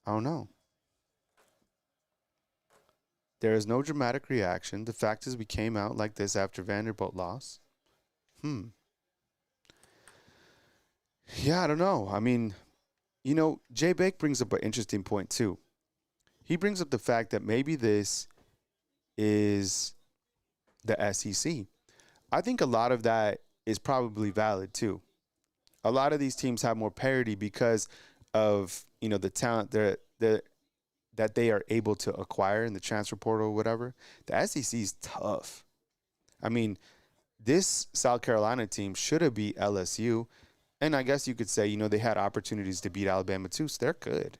I don't know. There is no dramatic reaction. The fact is we came out like this after Vanderbilt loss. Yeah, I don't know. I mean, Jay Bake brings up an interesting point too. He brings up the fact that maybe this is the SEC. I think a lot of that is probably valid too. A lot of these teams have more parity because of, the talent that they are able to acquire in the transfer portal or whatever. The SEC is tough. I mean, this South Carolina team should have beat LSU. And I guess you could say, they had opportunities to beat Alabama too, so they're good.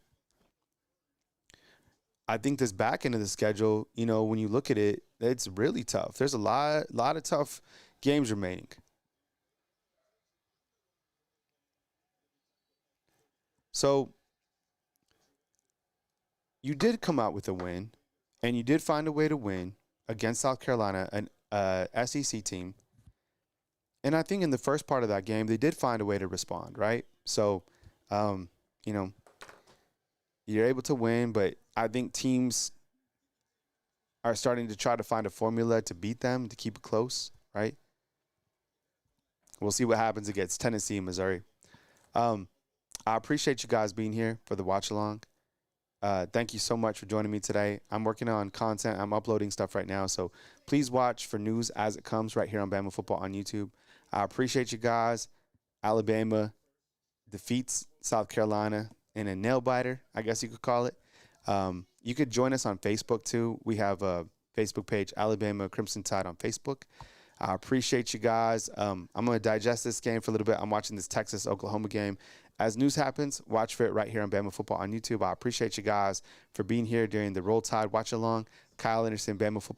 I think this back end of the schedule, when you look at it, it's really tough. There's a lot of tough games remaining. So you did come out with a win, and you did find a way to win against South Carolina, an SEC team. And I think in the first part of that game, they did find a way to respond, right? So, you're able to win, but I think teams are starting to try to find a formula to beat them, to keep it close, right? We'll see what happens against Tennessee and Missouri. I appreciate you guys being here for the watch-along. Thank you so much for joining me today. I'm working on content. I'm uploading stuff right now, so please watch for news as it comes right here on Bama Football on YouTube. I appreciate you guys. Alabama defeats South Carolina in a nail-biter, I guess you could call it. You could join us on Facebook, too. We have a Facebook page, Alabama Crimson Tide on Facebook. I appreciate you guys. I'm going to digest this game for a little bit. I'm watching this Texas-Oklahoma game. As news happens, watch for it right here on Bama Football on YouTube. I appreciate you guys for being here during the Roll Tide Watch-Along. Kyle Anderson, Bama Football.